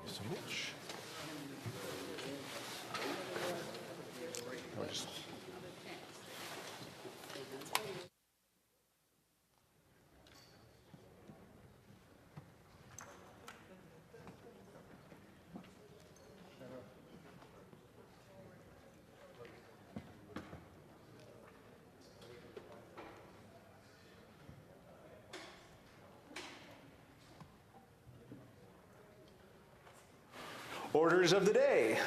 so much. Orders of the day.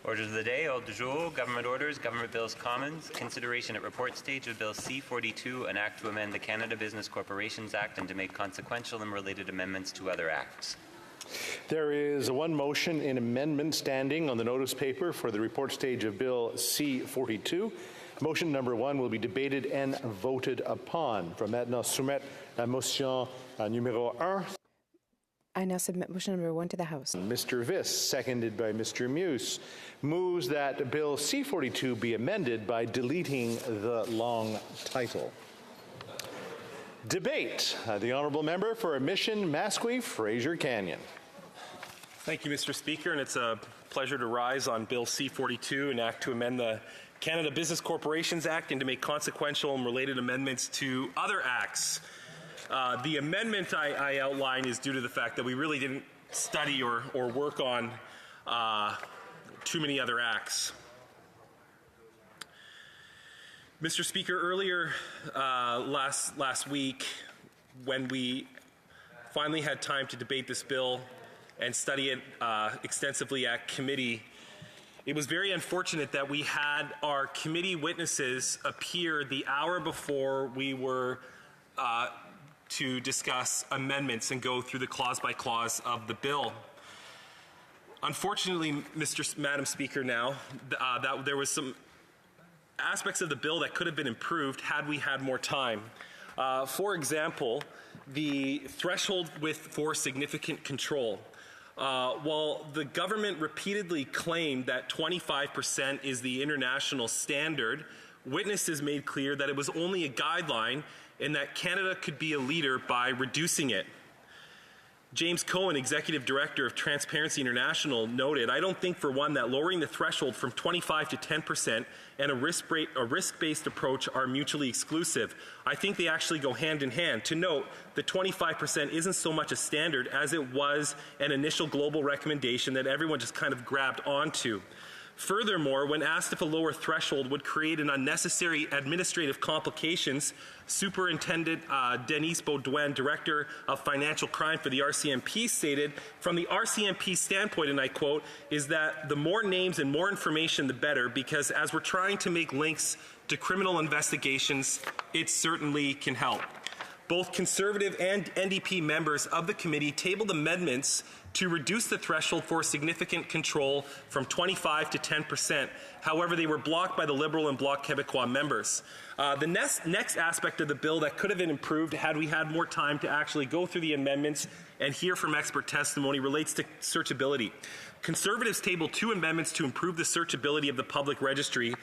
Orders of the day, ordre du jour, government orders, government bills commons, consideration at report stage of Bill C-42, an act to amend the Canada Business Corporations Act and to make consequential and related amendments to other acts. There is one motion in amendment standing on the notice paper for the report stage of Bill C-42. Motion number 1 will be debated and voted upon. From maintenant soumettre la motion numéro 1. I now submit motion number 1 to the House. Mr. Viss, seconded by Mr. Muse, moves that Bill C-42 be amended by deleting the long title. Debate. The Honourable Member for Mission Mascouy Fraser Canyon. Thank you, Mr. Speaker, and it's a pleasure to rise on Bill C-42, an act to amend the Canada Business Corporations Act and to make consequential and related amendments to other acts. The amendment I outline is due to the fact that we really didn't study or work on too many other acts. Mr. Speaker, earlier last week, when we finally had time to debate this bill and study it extensively at committee, it was very unfortunate that we had our committee witnesses appear the hour before we were to discuss amendments and go through the clause by clause of the bill. Unfortunately, Madam Speaker, now that there was some aspects of the bill that could have been improved had we had more time. For example, the threshold for significant control. While the government repeatedly claimed that 25% is the international standard, witnesses made clear that it was only a guideline and that Canada could be a leader by reducing it. James Cohen, Executive Director of Transparency International, noted, "I don't think for one that lowering the threshold from 25 to 10% and a risk-based approach are mutually exclusive. I think they actually go hand in hand. To note, the 25% isn't so much a standard as it was an initial global recommendation that everyone just kind of grabbed onto. Furthermore, when asked if a lower threshold would create an unnecessary administrative complications, Superintendent Denise Baudouin, Director of Financial Crime for the RCMP, stated, "From the RCMP standpoint," and I quote, "is that the more names and more information, the better, because as we're trying to make links to criminal investigations, it certainly can help." Both Conservative and NDP members of the committee tabled amendments to reduce the threshold for significant control from 25 to 10%. However, they were blocked by the Liberal and Bloc Québécois members. The next aspect of the bill that could have been improved had we had more time to actually go through the amendments and hear from expert testimony relates to searchability. Conservatives tabled 2 amendments to improve the searchability of the public registry,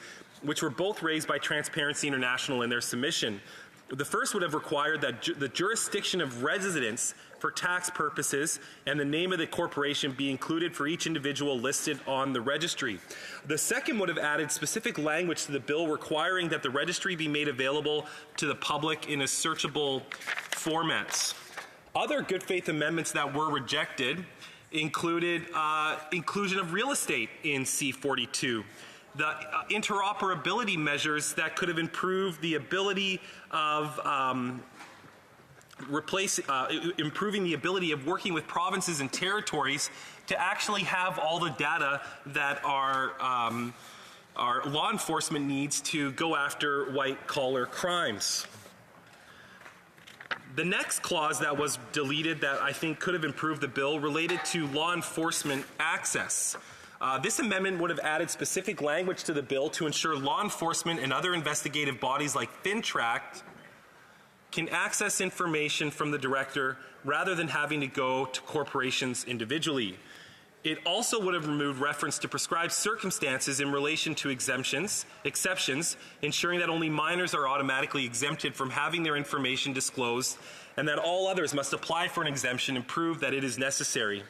which were both raised by Transparency International in their submission. The first would have required that the jurisdiction of residence for tax purposes and the name of the corporation be included for each individual listed on the registry. The second would have added specific language to the bill requiring that the registry be made available to the public in a searchable formats. Other good faith amendments that were rejected included inclusion of real estate in C-42. The interoperability measures that could have improved the ability of improving the ability of working with provinces and territories to actually have all the data that our law enforcement needs to go after white-collar crimes. The next clause that was deleted that I think could have improved the bill related to law enforcement access. This amendment would have added specific language to the bill to ensure law enforcement and other investigative bodies like FINTRAC can access information from the director rather than having to go to corporations individually. It also would have removed reference to prescribed circumstances in relation to exceptions, ensuring that only minors are automatically exempted from having their information disclosed and that all others must apply for an exemption and prove that it is necessary.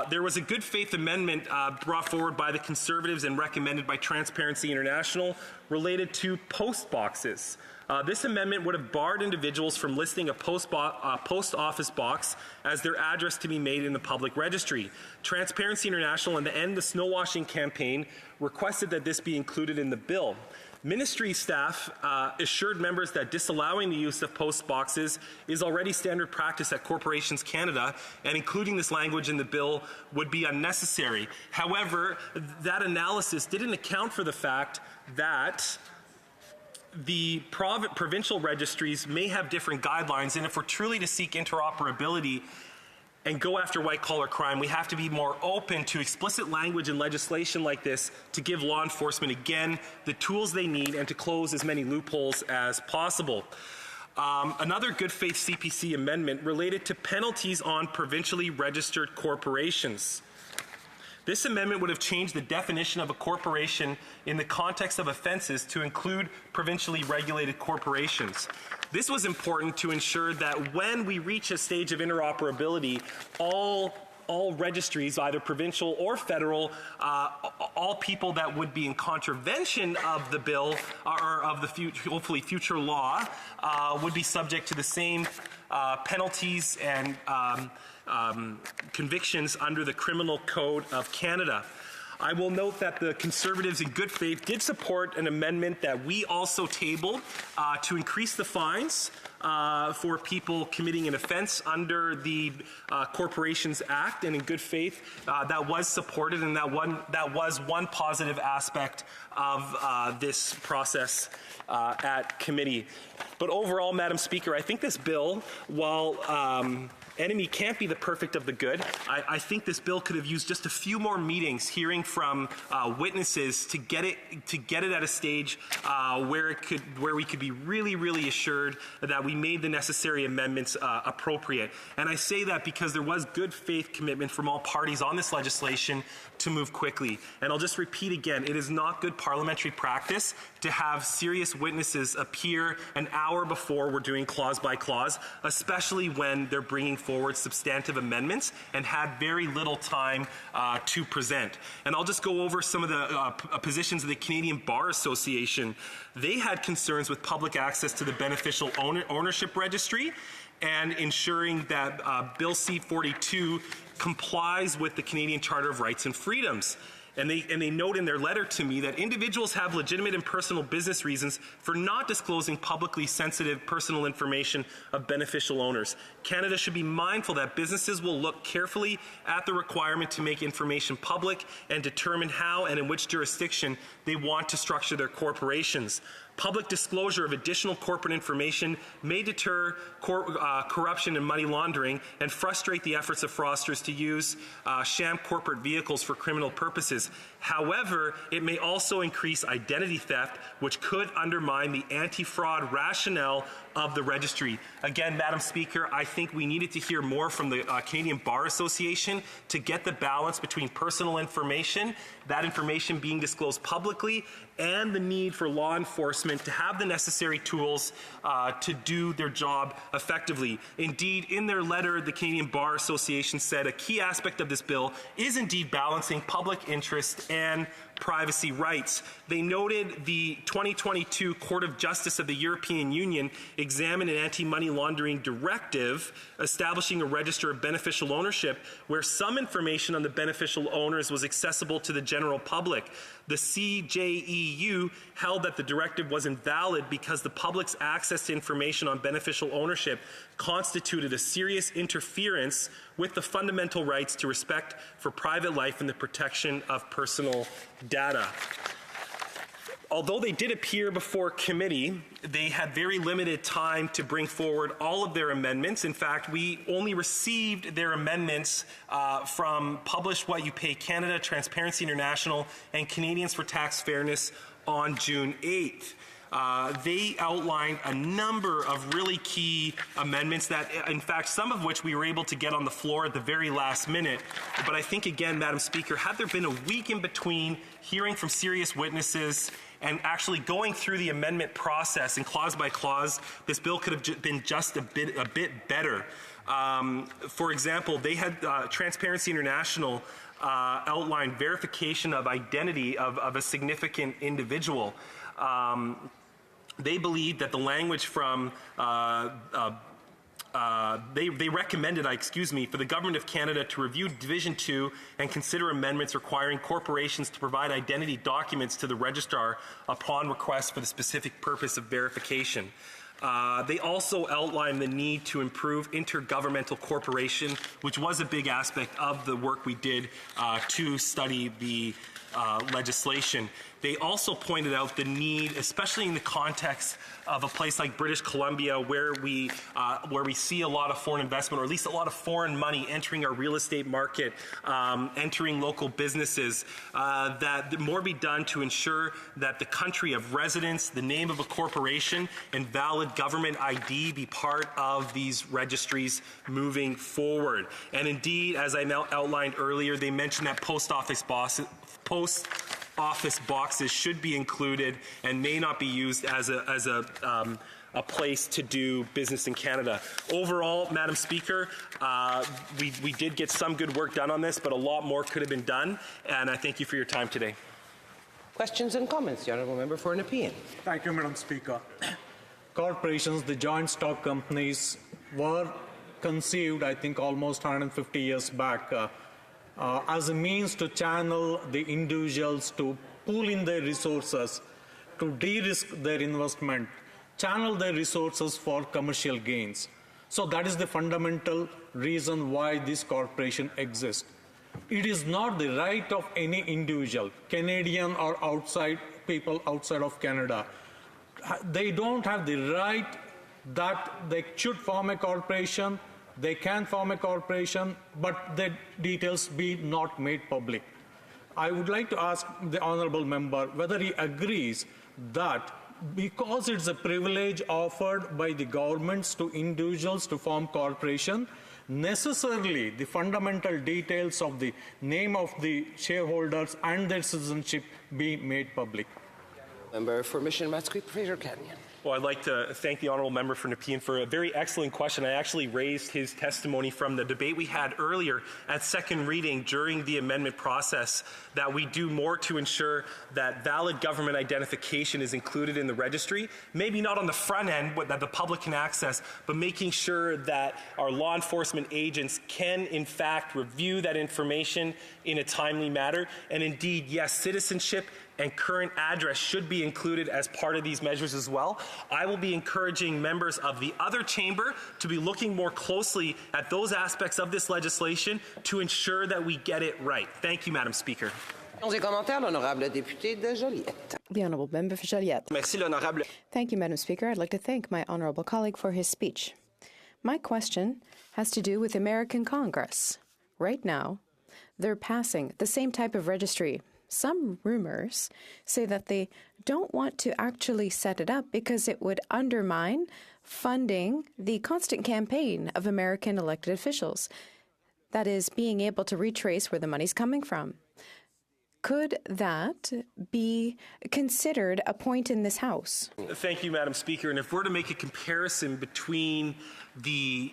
There was a good faith amendment brought forward by the Conservatives and recommended by Transparency International related to post boxes. This amendment would have barred individuals from listing a post office box as their address to be made in the public registry. Transparency International and the End the Snowwashing campaign requested that this be included in the bill. Ministry staff assured members that disallowing the use of post boxes is already standard practice at Corporations Canada, and including this language in the bill would be unnecessary. However, that analysis didn't account for the fact that the provincial registries may have different guidelines, and if we're truly to seek interoperability and go after white-collar crime, we have to be more open to explicit language and legislation like this to give law enforcement, again, the tools they need and to close as many loopholes as possible. Another good faith CPC amendment related to penalties on provincially registered corporations. This amendment would have changed the definition of a corporation in the context of offenses to include provincially regulated corporations. This was important to ensure that when we reach a stage of interoperability, all registries, either provincial or federal, all people that would be in contravention of the bill or of the hopefully future law would be subject to the same penalties and convictions under the Criminal Code of Canada. I will note that the Conservatives in good faith did support an amendment that we also tabled to increase the fines for people committing an offense under the Corporations Act, and in good faith that was supported, and that was one positive aspect of this process at committee. But overall, Madam Speaker, I think this bill, while enemy can't be the perfect of the good. I think this bill could have used just a few more meetings, hearing from witnesses to get it at a stage where we could be really assured that we made the necessary amendments appropriate. And I say that because there was good faith commitment from all parties on this legislation to move quickly. And I'll just repeat again, it is not good parliamentary practice to have serious witnesses appear an hour before we're doing clause by clause, especially when they're bringing forward substantive amendments and had very little time to present. And I'll just go over some of the positions of the Canadian Bar Association. They had concerns with public access to the beneficial ownership registry and ensuring that Bill C-42 complies with the Canadian Charter of Rights and Freedoms. And they note in their letter to me that individuals have legitimate and personal business reasons for not disclosing publicly sensitive personal information of beneficial owners. Canada should be mindful that businesses will look carefully at the requirement to make information public and determine how and in which jurisdiction they want to structure their corporations. Public disclosure of additional corporate information may deter corruption and money laundering and frustrate the efforts of fraudsters to use sham corporate vehicles for criminal purposes. However, it may also increase identity theft, which could undermine the anti-fraud rationale of the registry. Again, Madam Speaker, I think we needed to hear more from the Canadian Bar Association to get the balance between personal information, that information being disclosed publicly, and the need for law enforcement to have the necessary tools to do their job effectively. Indeed, in their letter, the Canadian Bar Association said a key aspect of this bill is indeed balancing public interest and privacy rights. They noted the 2022 Court of Justice of the European Union examined an anti-money laundering directive establishing a register of beneficial ownership where some information on the beneficial owners was accessible to the general public. The CJEU held that the directive was invalid because the public's access to information on beneficial ownership constituted a serious interference with the fundamental rights to respect for private life and the protection of personal data. Although they did appear before committee, they had very limited time to bring forward all of their amendments. In fact, we only received their amendments from Publish What You Pay Canada, Transparency International, and Canadians for Tax Fairness on June 8th. They outlined a number of really key amendments that, in fact, some of which we were able to get on the floor at the very last minute. But I think, again, Madam Speaker, had there been a week in between hearing from serious witnesses and actually going through the amendment process and clause by clause, this bill could have been just a bit better. For example, they had Transparency International outlined verification of identity of a significant individual. They believe that the language from they recommended, for the Government of Canada to review Division 2 and consider amendments requiring corporations to provide identity documents to the registrar upon request for the specific purpose of verification. They also outlined the need to improve intergovernmental cooperation, which was a big aspect of the work we did to study the legislation. They also pointed out the need, especially in the context of a place like British Columbia, where we see a lot of foreign investment, or at least a lot of foreign money entering our real estate market, entering local businesses, that more be done to ensure that the country of residence, the name of a corporation, and valid government ID be part of these registries moving forward. And indeed, as I outlined earlier, they mentioned that post office boxes should be included and may not be used as a place to do business in Canada. Overall, Madam Speaker, we did get some good work done on this, but a lot more could have been done, and I thank you for your time today. Questions and comments? The Honourable Member for Nepean. Thank you, Madam Speaker. Corporations, the joint stock companies, were conceived, I think, almost 150 years back as a means to channel the individuals to pool in their resources, to de-risk their investment, channel their resources for commercial gains. So that is the fundamental reason why this corporation exists. It is not the right of any individual, Canadian or outside people outside of Canada. They don't have the right that they should form a corporation. They can form a corporation, but the details be not made public. I would like to ask the honourable member whether he agrees that because it's a privilege offered by the governments to individuals to form corporation, necessarily the fundamental details of the name of the shareholders and their citizenship be made public. Member for Mission Matsqui, Fraser Canyon. Well, I'd like to thank the honourable member for Nepean for a very excellent question. I actually raised his testimony from the debate we had earlier at second reading during the amendment process, that we do more to ensure that valid government identification is included in the registry, maybe not on the front end that the public can access, but making sure that our law enforcement agents can in fact review that information in a timely manner. And indeed, yes, citizenship and current address should be included as part of these measures as well. I will be encouraging members of the other chamber to be looking more closely at those aspects of this legislation to ensure that we get it right. Thank you, Madam Speaker. Questions et commentaires, l'honorable député de Joliette. The Honourable Member for Joliette. Merci, l'honorable. Thank you, Madam Speaker. I'd like to thank my honourable colleague for his speech. My question has to do with American Congress. Right now, they're passing the same type of registry. Some rumors say that they don't want to actually set it up because it would undermine funding the constant campaign of American elected officials. That is, being able to retrace where the money's coming from. Could that be considered a point in this House? Thank you, Madam Speaker. And if we're to make a comparison between the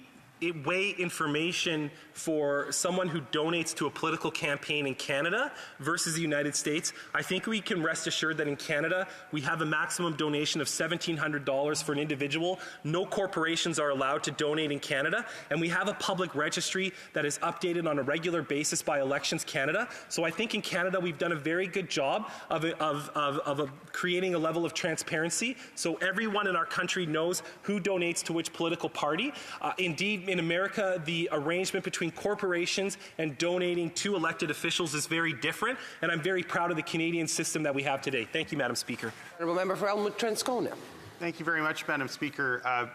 weigh information for someone who donates to a political campaign in Canada versus the United States, I think we can rest assured that in Canada, we have a maximum donation of $1,700 for an individual. No corporations are allowed to donate in Canada, and we have a public registry that is updated on a regular basis by Elections Canada. So I think in Canada, we've done a very good job of creating a level of transparency, so everyone in our country knows who donates to which political party. Indeed, in America, the arrangement between corporations and donating to elected officials is very different, and I'm very proud of the Canadian system that we have today. Thank you, Madam Speaker. Honourable Member for Elmwood-Transcona. Thank you very much, Madam Speaker.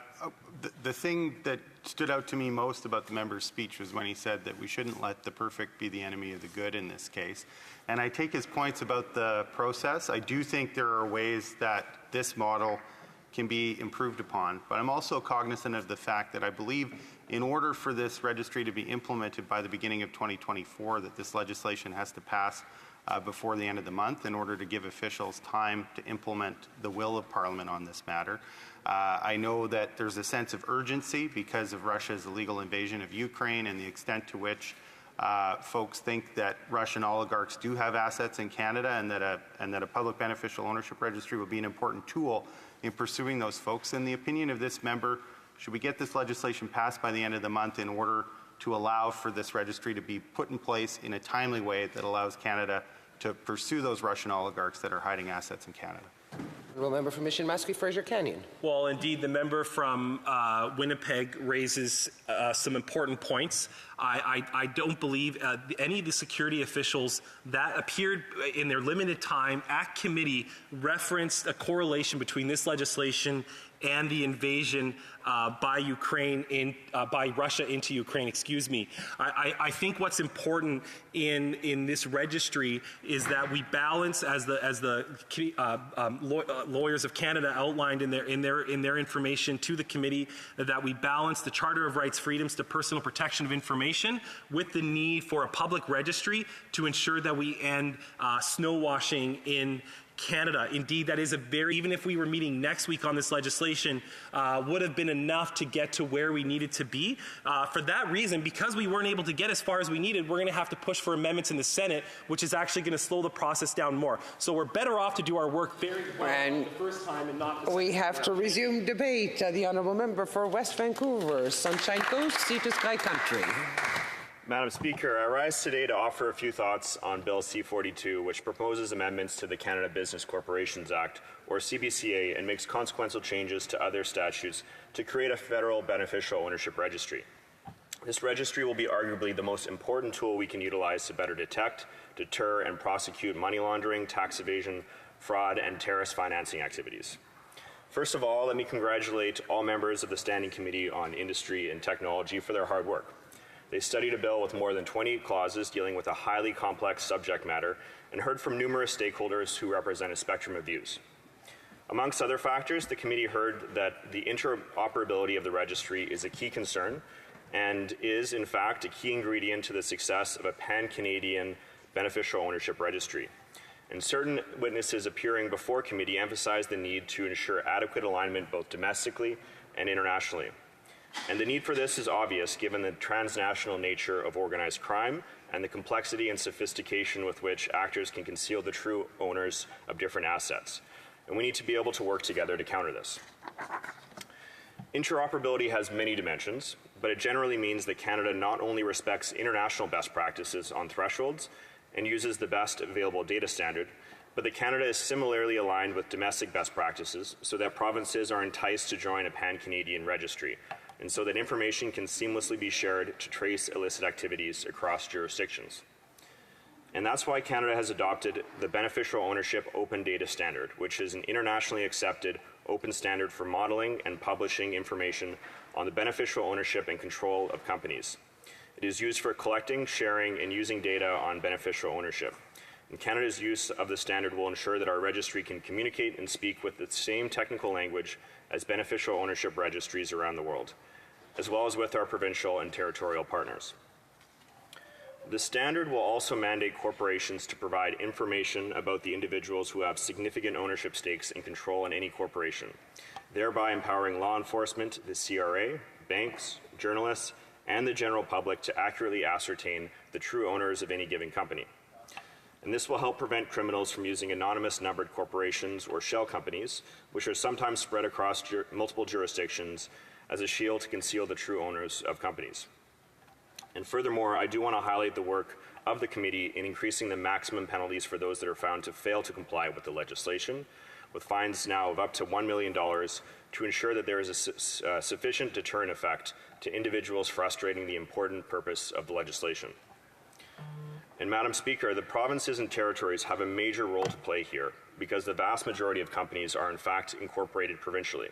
The thing that stood out to me most about the member's speech was when he said that we shouldn't let the perfect be the enemy of the good in this case. And I take his points about the process. I do think there are ways that this model can be improved upon, but I'm also cognizant of the fact that I believe in order for this registry to be implemented by the beginning of 2024, that this legislation has to pass before the end of the month in order to give officials time to implement the will of Parliament on this matter. I know that there's a sense of urgency because of Russia's illegal invasion of Ukraine and the extent to which folks think that Russian oligarchs do have assets in Canada, and that a public beneficial ownership registry will be an important tool in pursuing those folks. In the opinion of this member, should we get this legislation passed by the end of the month in order to allow for this registry to be put in place in a timely way that allows Canada to pursue those Russian oligarchs that are hiding assets in Canada? Honourable member for Mission Maskey Fraser Canyon. Well, indeed, the member from Winnipeg raises some important points. I don't believe any of the security officials that appeared in their limited time at committee referenced a correlation between this legislation and the invasion by Russia into Ukraine. Excuse me. I think what's important in this registry is that we balance, as the lawyers of Canada outlined in their information to the committee, that we balance the Charter of Rights, Freedoms to personal protection of information with the need for a public registry to ensure that we end snow washing in Canada. Indeed, that is even if we were meeting next week on this legislation, would have been enough to get to where we needed to be. For that reason, because we weren't able to get as far as we needed, we're going to have to push for amendments in the Senate, which is actually going to slow the process down more. So we're better off to do our work very well the first time and not the second. We have to resume debate. The honourable member for West Vancouver, Sunshine Coast, Sea to Sky Country. Madam Speaker, I rise today to offer a few thoughts on Bill C-42, which proposes amendments to the Canada Business Corporations Act, or CBCA, and makes consequential changes to other statutes to create a federal beneficial ownership registry. This registry will be arguably the most important tool we can utilize to better detect, deter, and prosecute money laundering, tax evasion, fraud, and terrorist financing activities. First of all, let me congratulate all members of the Standing Committee on Industry and Technology for their hard work. They studied a bill with more than 28 clauses dealing with a highly complex subject matter and heard from numerous stakeholders who represent a spectrum of views. Amongst other factors, the committee heard that the interoperability of the registry is a key concern and is, in fact, a key ingredient to the success of a pan-Canadian beneficial ownership registry. And certain witnesses appearing before committee emphasized the need to ensure adequate alignment both domestically and internationally. And the need for this is obvious given the transnational nature of organized crime and the complexity and sophistication with which actors can conceal the true owners of different assets. And we need to be able to work together to counter this. Interoperability has many dimensions, but it generally means that Canada not only respects international best practices on thresholds and uses the best available data standard, but that Canada is similarly aligned with domestic best practices so that provinces are enticed to join a pan-Canadian registry, and so that information can seamlessly be shared to trace illicit activities across jurisdictions. And that's why Canada has adopted the Beneficial Ownership Open Data Standard, which is an internationally accepted open standard for modeling and publishing information on the beneficial ownership and control of companies. It is used for collecting, sharing, and using data on beneficial ownership. And Canada's use of the standard will ensure that our registry can communicate and speak with the same technical language as beneficial ownership registries around the world, as well as with our provincial and territorial partners. The standard will also mandate corporations to provide information about the individuals who have significant ownership stakes and control in any corporation, thereby empowering law enforcement, the CRA, banks, journalists, and the general public to accurately ascertain the true owners of any given company. And this will help prevent criminals from using anonymous numbered corporations or shell companies, which are sometimes spread across multiple jurisdictions as a shield to conceal the true owners of companies. And furthermore, I do want to highlight the work of the committee in increasing the maximum penalties for those that are found to fail to comply with the legislation, with fines now of up to $1 million to ensure that there is a sufficient deterrent effect to individuals frustrating the important purpose of the legislation. And Madam Speaker, the provinces and territories have a major role to play here because the vast majority of companies are in fact incorporated provincially.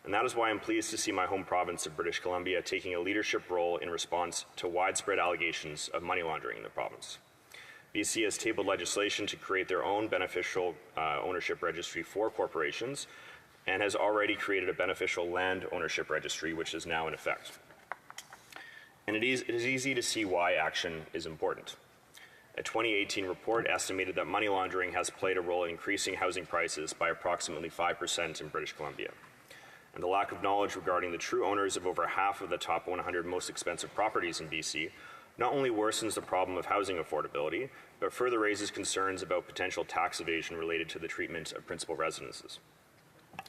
And that is why I'm pleased to see my home province of British Columbia taking a leadership role in response to widespread allegations of money laundering in the province. BC has tabled legislation to create their own beneficial ownership registry for corporations and has already created a beneficial land ownership registry, which is now in effect. And it is easy to see why action is important. A 2018 report estimated that money laundering has played a role in increasing housing prices by approximately 5% in British Columbia. And the lack of knowledge regarding the true owners of over half of the top 100 most expensive properties in BC not only worsens the problem of housing affordability, but further raises concerns about potential tax evasion related to the treatment of principal residences.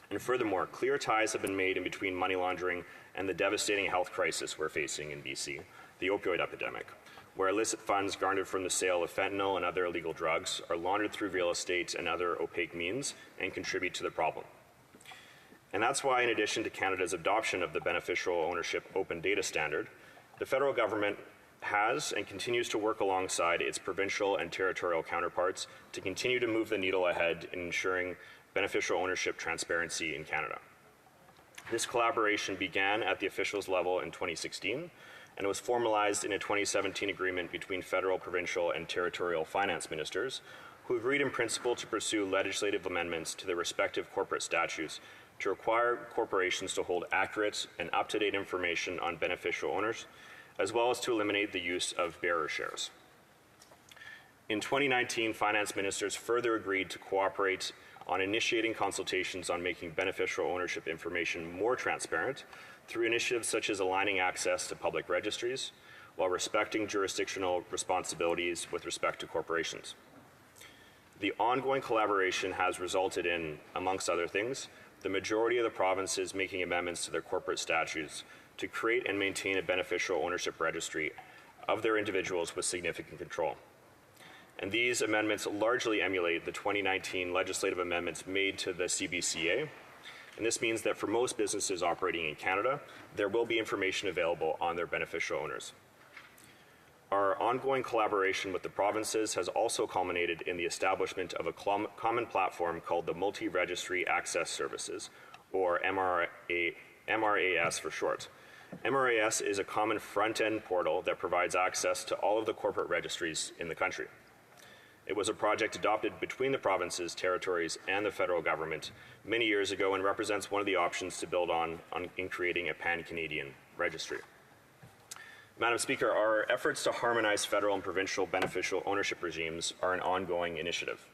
And furthermore, clear ties have been made in between money laundering and the devastating health crisis we're facing in BC, the opioid epidemic, where illicit funds garnered from the sale of fentanyl and other illegal drugs are laundered through real estate and other opaque means and contribute to the problem. And that's why, in addition to Canada's adoption of the beneficial ownership open data standard, the federal government has and continues to work alongside its provincial and territorial counterparts to continue to move the needle ahead in ensuring beneficial ownership transparency in Canada. This collaboration began at the officials level in 2016 and was formalized in a 2017 agreement between federal, provincial, and territorial finance ministers who agreed in principle to pursue legislative amendments to their respective corporate statutes to require corporations to hold accurate and up-to-date information on beneficial owners, as well as to eliminate the use of bearer shares. In 2019, finance ministers further agreed to cooperate on initiating consultations on making beneficial ownership information more transparent through initiatives such as aligning access to public registries while respecting jurisdictional responsibilities with respect to corporations. The ongoing collaboration has resulted in, amongst other things, the majority of the provinces making amendments to their corporate statutes to create and maintain a beneficial ownership registry of their individuals with significant control. And these amendments largely emulate the 2019 legislative amendments made to the CBCA. And this means that for most businesses operating in Canada, there will be information available on their beneficial owners. Our ongoing collaboration with the provinces has also culminated in the establishment of a common platform called the Multi-Registry Access Services, or MRAS for short. MRAS is a common front-end portal that provides access to all of the corporate registries in the country. It was a project adopted between the provinces, territories, and the federal government many years ago and represents one of the options to build on in creating a pan-Canadian registry. Madam Speaker, our efforts to harmonize federal and provincial beneficial ownership regimes are an ongoing initiative.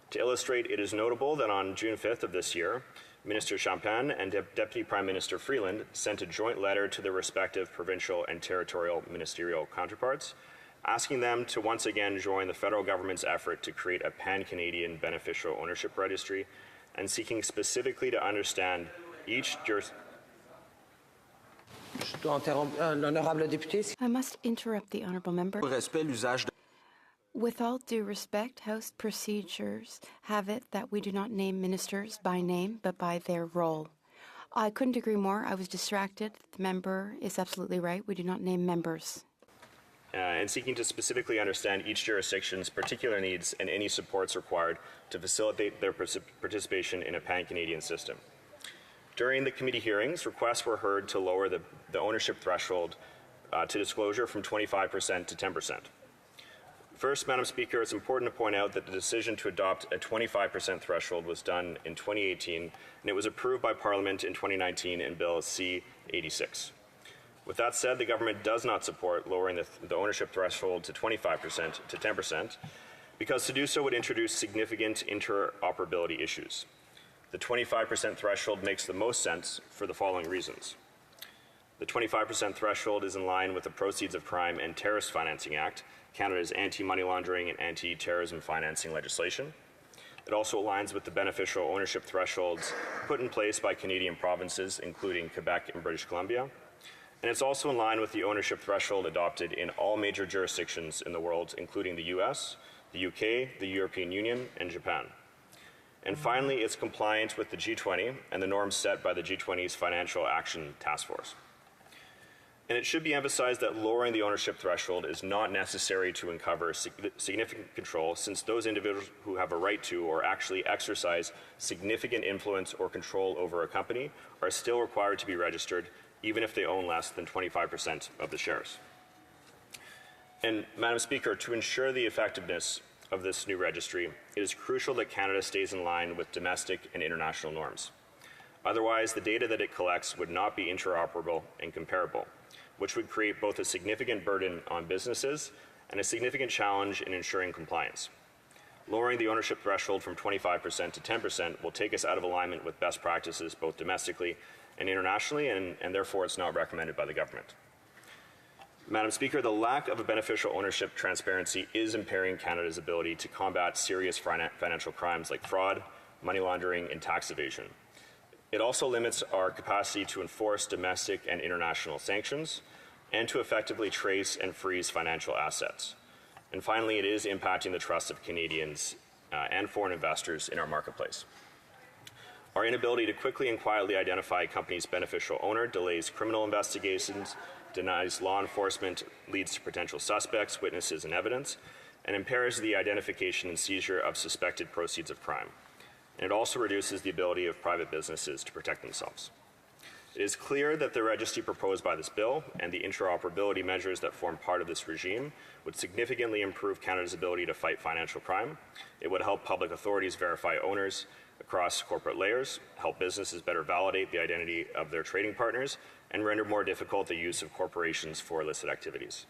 To illustrate, it is notable that on June 5th of this year, Minister Champagne and Deputy Prime Minister Freeland sent a joint letter to their respective provincial and territorial ministerial counterparts, asking them to once again join the federal government's effort to create a pan-Canadian beneficial ownership registry and seeking specifically to understand each I must interrupt the honourable member. With all due respect, House procedures have it that we do not name ministers by name, but by their role. I couldn't agree more. I was distracted. The member is absolutely right. We do not name members. And seeking to specifically understand each jurisdiction's particular needs and any supports required to facilitate their participation in a pan-Canadian system. During the committee hearings, requests were heard to lower the ownership threshold to disclosure from 25% to 10%. First, Madam Speaker, it's important to point out that the decision to adopt a 25% threshold was done in 2018, and it was approved by Parliament in 2019 in Bill C-86. With that said, the government does not support lowering the ownership threshold to 25% to 10%, because to do so would introduce significant interoperability issues. The 25% threshold makes the most sense for the following reasons. The 25% threshold is in line with the Proceeds of Crime and Terrorist Financing Act, Canada's anti-money laundering and anti-terrorism financing legislation. It also aligns with the beneficial ownership thresholds put in place by Canadian provinces, including Quebec and British Columbia. And it's also in line with the ownership threshold adopted in all major jurisdictions in the world, including the US, the UK, the European Union, and Japan. And finally, it's compliant with the G20 and the norms set by the G20's Financial Action Task Force. And it should be emphasized that lowering the ownership threshold is not necessary to uncover significant control, since those individuals who have a right to or actually exercise significant influence or control over a company are still required to be registered, even if they own less than 25% of the shares. And Madam Speaker, to ensure the effectiveness of this new registry, it is crucial that Canada stays in line with domestic and international norms. Otherwise, the data that it collects would not be interoperable and comparable, which would create both a significant burden on businesses and a significant challenge in ensuring compliance. Lowering the ownership threshold from 25% to 10% will take us out of alignment with best practices both domestically and internationally, and therefore it's not recommended by the government. Madam Speaker, the lack of a beneficial ownership transparency is impairing Canada's ability to combat serious financial crimes like fraud, money laundering, and tax evasion. It also limits our capacity to enforce domestic and international sanctions and to effectively trace and freeze financial assets. And finally, it is impacting the trust of Canadians and foreign investors in our marketplace. Our inability to quickly and quietly identify a company's beneficial owner delays criminal investigations, denies law enforcement, leads to potential suspects, witnesses, and evidence, and impairs the identification and seizure of suspected proceeds of crime. And it also reduces the ability of private businesses to protect themselves. It is clear that the registry proposed by this bill and the interoperability measures that form part of this regime would significantly improve Canada's ability to fight financial crime. It would help public authorities verify owners across corporate layers, help businesses better validate the identity of their trading partners, and render more difficult the use of corporations for illicit activities.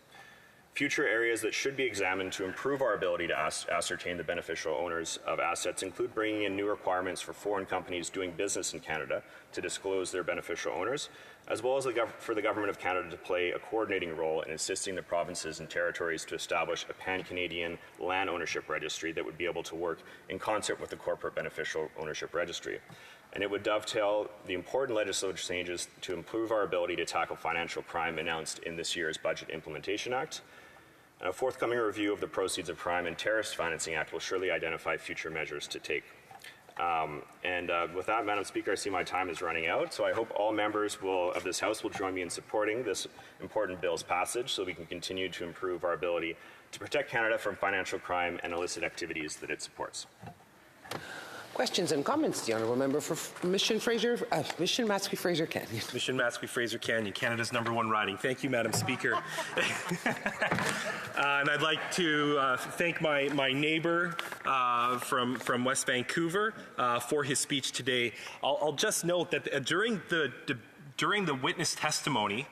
Future areas that should be examined to improve our ability to ascertain the beneficial owners of assets include bringing in new requirements for foreign companies doing business in Canada to disclose their beneficial owners, as well as for the Government of Canada to play a coordinating role in assisting the provinces and territories to establish a pan-Canadian land ownership registry that would be able to work in concert with the Corporate Beneficial Ownership Registry. And it would dovetail the important legislative changes to improve our ability to tackle financial crime announced in this year's Budget Implementation Act. And a forthcoming review of the Proceeds of Crime and Terrorist Financing Act will surely identify future measures to take. With that, Madam Speaker, I see my time is running out, so I hope all members of this House will join me in supporting this important bill's passage so we can continue to improve our ability to protect Canada from financial crime and illicit activities that it supports. Questions and comments? The Honourable Member for Mission Matsqui Fraser Canyon. Mission Matsqui Fraser Canyon, Canada's #1 riding. Thank you, Madam Speaker. And I'd like to thank my neighbour from West Vancouver for his speech today. I'll just note that during the witness testimony,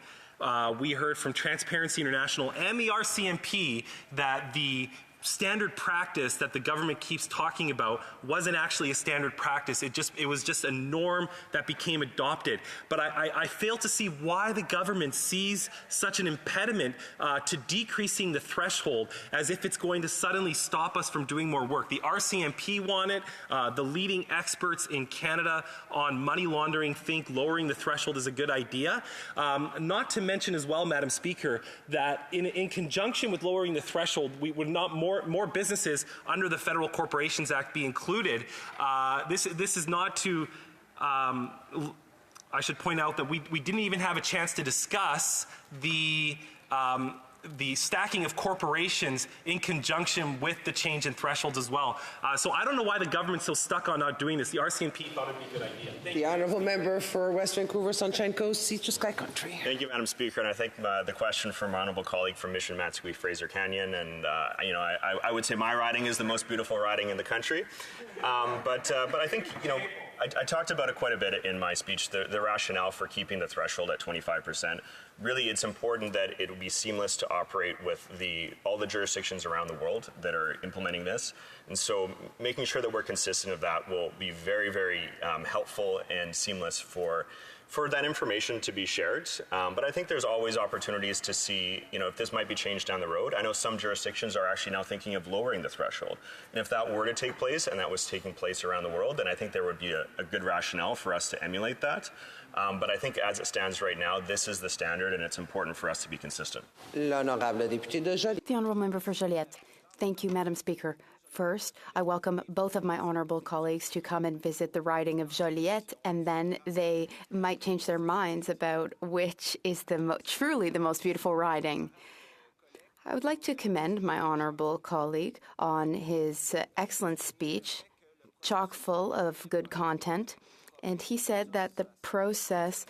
we heard from Transparency International and the RCMP that the standard practice that the government keeps talking about wasn't actually a standard practice. It was just a norm that became adopted. But I fail to see why the government sees such an impediment to decreasing the threshold as if it's going to suddenly stop us from doing more work. The RCMP want it. The leading experts in Canada on money laundering think lowering the threshold is a good idea. Not to mention as well, Madam Speaker, that in conjunction with lowering the threshold, we would not more businesses under the Federal Corporations Act be included. This is not to, I should point out that we didn't even have a chance to discuss the stacking of corporations in conjunction with the change in thresholds as well. So I don't know why the government's so stuck on not doing this. The RCMP thought it'd be a good idea. The Honourable Member for West Vancouver, Sunshine Coast, Sea Sky Country. Thank you, Madam Speaker, and I think the question from my honourable colleague from Mission Matsqui Fraser Canyon, and I would say my riding is the most beautiful riding in the country, but I think I talked about it quite a bit in my speech, the rationale for keeping the threshold at 25%. Really, it's important that it would be seamless to operate with all the jurisdictions around the world that are implementing this. And so making sure that we're consistent of that will be very, very helpful and seamless for that information to be shared. But I think there's always opportunities to see, if this might be changed down the road. I know some jurisdictions are actually now thinking of lowering the threshold. And if that were to take place, and that was taking place around the world, then I think there would be a good rationale for us to emulate that. But I think as it stands right now, this is the standard, and it's important for us to be consistent. L'Honorable Député de Joliette. The Honourable Member for Joliette. Thank you, Madam Speaker. First, I welcome both of my honourable colleagues to come and visit the riding of Joliette, and then they might change their minds about which is truly the most beautiful riding. I would like to commend my honourable colleague on his excellent speech, chock full of good content, and he said that the process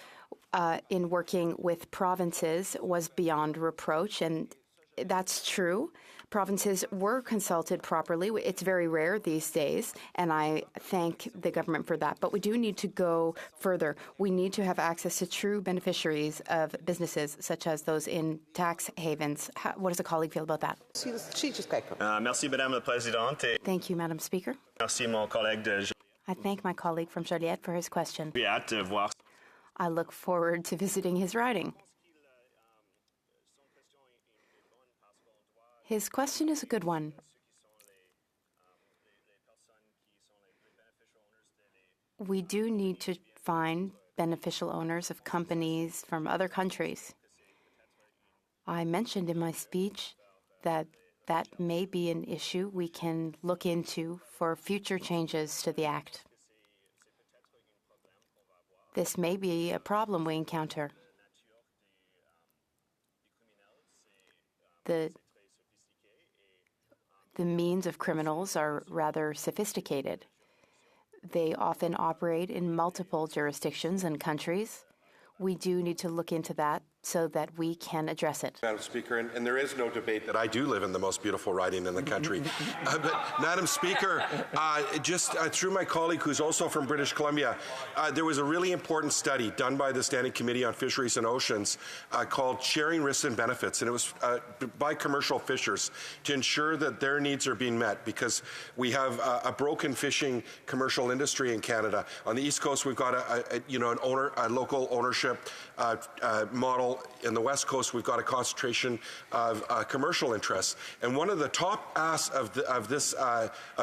in working with provinces was beyond reproach, and That's true. Provinces were consulted properly. It's very rare these days, and I thank the government for that. But we do need to go further. We need to have access to true beneficiaries of businesses, such as those in tax havens. What does a colleague feel about that? Merci, Madame la Présidente, et Thank you, Madam Speaker. merci, mon collègue de I thank my colleague from Joliette for his question. J'ai hâte de voir. I look forward to visiting his riding. His question is a good one. We do need to find beneficial owners of companies from other countries. I mentioned in my speech that that may be an issue we can look into for future changes to the Act. This may be a problem we encounter. The means of criminals are rather sophisticated. They often operate in multiple jurisdictions and countries. We do need to look into that so that we can address it. Madam Speaker, and there is no debate that I do live in the most beautiful riding in the country. But Madam Speaker, through my colleague who's also from British Columbia, there was a really important study done by the Standing Committee on Fisheries and Oceans called Sharing Risks and Benefits, and it was by commercial fishers to ensure that their needs are being met, because we have a broken fishing commercial industry in Canada. On the East Coast, we've got a local ownership model. In the West Coast, we've got a concentration of commercial interests. And one of the top asks of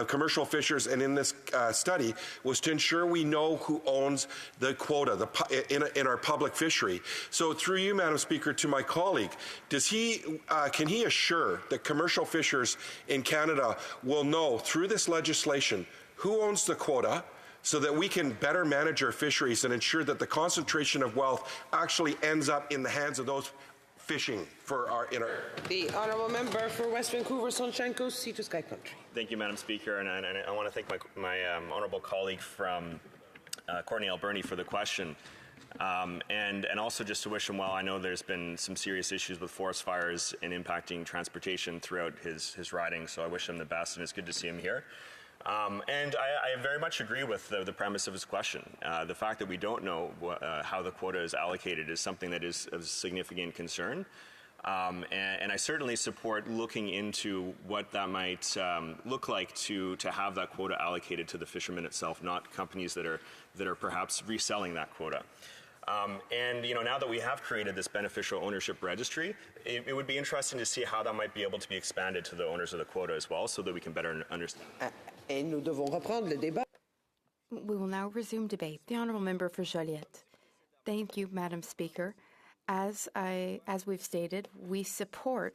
commercial fishers and in this study was to ensure we know who owns the quota in our public fishery. So through you, Madam Speaker, to my colleague, can he assure that commercial fishers in Canada will know through this legislation who owns the quota, so that we can better manage our fisheries and ensure that the concentration of wealth actually ends up in the hands of those fishing for our The honourable member for West Vancouver, Sunshine Coast, Sea to Sky Country. Thank you, Madam Speaker, and I want to thank my honourable colleague from Courtney Alberni for the question. And also just to wish him well. I know there's been some serious issues with forest fires and impacting transportation throughout his riding, so I wish him the best, and it's good to see him here. And I very much agree with the premise of his question. The fact that we don't know how the quota is allocated is something that is of significant concern. And I certainly support looking into what that might look like to have that quota allocated to the fishermen itself, not companies that are perhaps reselling that quota. And now that we have created this beneficial ownership registry, it would be interesting to see how that might be able to be expanded to the owners of the quota as well, so that we can better understand. Et nous devons reprendre le débat. We will now resume debate. The honourable member for Joliette. Thank you, Madam Speaker. As we've stated, we support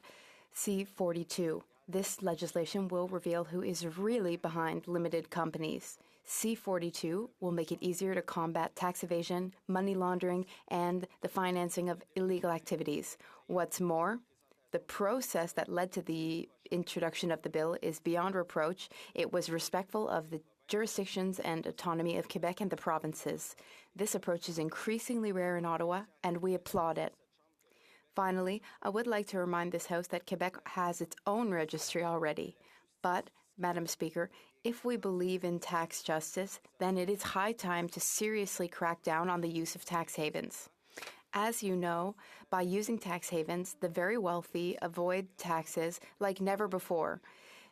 C-42. This legislation will reveal who is really behind limited companies. C-42 will make it easier to combat tax evasion, money laundering, and the financing of illegal activities. What's more, the process that led to the introduction of the bill is beyond reproach. It was respectful of the jurisdictions and autonomy of Quebec and the provinces. This approach is increasingly rare in Ottawa, and we applaud it. Finally, I would like to remind this House that Quebec has its own registry already. But, Madam Speaker, if we believe in tax justice, then it is high time to seriously crack down on the use of tax havens. As you know, by using tax havens, the very wealthy avoid taxes like never before.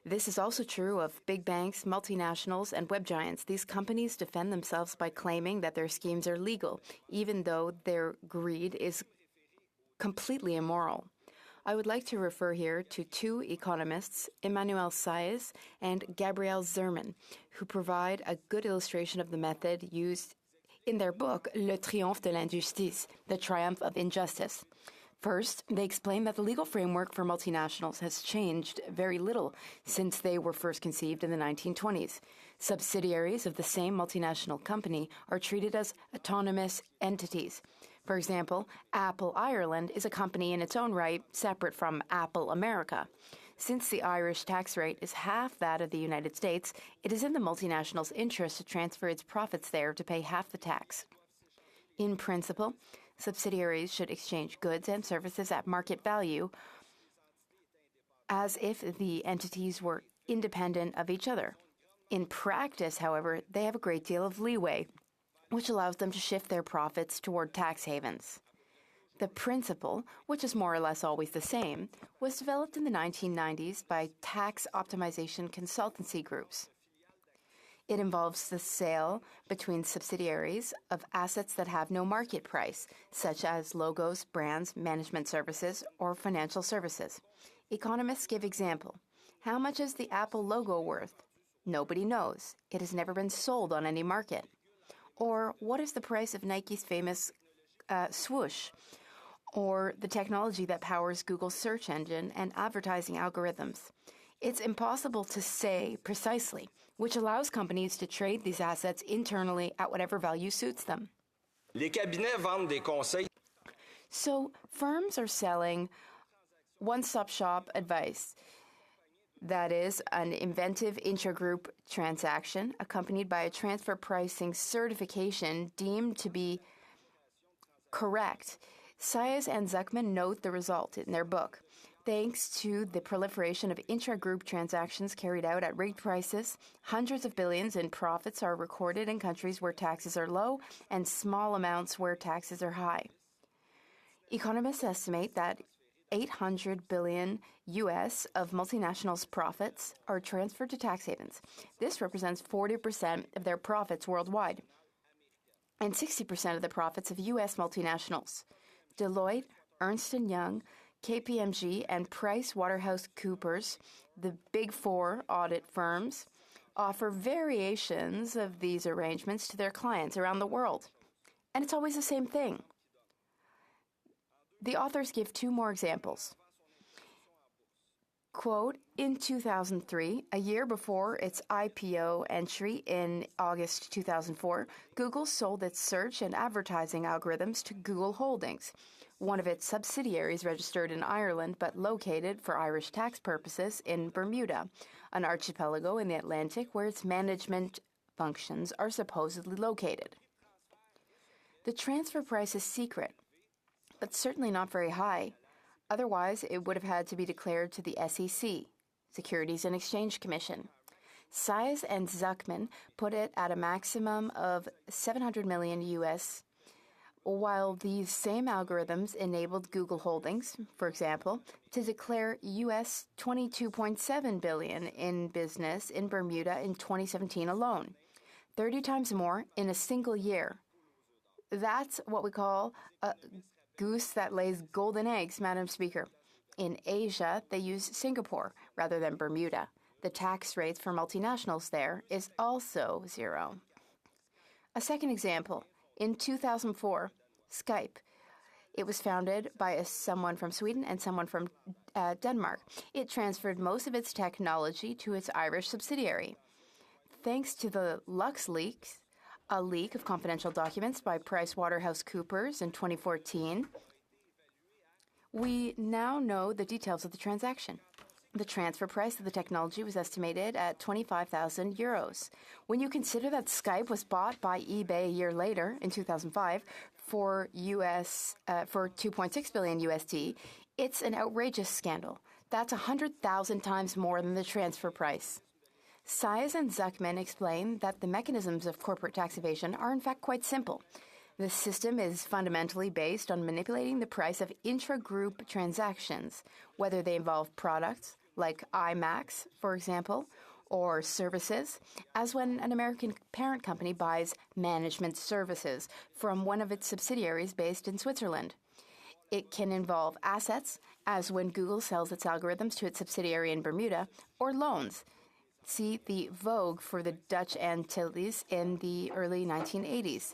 This is also true of big banks, multinationals, and web giants. These companies defend themselves by claiming that their schemes are legal, even though their greed is completely immoral. I would like to refer here to two economists, Emmanuel Saez and Gabriel Zerman, who provide a good illustration of the method used in their book, Le Triomphe de l'Injustice, The Triumph of Injustice. First, they explain that the legal framework for multinationals has changed very little since they were first conceived in the 1920s. Subsidiaries of the same multinational company are treated as autonomous entities. For example, Apple Ireland is a company in its own right, separate from Apple America. Since the Irish tax rate is half that of the United States, it is in the multinational's interest to transfer its profits there to pay half the tax. In principle, subsidiaries should exchange goods and services at market value as if the entities were independent of each other. In practice, however, they have a great deal of leeway, which allows them to shift their profits toward tax havens. The principle, which is more or less always the same, was developed in the 1990s by tax optimization consultancy groups. It involves the sale between subsidiaries of assets that have no market price, such as logos, brands, management services, or financial services. Economists give example. How much is the Apple logo worth? Nobody knows. It has never been sold on any market. Or what is the price of Nike's famous swoosh? Or the technology that powers Google's search engine and advertising algorithms? It's impossible to say precisely, which allows companies to trade these assets internally at whatever value suits them. Les cabinets vendent des conseils. So firms are selling one-stop shop advice. That is, an inventive intragroup transaction accompanied by a transfer pricing certification deemed to be correct. Saez and Zuckman note the result in their book. Thanks to the proliferation of intra-group transactions carried out at rigged prices, hundreds of billions in profits are recorded in countries where taxes are low and small amounts where taxes are high. Economists estimate that 800 billion US of multinationals' profits are transferred to tax havens. This represents 40% of their profits worldwide and 60% of the profits of US multinationals. Deloitte, Ernst & Young, KPMG, and PricewaterhouseCoopers, the Big Four audit firms, offer variations of these arrangements to their clients around the world. And it's always the same thing. The authors give two more examples. Quote, in 2003, a year before its IPO entry in August 2004, Google sold its search and advertising algorithms to Google Holdings, one of its subsidiaries registered in Ireland but located for Irish tax purposes in Bermuda, an archipelago in the Atlantic where its management functions are supposedly located. The transfer price is secret, but certainly not very high. Otherwise, it would have had to be declared to the SEC, Securities and Exchange Commission. Saez and Zuckman put it at a maximum of 700 million US, while these same algorithms enabled Google Holdings, for example, to declare US 22.7 billion in business in Bermuda in 2017 alone, 30 times more in a single year. That's what we call a goose that lays golden eggs, Madam Speaker. In Asia, they use Singapore rather than Bermuda. The tax rates for multinationals there is also zero. A second example, in 2004, Skype. It was founded by someone from Sweden and someone from Denmark. It transferred most of its technology to its Irish subsidiary. Thanks to the LuxLeaks, a leak of confidential documents by PricewaterhouseCoopers in 2014, we now know the details of the transaction. The transfer price of the technology was estimated at 25,000 euros. When you consider that Skype was bought by eBay a year later, in 2005, for 2.6 billion USD, it's an outrageous scandal. That's 100,000 times more than the transfer price. Saez and Zuckman explain that the mechanisms of corporate tax evasion are in fact quite simple. The system is fundamentally based on manipulating the price of intra-group transactions, whether they involve products, like IMAX, for example, or services, as when an American parent company buys management services from one of its subsidiaries based in Switzerland. It can involve assets, as when Google sells its algorithms to its subsidiary in Bermuda, or loans. See the Vogue for the Dutch Antilles in the early 1980s.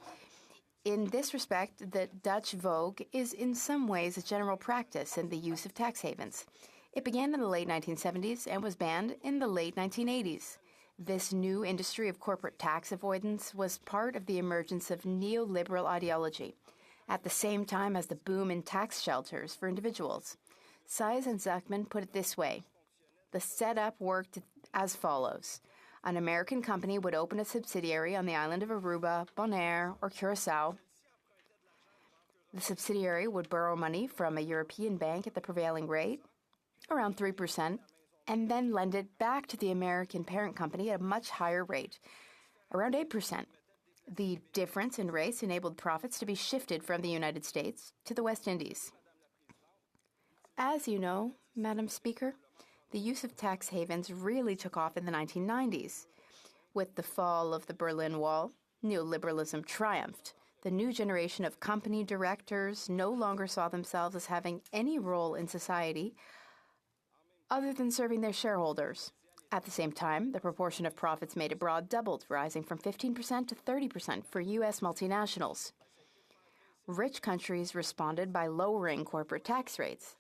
In this respect, the Dutch Vogue is in some ways a general practice in the use of tax havens. It began in the late 1970s and was banned in the late 1980s. This new industry of corporate tax avoidance was part of the emergence of neoliberal ideology, at the same time as the boom in tax shelters for individuals. Saez and Zuckman put it this way. The setup worked as follows. An American company would open a subsidiary on the island of Aruba, Bonaire, or Curacao. The subsidiary would borrow money from a European bank at the prevailing rate. around 3%, and then lend it back to the American parent company at a much higher rate, around 8%. The difference in rates enabled profits to be shifted from the United States to the West Indies. As you know, Madam Speaker, the use of tax havens really took off in the 1990s. With the fall of the Berlin Wall, neoliberalism triumphed. The new generation of company directors no longer saw themselves as having any role in society other than serving their shareholders. At the same time, the proportion of profits made abroad doubled, rising from 15% to 30% for U.S. multinationals. Rich countries responded by lowering corporate tax rates,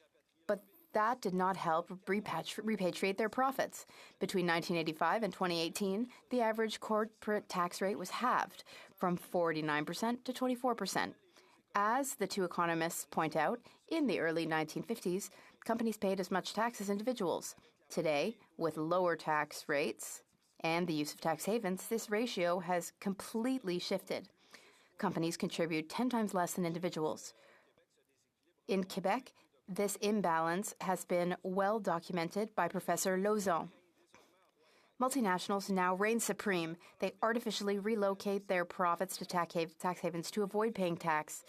but that did not help repatriate their profits. Between 1985 and 2018, the average corporate tax rate was halved, from 49% to 24%. As the two economists point out, in the early 1950s, companies paid as much tax as individuals. Today, with lower tax rates and the use of tax havens, this ratio has completely shifted. Companies contribute 10 times less than individuals. In Quebec, this imbalance has been well documented by Professor Lauzon. Multinationals now reign supreme. They artificially relocate their profits to tax havens to avoid paying tax.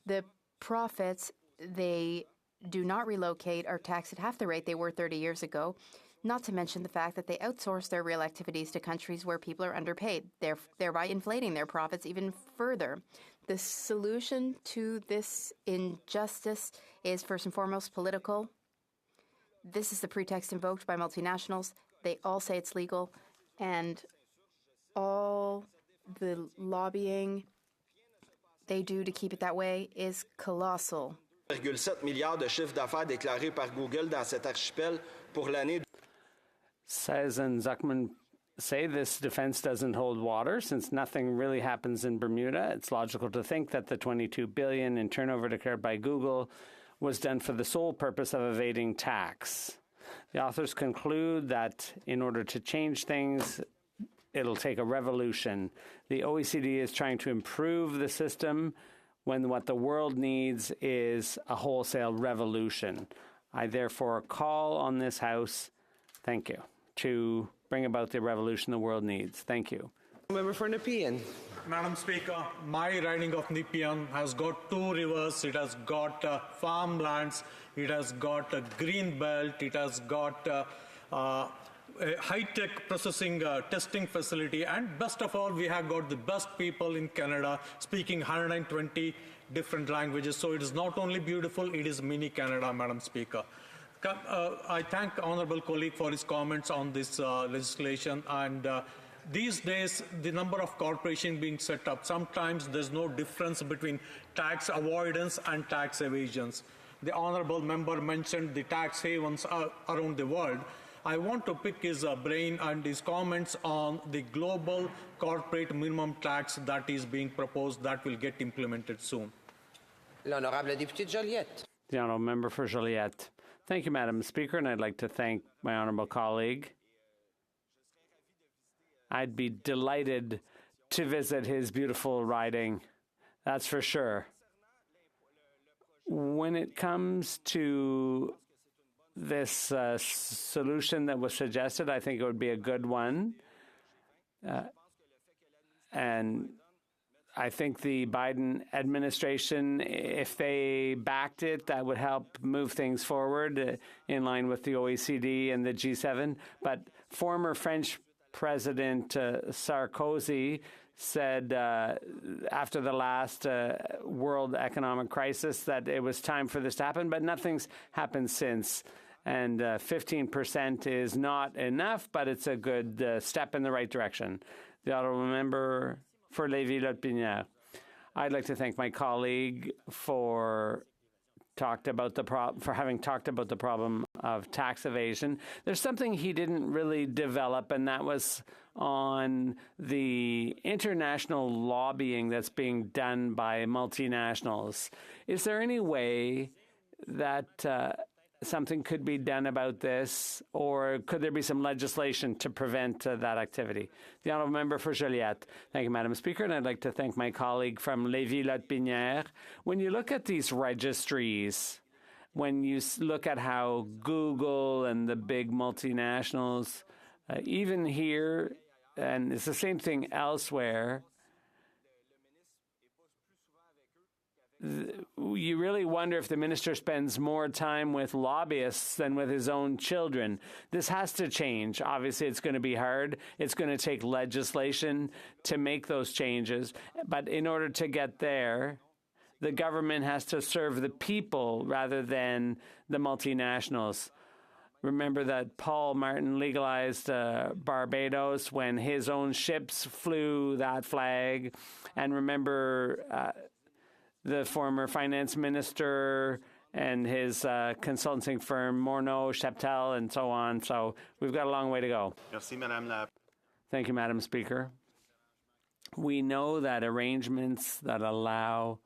The profits they do not relocate are taxed at half the rate they were 30 years ago, not to mention the fact that they outsource their real activities to countries where people are underpaid, thereby inflating their profits even further. The solution to this injustice is first and foremost political. This is the pretext invoked by multinationals. They all say it's legal, and all the lobbying they do to keep it that way is colossal. 1,7 milliards de chiffre d'affaires déclaré par Google dans cet archipel pour l'année. Says and Zuckman say this defense doesn't hold water since nothing really happens in Bermuda. It's logical to think that the $22 billion in turnover declared by Google was done for the sole purpose of evading tax. The authors conclude that in order to change things, it'll take a revolution. The OECD is trying to improve the system when what the world needs is a wholesale revolution. I therefore call on this House, thank you, to bring about the revolution the world needs. Thank you. Member for Nepean. Madam Speaker, my riding of Nepean has got two rivers, it has got farmlands, it has got a green belt, it has got a high-tech processing testing facility, and best of all, we have got the best people in Canada speaking 120 different languages. So it is not only beautiful, it is mini Canada, Madam Speaker. I thank the honourable colleague for his comments on this legislation, and these days the number of corporations being set up, sometimes there's no difference between tax avoidance and tax evasions. The honourable member mentioned the tax havens around the world. I want to pick his brain and his comments on the global corporate minimum tax that is being proposed that will get implemented soon. L'honorable député Joliette. The honourable member for Joliette. Thank you, Madam Speaker, and I'd like to thank my honourable colleague. I'd be delighted to visit his beautiful riding, that's for sure. When it comes to this solution that was suggested, I think it would be a good one. And I think the Biden administration, if they backed it, that would help move things forward in line with the OECD and the G7. But former French President Sarkozy said after the last world economic crisis that it was time for this to happen, but nothing's happened since. And 15% is not enough, but it's a good step in the right direction. The honourable member for Lévis-Lotbinière. I'd like to thank my colleague for having talked about the problem of tax evasion. There's something he didn't really develop, and that was on the international lobbying that's being done by multinationals. Is there any way that something could be done about this, or could there be some legislation to prevent that activity? The honourable member for Joliette. Thank you, Madam Speaker, and I'd like to thank my colleague from Lévis-Lotbinière. When you look at these registries, when you look at how Google and the big multinationals, even here, and it's the same thing elsewhere, you really wonder if the minister spends more time with lobbyists than with his own children. This has to change. Obviously, it's going to be hard. It's going to take legislation to make those changes. But in order to get there, the government has to serve the people rather than the multinationals. Remember that Paul Martin legalized Barbados when his own ships flew that flag. And remember the former finance minister and his consulting firm, Morneau, Chaptal, and so on. So we've got a long way to go. Merci, Madame la. Thank you, Madam Speaker. We know that arrangements that allow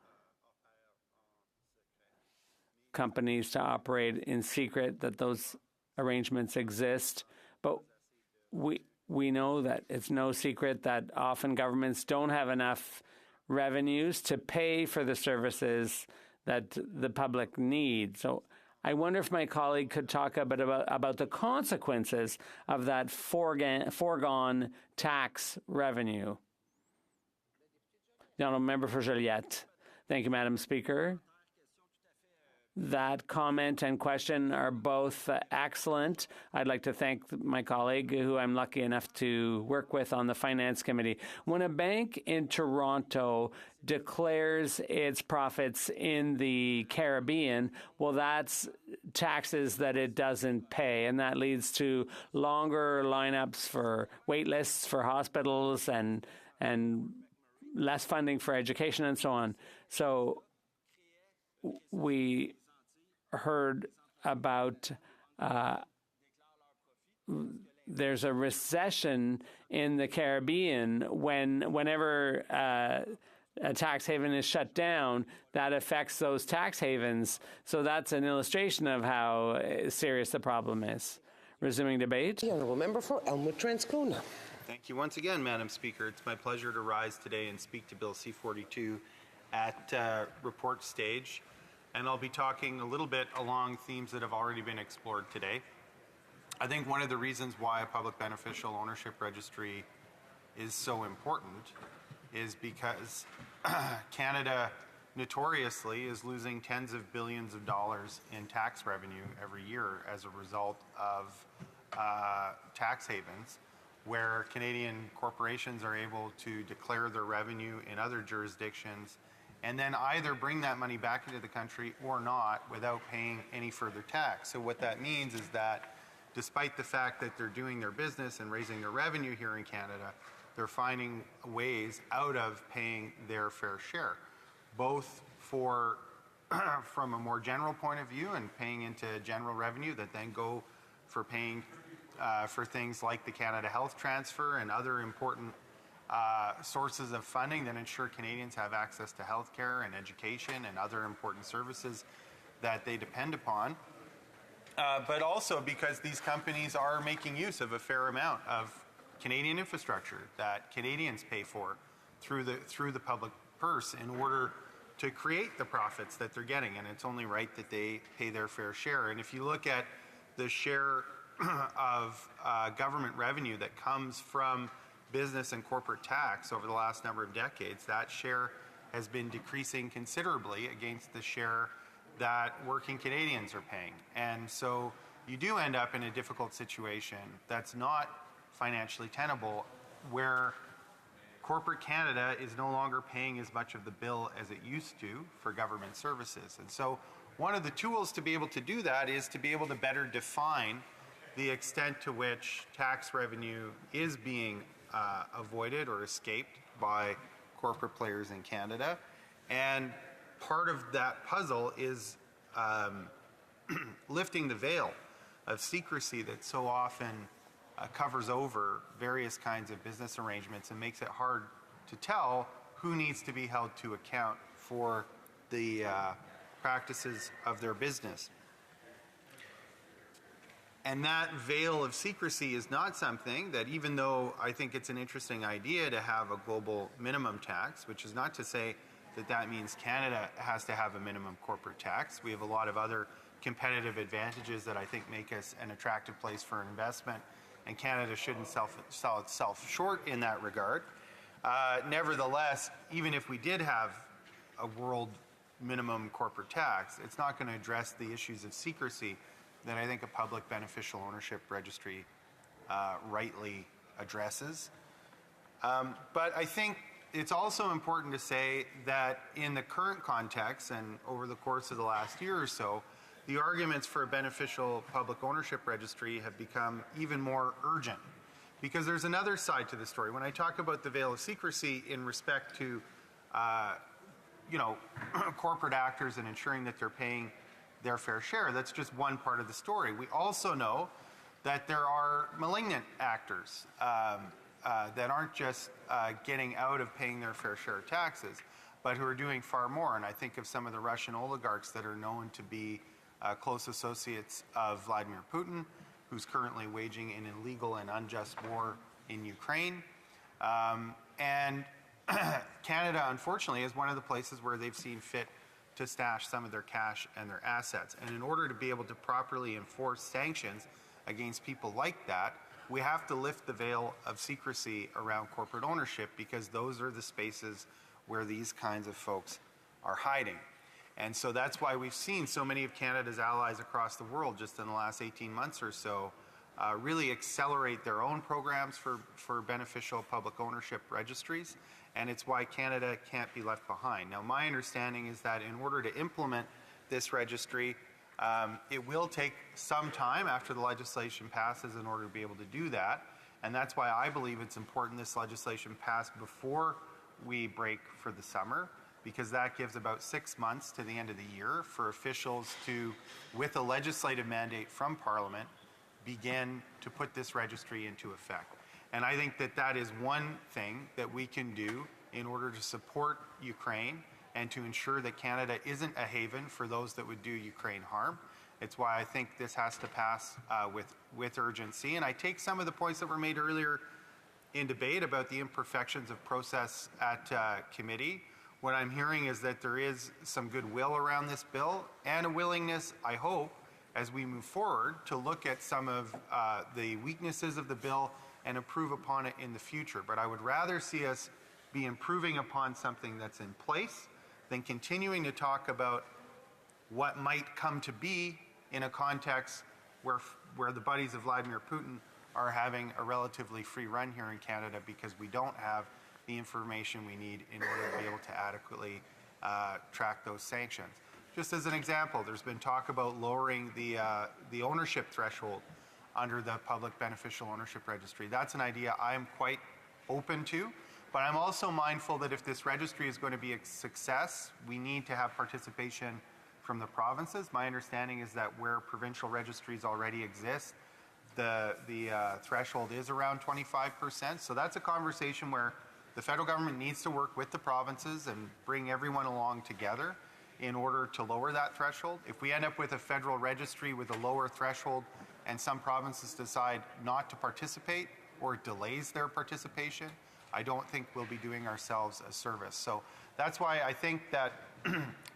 companies to operate in secret, that those arrangements exist, but we know that it's no secret that often governments don't have enough revenues to pay for the services that the public needs. So I wonder if my colleague could talk a bit about the consequences of that foregone tax revenue. The Honourable Member for Joliette. Thank you, Madam Speaker. That comment and question are both excellent. I'd like to thank my colleague, who I'm lucky enough to work with on the Finance Committee. When a bank in Toronto declares its profits in the Caribbean, well, that's taxes that it doesn't pay, and that leads to longer lineups for wait lists for hospitals and less funding for education and so on. So we heard about there's a recession in the Caribbean whenever a tax haven is shut down, that affects those tax havens. So that's an illustration of how serious the problem is. Resuming debate. The Honourable Member for Elmwood-Transcona. Thank you once again, Madam Speaker. It's my pleasure to rise today and speak to Bill C-42 at report stage. And I'll be talking a little bit along themes that have already been explored today. I think one of the reasons why a public beneficial ownership registry is so important is because Canada notoriously is losing tens of billions of dollars in tax revenue every year as a result of tax havens, where Canadian corporations are able to declare their revenue in other jurisdictions and then either bring that money back into the country or not without paying any further tax. So what that means is that despite the fact that they're doing their business and raising their revenue here in Canada, they're finding ways out of paying their fair share, both for from a more general point of view and paying into general revenue that then go for paying for things like the Canada Health Transfer and other important sources of funding that ensure Canadians have access to health care and education and other important services that they depend upon. But also because these companies are making use of a fair amount of Canadian infrastructure that Canadians pay for through the public purse in order to create the profits that they're getting, and it's only right that they pay their fair share. And if you look at the share of government revenue that comes from business and corporate tax over the last number of decades, that share has been decreasing considerably against the share that working Canadians are paying. And so you do end up in a difficult situation that's not financially tenable, where corporate Canada is no longer paying as much of the bill as it used to for government services. And so one of the tools to be able to do that is to be able to better define the extent to which tax revenue is being avoided or escaped by corporate players in Canada. And part of that puzzle is lifting the veil of secrecy that so often covers over various kinds of business arrangements and makes it hard to tell who needs to be held to account for the practices of their business. And that veil of secrecy is not something that, even though I think it's an interesting idea to have a global minimum tax, which is not to say that that means Canada has to have a minimum corporate tax. We have a lot of other competitive advantages that I think make us an attractive place for investment, and Canada shouldn't sell itself short in that regard. Nevertheless, even if we did have a world minimum corporate tax, it's not going to address the issues of secrecy that I think a public beneficial ownership registry rightly addresses. But I think it's also important to say that in the current context and over the course of the last year or so, the arguments for a beneficial public ownership registry have become even more urgent, because there's another side to the story. When I talk about the veil of secrecy in respect to corporate actors and ensuring that they're paying their fair share, that's just one part of the story. We also know that there are malignant actors that aren't just getting out of paying their fair share of taxes, but who are doing far more. And I think of some of the Russian oligarchs that are known to be close associates of Vladimir Putin, who's currently waging an illegal and unjust war in Ukraine. And Canada, unfortunately, is one of the places where they've seen fit to stash some of their cash and their assets. And in order to be able to properly enforce sanctions against people like that, we have to lift the veil of secrecy around corporate ownership, because those are the spaces where these kinds of folks are hiding. And so that's why we've seen so many of Canada's allies across the world just in the last 18 months or so really accelerate their own programs for beneficial public ownership registries. And it's why Canada can't be left behind. Now, my understanding is that in order to implement this registry, it will take some time after the legislation passes in order to be able to do that. And that's why I believe it's important this legislation pass before we break for the summer, because that gives about 6 months to the end of the year for officials to, with a legislative mandate from Parliament, begin to put this registry into effect. And I think that that is one thing that we can do in order to support Ukraine and to ensure that Canada isn't a haven for those that would do Ukraine harm. It's why I think this has to pass with urgency. And I take some of the points that were made earlier in debate about the imperfections of process at committee. What I'm hearing is that there is some goodwill around this bill and a willingness, I hope, as we move forward, to look at some of the weaknesses of the bill and improve upon it in the future. But I would rather see us be improving upon something that's in place than continuing to talk about what might come to be in a context where the buddies of Vladimir Putin are having a relatively free run here in Canada because we don't have the information we need in order to be able to adequately track those sanctions. Just as an example, there's been talk about lowering the ownership threshold under the Public Beneficial Ownership Registry. That's an idea I am quite open to, but I'm also mindful that if this registry is going to be a success, we need to have participation from the provinces. My understanding is that where provincial registries already exist, the threshold is around 25%. So that's a conversation where the federal government needs to work with the provinces and bring everyone along together in order to lower that threshold. If we end up with a federal registry with a lower threshold and some provinces decide not to participate or it delays their participation, I don't think we'll be doing ourselves a service. So that's why I think that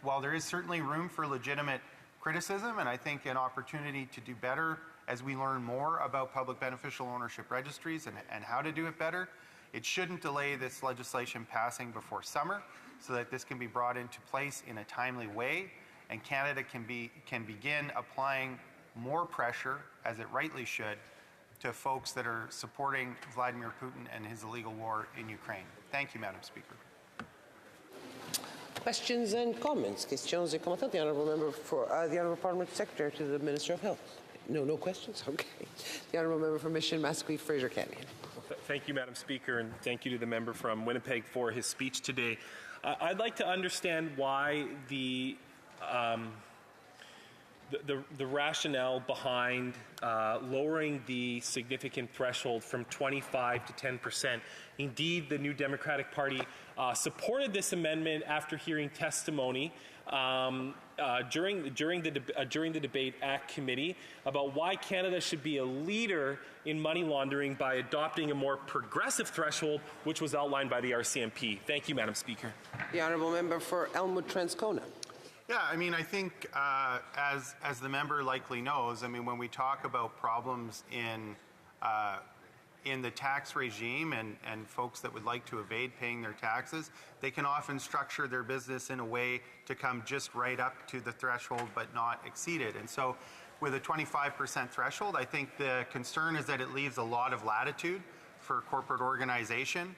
while there is certainly room for legitimate criticism and I think an opportunity to do better as we learn more about public beneficial ownership registries and how to do it better, it shouldn't delay this legislation passing before summer so that this can be brought into place in a timely way and Canada can begin applying more pressure, as it rightly should, to folks that are supporting Vladimir Putin and his illegal war in Ukraine. Thank you, Madam Speaker. Questions and comments? Questions et commentaires. The Honourable Member for the Honourable Parliament Secretary to the Minister of Health. No questions? Okay. The Honourable Member for Mission Massaquoi Fraser Canyon. Thank you, Madam Speaker, and thank you to the member from Winnipeg for his speech today. I'd like to understand why the rationale behind lowering the significant threshold from 25 to 10%. Indeed, the New Democratic Party supported this amendment after hearing testimony during the debate at committee about why Canada should be a leader in money laundering by adopting a more progressive threshold, which was outlined by the RCMP. Thank you, Madam Speaker. The Honourable Member for Elmwood Transcona. Yeah, I mean, I think as the member likely knows, I mean, when we talk about problems in the tax regime and folks that would like to evade paying their taxes, they can often structure their business in a way to come just right up to the threshold but not exceed it. And so with a 25% threshold, I think the concern is that it leaves a lot of latitude for corporate organization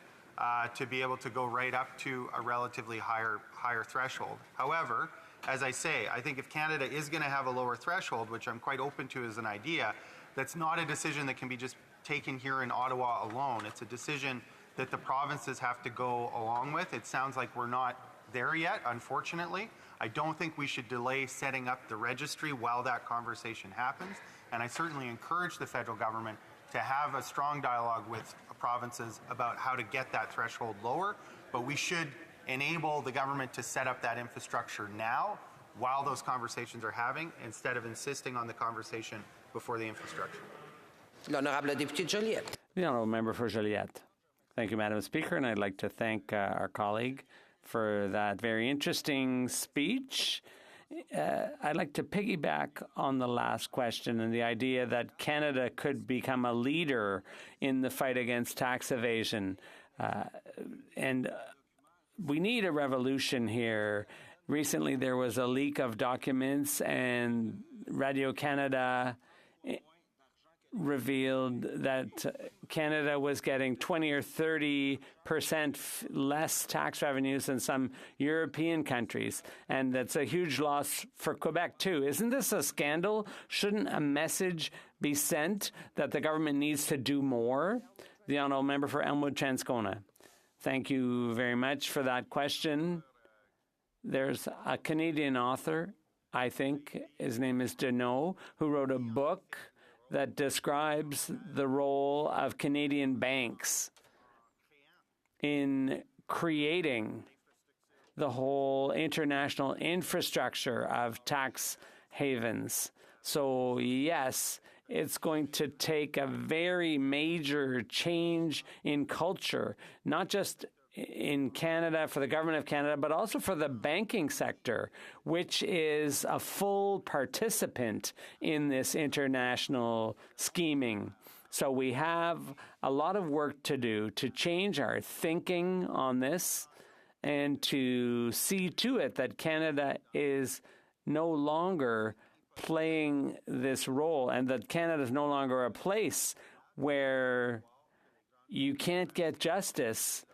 to be able to go right up to a relatively higher threshold. However, as I say, I think if Canada is going to have a lower threshold, which I'm quite open to as an idea, that's not a decision that can be just taken here in Ottawa alone. It's a decision that the provinces have to go along with. It sounds like we're not there yet, unfortunately. I don't think we should delay setting up the registry while that conversation happens. And I certainly encourage the federal government to have a strong dialogue with provinces about how to get that threshold lower. But we should enable the government to set up that infrastructure now while those conversations are having, instead of insisting on the conversation before the infrastructure. L'honorable député Joliette. The honourable member for Joliette. Thank you, Madam Speaker, and I'd like to thank our colleague for that very interesting speech. I'd like to piggyback on the last question and the idea that Canada could become a leader in the fight against tax evasion. And we need a revolution here. Recently, there was a leak of documents, and Radio-Canada revealed that Canada was getting 20 or 30% less tax revenues than some European countries. And that's a huge loss for Quebec, too. Isn't this a scandal? Shouldn't a message be sent that the government needs to do more? The honourable member for Elmwood-Transcona. Thank you very much for that question. There's a Canadian author, I think, his name is Deneau, who wrote a book that describes the role of Canadian banks in creating the whole international infrastructure of tax havens. So, yes, it's going to take a very major change in culture, not just in Canada, for the government of Canada, but also for the banking sector, which is a full participant in this international scheming. So we have a lot of work to do to change our thinking on this and to see to it that Canada is no longer playing this role, and that Canada is no longer a place where you can't get justice,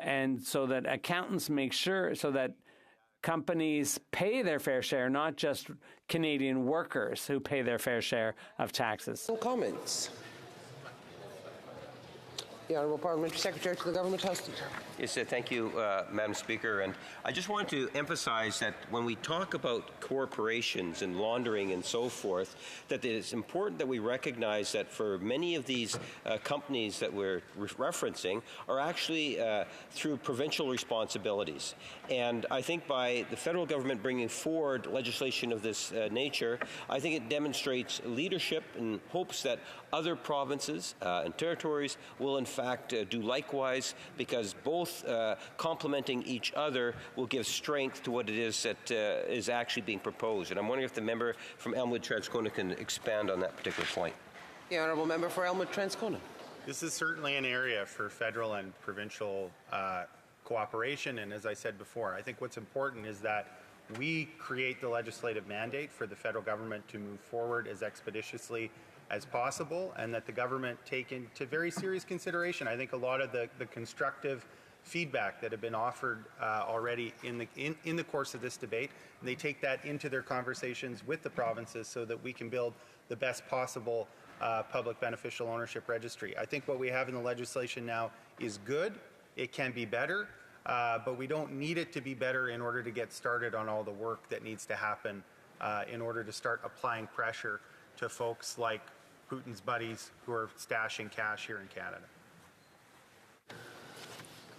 and so that accountants make sure so that companies pay their fair share, not just Canadian workers who pay their fair share of taxes. Some comments. The Honourable Parliamentary Secretary to the Government House Leader. Yes, thank you, Madam Speaker. And I just want to emphasize that when we talk about corporations and laundering and so forth, that it's important that we recognize that for many of these companies that we're referencing are actually through provincial responsibilities. And I think by the federal government bringing forward legislation of this nature, I think it demonstrates leadership and hopes that other provinces and territories will in fact do likewise, because both complementing each other will give strength to what it is that is actually being proposed. And I'm wondering if the member from Elmwood-Transcona can expand on that particular point. The Honourable Member for Elmwood-Transcona. This is certainly an area for federal and provincial cooperation, and as I said before, I think what's important is that we create the legislative mandate for the federal government to move forward as expeditiously as possible, and that the government take into very serious consideration, I think, a lot of the constructive feedback that have been offered already in the course of this debate, and they take that into their conversations with the provinces so that we can build the best possible public beneficial ownership registry. I think what we have in the legislation now is good. It can be better, but we don't need it to be better in order to get started on all the work that needs to happen in order to start applying pressure to folks like Putin's buddies who are stashing cash here in Canada.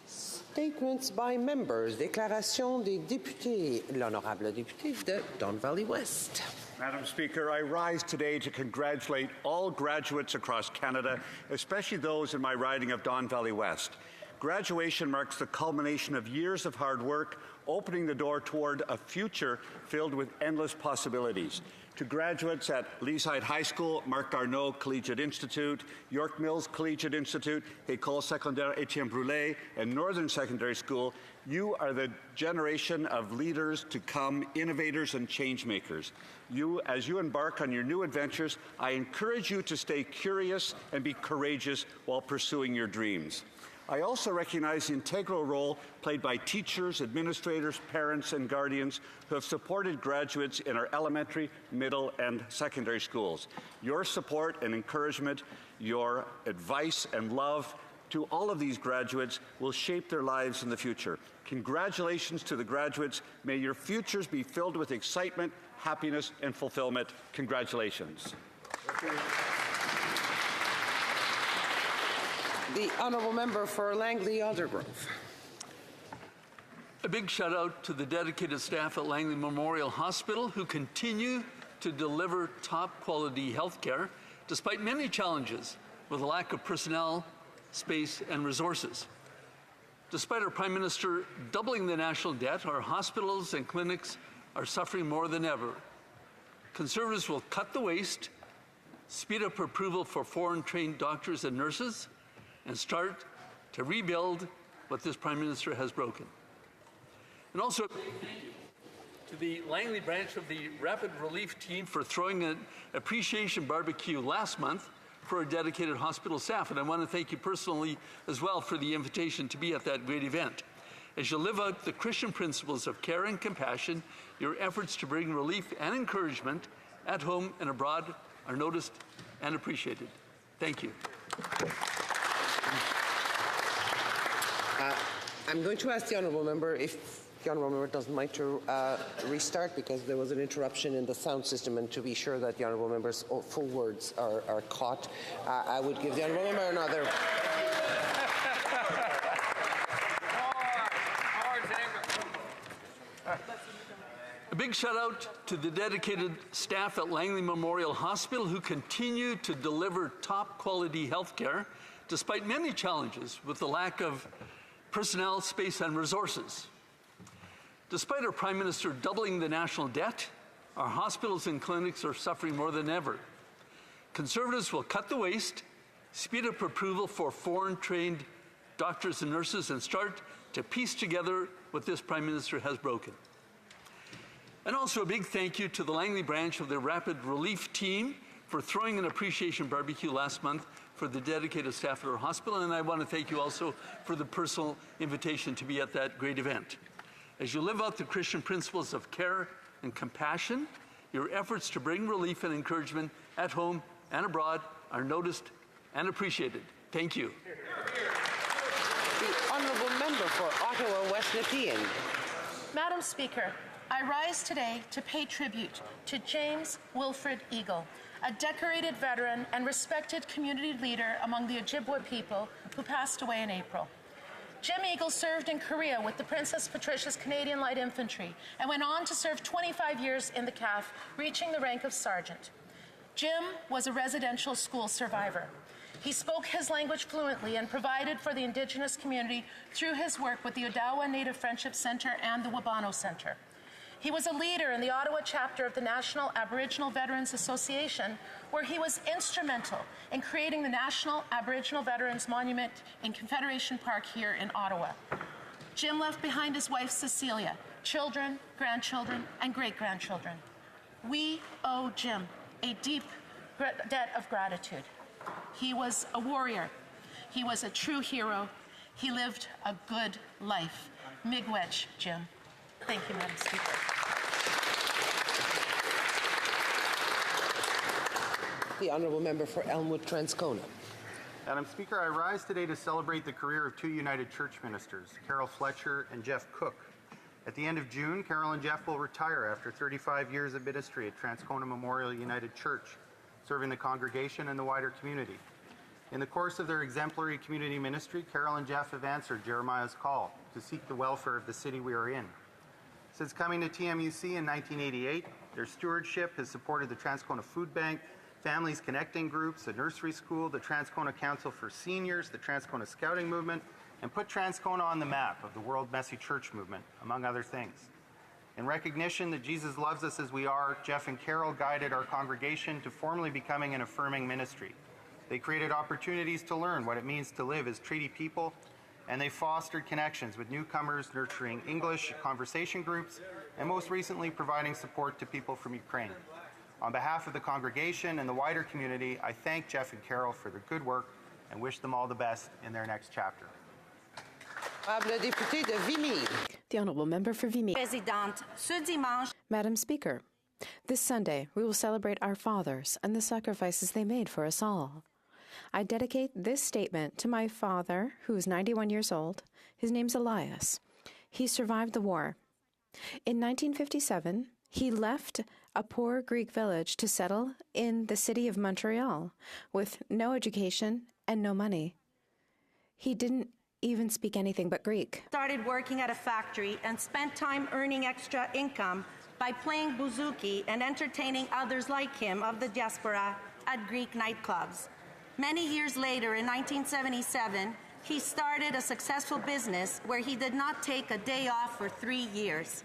Statements by members. Déclaration des députés. L'honorable député de Don Valley West. Madam Speaker, I rise today to congratulate all graduates across Canada, especially those in my riding of Don Valley West. Graduation marks the culmination of years of hard work, opening the door toward a future filled with endless possibilities. To graduates at Leaside High School, Marc Garneau Collegiate Institute, York Mills Collegiate Institute, École Secondaire Étienne Brûlé, and Northern Secondary School, you are the generation of leaders to come, innovators and change makers. As you embark on your new adventures, I encourage you to stay curious and be courageous while pursuing your dreams. I also recognize the integral role played by teachers, administrators, parents, and guardians who have supported graduates in our elementary, middle, and secondary schools. Your support and encouragement, your advice and love to all of these graduates will shape their lives in the future. Congratulations to the graduates. May your futures be filled with excitement, happiness, and fulfillment. Congratulations. The honourable member for Langley Aldergrove. A big shout out to the dedicated staff at Langley Memorial Hospital who continue to deliver top quality health care despite many challenges with a lack of personnel, space, and resources. Despite our Prime Minister doubling the national debt, our hospitals and clinics are suffering more than ever. Conservatives will cut the waste, speed up approval for foreign-trained doctors and nurses, and start to rebuild what this Prime Minister has broken. And also, thank you to the Langley branch of the Rapid Relief Team for throwing an appreciation barbecue last month for our dedicated hospital staff. And I want to thank you personally as well for the invitation to be at that great event. As you live out the Christian principles of care and compassion, your efforts to bring relief and encouragement at home and abroad are noticed and appreciated. Thank you. I'm going to ask the honourable member if the honourable member doesn't mind to restart because there was an interruption in the sound system, and to be sure that the honourable member's full words are caught, I would give the honourable member another. A big shout out to the dedicated staff at Langley Memorial Hospital who continue to deliver top quality health care despite many challenges with the lack of personnel, space, and resources. Despite our Prime Minister doubling the national debt, our hospitals and clinics are suffering more than ever. Conservatives will cut the waste, speed up approval for foreign-trained doctors and nurses, and start to piece together what this Prime Minister has broken. And also a big thank you to the Langley branch of the Rapid Relief Team for throwing an appreciation barbecue last month for the dedicated staff at our hospital, and I want to thank you also for the personal invitation to be at that great event. As you live out the Christian principles of care and compassion, your efforts to bring relief and encouragement at home and abroad are noticed and appreciated. Thank you. The honourable member for Ottawa West Nepean. Madam Speaker, I rise today to pay tribute to James Wilfred Eagle, a decorated veteran and respected community leader among the Ojibwa people who passed away in April. Jim Eagle served in Korea with the Princess Patricia's Canadian Light Infantry and went on to serve 25 years in the CAF, reaching the rank of sergeant. Jim was a residential school survivor. He spoke his language fluently and provided for the Indigenous community through his work with the Odawa Native Friendship Centre and the Wabano Centre. He was a leader in the Ottawa chapter of the National Aboriginal Veterans Association, where he was instrumental in creating the National Aboriginal Veterans Monument in Confederation Park here in Ottawa. Jim left behind his wife, Cecilia, children, grandchildren, and great-grandchildren. We owe Jim a deep debt of gratitude. He was a warrior. He was a true hero. He lived a good life. Miigwech, Jim. Thank you, Madam Speaker. The honourable member for Elmwood Transcona. Madam Speaker, I rise today to celebrate the career of two United Church ministers, Carol Fletcher and Jeff Cook. At the end of June, Carol and Jeff will retire after 35 years of ministry at Transcona Memorial United Church, serving the congregation and the wider community. In the course of their exemplary community ministry, Carol and Jeff have answered Jeremiah's call to seek the welfare of the city we are in. Since coming to TMUC in 1988, their stewardship has supported the Transcona Food Bank, Families Connecting Groups, a nursery school, the Transcona Council for Seniors, the Transcona Scouting Movement, and put Transcona on the map of the World Messy Church movement, among other things. In recognition that Jesus loves us as we are, Jeff and Carol guided our congregation to formally becoming an affirming ministry. They created opportunities to learn what it means to live as treaty people, and they fostered connections with newcomers, nurturing English conversation groups, and most recently providing support to people from Ukraine. On behalf of the congregation and the wider community, I thank Jeff and Carol for their good work and wish them all the best in their next chapter. The Honourable Member for Vimy. Madam Speaker, this Sunday we will celebrate our fathers and the sacrifices they made for us all. I dedicate this statement to my father, who is 91 years old. His name's Elias. He survived the war. In 1957, he left a poor Greek village to settle in the city of Montreal with no education and no money. He didn't even speak anything but Greek. Started working at a factory and spent time earning extra income by playing bouzouki and entertaining others like him of the diaspora at Greek nightclubs. Many years later, in 1977, he started a successful business where he did not take a day off for 3 years.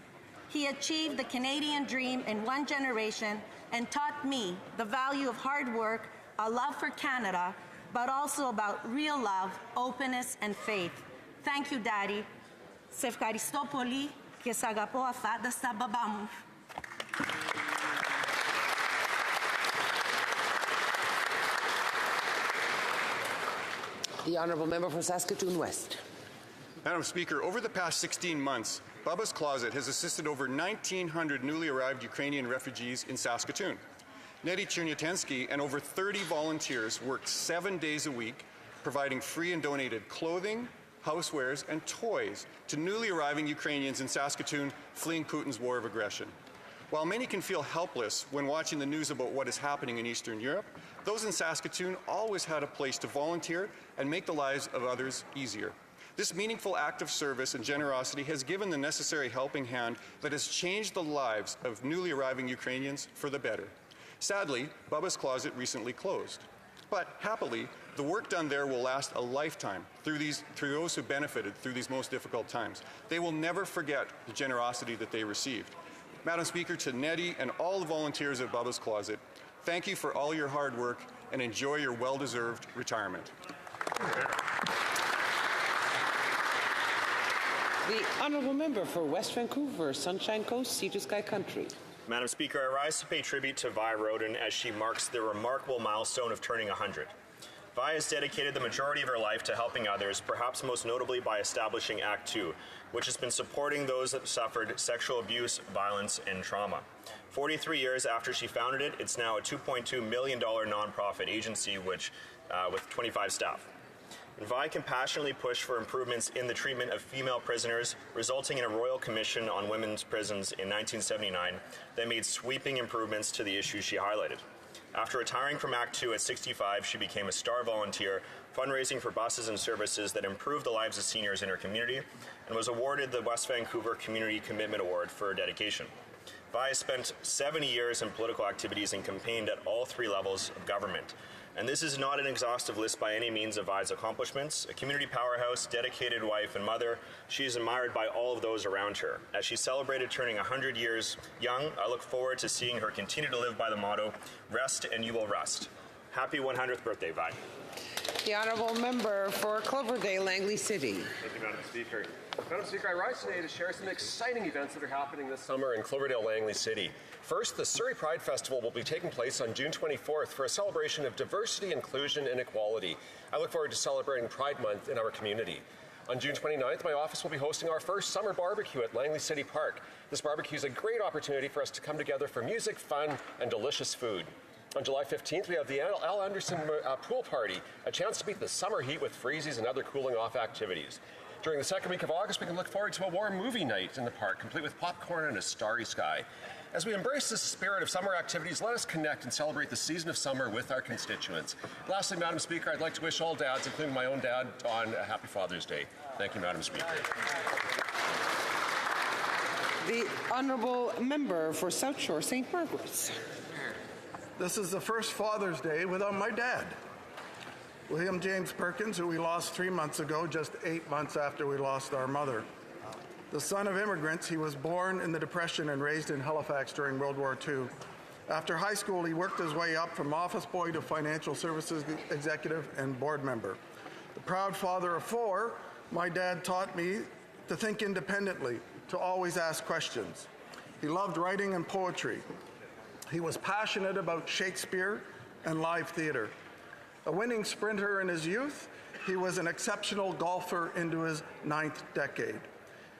He achieved the Canadian dream in one generation and taught me the value of hard work, a love for Canada, but also about real love, openness, and faith. Thank you, Daddy. Σε ευχαριστώ πολύ και σ' αγαπώ αφάνταστα, μπαμπά μου. The Honourable Member for Saskatoon West. Madam Speaker, over the past 16 months, Bubba's Closet has assisted over 1,900 newly arrived Ukrainian refugees in Saskatoon. Nettie Chernyatenski and over 30 volunteers worked 7 days a week, providing free and donated clothing, housewares, and toys to newly arriving Ukrainians in Saskatoon fleeing Putin's war of aggression. While many can feel helpless when watching the news about what is happening in Eastern Europe, those in Saskatoon always had a place to volunteer and make the lives of others easier. This meaningful act of service and generosity has given the necessary helping hand that has changed the lives of newly arriving Ukrainians for the better. Sadly, Bubba's Closet recently closed. But happily, the work done there will last a lifetime through those who benefited through these most difficult times. They will never forget the generosity that they received. Madam Speaker, to Nettie and all the volunteers at Bubba's Closet, thank you for all your hard work and enjoy your well-deserved retirement. The Honourable Member for West Vancouver, Sunshine Coast, Sea to Sky Country. Madam Speaker, I rise to pay tribute to Vi Roden as she marks the remarkable milestone of turning 100. Vi has dedicated the majority of her life to helping others, perhaps most notably by establishing Act 2, which has been supporting those that suffered sexual abuse, violence, and trauma. 43 years after she founded it, it's now a $2.2 million nonprofit agency with 25 staff. And Vi compassionately pushed for improvements in the treatment of female prisoners, resulting in a Royal Commission on Women's Prisons in 1979 that made sweeping improvements to the issues she highlighted. After retiring from Act 2 at 65, she became a star volunteer, fundraising for buses and services that improved the lives of seniors in her community, and was awarded the West Vancouver Community Commitment Award for her dedication. Vi spent 70 years in political activities and campaigned at all 3 levels of government. And this is not an exhaustive list by any means of Vi's accomplishments. A community powerhouse, dedicated wife and mother, she is admired by all of those around her. As she celebrated turning 100 years young, I look forward to seeing her continue to live by the motto, rest and you will rust. Happy 100th birthday, Vi. The Honourable Member for Cloverdale, Langley City. Thank you, Madam Speaker. Madam Speaker, I rise today to share some exciting events that are happening this summer in Cloverdale, Langley City. First, the Surrey Pride Festival will be taking place on June 24th for a celebration of diversity, inclusion, and equality. I look forward to celebrating Pride Month in our community. On June 29th, my office will be hosting our first summer barbecue at Langley City Park. This barbecue is a great opportunity for us to come together for music, fun, and delicious food. On July 15th, we have the Al Anderson Pool Party, a chance to beat the summer heat with freezies and other cooling-off activities. During the second week of August, we can look forward to a warm movie night in the park, complete with popcorn and a starry sky. As we embrace the spirit of summer activities, let us connect and celebrate the season of summer with our constituents. Lastly, Madam Speaker, I'd like to wish all dads, including my own dad, on a happy Father's Day. Thank you, Madam Speaker. The Honourable Member for South Shore, St. Margaret's. This is the first Father's Day without my dad. William James Perkins, who we lost 3 months ago, just 8 months after we lost our mother. The son of immigrants, he was born in the Depression and raised in Halifax during World War II. After high school, he worked his way up from office boy to financial services executive and board member. The proud father of 4, my dad taught me to think independently, to always ask questions. He loved writing and poetry. He was passionate about Shakespeare and live theater. A winning sprinter in his youth, he was an exceptional golfer into his 9th decade.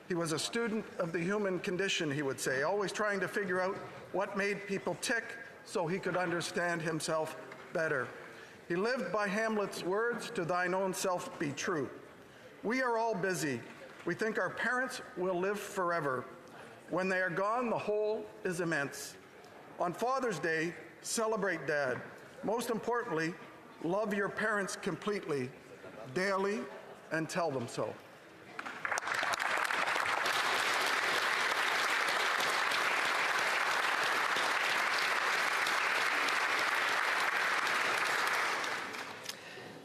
He was a student of the human condition, he would say, always trying to figure out what made people tick so he could understand himself better. He lived by Hamlet's words, "To thine own self be true." We are all busy. We think our parents will live forever. When they are gone, the hole is immense. On Father's Day, celebrate Dad. Most importantly, love your parents completely, daily, and tell them so.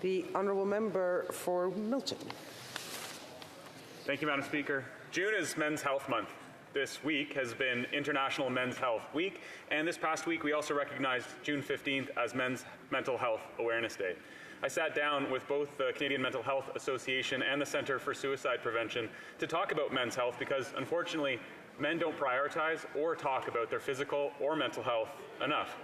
The honourable member for Milton. Thank you, Madam Speaker. June is Men's Health Month. This week has been International Men's Health Week, and this past week we also recognized June 15th as Men's Mental Health Awareness Day. I sat down with both the Canadian Mental Health Association and the Centre for Suicide Prevention to talk about men's health because, unfortunately, men don't prioritize or talk about their physical or mental health enough.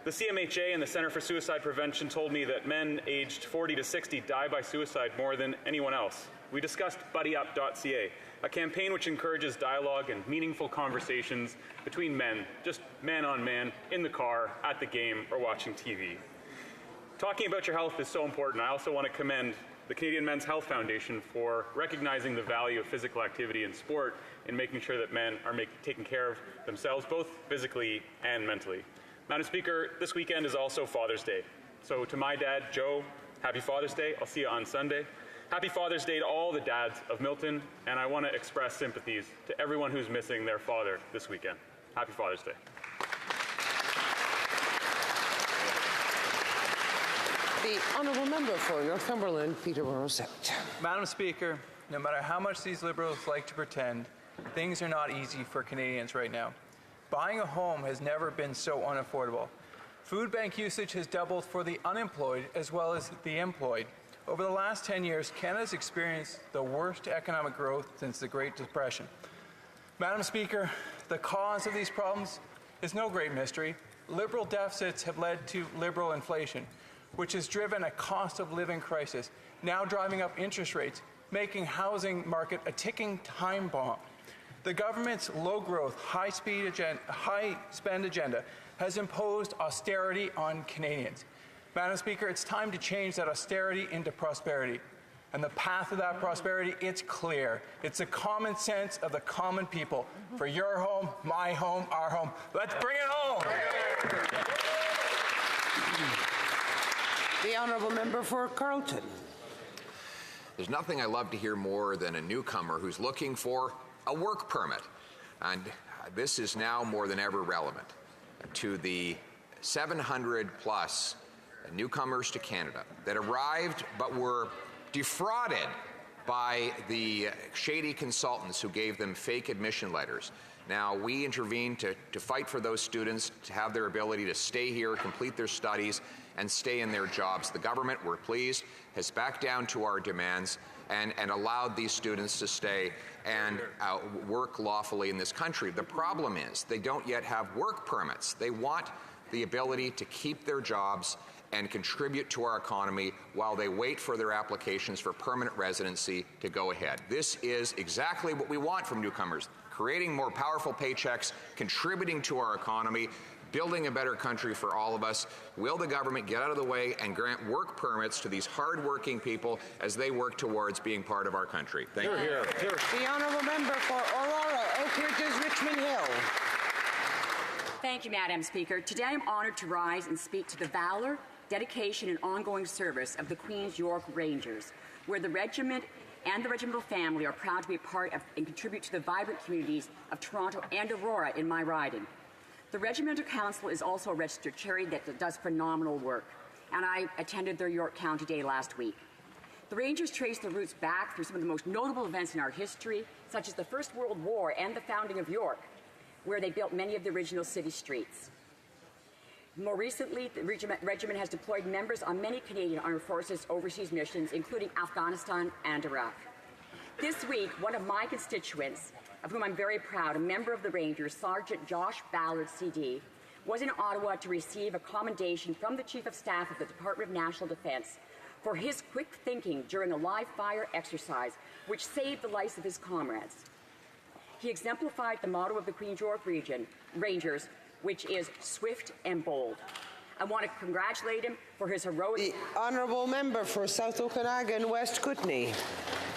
The CMHA and the Centre for Suicide Prevention told me that men aged 40 to 60 die by suicide more than anyone else. We discussed BuddyUp.ca, a campaign which encourages dialogue and meaningful conversations between men, just man on man, in the car, at the game, or watching TV. Talking about your health is so important. I also want to commend the Canadian Men's Health Foundation for recognizing the value of physical activity in sport in making sure that men are taking care of themselves, both physically and mentally. Madam Speaker, this weekend is also Father's Day. So to my dad, Joe, happy Father's Day. I'll see you on Sunday. Happy Father's Day to all the dads of Milton, and I want to express sympathies to everyone who's missing their father this weekend. Happy Father's Day. The honourable member for Northumberland, Peterborough South. Madam Speaker, no matter how much these Liberals like to pretend, things are not easy for Canadians right now. Buying a home has never been so unaffordable. Food bank usage has doubled for the unemployed as well as the employed. Over the last 10 years, Canada's experienced the worst economic growth since the Great Depression. Madam Speaker, the cause of these problems is no great mystery. Liberal deficits have led to Liberal inflation, which has driven a cost of living crisis, now driving up interest rates, making housing market a ticking time bomb. The government's low-growth, high-spend agenda has imposed austerity on Canadians. Madam Speaker, it's time to change that austerity into prosperity. And the path of that prosperity, it's clear. It's the common sense of the common people. For your home, my home, our home. Let's bring it home! The honourable member for Carleton. There's nothing I love to hear more than a newcomer who's looking for a work permit. And this is now more than ever relevant to the 700 plus newcomers to Canada that arrived but were defrauded by the shady consultants who gave them fake admission letters. Now, we intervened to fight for those students to have their ability to stay here, complete their studies, and stay in their jobs. The government, we're pleased, has backed down to our demands and allowed these students to stay and work lawfully in this country. The problem is they don't yet have work permits. They want the ability to keep their jobs and contribute to our economy while they wait for their applications for permanent residency to go ahead. This is exactly what we want from newcomers, creating more powerful paychecks, contributing to our economy, building a better country for all of us. Will the government get out of the way and grant work permits to these hard-working people as they work towards being part of our country? Thank you. The honourable member for Aurora, Oak Ridges, Richmond Hill. Thank you, Madam Speaker. Today I am honoured to rise and speak to the valour, dedication and ongoing service of the Queen's York Rangers, where the regiment and the regimental family are proud to be a part of and contribute to the vibrant communities of Toronto and Aurora in my riding. The Regimental Council is also a registered charity that does phenomenal work. and I attended their York County Day last week. The Rangers trace their roots back through some of the most notable events in our history, such as the First World War and the founding of York, where they built many of the original city streets. More recently, the regiment has deployed members on many Canadian Armed Forces overseas missions, including Afghanistan and Iraq. This week, one of my constituents, of whom I'm very proud, a member of the Rangers, Sergeant Josh Ballard, CD, was in Ottawa to receive a commendation from the Chief of Staff of the Department of National Defence for his quick thinking during a live fire exercise which saved the lives of his comrades. He exemplified the motto of the Queen's York Rangers, which is swift and bold. I want to congratulate him for his heroic... The Honourable Member for South Okanagan, West Kootenay.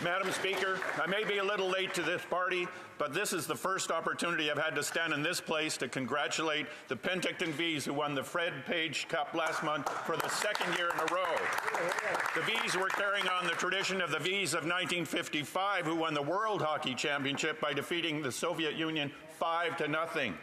Madam Speaker, I may be a little late to this party, but this is the first opportunity I've had to stand in this place to congratulate the Penticton Vees, who won the Fred Page Cup last month for the second year in a row. The Vees were carrying on the tradition of the Vees of 1955, who won the World Hockey Championship by defeating the Soviet Union 5-0.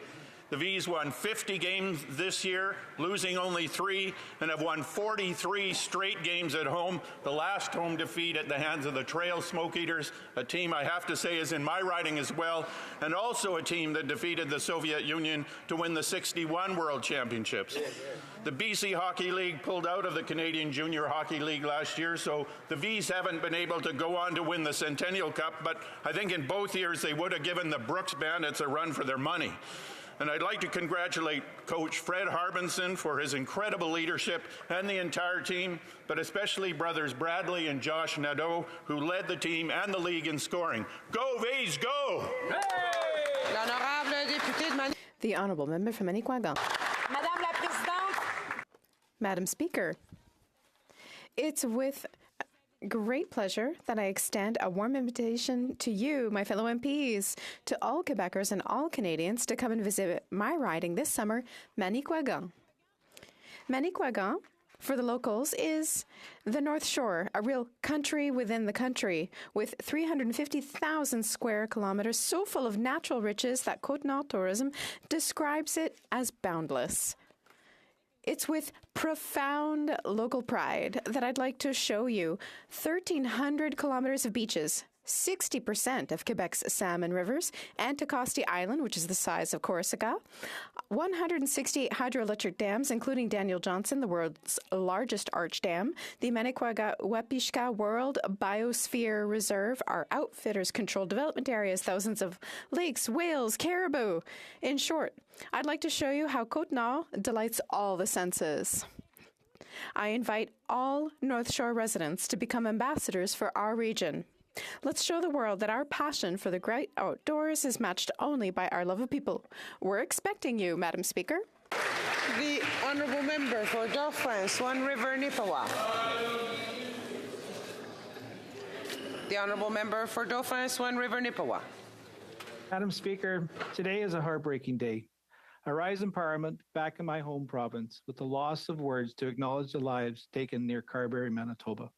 The Vees won 50 games this year, losing only 3, and have won 43 straight games at home, the last home defeat at the hands of the Trail Smoke Eaters, a team I have to say is in my riding as well, and also a team that defeated the Soviet Union to win the 61 World Championships. The BC Hockey League pulled out of the Canadian Junior Hockey League last year, so the Vees haven't been able to go on to win the Centennial Cup, but I think in both years they would have given the Brooks Bandits a run for their money. And I'd like to congratulate Coach Fred Harbinson for his incredible leadership and the entire team, but especially brothers Bradley and Josh Nadeau, who led the team and the league in scoring. Go Vees, go! The Honourable Member from Manicouagan. Madame la Présidente. Madam Speaker, it's with great pleasure that I extend a warm invitation to you, my fellow MPs, to all Quebecers and all Canadians to come and visit my riding this summer, Manicouagan. Manicouagan, for the locals, is the North Shore, a real country within the country, with 350,000 square kilometers, so full of natural riches that Côte-Nord Tourism describes it as boundless. It's with profound local pride that I'd like to show you 1,300 kilometers of beaches, 60% of Quebec's salmon rivers, Anticosti Island, which is the size of Corsica, 168 hydroelectric dams, including Daniel Johnson, the world's largest arch dam, the Manicouagan-Wapishka World Biosphere Reserve, our outfitters' controlled development areas, thousands of lakes, whales, caribou. In short, I'd like to show you how Côte-Nord delights all the senses. I invite all North Shore residents to become ambassadors for our region. Let's show the world that our passion for the great outdoors is matched only by our love of people. We're expecting you, Madam Speaker. The Honourable Member for Dauphin, Swan River, Nipawin. The Honourable Member for Dauphin, Swan River, Nipawin. Madam Speaker, today is a heartbreaking day. I rise in Parliament back in my home province with the loss of words to acknowledge the lives taken near Carberry, Manitoba.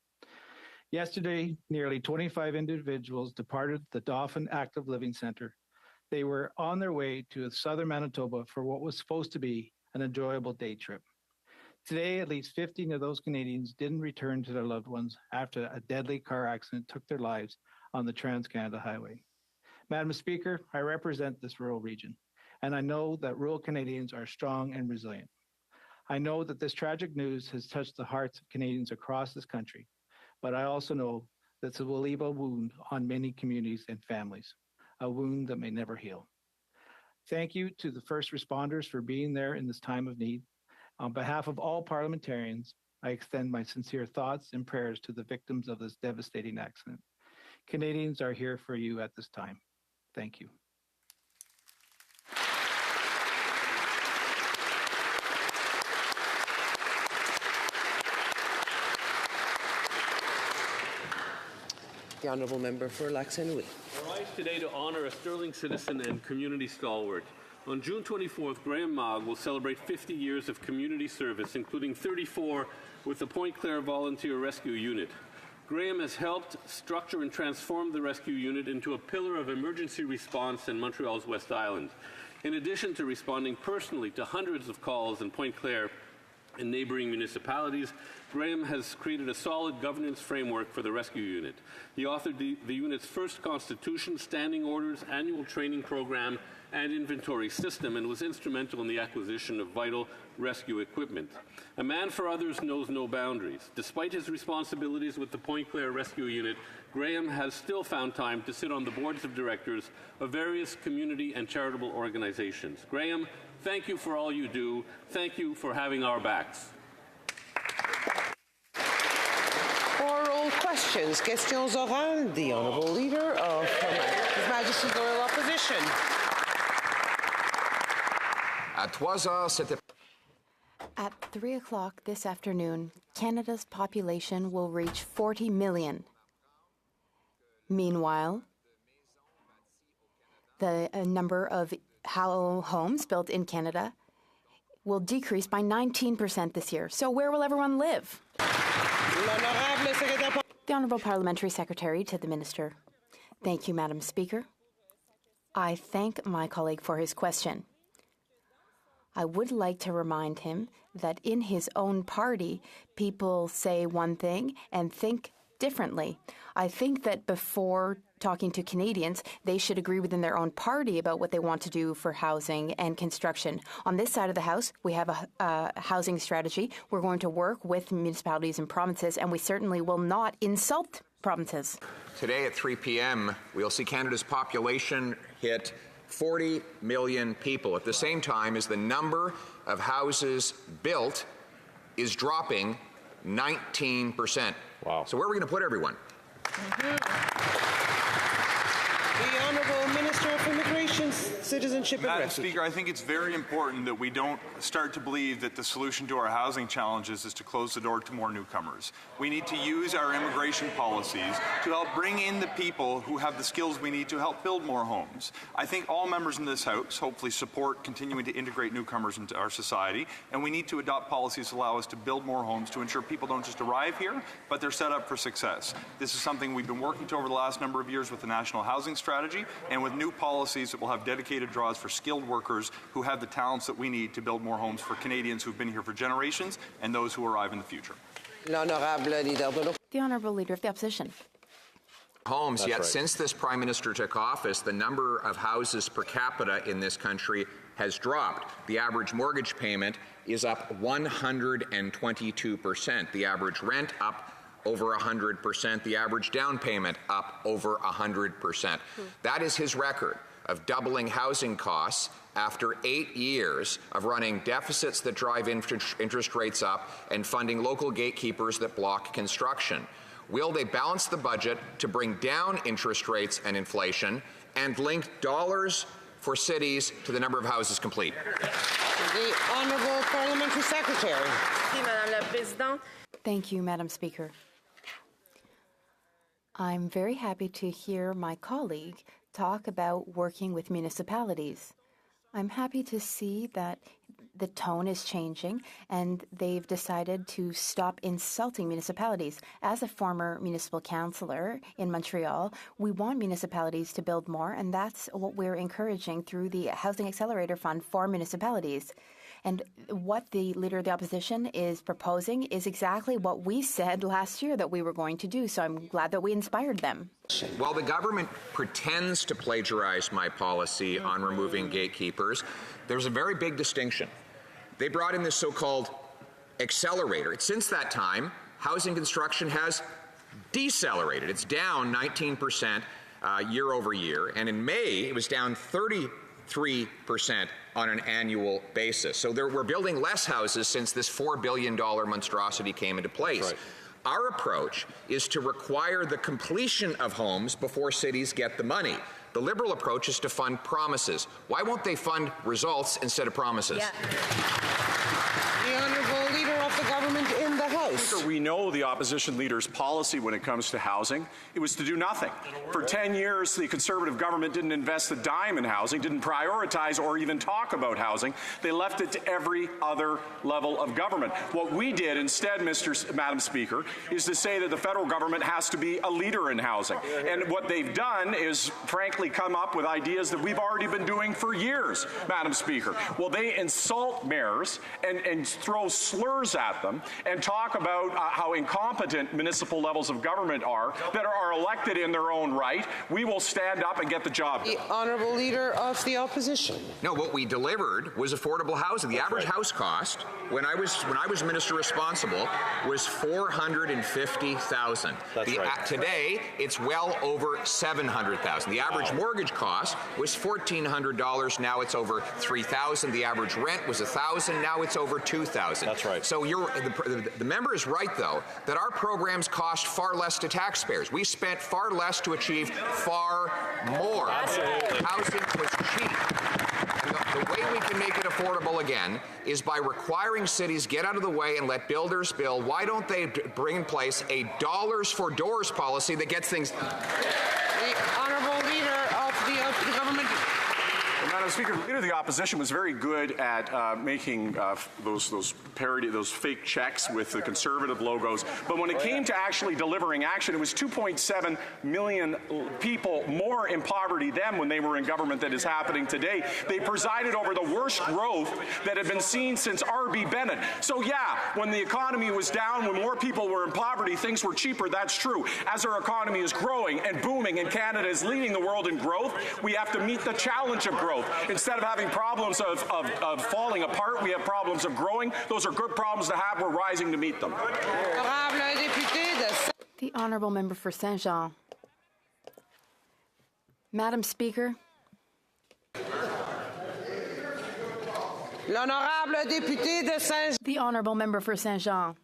Yesterday, nearly 25 individuals departed the Dauphin Active Living Centre. They were on their way to southern Manitoba for what was supposed to be an enjoyable day trip. Today, at least 15 of those Canadians didn't return to their loved ones after a deadly car accident took their lives on the Trans-Canada Highway. Madam Speaker, I represent this rural region, and I know that rural Canadians are strong and resilient. I know that this tragic news has touched the hearts of Canadians across this country, but I also know that it will leave a wound on many communities and families, a wound that may never heal. Thank you to the first responders for being there in this time of need. On behalf of all parliamentarians, I extend my sincere thoughts and prayers to the victims of this devastating accident. Canadians are here for you at this time. Thank you. The Honourable Member for Lac Saint Louis. I rise today to honour a sterling citizen and community stalwart. On June 24th, Graham Mogg will celebrate 50 years of community service, including 34 with the Point Claire Volunteer Rescue Unit. Graham has helped structure and transform the rescue unit into a pillar of emergency response in Montreal's West Island. In addition to responding personally to hundreds of calls in Point Claire, and neighboring municipalities, Graham has created a solid governance framework for the rescue unit. He authored the unit's first constitution, standing orders, annual training program, and inventory system, and was instrumental in the acquisition of vital rescue equipment. A man for others knows no boundaries. Despite his responsibilities with the Point Claire Rescue Unit, Graham has still found time to sit on the boards of directors of various community and charitable organizations. Graham, thank you for all you do. Thank you for having our backs. Oral questions. Questions orales. The Honourable Leader of His Majesty's Loyal Opposition. À 3 heures, c'était... At 3 o'clock this afternoon, Canada's population will reach 40 million. Meanwhile, the number of homes built in Canada will decrease by 19% this year. So where will everyone live? The Honourable Parliamentary Secretary to the Minister. Thank you, Madam Speaker. I thank my colleague for his question. I would like to remind him that in his own party, people say one thing and think differently. I think that before talking to Canadians, they should agree within their own party about what they want to do for housing and construction. On this side of the House, we have a housing strategy. We're going to work with municipalities and provinces, and we certainly will not insult provinces. Today at 3 p.m., we'll see Canada's population hit 40 million people at the same time as the number of houses built is dropping 19%. Wow. So where are we going to put everyone? The Honourable Minister of Immigration, Citizenship and Madam Refuge. Speaker, I think it's very important that we don't start to believe that the solution to our housing challenges is to close the door to more newcomers. We need to use our immigration policies to help bring in the people who have the skills we need to help build more homes. I think all members in this House hopefully support continuing to integrate newcomers into our society, and we need to adopt policies that allow us to build more homes to ensure people don't just arrive here, but they're set up for success. This is something we've been working to over the last number of years with the National Housing Strategy and with new policies that will have dedicated draws for skilled workers who have the talents that we need to build more homes for Canadians who've been here for generations and those who arrive in the future. The Honourable Leader of the Opposition. Homes, yet since this Prime Minister took office, the number of houses per capita in this country has dropped. The average mortgage payment is up 122%. The average rent up over 100%. The average down payment up over 100%. That is his record of doubling housing costs after 8 years of running deficits that drive interest rates up and funding local gatekeepers that block construction. Will they balance the budget to bring down interest rates and inflation and link dollars for cities to the number of houses complete? The Honourable Parliamentary Secretary. Thank you, Madam Speaker. I'm very happy to hear my colleague talk about working with municipalities. I'm happy to see that the tone is changing and they've decided to stop insulting municipalities. As a former municipal councillor in Montreal, we want municipalities to build more, and that's what we're encouraging through the Housing Accelerator Fund for municipalities. And what the Leader of the Opposition is proposing is exactly what we said last year that we were going to do, so I'm glad that we inspired them. While the government pretends to plagiarize my policy on removing gatekeepers, there's a very big distinction. They brought in this so-called accelerator. Since that time, housing construction has decelerated. It's down 19% year over year, and in May it was down 33% on an annual basis. So we're building less houses since this $4 billion monstrosity came into place. Right. Our approach is to require the completion of homes before cities get the money. The Liberal approach is to fund promises. Why won't they fund results instead of promises? Yeah. The Honourable Leader of the Government in the House. Speaker, we know the opposition leader's policy when it comes to housing. It was to do nothing. For 10 years, the Conservative government didn't invest a dime in housing, didn't prioritize or even talk about housing. They left it to every other level of government. What we did instead, Madam Speaker, is to say that the federal government has to be a leader in housing. And what they've done is, frankly, come up with ideas that we've already been doing for years, Madam Speaker. Well, they insult mayors and throw slurs at them and talk about how incompetent municipal levels of government are that are elected in their own right, we will stand up and get the job done. The Honourable Leader of the Opposition. No, what we delivered was affordable housing. The average house cost when I was minister responsible was $450,000. Today, it's well over $700,000. The average mortgage cost was $1,400. Now it's over $3,000. The average rent was $1,000. Now it's over $2,000. That's right. So the member is right, though, that our programs cost far less to taxpayers. We spent far less to achieve far more. Housing was cheap. And the way we can make it affordable again is by requiring cities get out of the way and let builders build. Why don't they bring in place a dollars for doors policy that gets things done? The Honourable Leader of the Government. Madam Speaker, the Leader of the Opposition was very good at making those fake checks with the Conservative logos. But when it came to actually delivering action, it was 2.7 million people more in poverty then when they were in government than is happening today. They presided over the worst growth that had been seen since R.B. Bennett. So yeah, when the economy was down, when more people were in poverty, things were cheaper. That's true. As our economy is growing and booming and Canada is leading the world in growth, we have to meet the challenge of growth. Instead of having problems of falling apart, we have problems of growing. Those are good problems to have. We're rising to meet them. The Honourable Member for Saint-Jean. Madam Speaker. L'honorable député de Saint-Jean. The Honourable Member for Saint-Jean.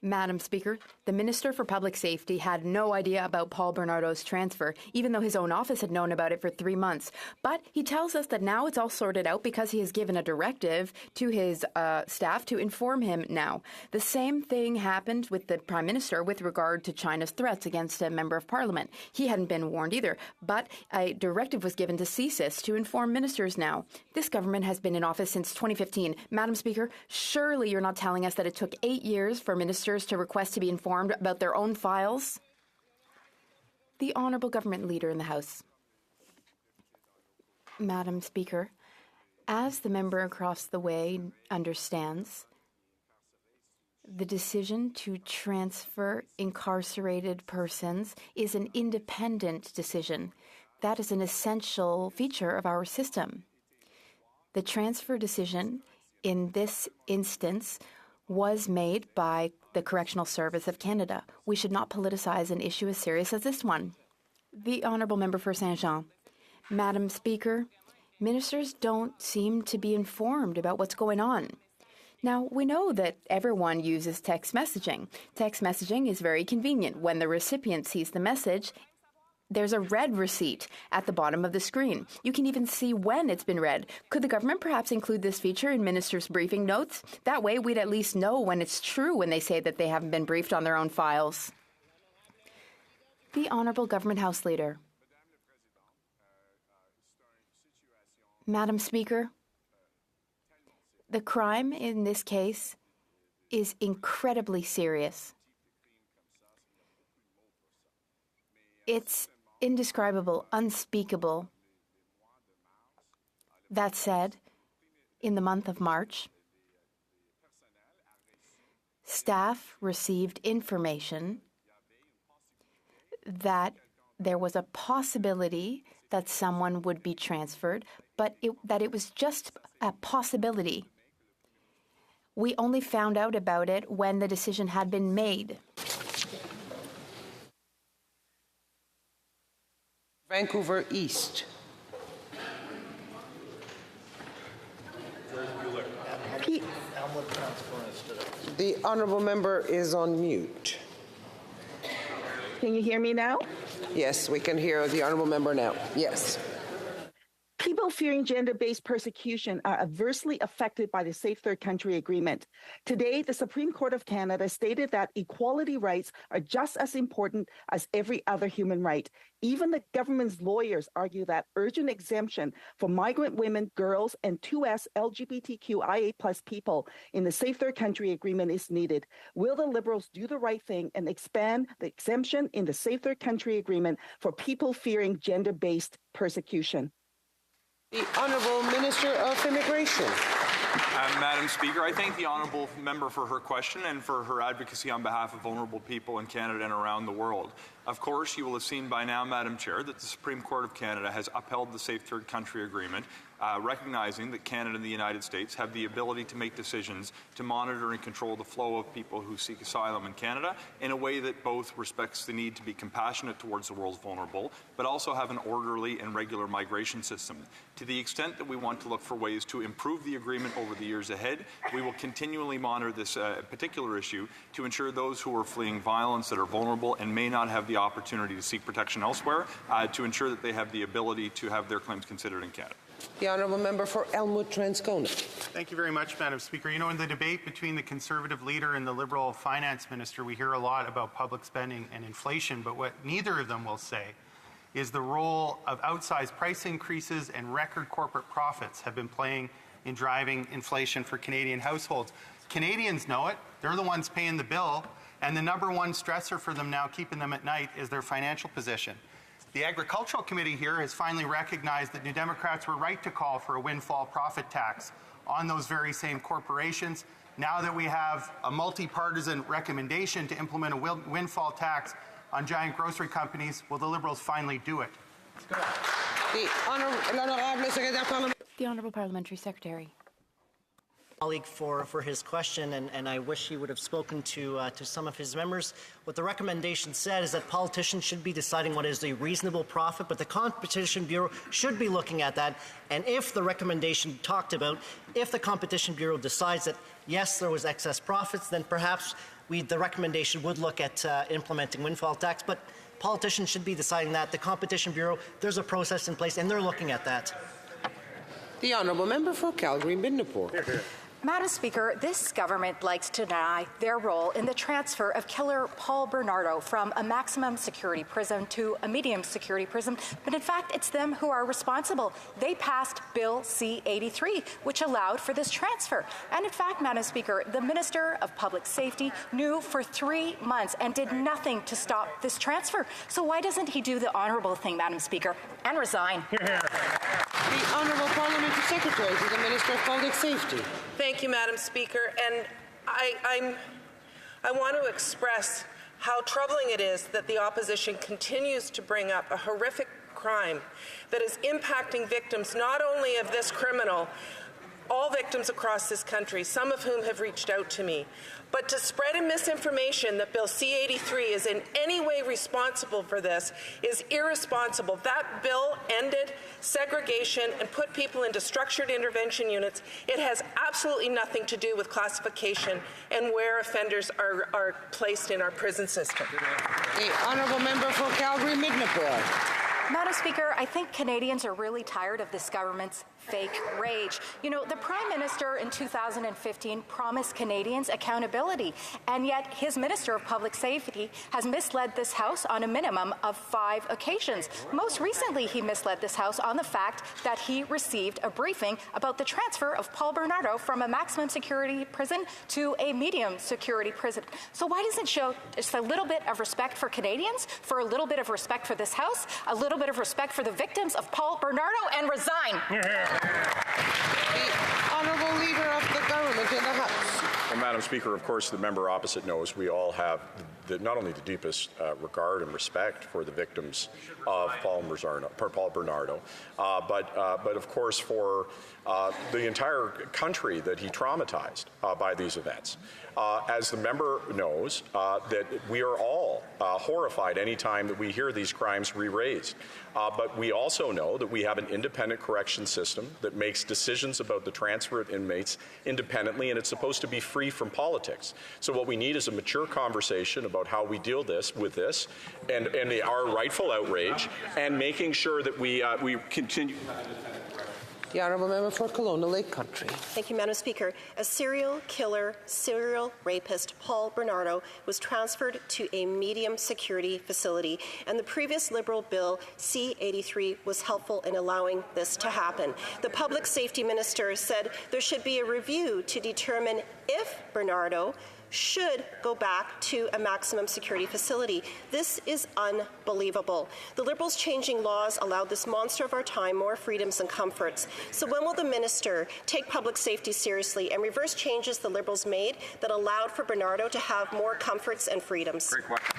Madam Speaker, the Minister for Public Safety had no idea about Paul Bernardo's transfer, even though his own office had known about it for 3 months. But he tells us that now it's all sorted out because he has given a directive to his staff to inform him now. The same thing happened with the Prime Minister with regard to China's threats against a Member of Parliament. He hadn't been warned either, but a directive was given to CSIS to inform ministers now. This government has been in office since 2015. Madam Speaker, surely you're not telling us that it took 8 years for ministers to request to be informed about their own files? The Honourable Government Leader in the House. Madam Speaker, as the member across the way understands, the decision to transfer incarcerated persons is an independent decision. That is an essential feature of our system. The transfer decision in this instance was made by the Correctional Service of Canada. We should not politicize an issue as serious as this one. The Honourable Member for Saint-Jean. Madam Speaker, ministers don't seem to be informed about what's going on. Now, we know that everyone uses text messaging. Text messaging is very convenient. When the recipient sees the message, there's a read receipt at the bottom of the screen. You can even see when it's been read. Could the government perhaps include this feature in ministers' briefing notes? That way we'd at least know when it's true when they say that they haven't been briefed on their own files. The Honourable Government House Leader. Madam Speaker, the crime in this case is incredibly serious. It's indescribable, unspeakable. That said, in the month of March, staff received information that there was a possibility that someone would be transferred, but that it was just a possibility. We only found out about it when the decision had been made. Vancouver East. The Honourable Member is on mute. Can you hear me now? Yes, we can hear the Honourable Member now. Yes. People fearing gender-based persecution are adversely affected by the Safe Third Country Agreement. Today, the Supreme Court of Canada stated that equality rights are just as important as every other human right. Even the government's lawyers argue that urgent exemption for migrant women, girls, and 2S LGBTQIA+ people in the Safe Third Country Agreement is needed. Will the Liberals do the right thing and expand the exemption in the Safe Third Country Agreement for people fearing gender-based persecution? The Honourable Minister of Immigration. Madam Speaker, I thank the honourable member for her question and for her advocacy on behalf of vulnerable people in Canada and around the world. Of course, you will have seen by now, Madam Chair, that the Supreme Court of Canada has upheld the Safe Third Country Agreement, recognizing that Canada and the United States have the ability to make decisions to monitor and control the flow of people who seek asylum in Canada in a way that both respects the need to be compassionate towards the world's vulnerable, but also have an orderly and regular migration system. To the extent that we want to look for ways to improve the agreement over the years ahead, we will continually monitor this particular issue to ensure those who are fleeing violence, that are vulnerable and may not have the opportunity to seek protection elsewhere, to ensure that they have the ability to have their claims considered in Canada. The honourable member for Elmwood-Transcona. Thank you very much, Madam Speaker. You know, in the debate between the Conservative leader and the Liberal finance minister, we hear a lot about public spending and inflation, but what neither of them will say is the role of outsized price increases and record corporate profits have been playing in driving inflation for Canadian households. Canadians know it. They're the ones paying the bill, and the number one stressor for them now, keeping them at night, is their financial position. The Agricultural Committee here has finally recognized that New Democrats were right to call for a windfall profit tax on those very same corporations. Now that we have a multi-partisan recommendation to implement a windfall tax on giant grocery companies, will the Liberals finally do it? The Honourable Parliamentary Secretary. Colleague for his question, and I wish he would have spoken to some of his members. What the recommendation said is that politicians should be deciding what is a reasonable profit, but the Competition Bureau should be looking at that. And if the recommendation talked about, if the Competition Bureau decides that, yes, there was excess profits, then perhaps the recommendation would look at implementing windfall tax. But politicians should be deciding that. The Competition Bureau, there's a process in place, and they're looking at that. The honourable member for Calgary-Midnapore. Madam Speaker, this government likes to deny their role in the transfer of killer Paul Bernardo from a maximum security prison to a medium security prison, but in fact it's them who are responsible. They passed Bill C-83, which allowed for this transfer. And in fact, Madam Speaker, the Minister of Public Safety knew for 3 months and did nothing to stop this transfer. So why doesn't he do the honourable thing, Madam Speaker, and resign? The Honourable Parliamentary Secretary to the Minister of Public Safety. Thank you, Madam Speaker. And I want to express how troubling it is that the opposition continues to bring up a horrific crime that is impacting victims not only of this criminal, all victims across this country, some of whom have reached out to me. But to spread a misinformation that Bill C-83 is in any way responsible for this is irresponsible. That bill ended segregation and put people into structured intervention units. It has absolutely nothing to do with classification and where offenders are placed in our prison system. The honourable member for Calgary-Midnapore. Madam Speaker, I think Canadians are really tired of this government's fake rage. You know, the Prime Minister in 2015 promised Canadians accountability, and yet his Minister of Public Safety has misled this House on a minimum of 5 occasions. Most recently, he misled this House on the fact that he received a briefing about the transfer of Paul Bernardo from a maximum security prison to a medium security prison. So why doesn't it show just a little bit of respect for Canadians, for a little bit of respect for this House, a little bit of respect for the victims of Paul Bernardo, and resign? The Honourable Leader of the Government in the House. Well, Madam Speaker, of course, the member opposite knows we all have not only the deepest regard and respect for the victims of Paul Bernardo, but of course for the entire country that he traumatized by these events. As the member knows, that we are all horrified any time that we hear these crimes re-raised. But we also know that we have an independent correction system that makes decisions about the transfer of inmates independently, and it's supposed to be free from politics. So what we need is a mature conversation about how we deal with this and our rightful outrage, and making sure that we continue. The Honourable Member for Kelowna Lake Country. Thank you, Madam Speaker. A serial killer, serial rapist, Paul Bernardo, was transferred to a medium security facility, and the previous Liberal Bill C-83 was helpful in allowing this to happen. The Public Safety Minister said there should be a review to determine if Bernardo should go back to a maximum security facility. This is unbelievable. The Liberals changing laws allowed this monster of our time more freedoms and comforts. So when will the minister take public safety seriously and reverse changes the Liberals made that allowed for Bernardo to have more comforts and freedoms? Great question.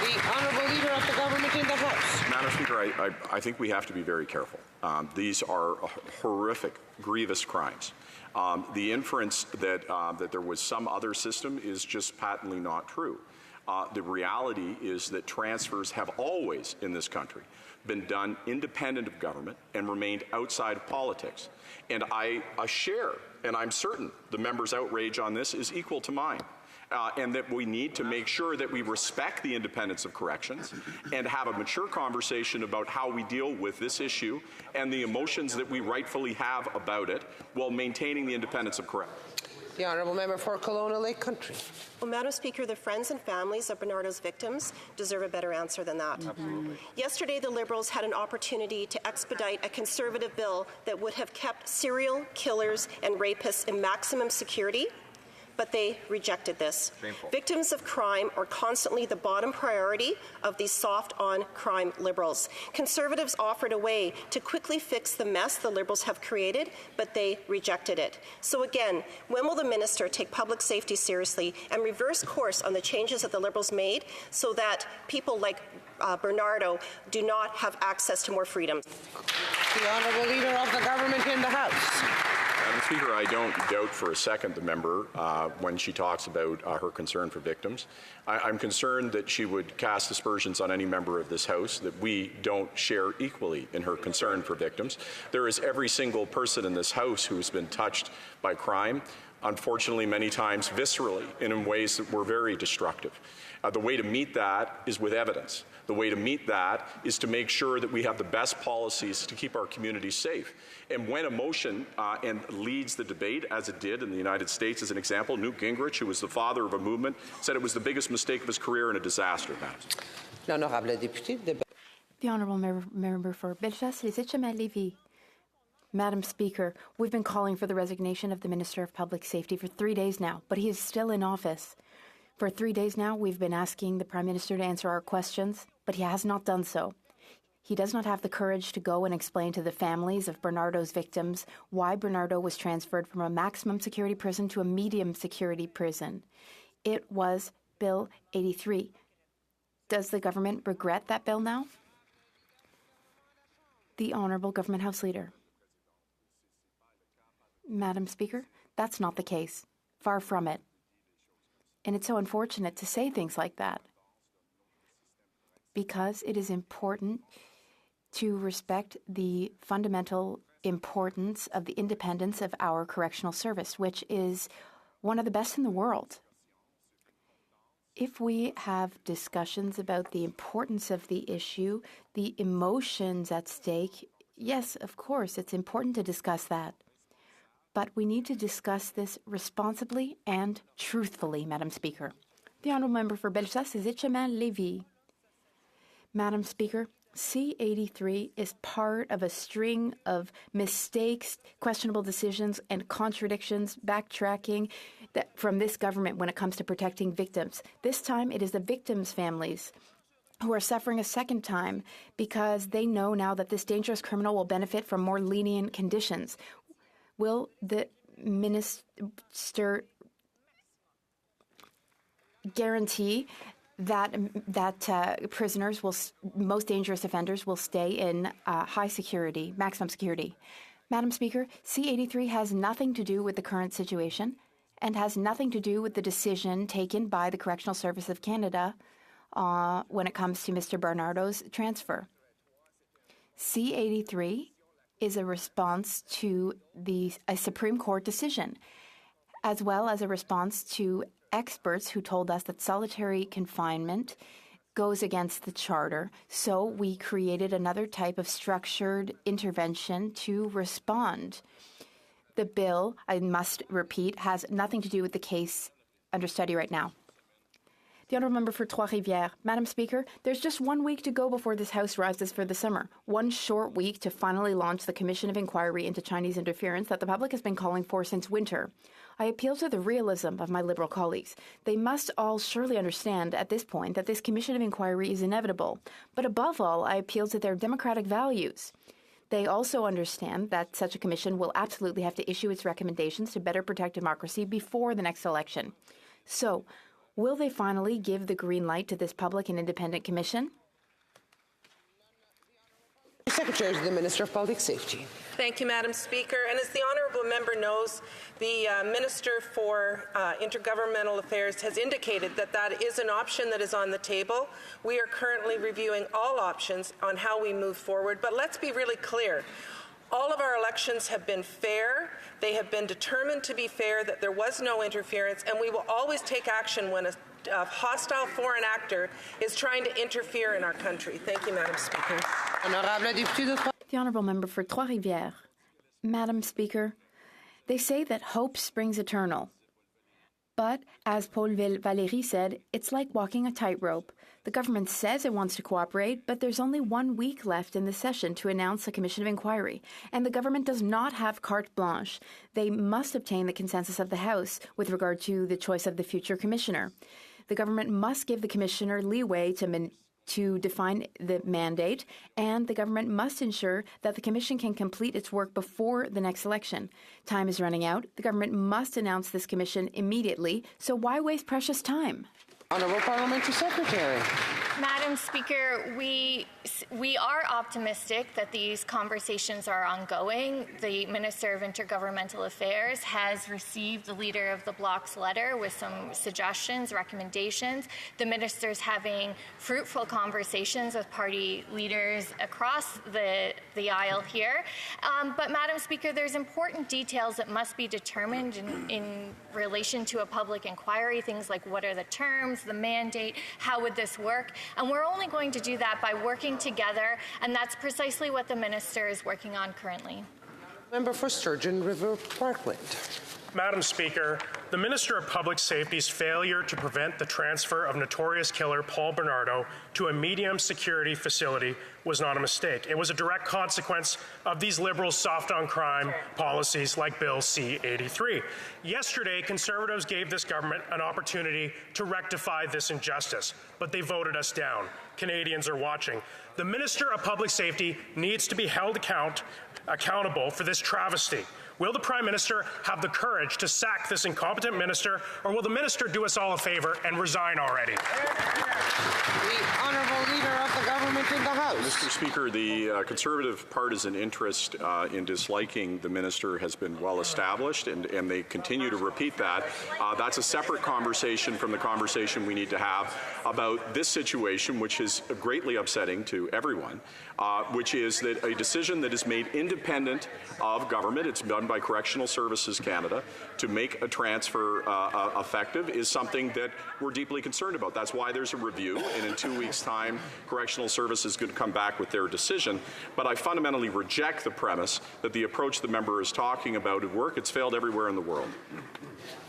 The Honourable Leader of the Government in the House. Madam Speaker, I think we have to be very careful. These are horrific, grievous crimes. The inference that there was some other system is just patently not true. The reality is that transfers have always, in this country, been done independent of government and remained outside of politics. And I share, and I'm certain, the member's outrage on this is equal to mine. And that we need to make sure that we respect the independence of corrections and have a mature conversation about how we deal with this issue and the emotions that we rightfully have about it while maintaining the independence of corrections. The Honourable Member for Kelowna Lake Country. Well, Madam Speaker, the friends and families of Bernardo's victims deserve a better answer than that. Absolutely. Yesterday, the Liberals had an opportunity to expedite a Conservative bill that would have kept serial killers and rapists in maximum security, but they rejected this. Shameful. Victims of crime are constantly the bottom priority of these soft-on-crime Liberals. Conservatives offered a way to quickly fix the mess the Liberals have created, but they rejected it. So again, when will the minister take public safety seriously and reverse course on the changes that the Liberals made so that people like Bernardo do not have access to more freedom? The Honourable Leader of the Government in the House. Madam Speaker, I don't doubt for a second the member when she talks about her concern for victims. I'm concerned that she would cast aspersions on any member of this House that we don't share equally in her concern for victims. There is every single person in this House who has been touched by crime, unfortunately many times viscerally and in ways that were very destructive. The way to meet that is with evidence. The way to meet that is to make sure that we have the best policies to keep our communities safe. And when emotion leads the debate, as it did in the United States, as an example, Newt Gingrich, who was the father of a movement, said it was the biggest mistake of his career and a disaster. The Honourable Member for Bellechasse, Les Etchemins-Lévis. Madam Speaker, we've been calling for the resignation of the Minister of Public Safety for 3 days now, but he is still in office. For 3 days now, we've been asking the Prime Minister to answer our questions, but he has not done so. He does not have the courage to go and explain to the families of Bernardo's victims why Bernardo was transferred from a maximum security prison to a medium security prison. It was Bill 83. Does the government regret that bill now? The Honourable Government House Leader. Madam Speaker, that's not the case. Far from it. And it's so unfortunate to say things like that, because it is important to respect the fundamental importance of the independence of our correctional service, which is one of the best in the world. If we have discussions about the importance of the issue, the emotions at stake, yes, of course, it's important to discuss that. But we need to discuss this responsibly and truthfully, Madam Speaker. The Honourable Member for Bellechasse, Les Etchemins-Lévis. Madam Speaker, C-83 is part of a string of mistakes, questionable decisions, and contradictions, backtracking from this government when it comes to protecting victims. This time, it is the victims' families who are suffering a second time because they know now that this dangerous criminal will benefit from more lenient conditions. Will the minister guarantee that prisoners, most dangerous offenders, will stay in high security, maximum security? Madam Speaker, C-83 has nothing to do with the current situation and has nothing to do with the decision taken by the Correctional Service of Canada when it comes to Mr. Bernardo's transfer. C-83 is a response to a Supreme Court decision, as well as a response to experts who told us that solitary confinement goes against the Charter. So we created another type of structured intervention to respond. The bill, I must repeat, has nothing to do with the case under study right now. The Honourable Member for Trois-Rivières. Madam Speaker, there's just 1 week to go before this House rises for the summer. 1 short week to finally launch the Commission of Inquiry into Chinese interference that the public has been calling for since winter. I appeal to the realism of my Liberal colleagues. They must all surely understand at this point that this Commission of Inquiry is inevitable. But above all, I appeal to their democratic values. They also understand that such a commission will absolutely have to issue its recommendations to better protect democracy before the next election. So, will they finally give the green light to this public and independent commission? Secretary to the Minister of Public Safety. Thank you, Madam Speaker. And as the honourable member knows, the Minister for Intergovernmental Affairs has indicated that that is an option that is on the table. We are currently reviewing all options on how we move forward. But let's be really clear. All of our elections have been fair. They have been determined to be fair, that there was no interference, and we will always take action when a hostile foreign actor is trying to interfere in our country. Thank you, Madam Speaker. The Honourable Member for Trois-Rivières. Madam Speaker, they say that hope springs eternal. But, as Paul Valéry said, it's like walking a tightrope. The government says it wants to cooperate, but there's only 1 week left in the session to announce a commission of inquiry, and the government does not have carte blanche. They must obtain the consensus of the House with regard to the choice of the future commissioner. The government must give the commissioner leeway to define the mandate, and the government must ensure that the Commission can complete its work before the next election. Time is running out. The government must announce this Commission immediately, so why waste precious time? Honourable Parliamentary Secretary. Madam Speaker, we are optimistic that these conversations are ongoing. The Minister of Intergovernmental Affairs has received the Leader of the Bloc's letter with some suggestions, recommendations. The Minister's having fruitful conversations with party leaders across the aisle here. But, Madam Speaker, there's important details that must be determined in relation to a public inquiry, things like what are the terms, the mandate, how would this work? And we're only going to do that by working together, and that's precisely what the Minister is working on currently. Member for Sturgeon River Parkland. Madam Speaker, the Minister of Public Safety's failure to prevent the transfer of notorious killer Paul Bernardo to a medium security facility was not a mistake. It was a direct consequence of these Liberals' soft-on-crime policies like Bill C-83. Yesterday, Conservatives gave this government an opportunity to rectify this injustice, but they voted us down. Canadians are watching. The Minister of Public Safety needs to be held accountable for this travesty. Will the Prime Minister have the courage to sack this incompetent minister, or will the minister do us all a favor and resign already? The Honourable Leader of the Government in the House. Mr. Speaker, the Conservative partisan interest in disliking the minister has been well established, and they continue to repeat that. That's a separate conversation from the conversation we need to have about this situation, which is greatly upsetting to everyone, which is that a decision that is made independent of government, it's done by Correctional Services Canada, to make a transfer effective is something that we're deeply concerned about. That's why there's a review, and in 2 weeks' time, Correctional Services could come back with their decision. But I fundamentally reject the premise that the approach the member is talking about would work. It's failed everywhere in the world.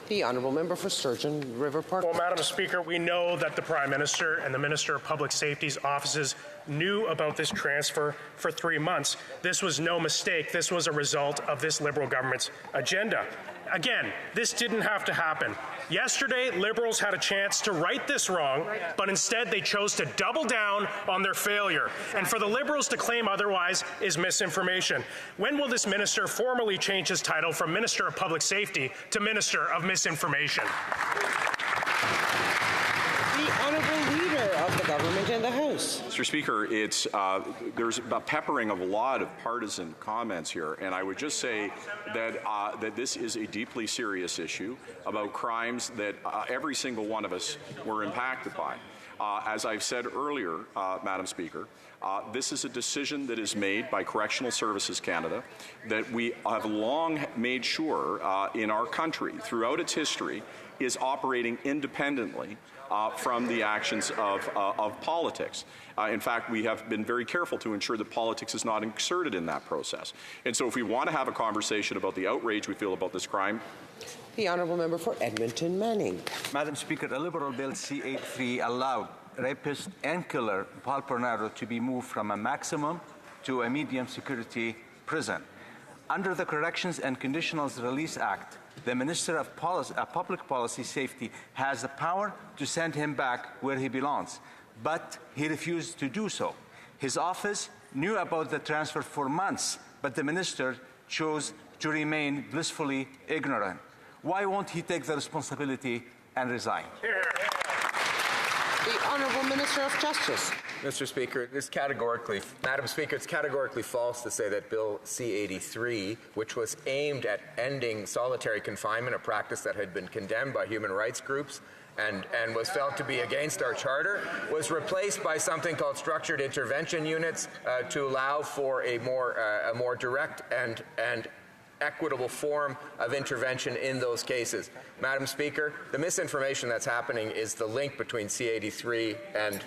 The Honourable Member for Sturgeon River Park. Well, Madam Speaker, we know that the Prime Minister and the Minister of Public Safety's offices knew about this transfer for 3 months. This was no mistake. This was a result of this Liberal government's agenda. Again, this didn't have to happen. Yesterday, Liberals had a chance to right this wrong, but instead they chose to double down on their failure. And for the Liberals to claim otherwise is misinformation. When will this minister formally change his title from Minister of Public Safety to Minister of Misinformation? The Honourable Leader of the Government in the House. Mr. Speaker, there's a peppering of a lot of partisan comments here, and I would just say that this is a deeply serious issue about crimes that every single one of us were impacted by. As I've said earlier, Madam Speaker, This is a decision that is made by Correctional Services Canada that we have long made sure in our country throughout its history is operating independently from the actions of politics. In fact, we have been very careful to ensure that politics is not inserted in that process. And so if we want to have a conversation about the outrage we feel about this crime. The Honourable Member for Edmonton Manning. Madam Speaker, a Liberal Bill C-83 allowed rapist and killer Paul Bernardo to be moved from a maximum to a medium security prison. Under the Corrections and Conditional Release Act, the Minister of Public Policy Safety has the power to send him back where he belongs, but he refused to do so. His office knew about the transfer for months, but the minister chose to remain blissfully ignorant. Why won't he take the responsibility and resign? The Honourable Minister of Justice. Mr. Speaker, Madam Speaker, it's categorically false to say that Bill C-83, which was aimed at ending solitary confinement, a practice that had been condemned by human rights groups and was felt to be against our charter, was replaced by something called structured intervention units to allow for a more direct and equitable form of intervention in those cases. Madam Speaker, the misinformation that's happening is the link between C-83 and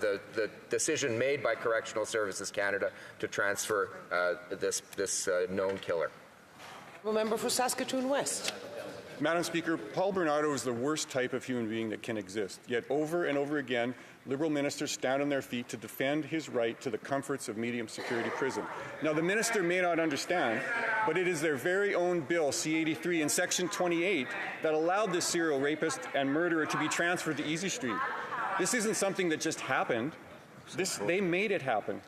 the decision made by Correctional Services Canada to transfer this known killer. Member for Saskatoon West. Madam Speaker, Paul Bernardo is the worst type of human being that can exist. Yet over and over again, Liberal ministers stand on their feet to defend his right to the comforts of medium security prison. Now, the minister may not understand, but it is their very own bill, C-83, in Section 28, that allowed this serial rapist and murderer to be transferred to Easy Street. This isn't something that just happened. They made it happen.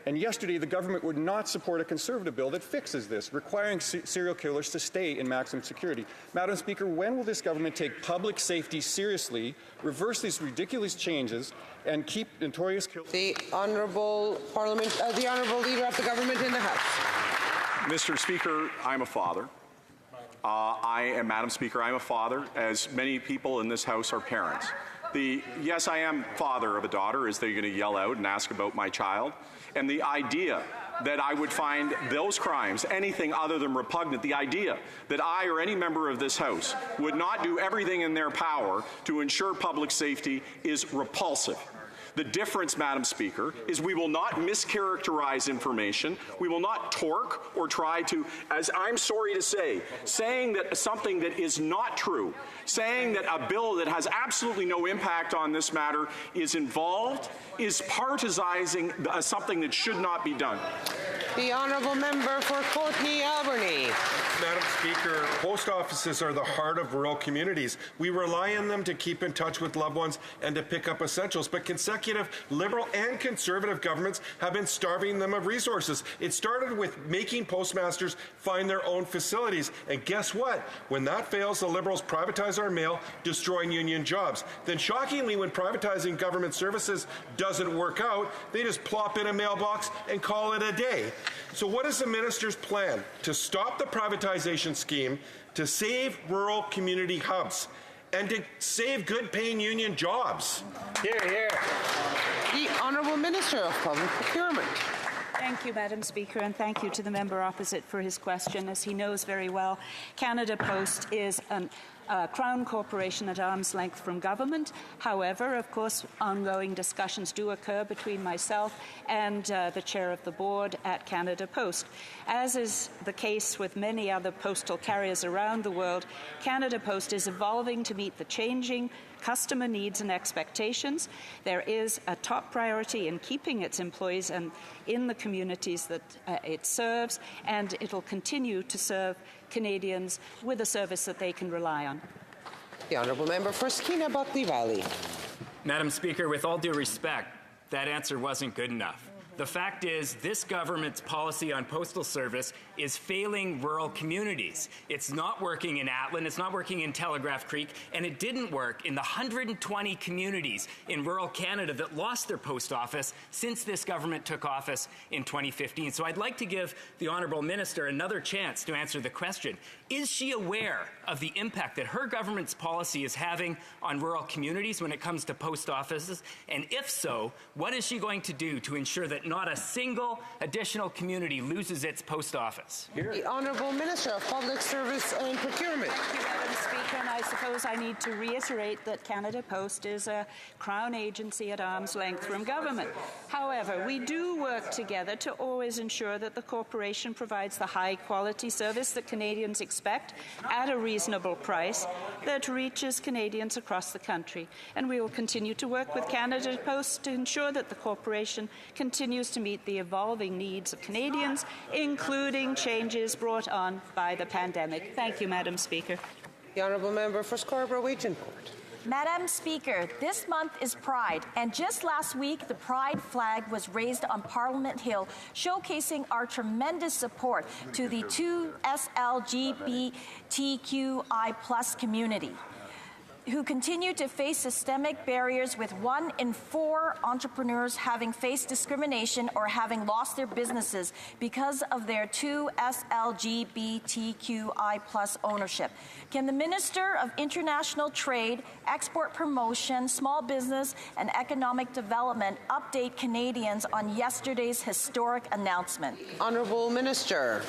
And yesterday, the government would not support a Conservative bill that fixes this, requiring serial killers to stay in maximum security. Madam Speaker, when will this government take public safety seriously, reverse these ridiculous changes, and keep notorious killers? The Honourable Leader of the Government in the House. Mr. Speaker, I'm a father. Madam Speaker, I'm a father, as many people in this House are parents. Yes, I am father of a daughter, as they're going to yell out and ask about my child. And the idea that I would find those crimes anything other than repugnant, the idea that I or any member of this House would not do everything in their power to ensure public safety is repulsive. The difference, Madam Speaker, is we will not mischaracterize information. We will not torque or try to, as I'm sorry to say, saying that something that is not true, saying that a bill that has absolutely no impact on this matter is involved, is partisizing something that should not be done. The Honourable Member for Courtenay Albany. Madam Speaker, post offices are the heart of rural communities. We rely on them to keep in touch with loved ones and to pick up essentials, but consecutive Liberal and Conservative governments have been starving them of resources. It started with making postmasters find their own facilities, and guess what? When that fails, the Liberals privatize our mail, destroying union jobs. Then shockingly, when privatizing government services doesn't work out, they just plop in a mailbox and call it a day. So what is the minister's plan to stop the privatization scheme, to save rural community hubs, and to save good-paying union jobs? Hear, hear. The Honourable Minister of Public Procurement. Thank you, Madam Speaker, and thank you to the member opposite for his question. As he knows very well, Canada Post is a Crown corporation at arm's length from government. However, of course, ongoing discussions do occur between myself and the chair of the board at Canada Post. As is the case with many other postal carriers around the world, Canada Post is evolving to meet the changing customer needs and expectations. There is a top priority in keeping its employees and in the communities that it serves, and it will continue to serve Canadians with a service that they can rely on. The Honourable Member for Skeena-Buckley Valley. Madam Speaker, with all due respect, that answer wasn't good enough. The fact is, this government's policy on postal service is failing rural communities. It's not working in Atlin, it's not working in Telegraph Creek, and it didn't work in the 120 communities in rural Canada that lost their post office since this government took office in 2015. So I'd like to give the Honourable Minister another chance to answer the question. Is she aware of the impact that her government's policy is having on rural communities when it comes to post offices? And if so, what is she going to do to ensure that not a single additional community loses its post office? The Honourable Minister of Public Service and Procurement. Thank you, Madam Speaker. And I suppose I need to reiterate that Canada Post is a Crown agency at arm's length from government. However, we do work together to always ensure that the corporation provides the high-quality service that Canadians expect at a reasonable price that reaches Canadians across the country. And we will continue to work with Canada Post to ensure that the corporation continues to meet the evolving needs of Canadians, including changes brought on by the pandemic. Thank you, Madam Speaker. The Honourable Member for Scarborough-Agincourt. Madam Speaker, this month is Pride, and just last week the Pride flag was raised on Parliament Hill, showcasing our tremendous support to the 2SLGBTQI+ community, who continue to face systemic barriers, with 1 in 4 entrepreneurs having faced discrimination or having lost their businesses because of their 2SLGBTQI+ ownership. Can the Minister of International Trade, Export Promotion, Small Business and Economic Development update Canadians on yesterday's historic announcement? Honourable Minister.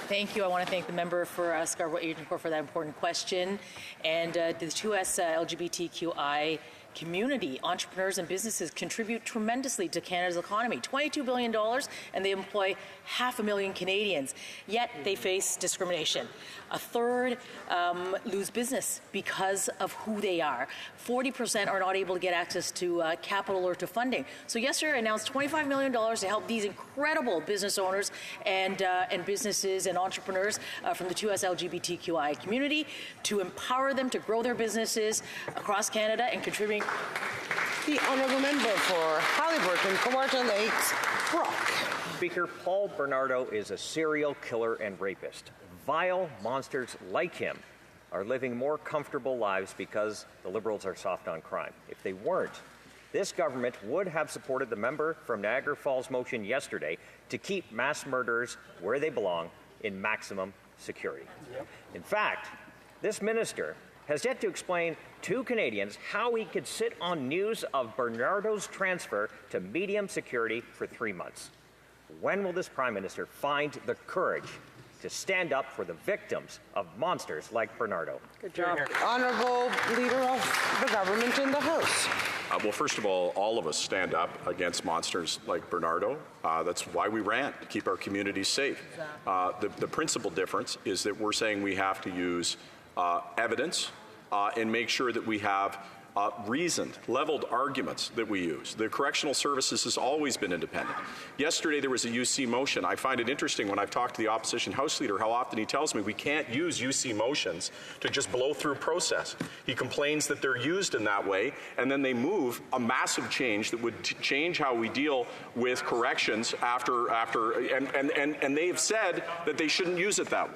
Thank you. I want to thank the member for Scarborough-Agincourt for that important question. And the 2S LGBTQI community, entrepreneurs and businesses contribute tremendously to Canada's economy. $22 billion, and they employ 500,000 Canadians. Yet they face discrimination. A third lose business because of who they are. 40% are not able to get access to capital or to funding. So yesterday I announced $25 million to help these incredible business owners and businesses and entrepreneurs from the 2S LGBTQI community, to empower them to grow their businesses across Canada and contributing. The Honourable Member for Haliburton, Kawartha Lakes, Brock. Speaker, Paul Bernardo is a serial killer and rapist. Vile monsters like him are living more comfortable lives because the Liberals are soft on crime. If they weren't, this government would have supported the member from Niagara Falls motion yesterday to keep mass murderers where they belong, in maximum security. In fact, this minister has yet to explain to Canadians how he could sit on news of Bernardo's transfer to medium security for 3 months. When will this Prime Minister find the courage to stand up for the victims of monsters like Bernardo? Good job. Honourable Leader of the Government in the House. Well, first of all of us stand up against monsters like Bernardo. That's why we ran, to keep our communities safe. The principal difference is that we're saying we have to use evidence and make sure that we have reasoned, leveled arguments that we use. The Correctional Services has always been independent. Yesterday there was a UC motion. I find it interesting when I've talked to the opposition House Leader how often he tells me we can't use UC motions to just blow through process. He complains that they're used in that way, and then they move a massive change that would change how we deal with corrections and they have said that they shouldn't use it that way.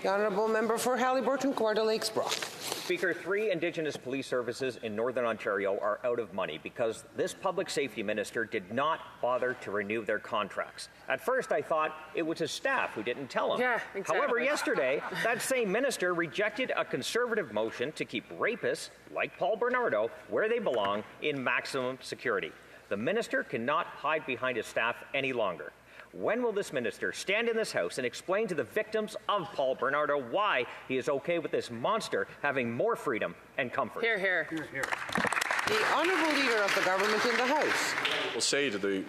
The Honourable Member for Haliburton, Kawartha Lakes, Brock. Speaker, 3 Indigenous police services in Northern Ontario are out of money because this public safety minister did not bother to renew their contracts. At first, I thought it was his staff who didn't tell him. Yeah, exactly. However, yesterday, that same minister rejected a Conservative motion to keep rapists like Paul Bernardo where they belong, in maximum security. The minister cannot hide behind his staff any longer. When will this minister stand in this House and explain to the victims of Paul Bernardo why he is okay with this monster having more freedom and comfort? Hear, hear. The Honourable Leader of the Government in the House. We'll say to the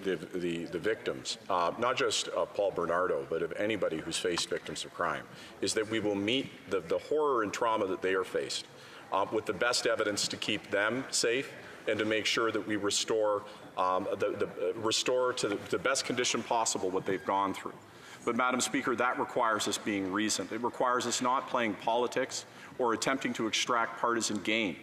victims, not just Paul Bernardo, but of anybody who's faced victims of crime, is that we will meet the horror and trauma that they are faced with the best evidence to keep them safe and to make sure that we restore to the best condition possible what they've gone through. But, Madam Speaker, that requires us being reasoned. It requires us not playing politics or attempting to extract partisan gain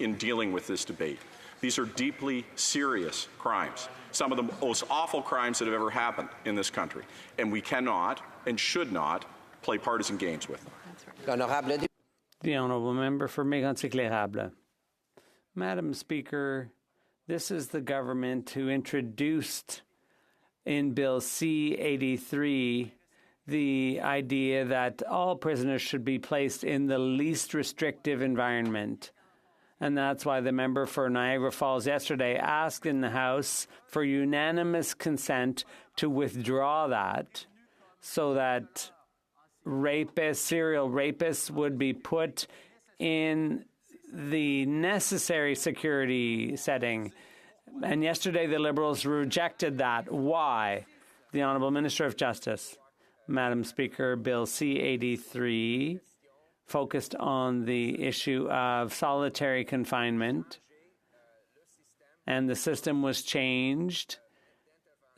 in dealing with this debate. These are deeply serious crimes, some of the most awful crimes that have ever happened in this country, and we cannot and should not play partisan games with them. The honourable member for Mégantic-L'Érable. Madam Speaker, this is the government who introduced in Bill C-83 the idea that all prisoners should be placed in the least restrictive environment. And that's why the member for Niagara Falls yesterday asked in the House for unanimous consent to withdraw that so that rapists, serial rapists, would be put in the necessary security setting. And yesterday the Liberals rejected that. Why? The Honourable Minister of Justice. Madam Speaker, Bill C-83 focused on the issue of solitary confinement, and the system was changed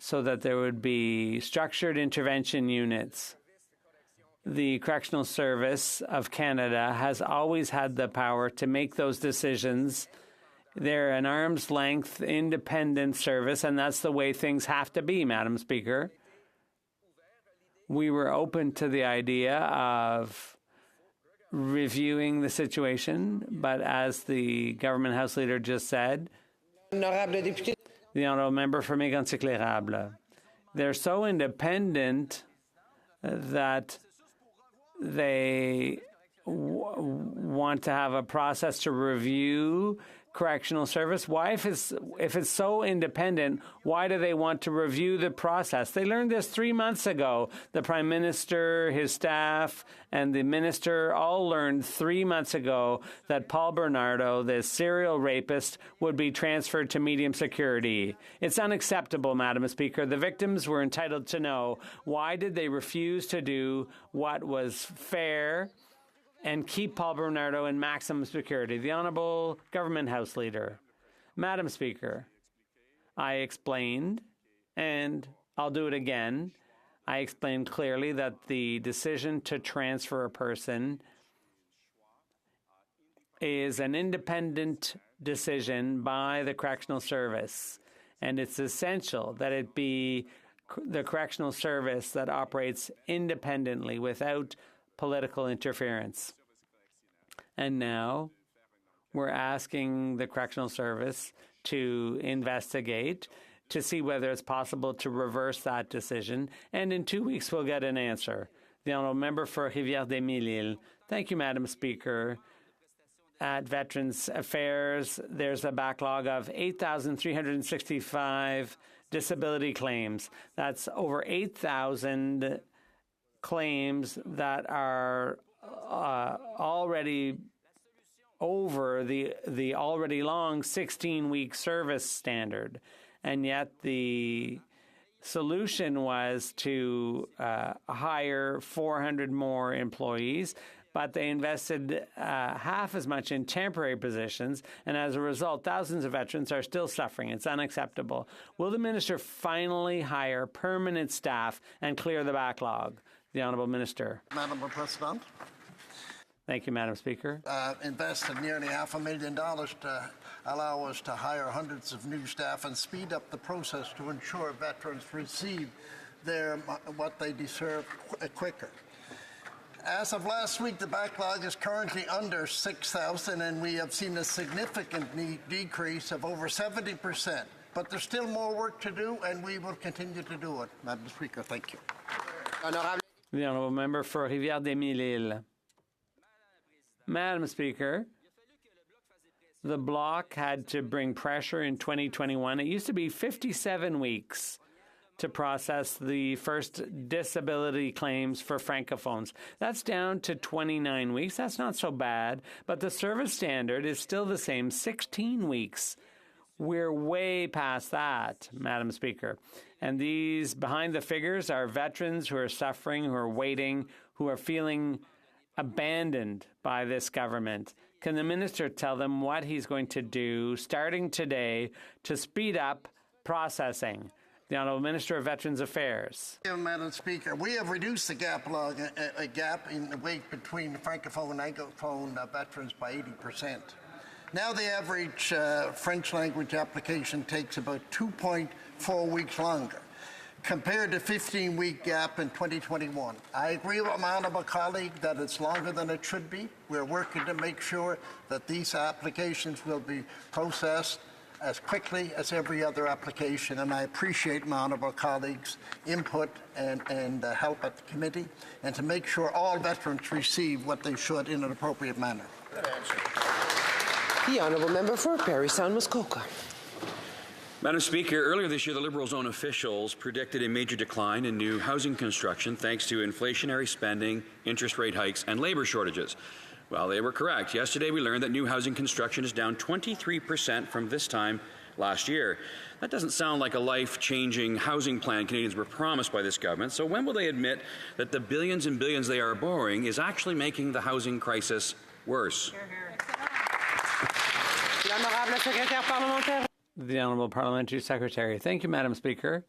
so that there would be structured intervention units. The Correctional Service of Canada has always had the power to make those decisions. They're an arm's length independent service, and that's the way things have to be, Madam Speaker. We were open to the idea of reviewing the situation, but as the government House Leader just said, the honourable member for Mégantic-L'Érable, they're so independent that they want to have a process to review correctional service. Why, if it's so independent, why do they want to review the process? They learned this 3 months ago. The Prime Minister, his staff, and the Minister all learned 3 months ago that Paul Bernardo, the serial rapist, would be transferred to medium security. It's unacceptable, Madam Speaker. The victims were entitled to know. Why did they refuse to do what was fair and keep Paul Bernardo in maximum security? The Honourable Government House Leader. Madam Speaker, I explained, and I'll do it again, I explained clearly that the decision to transfer a person is an independent decision by the Correctional Service, and it's essential that it be the Correctional Service that operates independently without political interference. And now we're asking the Correctional Service to investigate to see whether it's possible to reverse that decision. And in 2 weeks, we'll get an answer. The honourable member for Rivière-des-Mille-Îles. Thank you, Madam Speaker. At Veterans Affairs, there's a backlog of 8,365 disability claims. That's over 8,000 claims that are already over the already long 16-week service standard. And yet the solution was to hire 400 more employees, but they invested half as much in temporary positions, and as a result, thousands of veterans are still suffering. It's unacceptable. Will the minister finally hire permanent staff and clear the backlog? The Honourable Minister. Madam President. Thank you, Madam Speaker. Invested nearly $500,000 to allow us to hire hundreds of new staff and speed up the process to ensure veterans receive what they deserve quicker. As of last week, the backlog is currently under 6,000, and we have seen a significant decrease of over 70%. But there's still more work to do, and we will continue to do it. Madam Speaker, thank you. The honourable member for Rivière-des-Mille-Îles. Madam Speaker, the Bloc had to bring pressure in 2021. It used to be 57 weeks to process the first disability claims for Francophones. That's down to 29 weeks. That's not so bad, but the service standard is still the same, 16 weeks. We're way past that, Madam Speaker. And these behind the figures are veterans who are suffering, who are waiting, who are feeling abandoned by this government. Can the minister tell them what he's going to do starting today to speed up processing? The Honourable Minister of Veterans Affairs. Madam Speaker, we have reduced the gap in the wait between Francophone and Anglophone veterans by 80%. Now the average French language application takes about 2.4 weeks longer, compared to 15-week gap in 2021. I agree with my honourable colleague that it's longer than it should be. We're working to make sure that these applications will be processed as quickly as every other application, and I appreciate my honourable colleagues' input and help at the committee, and to make sure all veterans receive what they should in an appropriate manner. The honourable member for Parry Sound Muskoka. Madam Speaker, earlier this year, the Liberals' own officials predicted a major decline in new housing construction thanks to inflationary spending, interest rate hikes, and labour shortages. Well, they were correct. Yesterday, we learned that new housing construction is down 23% from this time last year. That doesn't sound like a life-changing housing plan Canadians were promised by this government. So when will they admit that the billions and billions they are borrowing is actually making the housing crisis worse? The Honourable Parliamentary Secretary. Thank you, Madam Speaker.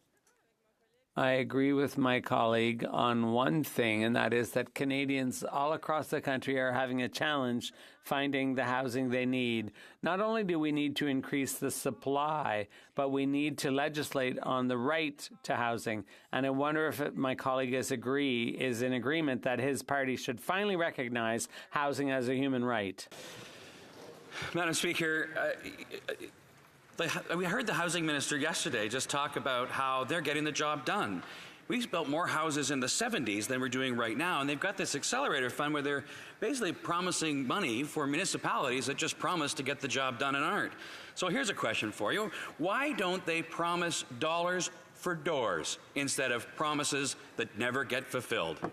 I agree with my colleague on one thing, and that is that Canadians all across the country are having a challenge finding the housing they need. Not only do we need to increase the supply, but we need to legislate on the right to housing. And I wonder if my colleague is in agreement that his party should finally recognize housing as a human right. Madam Speaker, we heard the housing minister yesterday just talk about how they're getting the job done. We built more houses in the 70s than we're doing right now, and they've got this accelerator fund where they're basically promising money for municipalities that just promise to get the job done and aren't. So here's a question for you. Why don't they promise dollars for doors instead of promises that never get fulfilled? The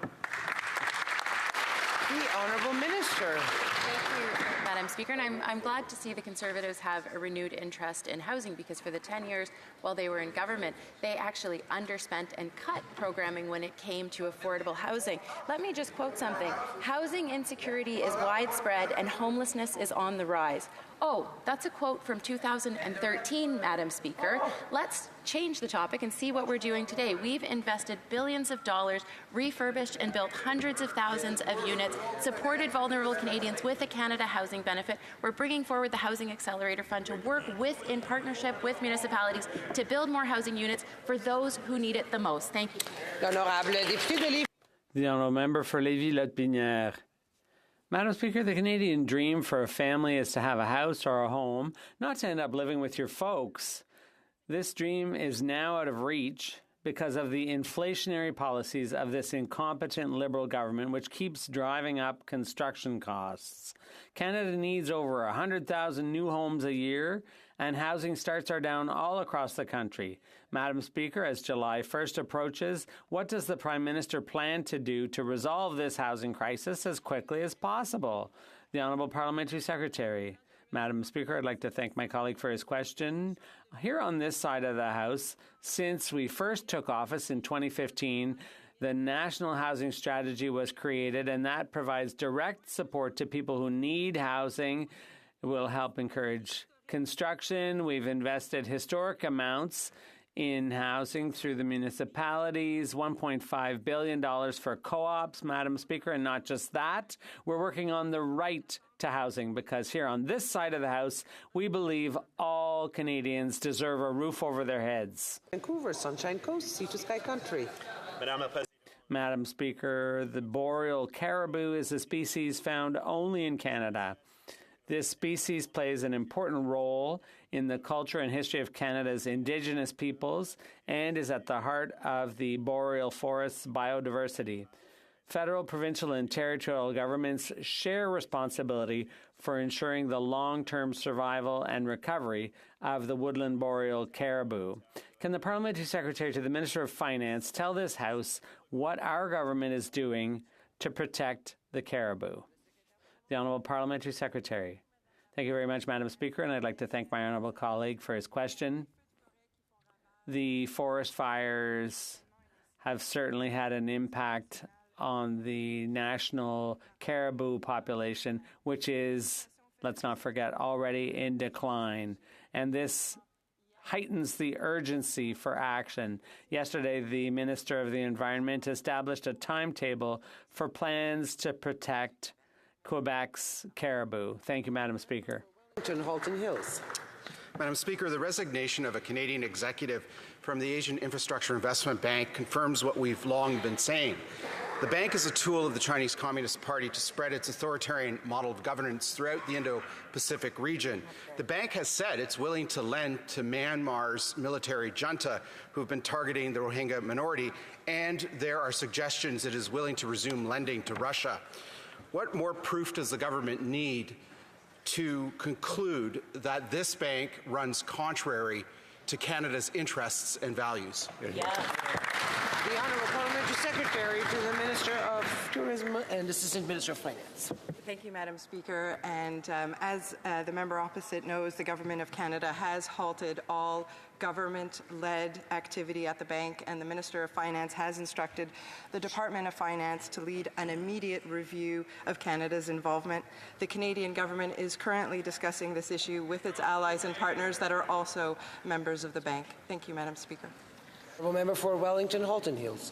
Honourable Minister. Thank you, Madam Speaker, and I'm glad to see the Conservatives have a renewed interest in housing, because for the 10 years while they were in government, they actually underspent and cut programming when it came to affordable housing. Let me just quote something. Housing insecurity is widespread and homelessness is on the rise. Oh, that's a quote from 2013, Madam Speaker. Let's change the topic and see what we're doing today. We've invested billions of dollars, refurbished and built hundreds of thousands of units, supported vulnerable Canadians with a Canada Housing Benefit. We're bringing forward the Housing Accelerator Fund to work in partnership with municipalities to build more housing units for those who need it the most. Thank you. The Honourable Member for Lévis-Lotbinière. Madam Speaker, the Canadian dream for a family is to have a house or a home, not to end up living with your folks. This dream is now out of reach because of the inflationary policies of this incompetent Liberal government, which keeps driving up construction costs. Canada needs over 100,000 new homes a year, and housing starts are down all across the country. Madam Speaker, as July 1st approaches, what does the Prime Minister plan to do to resolve this housing crisis as quickly as possible? The Honourable Parliamentary Secretary. Madam Speaker, I'd like to thank my colleague for his question. Here on this side of the House, since we first took office in 2015, the National Housing Strategy was created, and that provides direct support to people who need housing. It will help encourage construction. We've invested historic amounts in housing through the municipalities, $1.5 billion for co-ops, Madam Speaker, and not just that. We're working on the right to housing, because here on this side of the House, we believe all Canadians deserve a roof over their heads. Vancouver, Sunshine Coast, Sea to Sky Country. Madam Speaker, the boreal caribou is a species found only in Canada. This species plays an important role in the culture and history of Canada's Indigenous peoples and is at the heart of the boreal forest's biodiversity. Federal, provincial, and territorial governments share responsibility for ensuring the long-term survival and recovery of the woodland boreal caribou. Can the Parliamentary Secretary to the Minister of Finance tell this House what our government is doing to protect the caribou? The Honourable Parliamentary Secretary. Thank you very much, Madam Speaker, and I'd like to thank my honourable colleague for his question. The forest fires have certainly had an impact on the national caribou population, which is, let's not forget, already in decline. And this heightens the urgency for action. Yesterday, the Minister of the Environment established a timetable for plans to protect Quebec's caribou. Thank you, Madam Speaker. Halton Hills. Madam Speaker, the resignation of a Canadian executive from the Asian Infrastructure Investment Bank confirms what we've long been saying. The bank is a tool of the Chinese Communist Party to spread its authoritarian model of governance throughout the Indo-Pacific region. The bank has said it's willing to lend to Myanmar's military junta, who have been targeting the Rohingya minority, and there are suggestions it is willing to resume lending to Russia. What more proof does the government need to conclude that this bank runs contrary to Canada's interests and values? The Honourable Parliamentary Secretary to the Minister of Tourism and Assistant Minister of Finance. Thank you, Madam Speaker. And as the member opposite knows, the Government of Canada has halted all government-led activity at the bank, and the Minister of Finance has instructed the Department of Finance to lead an immediate review of Canada's involvement. The Canadian government is currently discussing this issue with its allies and partners that are also members of the bank. Thank you, Madam Speaker. Member for Wellington Halton Hills.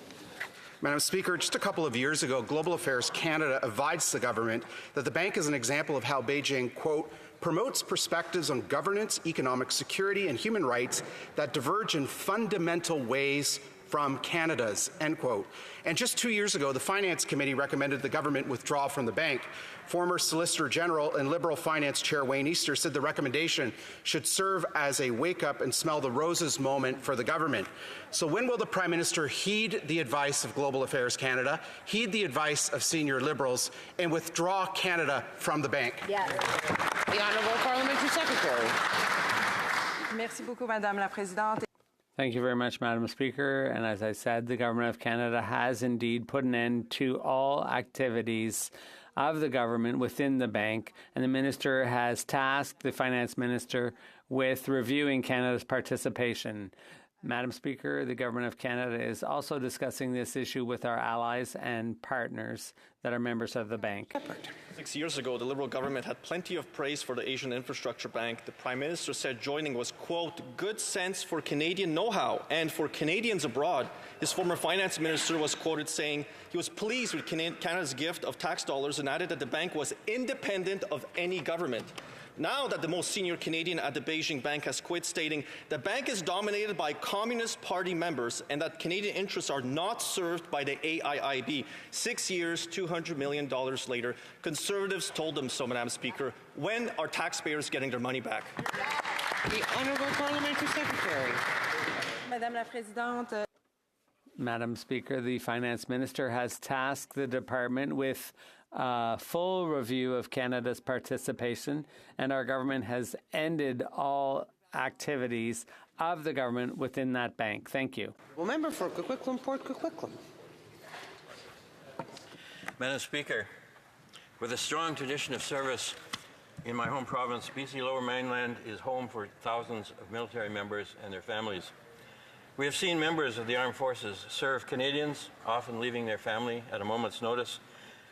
Madam Speaker, just a couple of years ago, Global Affairs Canada advised the government that the bank is an example of how Beijing, quote, promotes perspectives on governance, economic security, and human rights that diverge in fundamental ways from Canada's, end quote. And just 2 years ago, the Finance Committee recommended the government withdraw from the bank. Former Solicitor General and Liberal Finance Chair Wayne Easter said the recommendation should serve as a wake-up and smell the roses moment for the government. So when will the Prime Minister heed the advice of Global Affairs Canada, heed the advice of senior Liberals, and withdraw Canada from the bank? Yes. The Honourable Parliamentary Secretary. Merci beaucoup, Madame la Présidente. Thank you very much, Madam Speaker. And as I said, the Government of Canada has indeed put an end to all activities of the government within the bank, and the Minister has tasked the Finance Minister with reviewing Canada's participation. Madam Speaker, the Government of Canada is also discussing this issue with our allies and partners that are members of the bank. 6 years ago, the Liberal government had plenty of praise for the Asian Infrastructure Bank. The Prime Minister said joining was, quote, good sense for Canadian know-how and for Canadians abroad. His former Finance Minister was quoted saying he was pleased with Canada's gift of tax dollars and added that the bank was independent of any government. Now that the most senior Canadian at the Beijing bank has quit, stating the bank is dominated by Communist Party members and that Canadian interests are not served by the AIIB. 6 years, $200 million later, Conservatives told them so, Madam Speaker. When are taxpayers getting their money back? The Honourable Parliamentary Secretary. Madame la Présidente. Madam Speaker, the Finance Minister has tasked the department with a full review of Canada's participation, and our government has ended all activities of the government within that bank. Thank you. Well, member for Coquitlam, Port Coquitlam. Madam Speaker, with a strong tradition of service in my home province, BC Lower Mainland is home for thousands of military members and their families. We have seen members of the armed forces serve Canadians, often leaving their family at a moment's notice.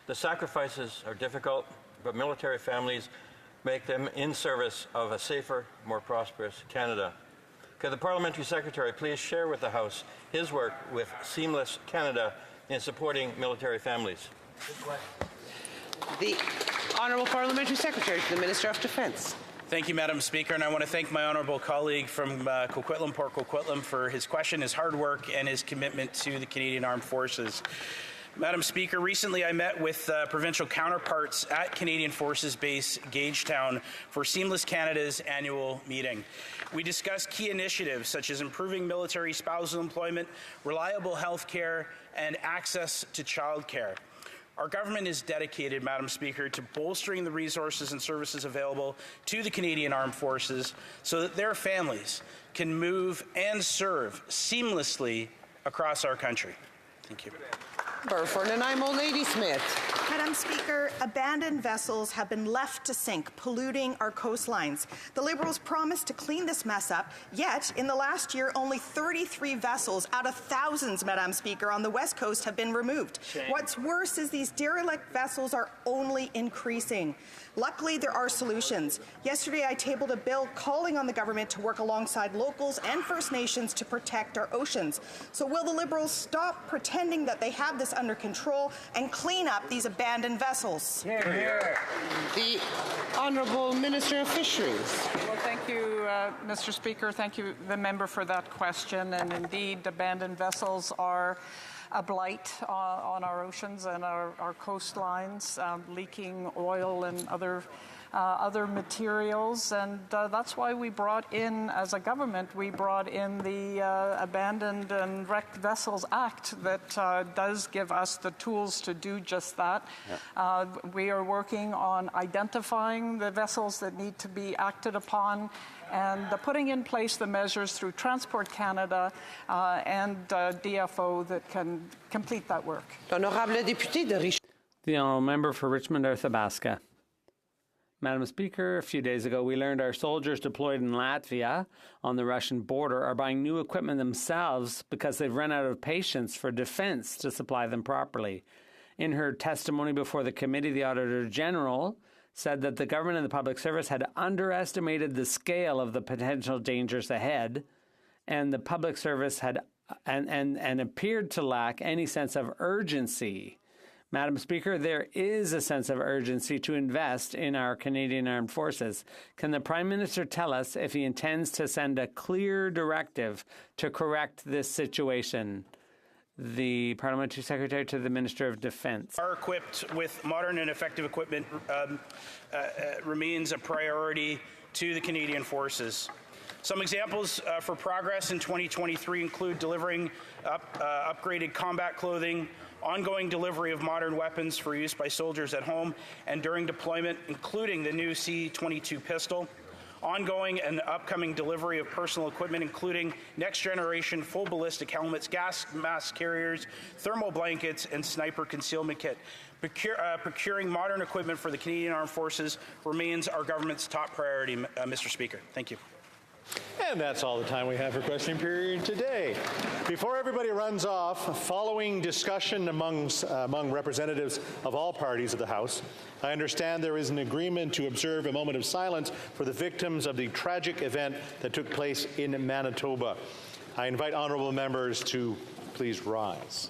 The sacrifices are difficult, but military families make them in service of a safer, more prosperous Canada. Could the Parliamentary Secretary please share with the House his work with Seamless Canada in supporting military families? The Honourable Parliamentary Secretary to the Minister of Defence. Thank you, Madam Speaker, and I want to thank my honourable colleague from Coquitlam, Port Coquitlam, for his question, his hard work, and his commitment to the Canadian Armed Forces. Madam Speaker, recently I met with provincial counterparts at Canadian Forces Base Gagetown for Seamless Canada's annual meeting. We discussed key initiatives such as improving military spousal employment, reliable health care, and access to child care. Our government is dedicated, Madam Speaker, to bolstering the resources and services available to the Canadian Armed Forces so that their families can move and serve seamlessly across our country. Thank you. For Nanaimo, Ladysmith. Madam Speaker, abandoned vessels have been left to sink, polluting our coastlines. The Liberals promised to clean this mess up, yet in the last year, only 33 vessels out of thousands, Madam Speaker, on the West Coast have been removed. Shame. What's worse is these derelict vessels are only increasing. Luckily, there are solutions. Yesterday, I tabled a bill calling on the government to work alongside locals and First Nations to protect our oceans. So will the Liberals stop pretending that they have this under control and clean up these abandoned vessels. The Honourable Minister of Fisheries. Well, thank you, Mr. Speaker. Thank you, the member, for that question. And indeed, abandoned vessels are a blight on our oceans and our coastlines, leaking oil and other materials, and that's why we brought in, as a government, the Abandoned and Wrecked Vessels Act that does give us the tools to do just that. Yeah. We are working on identifying the vessels that need to be acted upon and putting in place the measures through Transport Canada and DFO that can complete that work. The Honourable Member for Richmond-Arthabaska. Madam Speaker, a few days ago we learned our soldiers deployed in Latvia on the Russian border are buying new equipment themselves because they've run out of patience for defense to supply them properly. In her testimony before the committee, the Auditor General said that the government and the public service had underestimated the scale of the potential dangers ahead, and the public service had and appeared to lack any sense of urgency. Madam Speaker, there is a sense of urgency to invest in our Canadian Armed Forces. Can the Prime Minister tell us if he intends to send a clear directive to correct this situation? The Parliamentary Secretary to the Minister of Defence. Are equipped with modern and effective equipment remains a priority to the Canadian Forces. Some examples for progress in 2023 include delivering upgraded combat clothing, ongoing delivery of modern weapons for use by soldiers at home and during deployment, including the new C-22 pistol, ongoing and upcoming delivery of personal equipment, including next-generation full ballistic helmets, gas mask carriers, thermal blankets, and sniper concealment kit. Procuring modern equipment for the Canadian Armed Forces remains our government's top priority, Mr. Speaker. Thank you. And that's all the time we have for questioning period today. Before everybody runs off, following discussion among representatives of all parties of the House, I understand there is an agreement to observe a moment of silence for the victims of the tragic event that took place in Manitoba. I invite honourable members to please rise.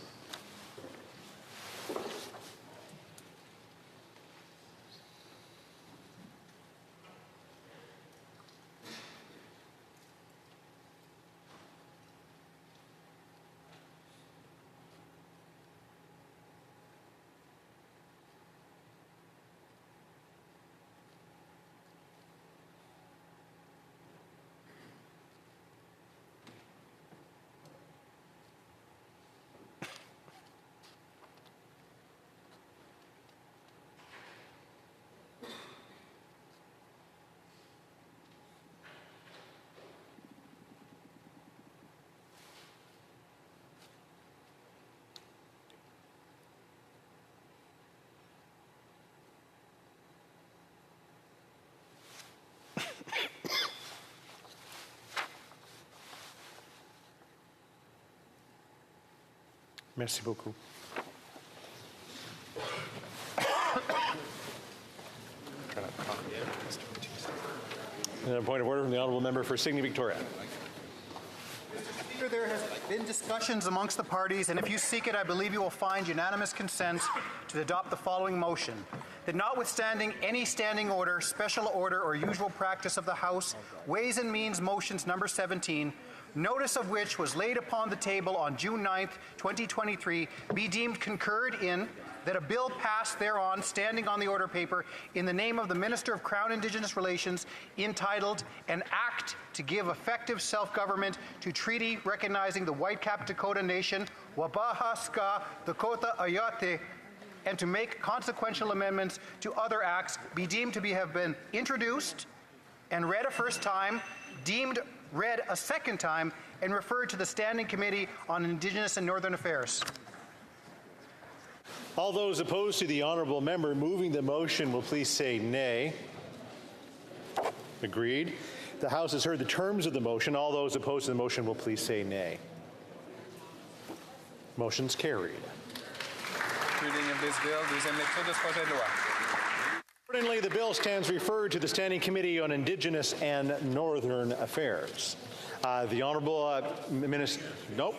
Merci beaucoup. And a point of order from the Honourable Member for Sydney Victoria. Speaker, there has been discussions amongst the parties, and if you seek it, I believe you will find unanimous consent to adopt the following motion. That notwithstanding any standing order, special order, or usual practice of the House, Ways and Means Motions number 17, notice of which was laid upon the table on June 9th, 2023, be deemed concurred in, that a bill passed thereon standing on the order paper in the name of the Minister of Crown Indigenous Relations entitled An Act to Give Effective Self-Government to Treaty Recognizing the Whitecap Dakota Nation, Wabaha Ska Dakota Ayate, and to make consequential amendments to other acts be deemed to have been introduced and read a first time, deemed read a second time, and referred to the Standing Committee on Indigenous and Northern Affairs. All those opposed to the honourable member moving the motion will please say nay. Agreed. The House has heard the terms of the motion. All those opposed to the motion will please say nay. Motion's carried. Reading of this bill, deuxième lecture de ce projet de loi. Accordingly, the bill stands referred to the Standing Committee on Indigenous and Northern Affairs. The Honourable Minister... Nope.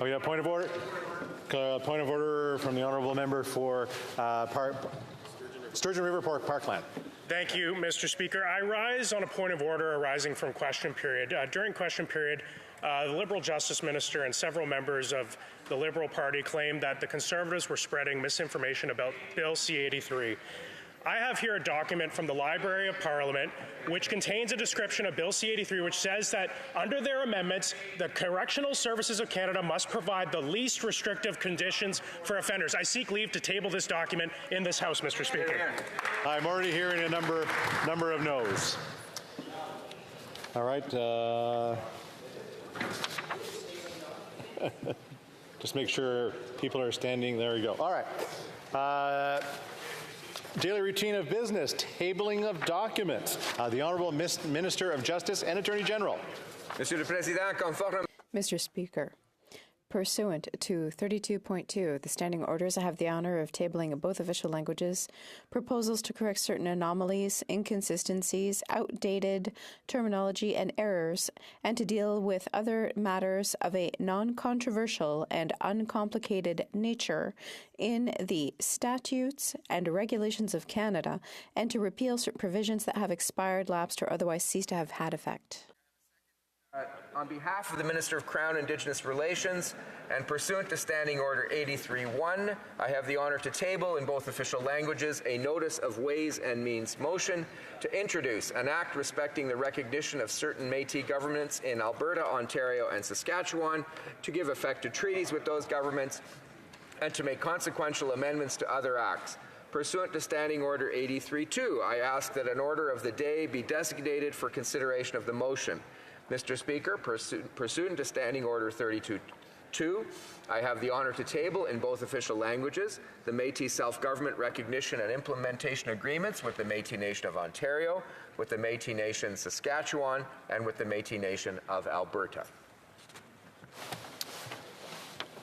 We have point of order. Point of order from the honourable member for Sturgeon River Parkland. Thank you, Mr. Speaker. I rise on a point of order arising from question period. During question period, the Liberal Justice Minister and several members of the Liberal Party claimed that the Conservatives were spreading misinformation about Bill C-83. I have here a document from the Library of Parliament which contains a description of Bill C-83 which says that under their amendments, the Correctional Services of Canada must provide the least restrictive conditions for offenders. I seek leave to table this document in this House, Mr. Speaker. I'm already hearing a number of no's. All right. Just make sure people are standing. There you go. All right. Daily routine of business, tabling of documents. The Honourable Minister of Justice and Attorney General. Mr. Speaker, pursuant to 32.2, the standing orders, I have the honour of tabling in both official languages proposals to correct certain anomalies, inconsistencies, outdated terminology and errors, and to deal with other matters of a non-controversial and uncomplicated nature in the statutes and regulations of Canada, and to repeal certain provisions that have expired, lapsed, or otherwise ceased to have had effect. On behalf of the Minister of Crown Indigenous Relations and pursuant to Standing Order 83.1, I have the honour to table in both official languages a Notice of Ways and Means motion to introduce an act respecting the recognition of certain Métis governments in Alberta, Ontario, and Saskatchewan, to give effect to treaties with those governments, and to make consequential amendments to other acts. Pursuant to Standing Order 83.2, I ask that an order of the day be designated for consideration of the motion. Mr. Speaker, pursuant to Standing Order 32.2, I have the honour to table in both official languages the Métis Self-Government Recognition and Implementation Agreements with the Métis Nation of Ontario, with the Métis Nation Saskatchewan, and with the Métis Nation of Alberta.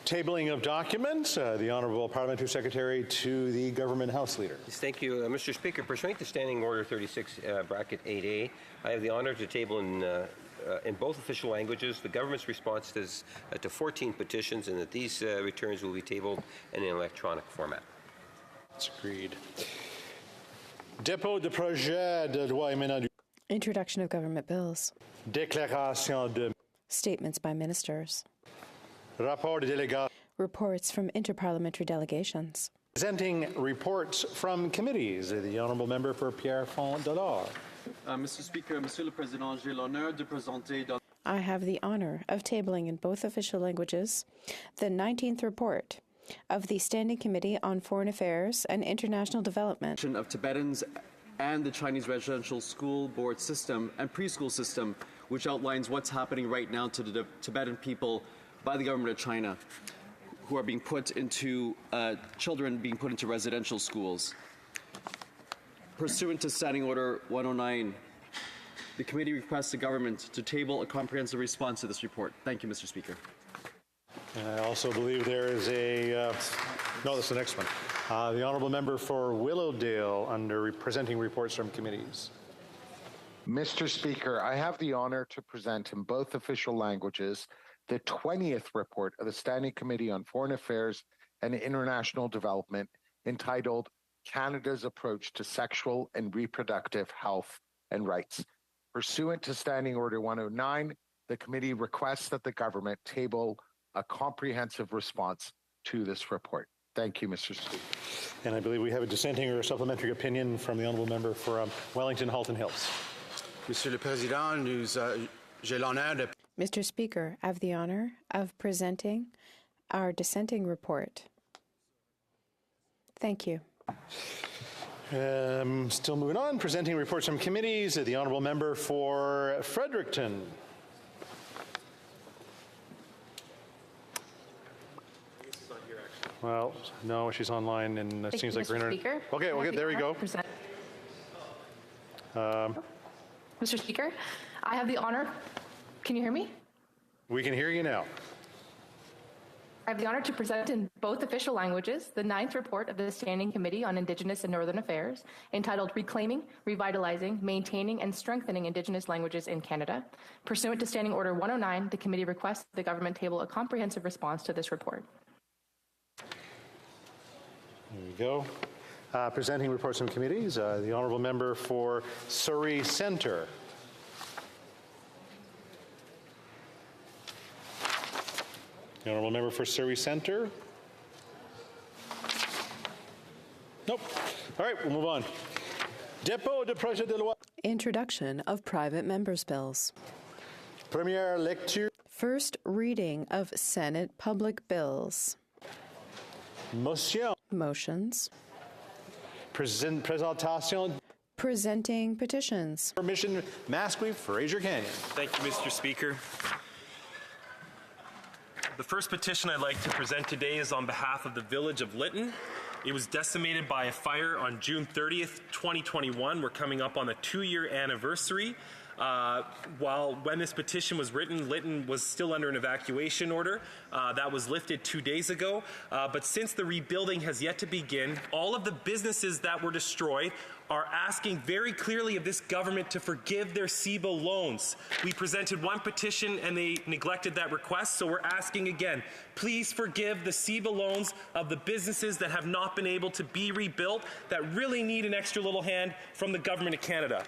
Tabling of documents. The Honourable Parliamentary Secretary to the Government House Leader. Yes, thank you, Mr. Speaker. Pursuant to Standing Order 36, bracket 8A, I have the honour to table in both official languages the government's response to 14 petitions, and that these returns will be tabled in an electronic format. That's agreed. Dépôt de projet de loi émanant du Introduction of government bills. Déclaration de Statements by ministers. Rapport de délégation. Reports from interparliamentary delegations. Presenting reports from committees. The Honourable Member for Pierrefonds-Dollard. Mr. Speaker, Monsieur le Président, j'ai l'honneur de présenter dans I have the honour of tabling in both official languages the 19th report of the Standing Committee on Foreign Affairs and International Development of Tibetans and the Chinese residential school board system and preschool system, which outlines what's happening right now to the Tibetan people by the government of China, who are being put into children being put into residential schools. Pursuant to Standing Order 109, the committee requests the government to table a comprehensive response to this report. Thank you, Mr. Speaker. And I also believe there is a, no, that's the next one. The Honourable Member for Willowdale under presenting reports from committees. Mr. Speaker, I have the honour to present in both official languages the 20th report of the Standing Committee on Foreign Affairs and International Development entitled Canada's Approach to Sexual and Reproductive Health and Rights. Pursuant to Standing Order 109, the committee requests that the government table a comprehensive response to this report. Thank you, Mr. Speaker. And I believe we have a dissenting or supplementary opinion from the Honourable Member for Wellington, Halton Hills. Monsieur le Président, j'ai l'honneur de... Mr. Speaker, I have the honour of presenting our dissenting report. Thank you. Still moving on, presenting reports from committees. The Honourable Member for Fredericton. Well, no, she's online, and it seems like Mr. Speaker. Okay, there we go. Mr. Speaker, I have the honour. Can you hear me? We can hear you now. I have the honor to present in both official languages the 9th report of the Standing Committee on Indigenous and Northern Affairs, entitled Reclaiming, Revitalizing, Maintaining and Strengthening Indigenous Languages in Canada. Pursuant to Standing Order 109, the committee requests the government table a comprehensive response to this report. There we go. Presenting reports from committees, the honourable member for Surrey Centre. The honourable member for Surrey Centre. Nope. All right, we'll move on. Dépôt de projet de loi. Introduction of private members' bills. Première lecture. First reading of Senate public bills. Motion. Motions. Présentation. Presenting petitions. Permission Masqueef, Fraser Canyon. Thank you, Mr. Speaker. The first petition I'd like to present today is on behalf of the village of Lytton. It was decimated by a fire on June 30th, 2021. We're coming up on the 2-year anniversary. When this petition was written, Lytton was still under an evacuation order. That was lifted 2 days ago. But since the rebuilding has yet to begin, all of the businesses that were destroyed are asking very clearly of this government to forgive their CEBA loans. We presented one petition and they neglected that request, so we're asking again, please forgive the CEBA loans of the businesses that have not been able to be rebuilt, that really need an extra little hand from the government of Canada.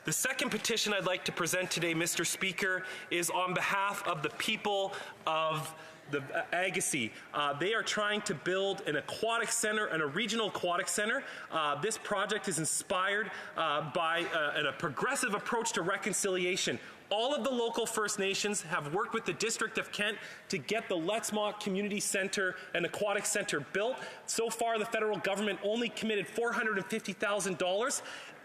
The second petition I'd like to present today, Mr. Speaker, is on behalf of the people of the Agassiz. They are trying to build an aquatic center and a regional aquatic center. This project is inspired by a progressive approach to reconciliation. All of the local First Nations have worked with the District of Kent to get the Lettsmont Community Centre and Aquatic Centre built. So far, the federal government only committed $450,000.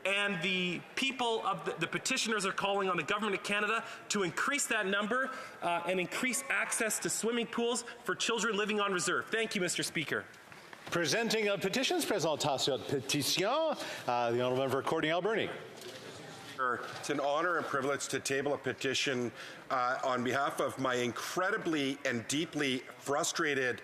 And the people of the petitioners are calling on the Government of Canada to increase that number and increase access to swimming pools for children living on reserve. Thank you, Mr. Speaker. Presenting of petitions, présentation de pétition, the honourable member for Courtney Alberni. It's an honor and privilege to table a petition on behalf of my incredibly and deeply frustrated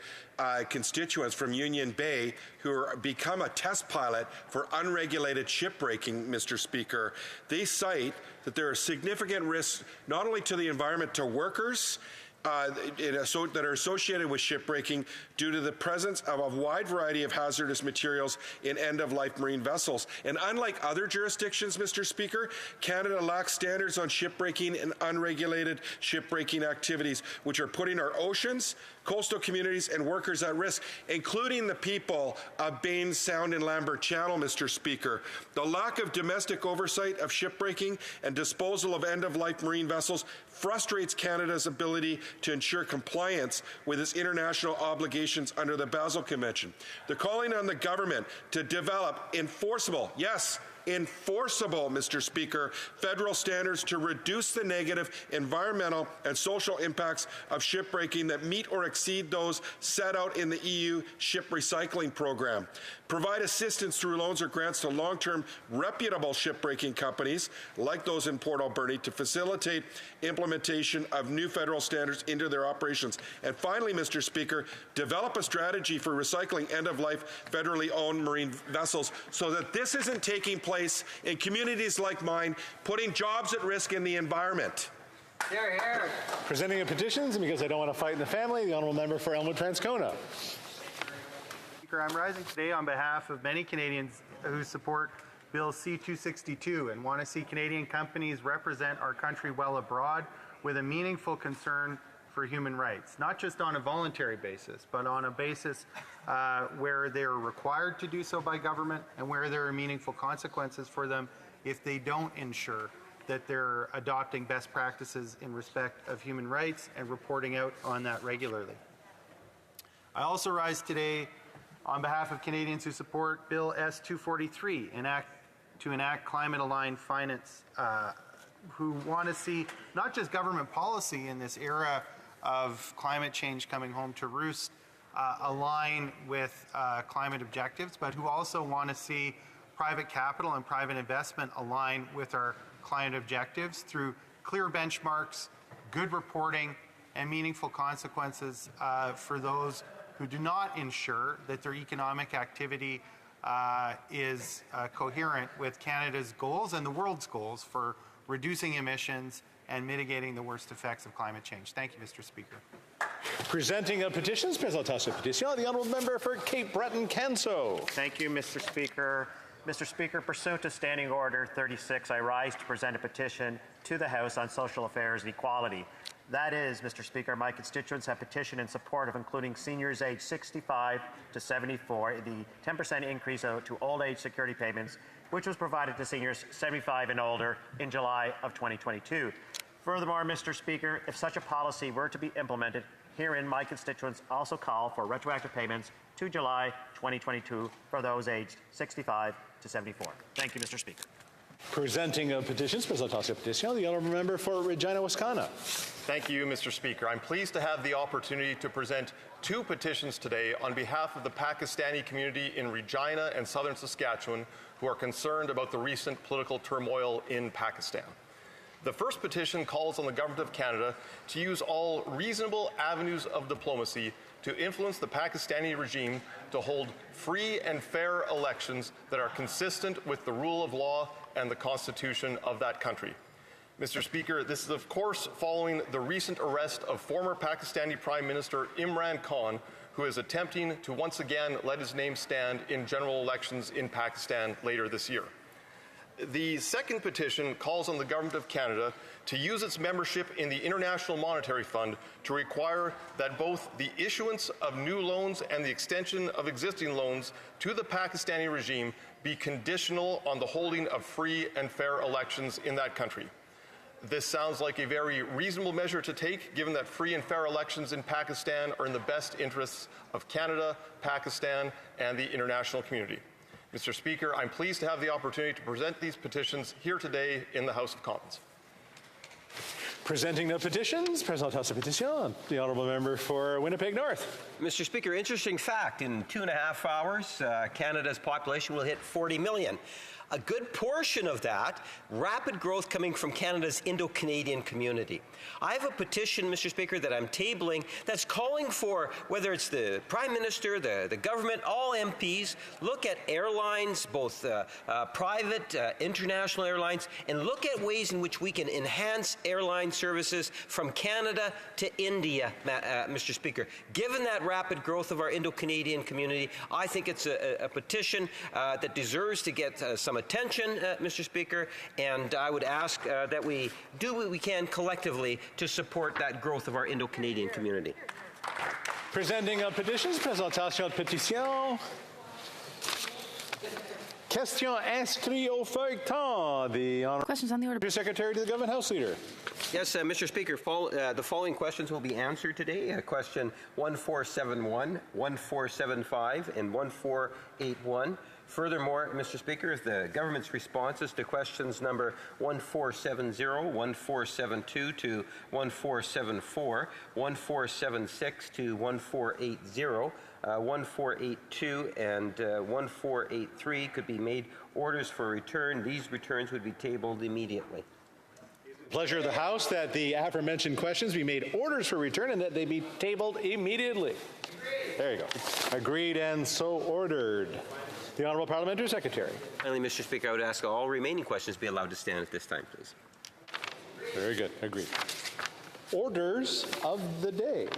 constituents from Union Bay who are become a test pilot for unregulated shipbreaking, Mr. Speaker. They cite that there are significant risks not only to the environment, to workers, that are associated with shipbreaking due to the presence of a wide variety of hazardous materials in end-of-life marine vessels. And unlike other jurisdictions, Mr. Speaker, Canada lacks standards on shipbreaking and unregulated shipbreaking activities, which are putting our oceans, coastal communities, and workers at risk, including the people of Baines Sound and Lambert Channel, Mr. Speaker. The lack of domestic oversight of shipbreaking and disposal of end-of-life marine vessels frustrates Canada's ability to ensure compliance with its international obligations under the Basel Convention. They're calling on the government to develop enforceable, yes, enforceable, Mr. Speaker, federal standards to reduce the negative environmental and social impacts of shipbreaking that meet or exceed those set out in the EU ship recycling program. Provide assistance through loans or grants to long-term reputable shipbreaking companies like those in Port Alberni to facilitate implementation of new federal standards into their operations. And finally, Mr. Speaker, develop a strategy for recycling end-of-life federally owned marine vessels so that this isn't taking place in communities like mine, putting jobs at risk in the environment. Here, here. Presenting the petitions, and because I don't want to fight in the family, the honourable member for Elmwood-Transcona. Speaker, I'm rising today on behalf of many Canadians who support Bill C-262 and want to see Canadian companies represent our country well abroad with a meaningful concern for human rights, not just on a voluntary basis, but on a basis where they're required to do so by government and where there are meaningful consequences for them if they don't ensure that they're adopting best practices in respect of human rights and reporting out on that regularly. I also rise today on behalf of Canadians who support Bill S-243, to enact climate-aligned finance, who want to see not just government policy in this era of climate change coming home to roost align with climate objectives, but who also want to see private capital and private investment align with our climate objectives through clear benchmarks, good reporting, and meaningful consequences for those who do not ensure that their economic activity is coherent with Canada's goals and the world's goals for reducing emissions and mitigating the worst effects of climate change. Thank you, Mr. Speaker. Presenting of petitions, Présentation de pétitions, the honourable member for Cape Breton-Canso. Thank you, Mr. Speaker. Mr. Speaker, pursuant to Standing Order 36, I rise to present a petition to the House on social affairs and equality. That is, Mr. Speaker, my constituents have petitioned in support of including seniors aged 65 to 74, the 10% increase to old age security payments, which was provided to seniors 75 and older in July of 2022. Furthermore, Mr. Speaker, if such a policy were to be implemented, herein my constituents also call for retroactive payments to July 2022 for those aged 65 to 74. Thank you, Mr. Speaker. Presenting of petitions, Présentation de pétitions, the honourable member for Regina Wascana. Thank you, Mr. Speaker. I'm pleased to have the opportunity to present two petitions today on behalf of the Pakistani community in Regina and southern Saskatchewan who are concerned about the recent political turmoil in Pakistan. The first petition calls on the Government of Canada to use all reasonable avenues of diplomacy to influence the Pakistani regime to hold free and fair elections that are consistent with the rule of law and the Constitution of that country. Mr. Speaker, this is of course following the recent arrest of former Pakistani Prime Minister Imran Khan, who is attempting to once again let his name stand in general elections in Pakistan later this year. The second petition calls on the Government of Canada to use its membership in the International Monetary Fund to require that both the issuance of new loans and the extension of existing loans to the Pakistani regime be conditional on the holding of free and fair elections in that country. This sounds like a very reasonable measure to take, given that free and fair elections in Pakistan are in the best interests of Canada, Pakistan, and the international community. Mr. Speaker, I'm pleased to have the opportunity to present these petitions here today in the House of Commons. Presenting the petitions, Présentation de pétitions, the honourable member for Winnipeg North. Mr. Speaker, interesting fact, in 2.5 hours, Canada's population will hit 40 million. A good portion of that, rapid growth coming from Canada's Indo-Canadian community. I have a petition, Mr. Speaker, that I'm tabling that's calling for, whether it's the Prime Minister, the government, all MPs, look at airlines, both private, international airlines, and look at ways in which we can enhance airline services from Canada to India, Mr. Speaker. Given that rapid growth of our Indo-Canadian community, I think it's a petition that deserves to get some attention, Mr. Speaker, and I would ask that we do what we can collectively to support that growth of our Indo-Canadian community. Presenting of petitions, Présentation de pétitions. Question inscrite au feuilleton. The questions on the order. Secretary to the Government House Leader. Yes, Mr. Speaker, the following questions will be answered today. Question 1471, 1475, and 1481. Furthermore, Mr. Speaker, the government's responses to questions number 1470, 1472 to 1474, 1476 to 1480, 1482 and 1483 could be made orders for return. These returns would be tabled immediately. Pleasure of the House that the aforementioned questions be made orders for return and that they be tabled immediately. There you go. Agreed and so ordered. The Honourable Parliamentary Secretary. Finally, Mr. Speaker, I would ask all remaining questions be allowed to stand at this time, please. Very good. Agreed. Orders of the day.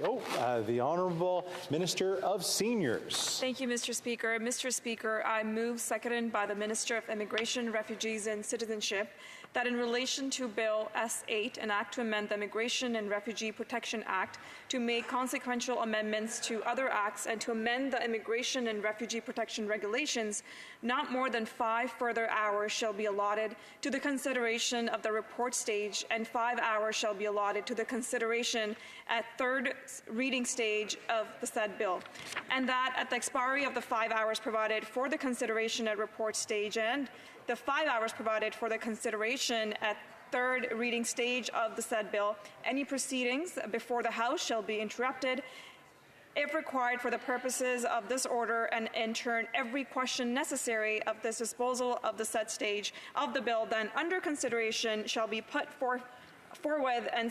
The Honourable Minister of Seniors. Thank you, Mr. Speaker. Mr. Speaker, I move, seconded by the Minister of Immigration, Refugees and Citizenship, that in relation to Bill S-8, an act to amend the Immigration and Refugee Protection Act to make consequential amendments to other acts and to amend the Immigration and Refugee Protection Regulations, not more than 5 further hours shall be allotted to the consideration of the report stage and 5 hours shall be allotted to the consideration at third reading stage of the said bill, and that at the expiry of the 5 hours provided for the consideration at report stage and the 5 hours provided for the consideration at third reading stage of the said bill, any proceedings before the House shall be interrupted if required for the purposes of this order, and in turn every question necessary of this disposal of the said stage of the bill then under consideration shall be put forthwith and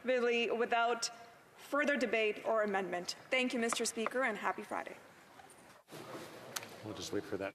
without further debate or amendment. Thank you, Mr. Speaker, and happy Friday. We'll just wait for that.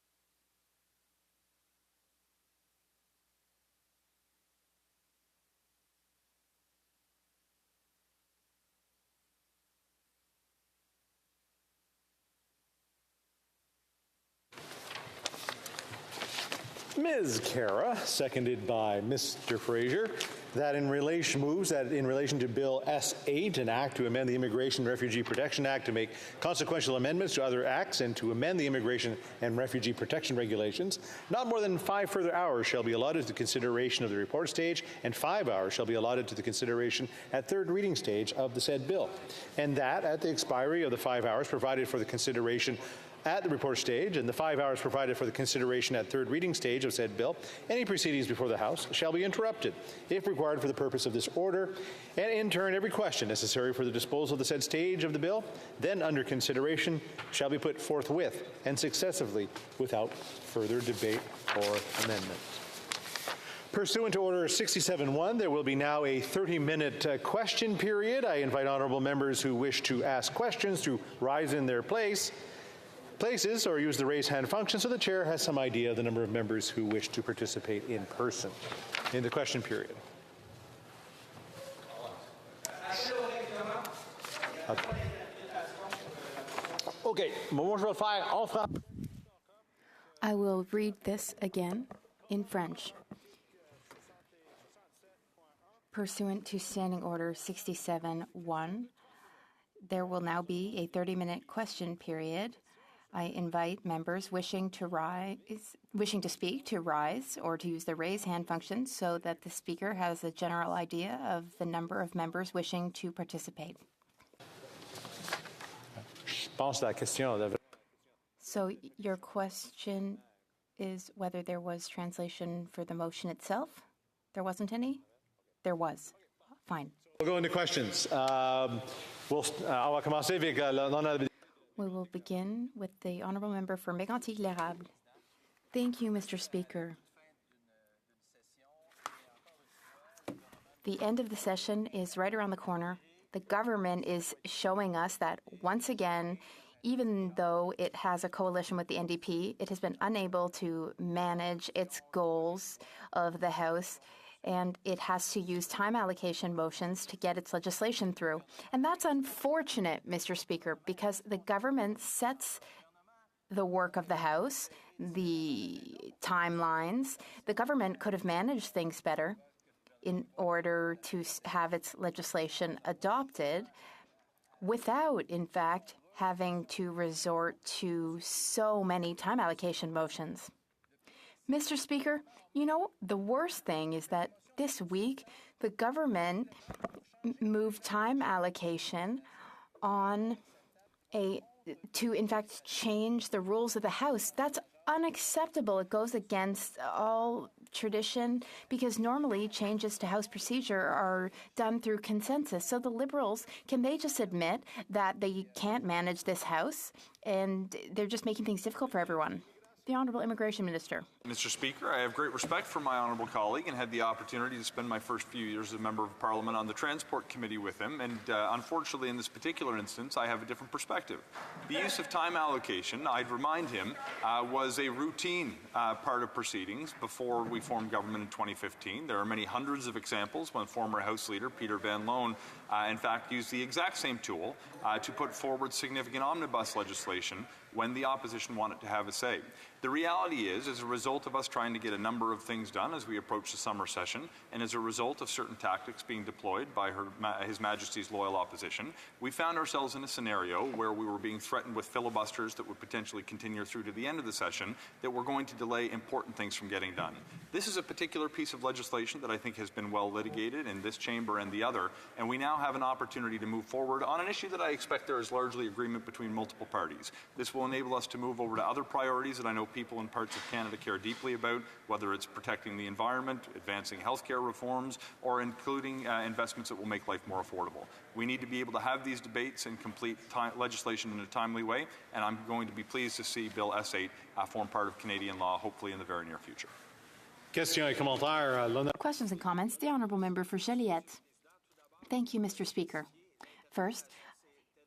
Ms. Kara, seconded by Mr. Fraser, that moves that in relation to Bill S8, an act to amend the Immigration and Refugee Protection Act to make consequential amendments to other acts and to amend the Immigration and Refugee Protection Regulations, not more than 5 further hours shall be allotted to the consideration of the report stage, and 5 hours shall be allotted to the consideration at third reading stage of the said bill. And that at the expiry of the 5 hours provided for the consideration at the report stage and the 5 hours provided for the consideration at third reading stage of said bill, any proceedings before the House shall be interrupted, if required for the purpose of this order, and in turn every question necessary for the disposal of the said stage of the bill, then under consideration, shall be put forthwith and successively without further debate or amendment. Pursuant to Order 67-1, there will be now a 30-minute question period. I invite honourable members who wish to ask questions to rise in their places or use the raise hand function so the chair has some idea of the number of members who wish to participate in person in the question period. Okay. I will read this again in French. Pursuant to Standing Order 67-1, there will now be a 30-minute question period. I invite members wishing to speak to rise or to use the raise hand function so that the speaker has a general idea of the number of members wishing to participate. So your question is whether there was translation for the motion itself? There wasn't any? There was. Fine. We'll go into questions. We will begin with the Honourable Member for Mégantic-L'Érable. Thank you, Mr. Speaker. The end of the session is right around the corner. The government is showing us that, once again, even though it has a coalition with the NDP, it has been unable to manage its goals of the House, and it has to use time allocation motions to get its legislation through. And that's unfortunate, Mr. Speaker, because the government sets the work of the House, the timelines. The government could have managed things better in order to have its legislation adopted without, in fact, having to resort to so many time allocation motions. Mr. Speaker, you know, the worst thing is that this week the government moved time allocation to in fact change the rules of the House. That's unacceptable. It goes against all tradition because normally changes to House procedure are done through consensus. So the Liberals, can they just admit that they can't manage this House and they're just making things difficult for everyone? The Honourable Immigration Minister. Mr. Speaker, I have great respect for my honourable colleague and had the opportunity to spend my first few years as a Member of Parliament on the Transport Committee with him, and unfortunately in this particular instance I have a different perspective. The use of time allocation, I'd remind him, was a routine part of proceedings before we formed government in 2015. There are many hundreds of examples when former House Leader Peter Van Loan in fact used the exact same tool to put forward significant omnibus legislation when the opposition wanted to have a say. The reality is, as a result of us trying to get a number of things done as we approach the summer session, and as a result of certain tactics being deployed by His Majesty's loyal opposition, we found ourselves in a scenario where we were being threatened with filibusters that would potentially continue through to the end of the session that were going to delay important things from getting done. This is a particular piece of legislation that I think has been well litigated in this chamber and the other, and we now have an opportunity to move forward on an issue that I expect there is largely agreement between multiple parties. This will enable us to move over to other priorities that I know people in parts of Canada care deeply about, whether it's protecting the environment, advancing healthcare reforms, or including investments that will make life more affordable. We need to be able to have these debates and complete legislation in a timely way, and I'm going to be pleased to see Bill S8 form part of Canadian law, hopefully in the very near future. Questions and comments. The Honourable Member for Joliette. Thank you, Mr. Speaker. First,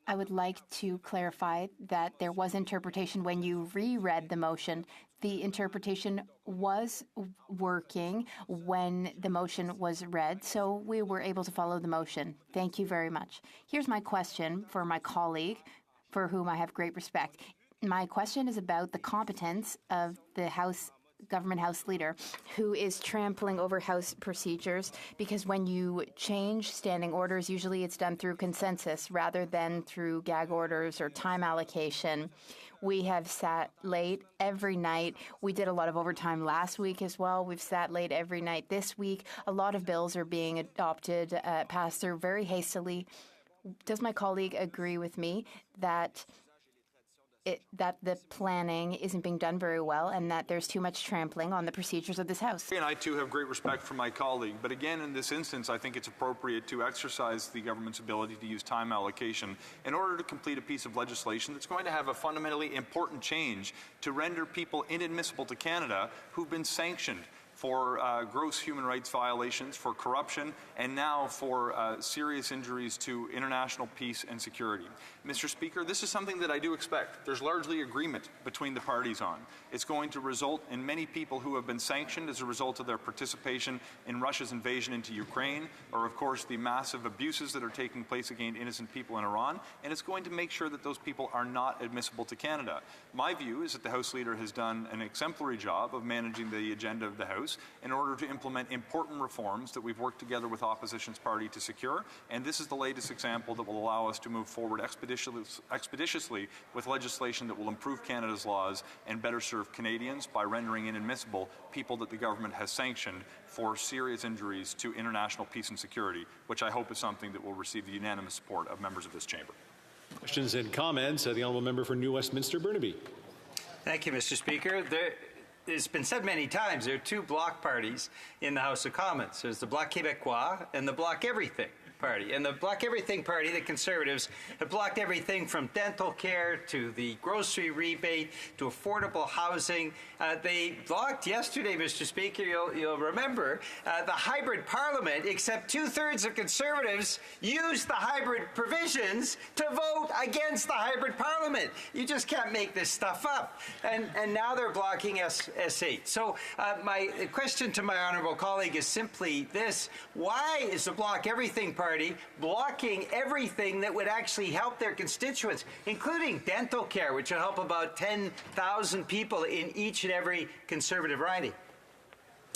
I would like to clarify that there was interpretation when you reread the motion. The interpretation was working when the motion was read, so we were able to follow the motion. Thank you very much. Here's my question for my colleague, for whom I have great respect. My question is about the competence of the government House Leader, who is trampling over House procedures, because when you change standing orders, usually it's done through consensus rather than through gag orders or time allocation. We have sat late every night. We did a lot of overtime last week as well. We've sat late every night this week. A lot of bills are being adopted, passed through very hastily. Does my colleague agree with me that the planning isn't being done very well and that there's too much trampling on the procedures of this House? And I, too, have great respect for my colleague. But again, in this instance, I think it's appropriate to exercise the government's ability to use time allocation in order to complete a piece of legislation that's going to have a fundamentally important change to render people inadmissible to Canada who've been sanctioned for gross human rights violations, for corruption, and now for serious injuries to international peace and security. Mr. Speaker, this is something that I do expect. There's largely agreement between the parties on. It's going to result in many people who have been sanctioned as a result of their participation in Russia's invasion into Ukraine, or of course the massive abuses that are taking place against innocent people in Iran, and it's going to make sure that those people are not admissible to Canada. My view is that the House Leader has done an exemplary job of managing the agenda of the House in order to implement important reforms that we've worked together with opposition's party to secure, and this is the latest example that will allow us to move forward expeditiously with legislation that will improve Canada's laws and better serve Canadians by rendering inadmissible people that the government has sanctioned for serious injuries to international peace and security, which I hope is something that will receive the unanimous support of members of this chamber. Questions and comments. The Honourable Member for New Westminster, Burnaby. Thank you, Mr. Speaker. It's been said many times, there are two bloc parties in the House of Commons. There's the Bloc Québécois and the Bloc Everything Party. And the Bloc Everything Party, the Conservatives, have blocked everything from dental care to the grocery rebate to affordable housing. They blocked yesterday, Mr. Speaker, you'll remember, the hybrid parliament, except 2/3 of Conservatives used the hybrid provisions to vote against the hybrid parliament. You just can't make this stuff up. And now they're blocking S8. So my question to my honourable colleague is simply this. Why is the Bloc Everything Party blocking everything that would actually help their constituents, including dental care, which will help about 10,000 people in each and every Conservative riding?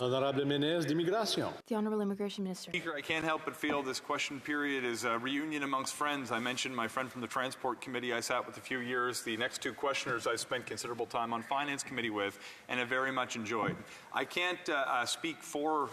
Honorable Ministre d'Immigration. The Honourable Immigration Minister. Speaker, I can't help but feel this question period is a reunion amongst friends. I mentioned my friend from the Transport Committee I sat with a few years. The next two questioners I spent considerable time on Finance Committee with and have very much enjoyed. I can't speak for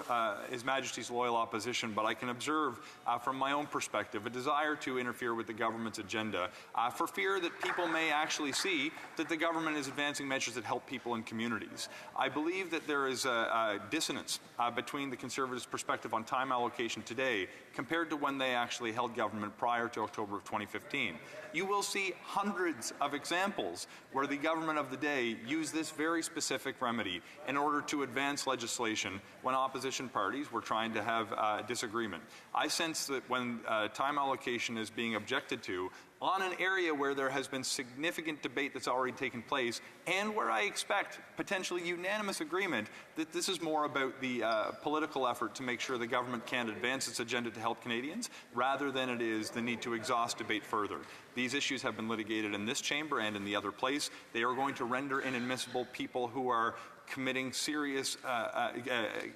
His Majesty's loyal opposition, but I can observe from my own perspective a desire to interfere with the government's agenda for fear that people may actually see that the government is advancing measures that help people in communities. I believe that there is a dissonance between the Conservatives' perspective on time allocation today compared to when they actually held government prior to October of 2015. You will see hundreds of examples where the government of the day used this very specific remedy in order to advance legislation when opposition parties were trying to have disagreement. I sense that when time allocation is being objected to on an area where there has been significant debate that's already taken place and where I expect potentially unanimous agreement that this is more about the political effort to make sure the government can advance its agenda to help Canadians rather than it is the need to exhaust debate further. These issues have been litigated in this chamber and in the other place. They are going to render inadmissible people who are committing serious,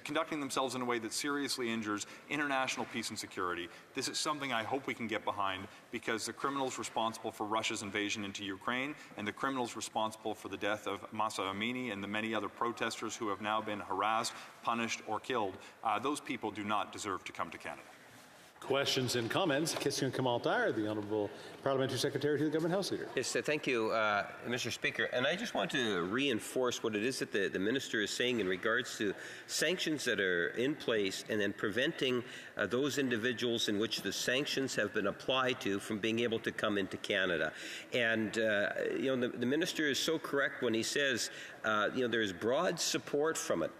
conducting themselves in a way that seriously injures international peace and security. This is something I hope we can get behind because the criminals responsible for Russia's invasion into Ukraine and the criminals responsible for the death of Mahsa Amini and the many other protesters who have now been harassed, punished, or killed, those people do not deserve to come to Canada. Questions and comments. Question commentaire. The Honourable Parliamentary Secretary to the Government House Leader. Yes, thank you, Mr. Speaker. And I just want to reinforce what it is that the Minister is saying in regards to sanctions that are in place and then preventing those individuals in which the sanctions have been applied to from being able to come into Canada. And, the Minister is so correct when he says There is broad support from it.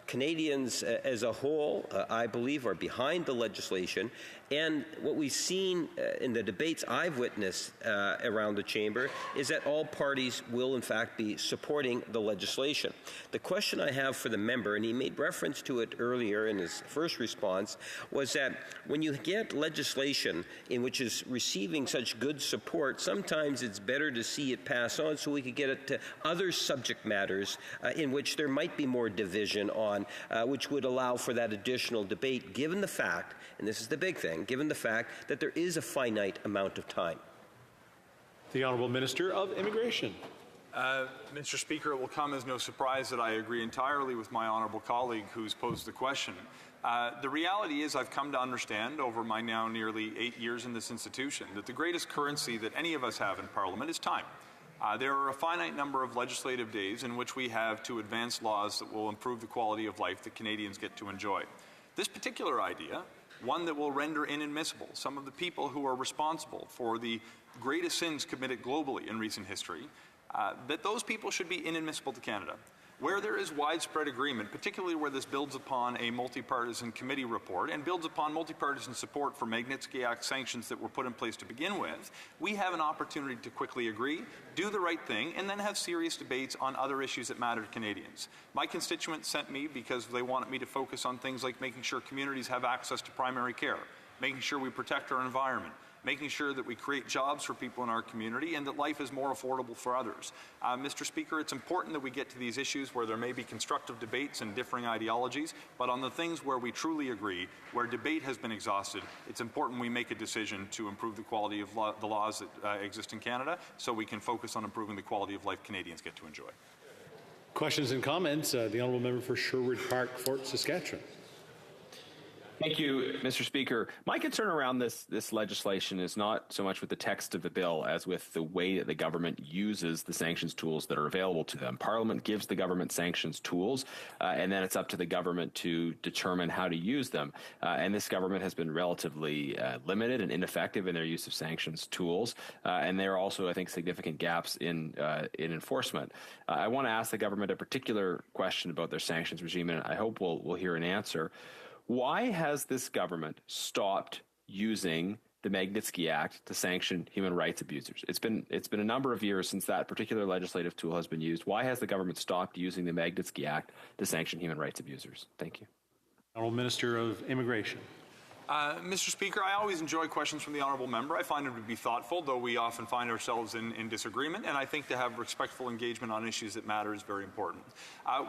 Canadians as a whole, I believe, are behind the legislation. And what we've seen in the debates I've witnessed around the chamber is that all parties will, in fact, be supporting the legislation. The question I have for the member, and he made reference to it earlier in his first response, was that when you get legislation in which is receiving such good support, sometimes it's better to see it pass on so we could get it to other subject matters in which there might be more division on, which would allow for that additional debate, given the fact, and this is the big thing, given the fact that there is a finite amount of time. The Honourable Minister of Immigration. Mr. Speaker, it will come as no surprise that I agree entirely with my honourable colleague who's posed the question. The reality is I've come to understand over my now nearly 8 years in this institution that the greatest currency that any of us have in Parliament is time. There are a finite number of legislative days in which we have to advance laws that will improve the quality of life that Canadians get to enjoy. This particular idea, one that will render inadmissible some of the people who are responsible for the greatest sins committed globally in recent history, that those people should be inadmissible to Canada. Where there is widespread agreement, particularly where this builds upon a multi-partisan committee report and builds upon multi-partisan support for Magnitsky Act sanctions that were put in place to begin with, we have an opportunity to quickly agree, do the right thing, and then have serious debates on other issues that matter to Canadians. My constituents sent me because they wanted me to focus on things like making sure communities have access to primary care, making sure we protect our environment, making sure that we create jobs for people in our community and that life is more affordable for others. Mr. Speaker, it's important that we get to these issues where there may be constructive debates and differing ideologies, but on the things where we truly agree, where debate has been exhausted, it's important we make a decision to improve the quality of the laws that exist in Canada so we can focus on improving the quality of life Canadians get to enjoy. Questions and comments? The Honourable Member for Sherwood Park, Fort Saskatchewan. Thank you, Mr. Speaker. My concern around this legislation is not so much with the text of the bill as with the way that the government uses the sanctions tools that are available to them. Parliament gives the government sanctions tools, and then it's up to the government to determine how to use them. And this government has been relatively limited and ineffective in their use of sanctions tools, and there are also, I think, significant gaps in enforcement. I want to ask the government a particular question about their sanctions regime, and I hope we'll hear an answer. Why has this government stopped using the Magnitsky Act to sanction human rights abusers? It's been a number of years since that particular legislative tool has been used. Why has the government stopped using the Magnitsky Act to sanction human rights abusers? Thank you. Honourable Minister of Immigration. Mr. Speaker, I always enjoy questions from the honourable member. I find him to be thoughtful, though we often find ourselves in disagreement, and I think to have respectful engagement on issues that matter is very important.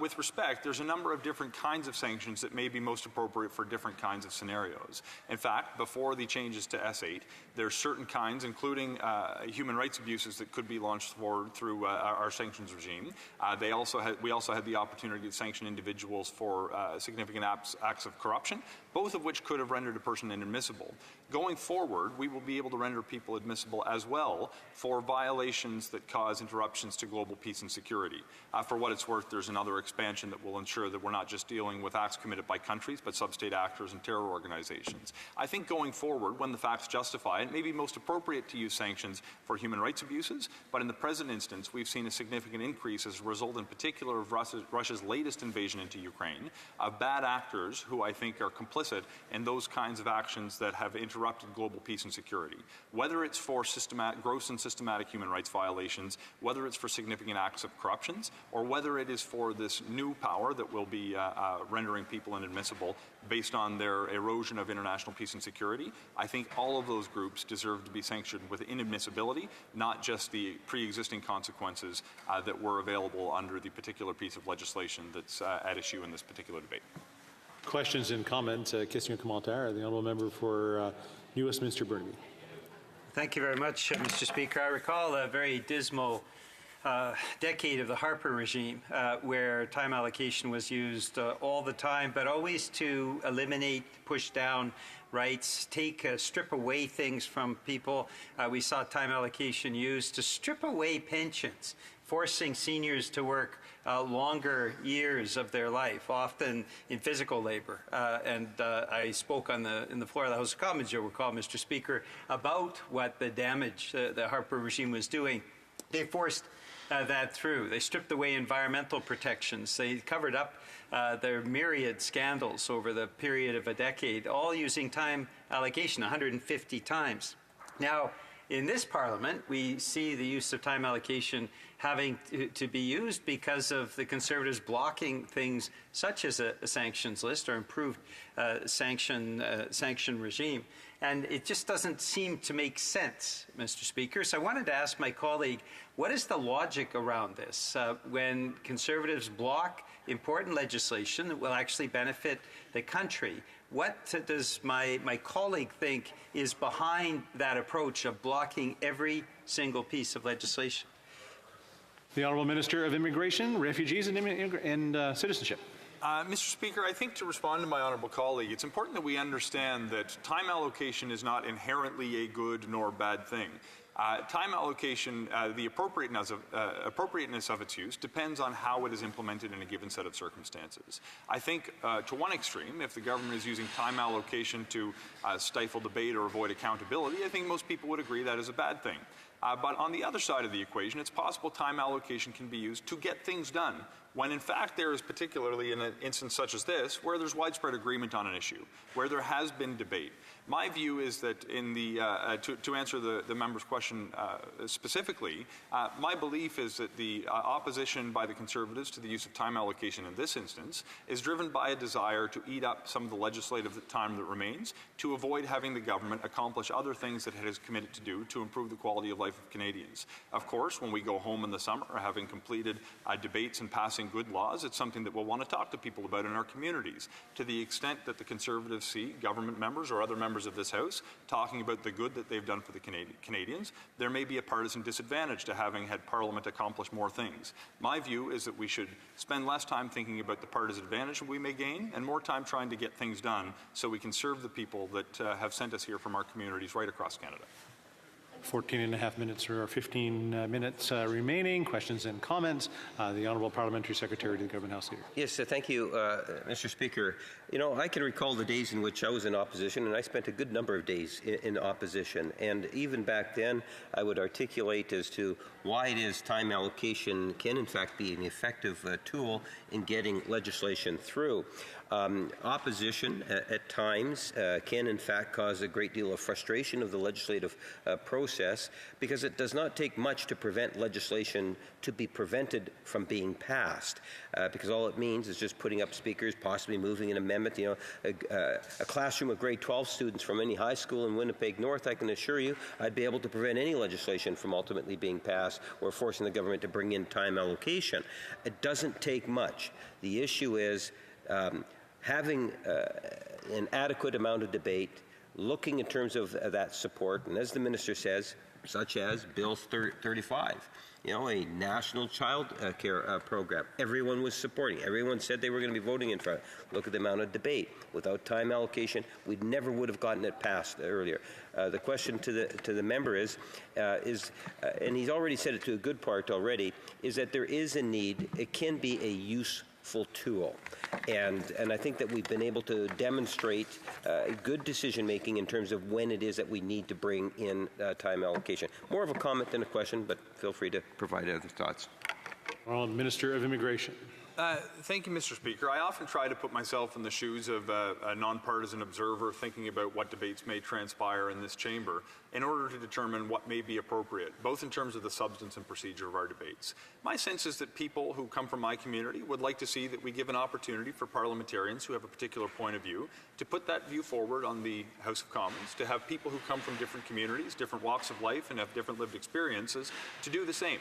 With respect, there's a number of different kinds of sanctions that may be most appropriate for different kinds of scenarios. In fact, before the changes to S8, there's certain kinds, including human rights abuses, that could be launched through our sanctions regime. We also had the opportunity to sanction individuals for significant acts of corruption, both of which could have rendered a person inadmissible. Going forward, we will be able to render people admissible as well for violations that cause interruptions to global peace and security. For what it's worth, there's another expansion that will ensure that we're not just dealing with acts committed by countries, but sub-state actors and terror organizations. I think going forward, when the facts justify it, may be most appropriate to use sanctions for human rights abuses, but in the present instance, we've seen a significant increase as a result in particular of Russia's latest invasion into Ukraine, of bad actors who I think are complicit in those kinds of actions that have interrupted global peace and security. Whether it's for gross and systematic human rights violations, whether it's for significant acts of corruptions, or whether it is for this new power that will be rendering people inadmissible based on their erosion of international peace and security, I think all of those groups deserve to be sanctioned with inadmissibility, not just the pre-existing consequences that were available under the particular piece of legislation that's at issue in this particular debate. Questions and comments. Question commentaire. The Honourable Member for New Westminster Burnaby. Thank you very much, Mr. Speaker. I recall a very dismal decade of the Harper regime where time allocation was used all the time, but always to eliminate, push down rights, strip away things from people. We saw time allocation used to strip away pensions, forcing seniors to work longer years of their life, often in physical labor. I spoke on in the floor of the House of Commons, you'll recall, Mr. Speaker, about what the damage the Harper regime was doing. They forced that through. They stripped away environmental protections. They covered up their myriad scandals over the period of a decade, all using time allocation 150 times. Now, in this Parliament, we see the use of time allocation having to be used because of the Conservatives blocking things such as a sanctions list or improved sanction regime. And it just doesn't seem to make sense, Mr. Speaker. So I wanted to ask my colleague, what is the logic around this when Conservatives block important legislation that will actually benefit the country? What does my colleague think is behind that approach of blocking every single piece of legislation? The Honourable Minister of Immigration, Refugees and Citizenship. Mr. Speaker, I think to respond to my honourable colleague, it's important that we understand that time allocation is not inherently a good nor bad thing. Time allocation, the appropriateness of its use depends on how it is implemented in a given set of circumstances. I think to one extreme, if the government is using time allocation to stifle debate or avoid accountability, I think most people would agree that is a bad thing. But on the other side of the equation, it's possible time allocation can be used to get things done, when in fact there is, particularly in an instance such as this, where there's widespread agreement on an issue, where there has been debate. My view is that in the, to answer the member's question specifically, my belief is that the opposition by the Conservatives to the use of time allocation in this instance is driven by a desire to eat up some of the legislative time that remains to avoid having the government accomplish other things that it has committed to do to improve the quality of life of Canadians. Of course, when we go home in the summer, having completed debates and passing good laws, it's something that we'll want to talk to people about in our communities. To the extent that the Conservatives see government members or other members of this House talking about the good that they've done for the Canadians, there may be a partisan disadvantage to having had Parliament accomplish more things. My view is that we should spend less time thinking about the partisan advantage we may gain and more time trying to get things done so we can serve the people that have sent us here from our communities right across Canada. 14 and a half minutes or 15 minutes remaining. Questions and comments. The Honourable Parliamentary Secretary to the Government House Leader. Yes, thank you, Mr. Speaker. You know, I can recall the days in which I was in opposition, and I spent a good number of days in opposition. And even back then, I would articulate as to why it is time allocation can, in fact, be an effective tool in getting legislation through. Opposition at times can in fact cause a great deal of frustration of the legislative process because it does not take much to prevent legislation to be prevented from being passed because all it means is just putting up speakers, possibly moving an amendment. You know, a classroom of grade 12 students from any high school in Winnipeg North, I can assure you, I'd be able to prevent any legislation from ultimately being passed or forcing the government to bring in time allocation. It doesn't take much. The issue is having an adequate amount of debate, looking in terms of that support, and as the Minister says, such as Bill 35, you know, a national child care program. Everyone was supporting. Everyone said they were going to be voting in front. Look at the amount of debate. Without time allocation, we never would have gotten it passed earlier. The question to the member is, and he's already said it to a good part already, is that there is a need. It can be a useful tool. And I think that we've been able to demonstrate good decision making in terms of when it is that we need to bring in time allocation. More of a comment than a question, but feel free to provide other thoughts. Minister of Immigration. Thank you, Mr. Speaker. I often try to put myself in the shoes of a nonpartisan observer thinking about what debates may transpire in this chamber in order to determine what may be appropriate, both in terms of the substance and procedure of our debates. My sense is that people who come from my community would like to see that we give an opportunity for parliamentarians who have a particular point of view to put that view forward on the House of Commons, to have people who come from different communities, different walks of life, and have different lived experiences to do the same.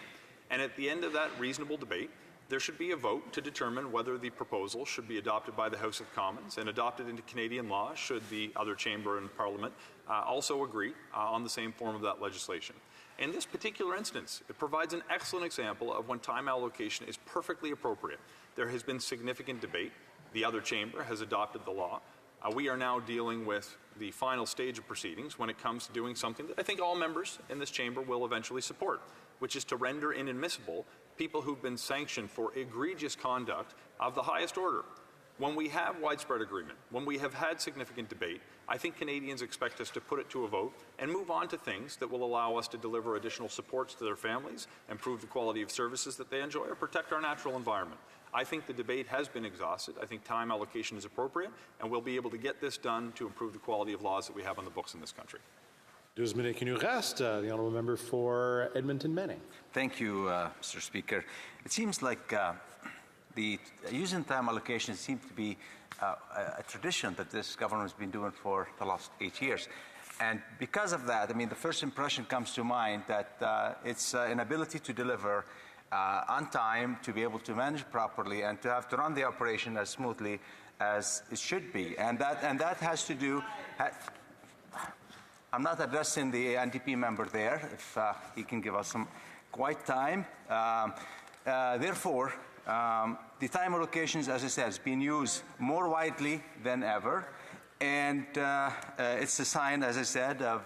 And at the end of that reasonable debate, there should be a vote to determine whether the proposal should be adopted by the House of Commons and adopted into Canadian law should the other chamber in Parliament also agree on the same form of that legislation. In this particular instance, it provides an excellent example of when time allocation is perfectly appropriate. There has been significant debate. The other chamber has adopted the law. We are now dealing with the final stage of proceedings when it comes to doing something that I think all members in this chamber will eventually support, which is to render inadmissible people who've been sanctioned for egregious conduct of the highest order. When we have widespread agreement, when we have had significant debate, I think Canadians expect us to put it to a vote and move on to things that will allow us to deliver additional supports to their families, improve the quality of services that they enjoy, or protect our natural environment. I think the debate has been exhausted. I think time allocation is appropriate, and we'll be able to get this done to improve the quality of laws that we have on the books in this country. 12 minutes qui nous reste. The honourable member for Edmonton Manning. Thank you, Mr. Speaker. It seems like the using time allocation seems to be a tradition that this government has been doing for the last 8 years. And because of that, I mean, the first impression comes to mind that it's an ability to deliver on time, to be able to manage properly, and to have to run the operation as smoothly as it should be. And that has to do. I'm not addressing the NDP member there, if he can give us some quiet time. Therefore, the time allocations, as I said, has been used more widely than ever, and it's a sign, as I said, of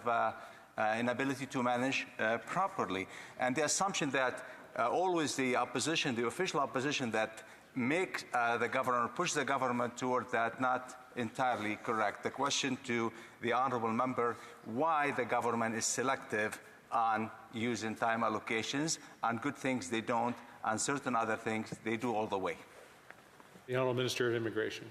inability to manage properly. And the assumption that always the opposition, the official opposition, that makes the government, push the government toward that, not entirely correct. The question to the honourable member, why the government is selective on using time allocations, on good things they don't, on certain other things they do all the way. The Honourable Minister of Immigration.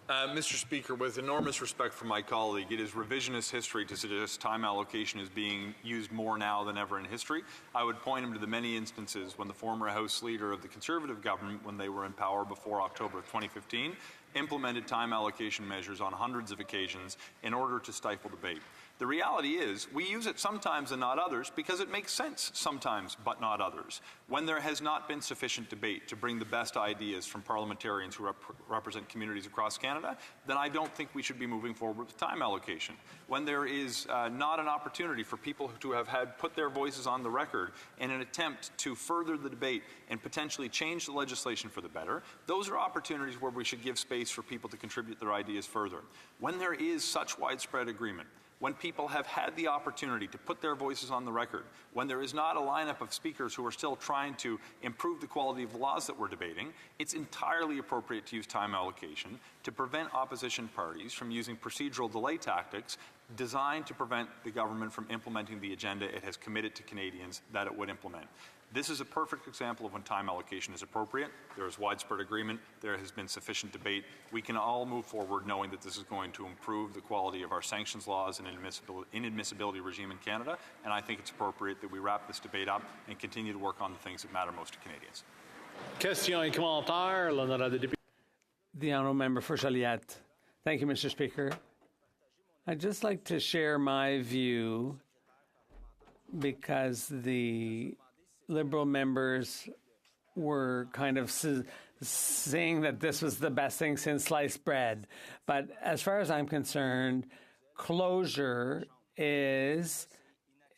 Mr. Speaker, with enormous respect for my colleague, it is revisionist history to suggest time allocation is being used more now than ever in history. I would point him to the many instances when the former House Leader of the Conservative government, when they were in power before October of 2015, implemented time allocation measures on hundreds of occasions in order to stifle debate. The reality is we use it sometimes and not others because it makes sense sometimes but not others. When there has not been sufficient debate to bring the best ideas from parliamentarians who represent communities across Canada, then I don't think we should be moving forward with time allocation. When there is not an opportunity for people to have had put their voices on the record in an attempt to further the debate and potentially change the legislation for the better, those are opportunities where we should give space for people to contribute their ideas further. When there is such widespread agreement, when people have had the opportunity to put their voices on the record, when there is not a lineup of speakers who are still trying to improve the quality of the laws that we're debating, it's entirely appropriate to use time allocation to prevent opposition parties from using procedural delay tactics designed to prevent the government from implementing the agenda it has committed to Canadians that it would implement. This is a perfect example of when time allocation is appropriate. There is widespread agreement. There has been sufficient debate. We can all move forward knowing that this is going to improve the quality of our sanctions laws and inadmissibility regime in Canada, and I think it's appropriate that we wrap this debate up and continue to work on the things that matter most to Canadians. Question et commentaire, l'honorable député. The honourable member for Joliette. Thank you, Mr. Speaker. I'd just like to share my view because the Liberal members were kind of saying that this was the best thing since sliced bread. But as far as I'm concerned, closure is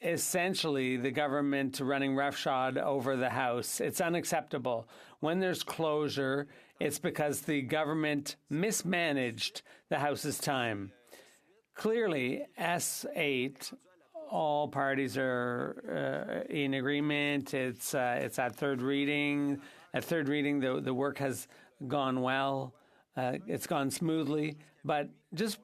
essentially the government running roughshod over the House. It's unacceptable. When there's closure, it's because the government mismanaged the House's time. Clearly, S8, all parties are in agreement. It's at third reading. At third reading, the work has gone well. It's gone smoothly. But just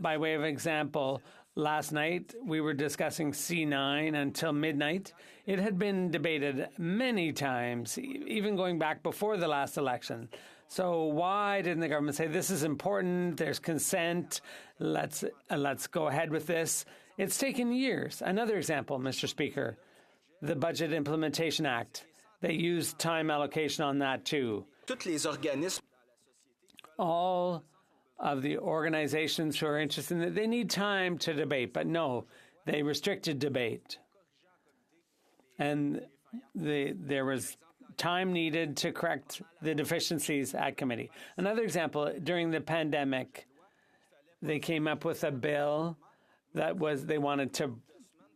by way of example, last night we were discussing C9 until midnight. It had been debated many times, even going back before the last election. So why didn't the government say this is important? There's consent. Let's go ahead with this. It's taken years. Another example, Mr. Speaker, the Budget Implementation Act. They used time allocation on that too. All of the organizations who are interested in it, they need time to debate, but no, they restricted debate. And there was time needed to correct the deficiencies at committee. Another example, during the pandemic, they came up with a bill that they wanted to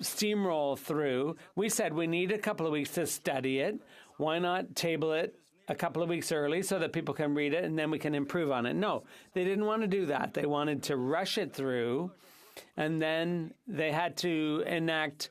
steamroll through. We said we need a couple of weeks to study it. Why not table it a couple of weeks early so that people can read it and then we can improve on it? No, they didn't want to do that. They wanted to rush it through, and then they had to enact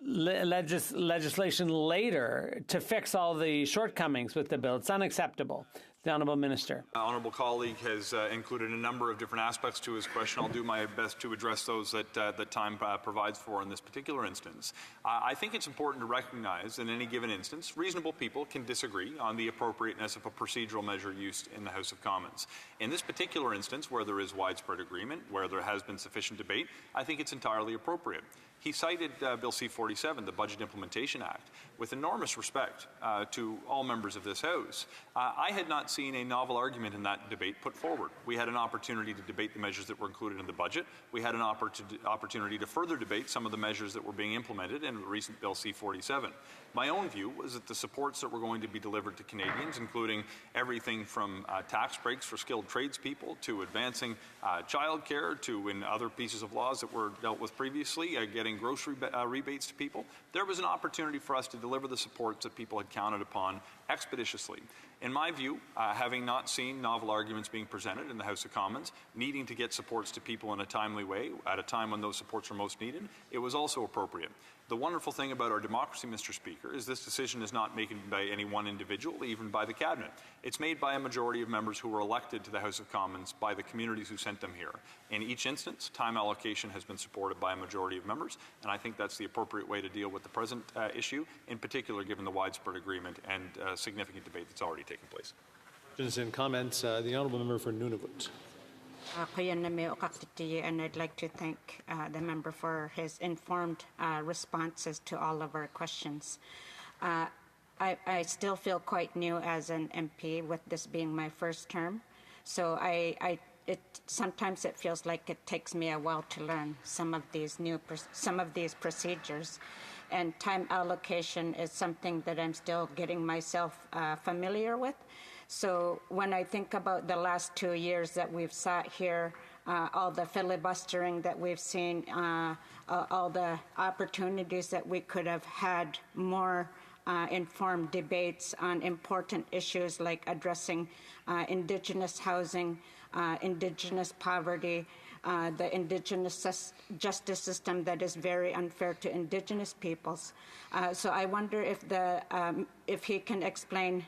legislation later to fix all the shortcomings with the bill. It's unacceptable. The Honourable Minister. Honourable colleague has included a number of different aspects to his question. I'll do my best to address those that time provides for in this particular instance. I think it's important to recognize that in any given instance, reasonable people can disagree on the appropriateness of a procedural measure used in the House of Commons. In this particular instance, where there is widespread agreement, where there has been sufficient debate, I think it's entirely appropriate. He cited Bill C-47, the Budget Implementation Act, with enormous respect to all members of this House. I had not seen a novel argument in that debate put forward. We had an opportunity to debate the measures that were included in the budget. We had an opportunity to further debate some of the measures that were being implemented in the recent Bill C-47. My own view was that the supports that were going to be delivered to Canadians, including everything from tax breaks for skilled tradespeople to advancing childcare to in other pieces of laws that were dealt with previously, getting grocery rebates to people, there was an opportunity for us to deliver the supports that people had counted upon expeditiously. In my view, having not seen novel arguments being presented in the House of Commons, needing to get supports to people in a timely way at a time when those supports are most needed, it was also appropriate. The wonderful thing about our democracy, Mr. Speaker, is this decision is not made by any one individual, even by the Cabinet. It's made by a majority of members who were elected to the House of Commons by the communities who sent them here. In each instance, time allocation has been supported by a majority of members, and I think that's the appropriate way to deal with the present issue, in particular given the widespread agreement and significant debate that's already taken place. Questions and comments. The Honourable Member for Nunavut. And I'd like to thank the member for his informed responses to all of our questions. I still feel quite new as an MP, with this being my first term, so sometimes it feels like it takes me a while to learn some of these procedures, and time allocation is something that I'm still getting myself familiar with. So when I think about the last 2 years that we've sat here, all the filibustering that we've seen, all the opportunities that we could have had more informed debates on important issues like addressing Indigenous housing, Indigenous poverty, the Indigenous justice system that is very unfair to Indigenous peoples. So I wonder if he can explain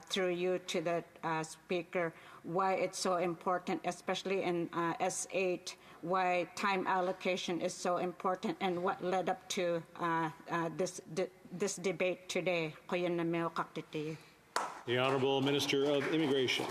through you to the Speaker why it's so important, especially in S8, why time allocation is so important and what led up to this debate today. The Honourable Minister of Immigration.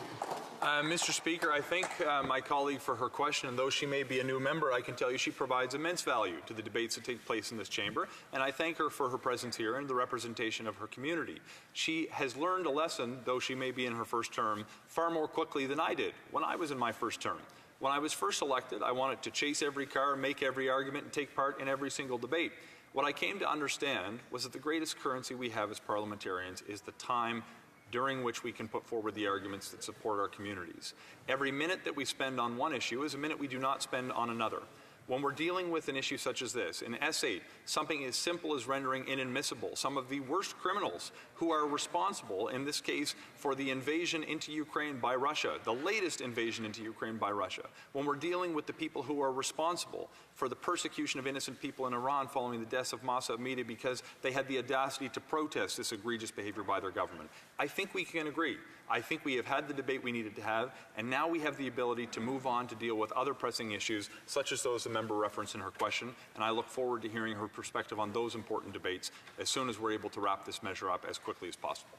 Mr. Speaker, I thank my colleague for her question, and though she may be a new member, I can tell you she provides immense value to the debates that take place in this chamber, and I thank her for her presence here and the representation of her community. She has learned a lesson, though she may be in her first term, far more quickly than I did when I was in my first term. When I was first elected, I wanted to chase every car, make every argument, and take part in every single debate. What I came to understand was that the greatest currency we have as parliamentarians is the time during which we can put forward the arguments that support our communities. Every minute that we spend on one issue is a minute we do not spend on another. When we're dealing with an issue such as this, in S8, something as simple as rendering inadmissible some of the worst criminals who are responsible, in this case, for the invasion into Ukraine by Russia, the latest invasion into Ukraine by Russia. When we're dealing with the people who are responsible for the persecution of innocent people in Iran following the deaths of Mahsa Amini because they had the audacity to protest this egregious behavior by their government. I think we can agree. I think we have had the debate we needed to have, and now we have the ability to move on to deal with other pressing issues, such as those the member referenced in her question, and I look forward to hearing her perspective on those important debates as soon as we're able to wrap this measure up as quickly as possible.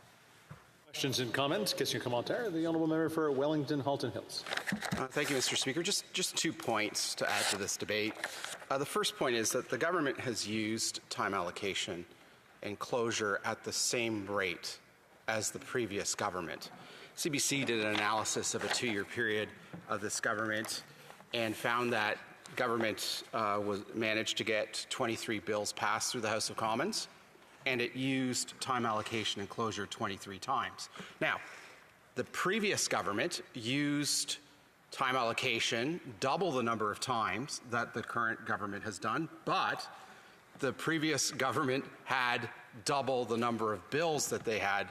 Questions and comments? Question commentaire. The Honourable Member for Wellington Halton Hills. Thank you, Mr. Speaker. Just 2 points to add to this debate. The first point is that the government has used time allocation and closure at the same rate as the previous government. CBC did an analysis of a 2-year period of this government and found that government managed to get 23 bills passed through the House of Commons, and it used time allocation and closure 23 times. Now, the previous government used time allocation double the number of times that the current government has done, but the previous government had double the number of bills that they had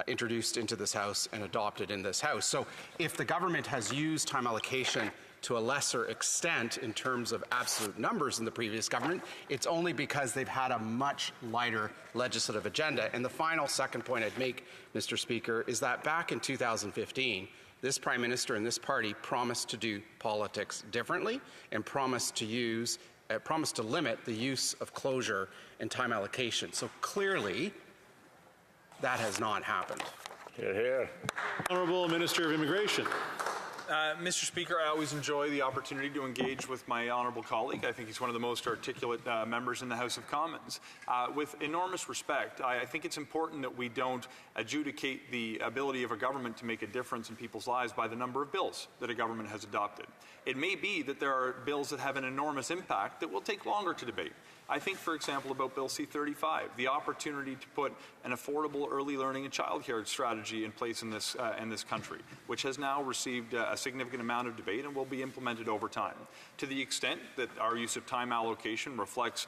introduced into this House and adopted in this House. So if the government has used time allocation to a lesser extent in terms of absolute numbers in the previous government, it's only because they've had a much lighter legislative agenda. And the final second point I'd make, Mr. Speaker, is that back in 2015, this Prime Minister and this party promised to do politics differently and promised to limit the use of closure and time allocation. So clearly, that has not happened. Hear, hear. Honourable Minister of Immigration. Mr. Speaker, I always enjoy the opportunity to engage with my honourable colleague. I think he's one of the most articulate members in the House of Commons. With enormous respect, I think it's important that we don't adjudicate the ability of a government to make a difference in people's lives by the number of bills that a government has adopted. It may be that there are bills that have an enormous impact that will take longer to debate. I think, for example, about Bill C-35, the opportunity to put an affordable early learning and childcare strategy in place in this country, which has now received a significant amount of debate and will be implemented over time. To the extent that our use of time allocation reflects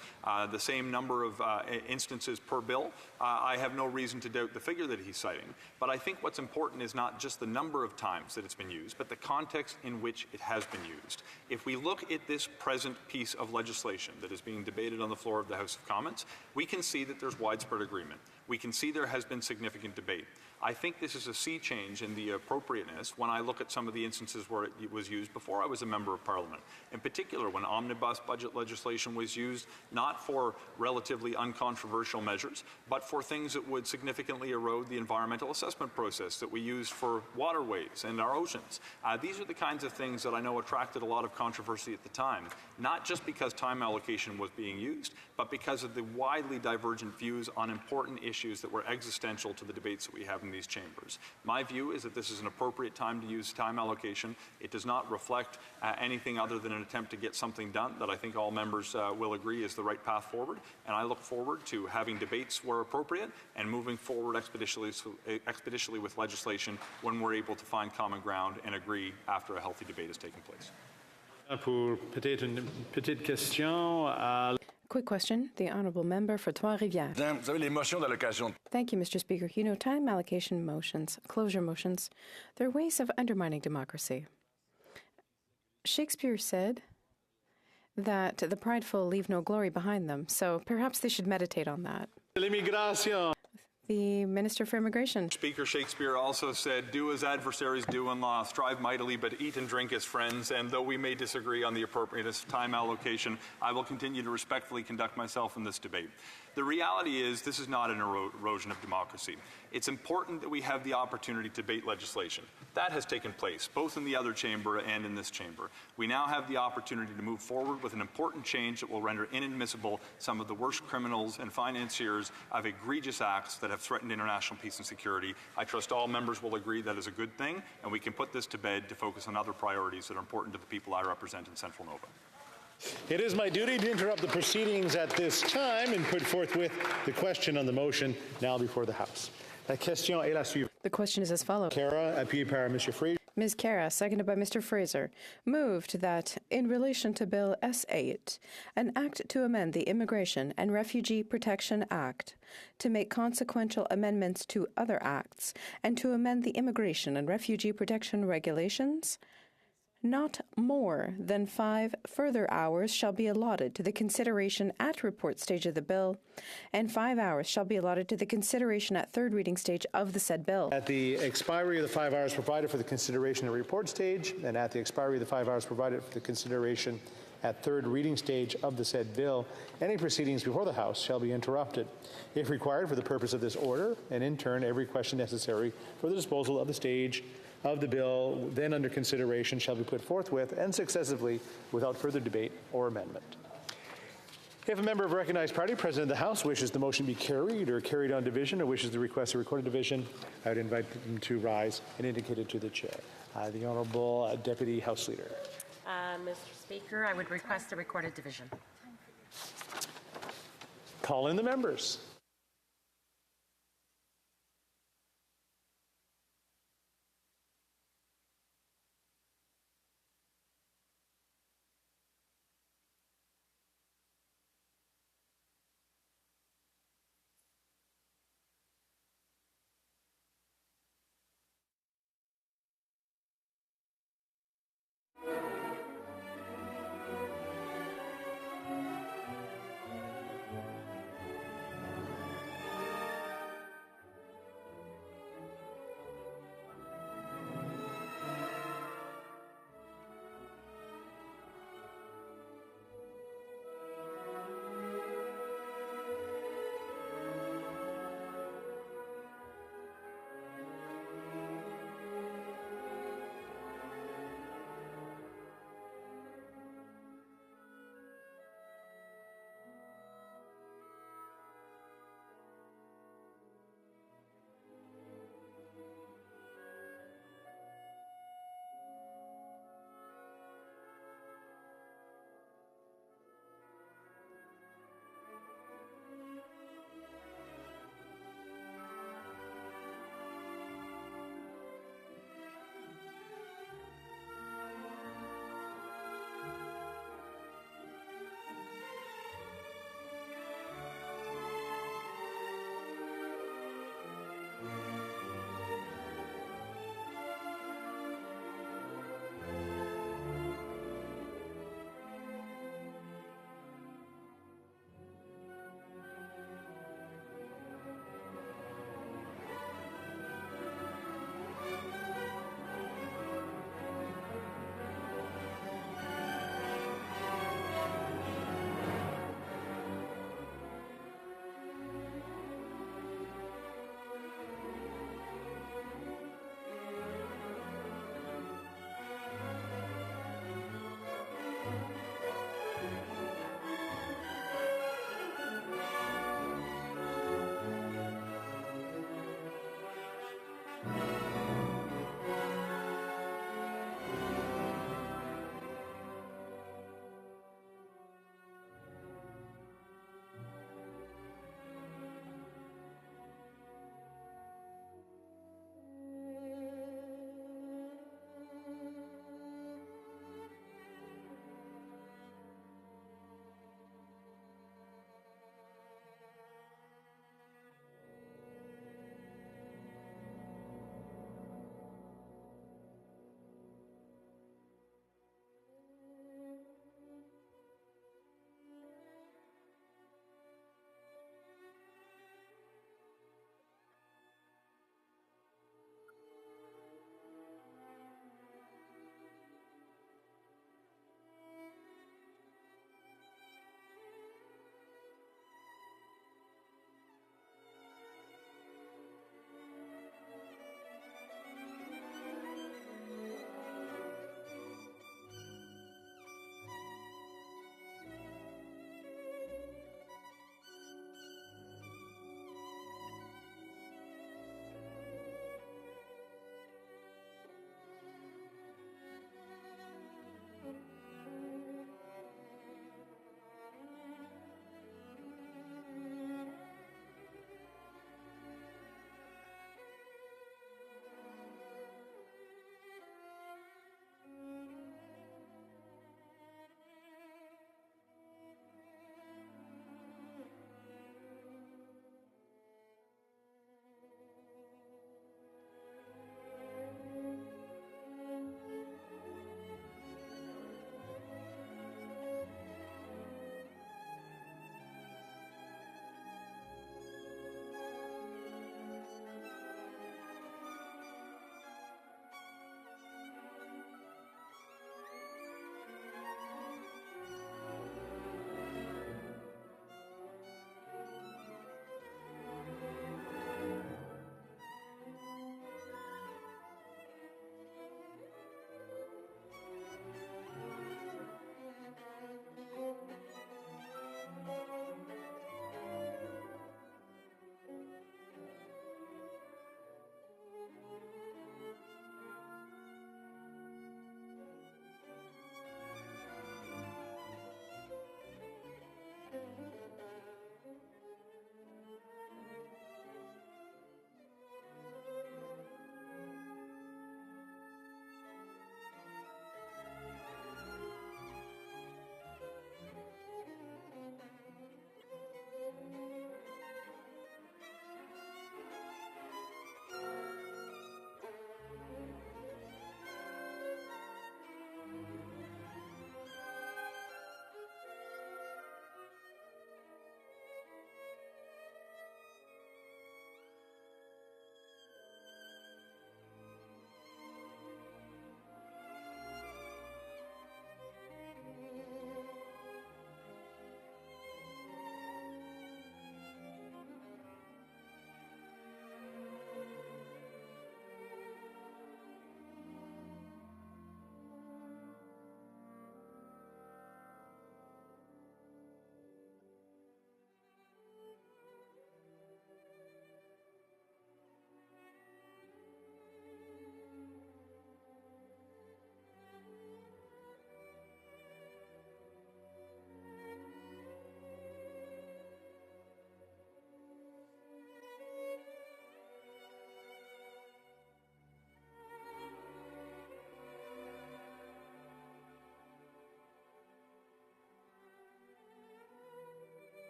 the same number of instances per bill, I have no reason to doubt the figure that he's citing. But I think what's important is not just the number of times that it's been used, but the context in which it has been used. If we look at this present piece of legislation that is being debated on the floor of the House of Commons, we can see that there's widespread agreement. We can see there has been significant debate. I think this is a sea change in the appropriateness when I look at some of the instances where it was used before I was a member of Parliament. In particular, when omnibus budget legislation was used not for relatively uncontroversial measures, but for things that would significantly erode the environmental assessment process that we use for waterways and our oceans. These are the kinds of things that I know attracted a lot of controversy at the time, not just because time allocation was being used, but because of the widely divergent views on important issues that were existential to the debates that we have in these chambers. My view is that this is an appropriate time to use time allocation. It does not reflect anything other than an attempt to get something done that I think all members will agree is the right path forward. And I look forward to having debates where appropriate and moving forward expeditiously with legislation when we're able to find common ground and agree after a healthy debate has taken place. Pour peut-être une petite question à... Quick question. The Honourable Member for Trois-Rivières. Vous avez les motions d'allocation. Thank you, Mr. Speaker. You know, time allocation motions, closure motions, they're ways of undermining democracy. Shakespeare said that the prideful leave no glory behind them, so perhaps they should meditate on that. L'immigration. The Minister for Immigration. Speaker Shakespeare also said, "Do as adversaries do in law, strive mightily, but eat and drink as friends." And though we may disagree on the appropriateness of time allocation, I will continue to respectfully conduct myself in this debate. The reality is this is not an erosion of democracy. It's important that we have the opportunity to debate legislation. That has taken place, both in the other chamber and in this chamber. We now have the opportunity to move forward with an important change that will render inadmissible some of the worst criminals and financiers of egregious acts that have threatened international peace and security. I trust all members will agree that is a good thing, and we can put this to bed to focus on other priorities that are important to the people I represent in Central Nova. It is my duty to interrupt the proceedings at this time and put forthwith the question on the motion now before the House. La question est la suivante. The question is as follows. Cara, appuyé par Mr. Fraser. Ms. Cara, seconded by Mr. Fraser, moved that in relation to Bill S-8, an act to amend the Immigration and Refugee Protection Act, to make consequential amendments to other acts, and to amend the Immigration and Refugee Protection Regulations, not more than 5 further hours shall be allotted to the consideration at report stage of the bill, and 5 hours shall be allotted to the consideration at third reading stage of the said bill. At the expiry of the 5 hours provided for the consideration at report stage, and at the expiry of the 5 hours provided for the consideration at third reading stage of the said bill, any proceedings before the House shall be interrupted, if required for the purpose of this order, and in turn every question necessary for the disposal of the stage of the bill then under consideration shall be put forthwith and successively without further debate or amendment. If a member of a recognized party, President of the House, wishes the motion be carried or carried on division or wishes to request a recorded division, I would invite them to rise and indicate it to the chair. The Honourable Deputy House Leader. Mr. Speaker, I would request a recorded division. Call in the members.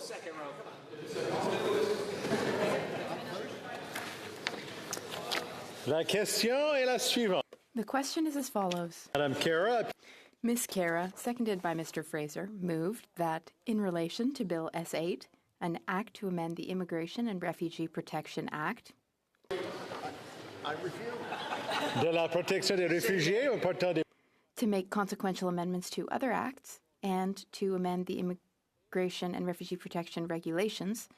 second row. La question est la suivante. The question is as follows. Madame Kara. Ms. Kara, seconded by Mr. Fraser, moved that in relation to Bill S-8, an act to amend the Immigration and Refugee Protection Act, De la protection des réfugiés au portant des... to make consequential amendments to other acts, and to amend the Immigration and Refugee Protection Regulations,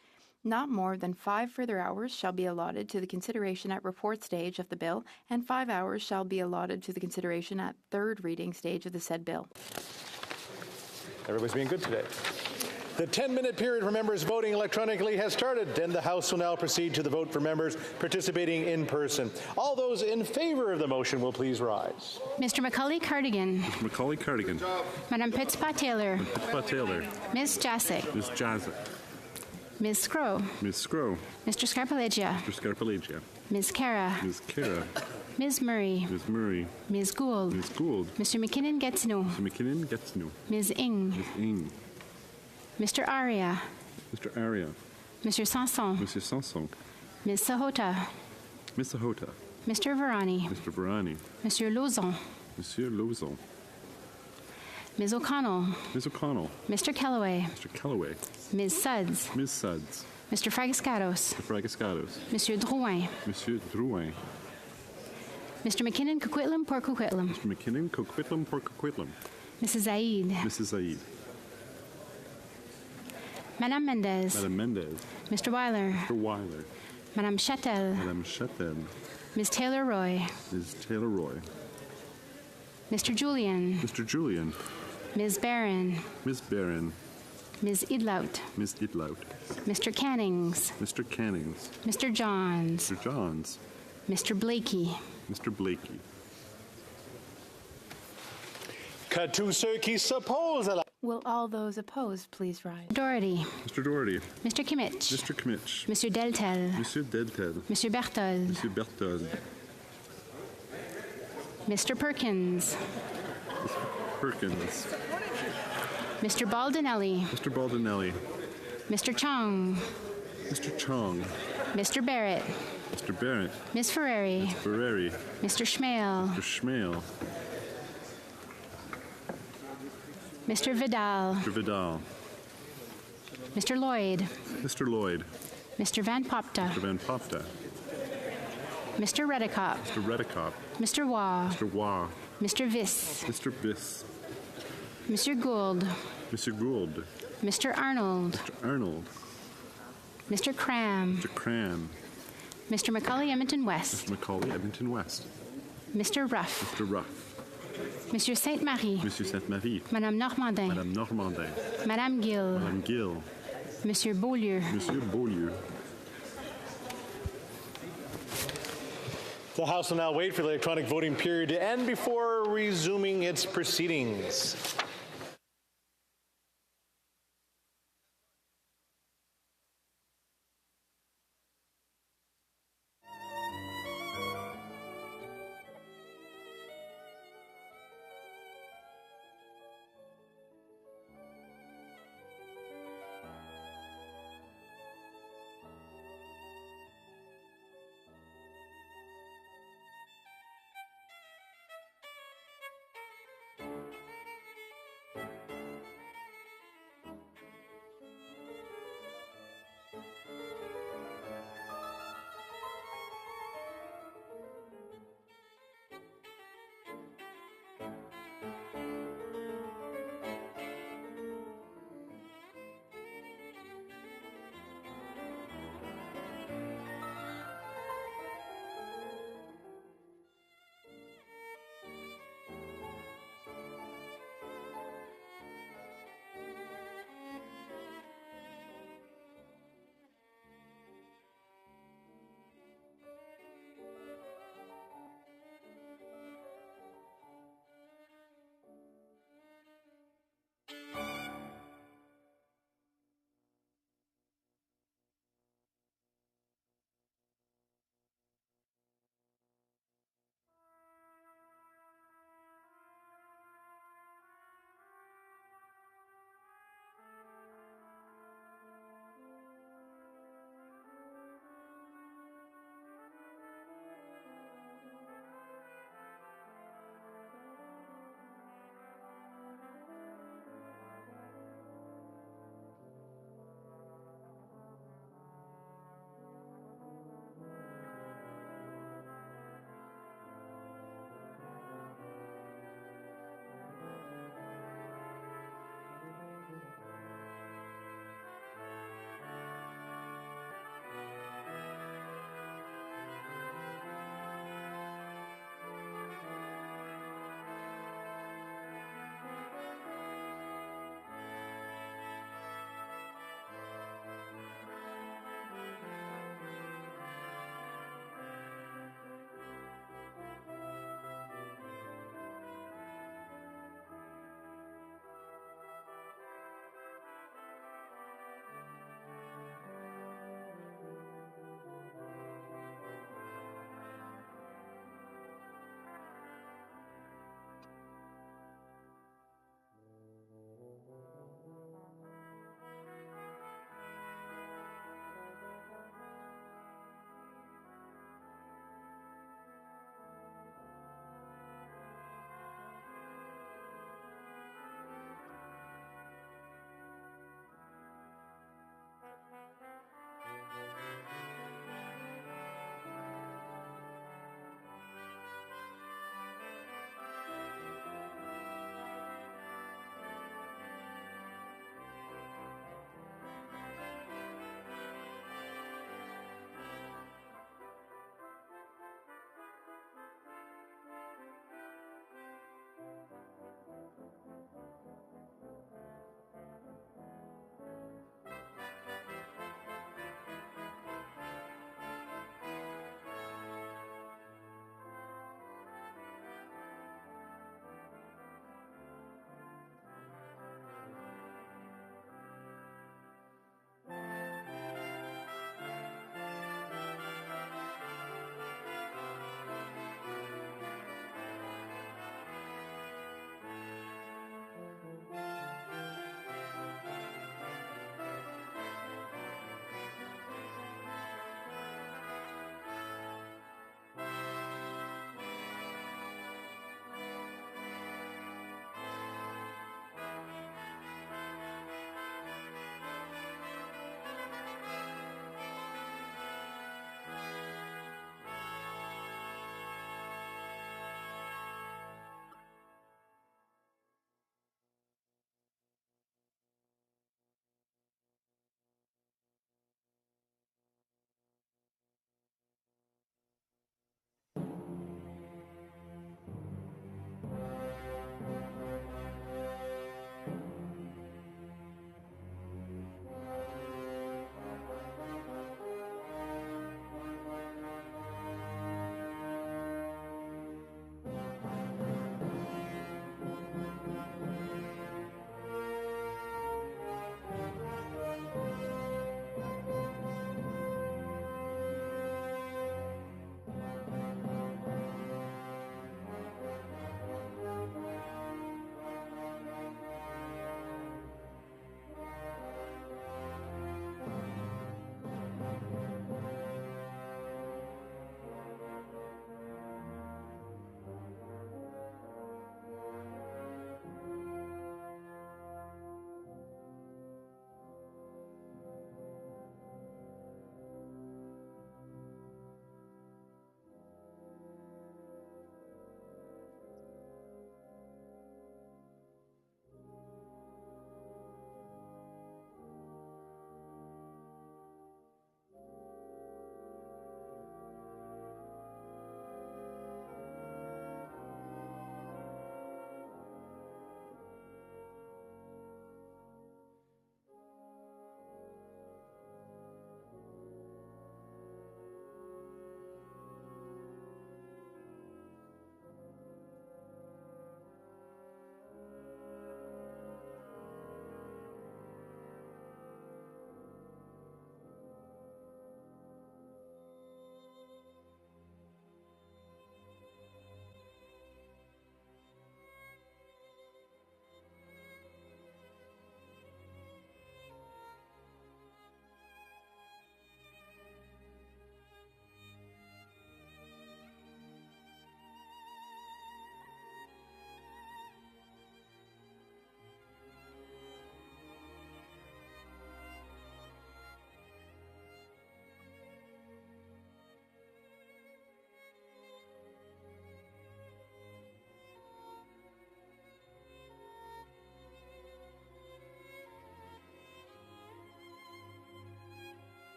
not more than 5 further hours shall be allotted to the consideration at report stage of the bill, and 5 hours shall be allotted to the consideration at third reading stage of the said bill. Everybody's being good today. The 10-minute period for members voting electronically has started, and the House will now proceed to the vote for members participating in person. All those in favor of the motion will please rise. Mr. Macaulay Cardigan. Mr. Macaulay Cardigan. Madam Pittspat Taylor. Pittspat Taylor. Ms. Jacek. Ms. Jacek. Ms. Scrow. Ms. Scrow. Mr. Scarpalegia. Mr. Scarpalegia. Ms. Kara. Ms. Kara. Ms. Murray. Ms. Murray. Ms. Gould. Ms. Gould. Mr. McKinnon Getsno. Mr. McKinnon Getsno. Ms. Ing. Ms. Ing. Mr. Aria. Mr. Aria. Mr. Sanson. Mr. Sanson. Ms. Sahota. Ms. Sahota. Mr. Varani. Mr. Varani. Monsieur Lauzon. Monsieur Lauzon. Ms. O'Connell. Ms. O'Connell. Mr. Kellaway. Mr. Kellaway. Ms. Suds. Ms. Suds. Mr. Fragascatos. Mr. Fragascatos. Monsieur Drouin. Monsieur Drouin. Mr. McKinnon Coquitlam Port Coquitlam. Mr. McKinnon Coquitlam Port Coquitlam. Mrs. Zaid. Mrs. Zaid. Madame Mendez. Madame Mendez. Mr. Weiler. Mr. Weiler. Madame Chattel. Madame Chattel. Ms. Taylor Roy. Ms. Taylor Roy. Mr. Julian. Mr. Julian. Ms. Barron. Ms. Barron. Ms. Idlout. Ms. Idlout. Mr. Cannings. Mr. Cannings. Mr. Johns. Mr. Johns. Mr. Blakey. Mr. Blakey. Que tous ceux qui s'opposent à la... Will all those opposed please rise? Doherty. Mr. Doherty. Mr. Kimmich. Mr. Kimmich. Monsieur Deltel. Monsieur Deltel. Monsieur Berthold. Monsieur Berthold. Mr. Perkins. Mr. Perkins. Mr. Baldinelli. Mr. Baldinelli. Mr. Chong. Mr. Chong. Mr. Barrett. Mr. Barrett. Ms. Ferreri. Ms. Ferreri. Mr. Schmale. Mr. Schmale. Mr. Vidal. Mr. Vidal. Mr. Lloyd. Mr. Lloyd. Mr. Van Popta. Mr. Van Popta. Mr. Redekop. Mr. Redekop. Mr. Waugh. Mr. Waugh. Mr. Viss. Mr. Biss. Mr. Gould. Mr. Gould. Mr. Arnold. Mr. Arnold. Mr. Cram. Mr. Cram. Mr. Macaulay Edmonton West. Mr. Macaulay Edmonton West. Mr. Ruff. Mr. Ruff. Monsieur Sainte-Marie. Monsieur Sainte-Marie. Madame Normandin. Madame Normandin. Madame Gill. Madame Gill. Monsieur Beaulieu. Monsieur Beaulieu. The House will now wait for the electronic voting period to end before resuming its proceedings.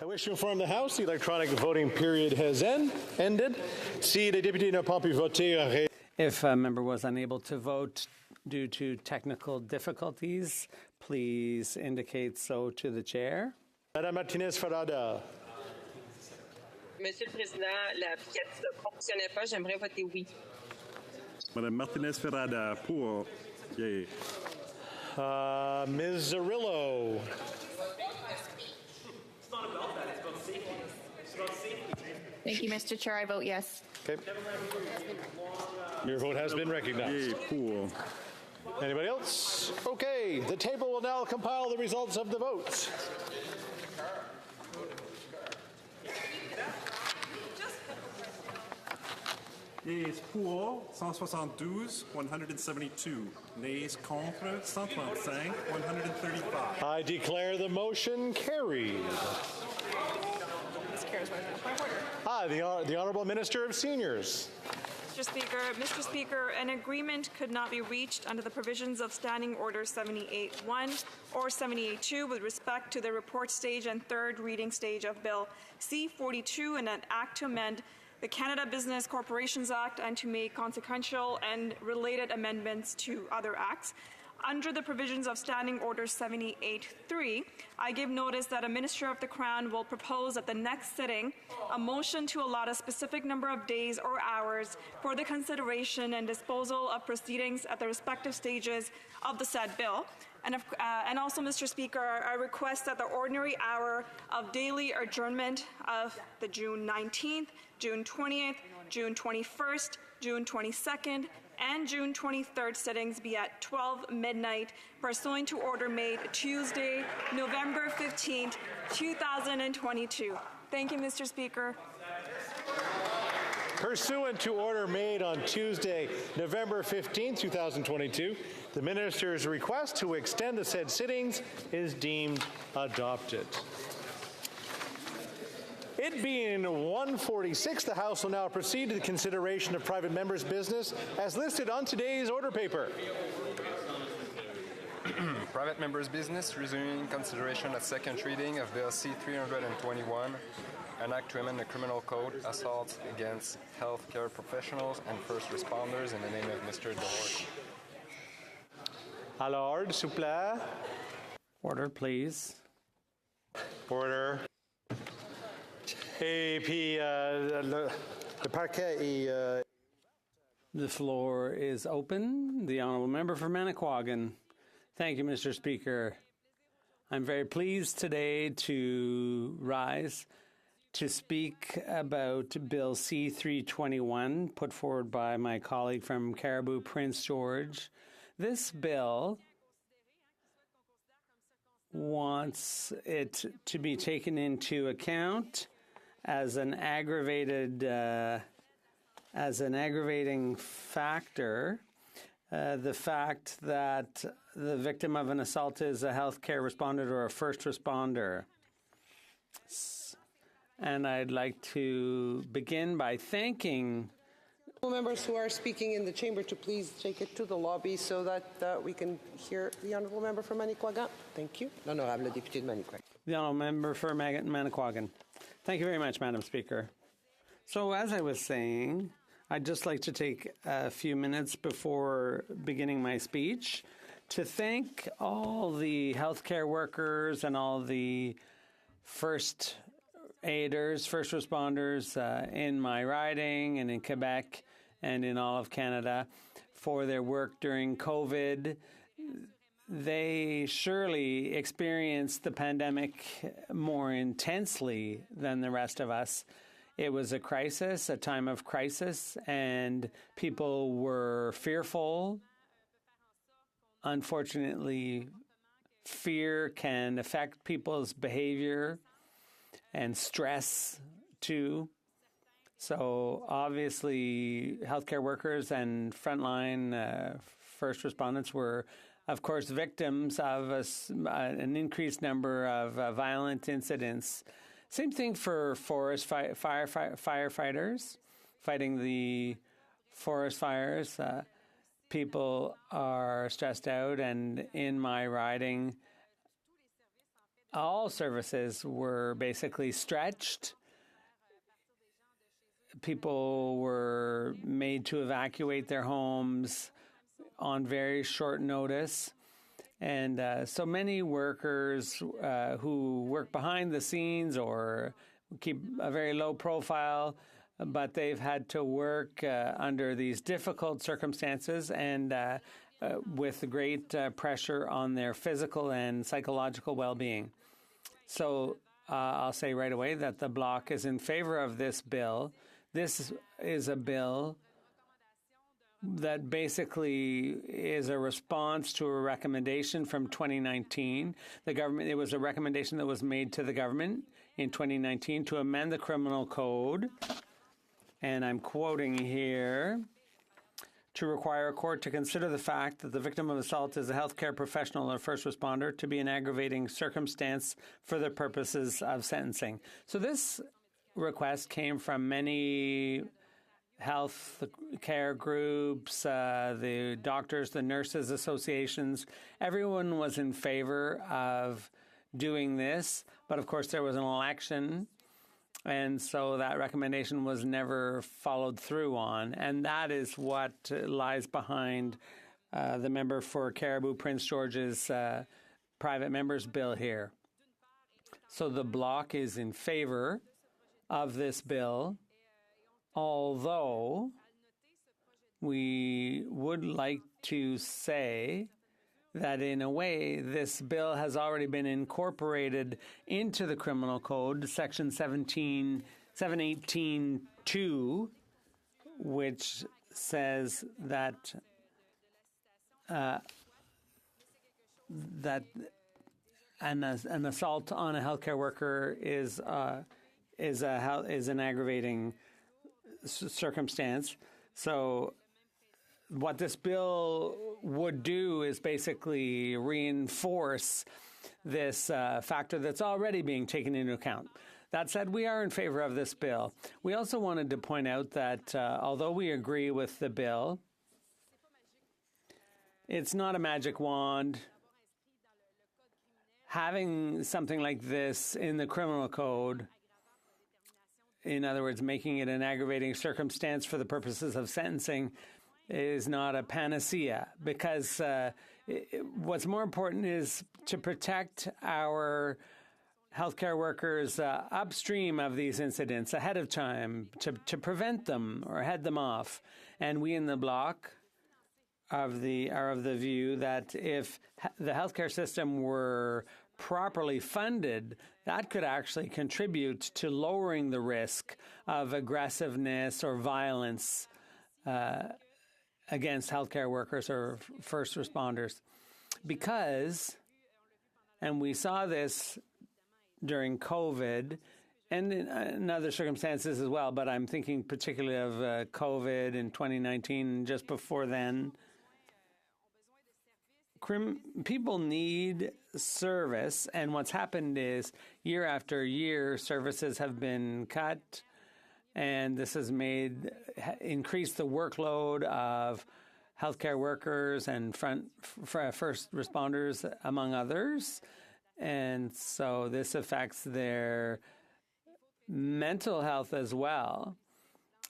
wish to inform the House the electronic voting period has ended. Si les députés n'ont pas pu voter, if a member was unable to vote due to technical difficulties, please indicate so to the chair. Madame Martinez-Farada. Monsieur le Président, la pièce ne fonctionnait pas. J'aimerais voter oui. Madame Martinez-Farada, pour. Yay. Ms. Zarillo. It's not about that. It's about safety. It's about safety. Thank you, Mr. Chair. I vote yes. Okay. Your vote has been recognized. Yay, pour. Anybody else? Okay. The table will now compile the results of the votes. Yeas pour 172, 172. Nays contre 135, 135. I declare the motion carried. The Honourable Minister of Seniors. Mr. Speaker, an agreement could not be reached under the provisions of Standing Order 78.1 or 78.2 with respect to the report stage and third reading stage of Bill C-42 and an act to amend the Canada Business Corporations Act and to make consequential and related amendments to other acts. Under the provisions of Standing Order 78.3, I give notice that a Minister of the Crown will propose at the next sitting a motion to allot a specific number of days or hours for the consideration and disposal of proceedings at the respective stages of the said bill. And also, Mr. Speaker, I request that the ordinary hour of daily adjournment of the June 19th, June 20th, June 21st, June 22nd, and June 23rd sittings be at 12 midnight, pursuant to order made Tuesday, November 15th, 2022. Thank you, Mr. Speaker. Pursuant to order made on Tuesday, November 15, 2022, the Minister's request to extend the said sittings is deemed adopted. It being 1:46, the House will now proceed to the consideration of private members' business as listed on today's order paper. Private members' business, resuming consideration of second reading of Bill C-321, an act to amend the criminal code, assaults against healthcare professionals and first responders, in the name of Mr. Delort. À l'ordre, s'il vous plaît. Order, please. Order. Et puis, le parquet est... The floor is open. The Honourable Member for Manicouagan. Thank you, Mr. Speaker. I'm very pleased today to rise to speak about Bill C-321, put forward by my colleague from Cariboo, Prince George. This bill wants it to be taken into account as an aggravating factor, the fact that the victim of an assault is a healthcare respondent or a first responder. And I'd like to begin by thanking members who are speaking in the chamber to please take it to the lobby so that we can hear the honourable member from Manicouagan. Thank you. L'honorable député de Manicouagan. The honourable member for Manicouagan. Thank you very much, Madam Speaker. So as I was saying, I'd just like to take a few minutes before beginning my speech to thank all the healthcare workers and all the first aiders, first responders in my riding and in Quebec and in all of Canada for their work during COVID. They surely experienced the pandemic more intensely than the rest of us. It was a crisis, a time of crisis, and people were fearful. Unfortunately, fear can affect people's behavior and stress too. So obviously, healthcare workers and frontline first responders were, of course, victims of an increased number of violent incidents. Same thing for forest firefighters fighting the forest fires. People are stressed out, and in my riding, all services were basically stretched. People were made to evacuate their homes on very short notice. And so many workers who work behind the scenes or keep a very low profile, but they've had to work under these difficult circumstances and with great pressure on their physical and psychological well-being. So I'll say right away that the Bloc is in favor of this bill. This is a bill that basically is a response to a recommendation from 2019. It was a recommendation that was made to the government in 2019 to amend the criminal code. And I'm quoting here, to require a court to consider the fact that the victim of assault is a healthcare professional or first responder to be an aggravating circumstance for the purposes of sentencing. So this request came from many health care groups, the doctors, the nurses associations. Everyone was in favor of doing this, but of course there was an election, and so that recommendation was never followed through on, and that is what lies behind the member for Caribou Prince George's private members bill here. So the Bloc is in favor of this bill, although we would like to say that in a way this bill has already been incorporated into the criminal code, section 718.2, which says that an assault on a healthcare worker is an aggravating circumstance. So what this bill would do is basically reinforce this factor that's already being taken into account. That said, we are in favor of this bill. We also wanted to point out that although we agree with the bill, it's not a magic wand. Having something like this in the criminal code, in other words, making it an aggravating circumstance for the purposes of sentencing, is not a panacea, because what's more important is to protect our healthcare workers upstream of these incidents ahead of time, to prevent them or head them off. And we in the Bloc are of the view that if the healthcare system were properly funded, that could actually contribute to lowering the risk of aggressiveness or violence against healthcare workers or first responders. Because, and we saw this during COVID and in other circumstances as well, but I'm thinking particularly of COVID in 2019 and just before then, people need service, and what's happened is year after year services have been cut, and this has increased the workload of healthcare workers and first responders, among others. And so this affects their mental health as well.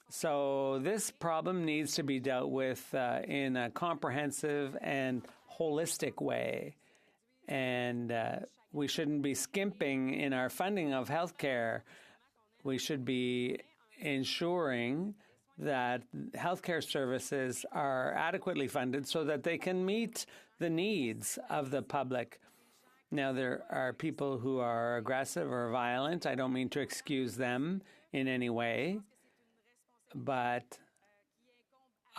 So this problem needs to be dealt with in a comprehensive and holistic way. And we shouldn't be skimping in our funding of healthcare. We should be ensuring that healthcare services are adequately funded so that they can meet the needs of the public. Now, there are people who are aggressive or violent. I don't mean to excuse them in any way, but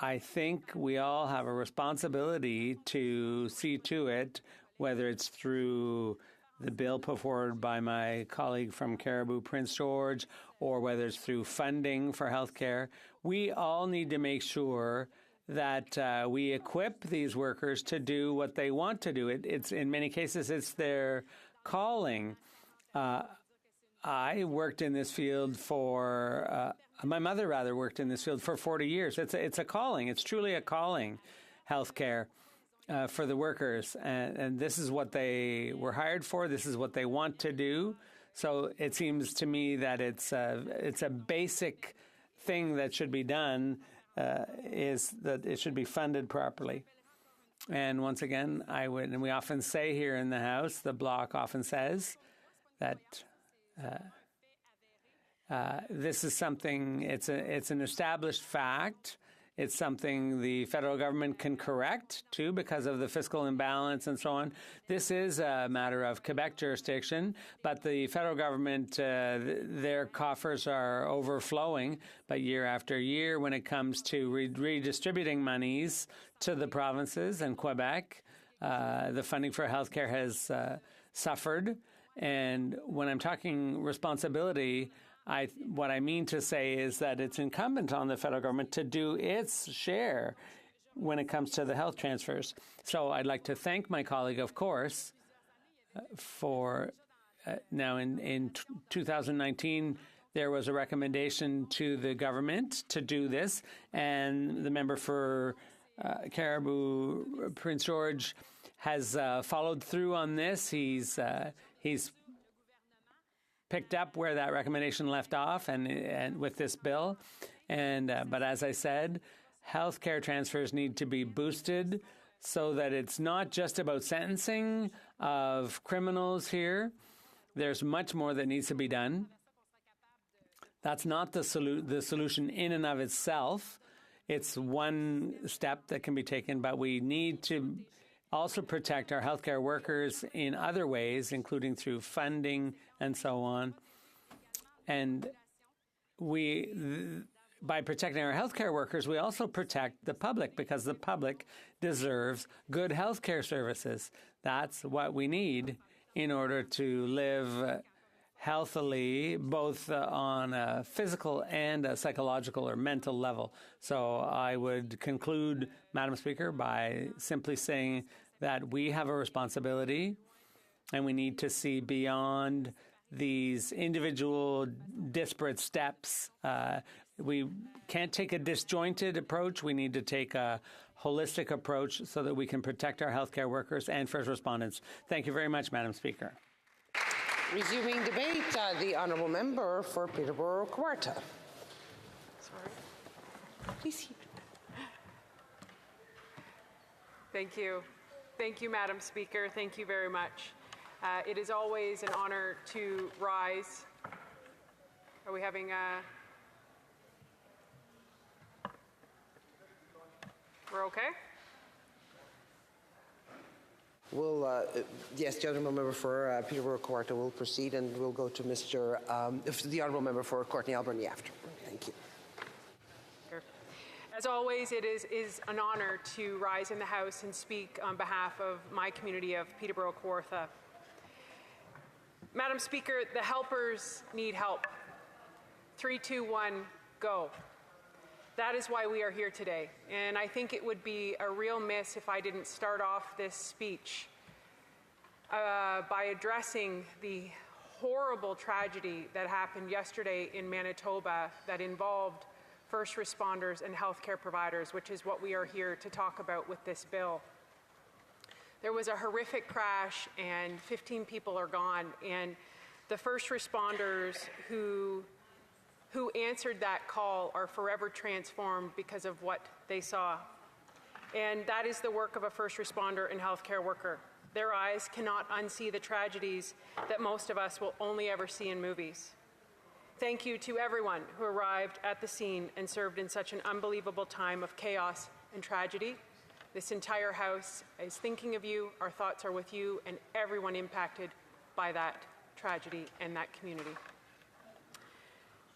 I think we all have a responsibility to see to it, whether it's through the bill put forward by my colleague from Caribou Prince George or whether it's through funding for healthcare. We all need to make sure that we equip these workers to do what they want to do. It's in many cases, it's their calling. I worked in this field my mother worked in this field for 40 years. It's a calling. It's truly a calling, healthcare. for the workers, and this is what they were hired for. This is what they want to do. So it seems to me that it's a basic thing that should be done, is that it should be funded properly. And once again, and we often say here in the House, the Bloc often says that this is something, it's an established fact. It's something the federal government can correct, too, because of the fiscal imbalance and so on. This is a matter of Quebec jurisdiction, but the federal government, their coffers are overflowing. But year after year, when it comes to redistributing monies to the provinces and Quebec, the funding for healthcare has suffered. And when I'm talking responsibility, what I mean to say is that it's incumbent on the federal government to do its share when it comes to the health transfers. So I'd like to thank my colleague, of course, for now in 2019, there was a recommendation to the government to do this, and the member for Caribou Prince George has followed through on this. He's picked up where that recommendation left off, and with this bill, but as I said, healthcare transfers need to be boosted so that it's not just about sentencing of criminals here. There's much more that needs to be done. That's not the solution in and of itself. It's one step that can be taken, but we need to also protect our healthcare workers in other ways, including through funding and so on. And by protecting our healthcare workers, we also protect the public, because the public deserves good healthcare services. That's what we need in order to live healthily, both on a physical and a psychological or mental level. So I would conclude, Madam Speaker, by simply saying that we have a responsibility and we need to see beyond these individual disparate steps. We can't take a disjointed approach. We need to take a holistic approach so that we can protect our healthcare workers and first responders. Thank you very much, Madam Speaker. Resuming debate, the honourable member for Peterborough-Kawartha. Sorry. Please. Thank you. Thank you, Madam Speaker. Thank you very much. It is always an honor to rise. Are we having a... We're okay? We'll, yes, the honourable member for Peterborough-Kawartha will proceed, and we'll go to the honourable member for Courtney Alberni after. Thank you. As always, it is an honour to rise in the House and speak on behalf of my community of Peterborough-Kawartha. Madam Speaker, the helpers need help. 3, 2, 1, go. That is why we are here today. And I think it would be a real miss if I didn't start off this speech by addressing the horrible tragedy that happened yesterday in Manitoba that involved first responders and healthcare providers, which is what we are here to talk about with this bill. There was a horrific crash and 15 people are gone, and the first responders who answered that call are forever transformed because of what they saw. And that is the work of a first responder and healthcare worker. Their eyes cannot unsee the tragedies that most of us will only ever see in movies. Thank you to everyone who arrived at the scene and served in such an unbelievable time of chaos and tragedy. This entire House is thinking of you. Our thoughts are with you and everyone impacted by that tragedy and that community.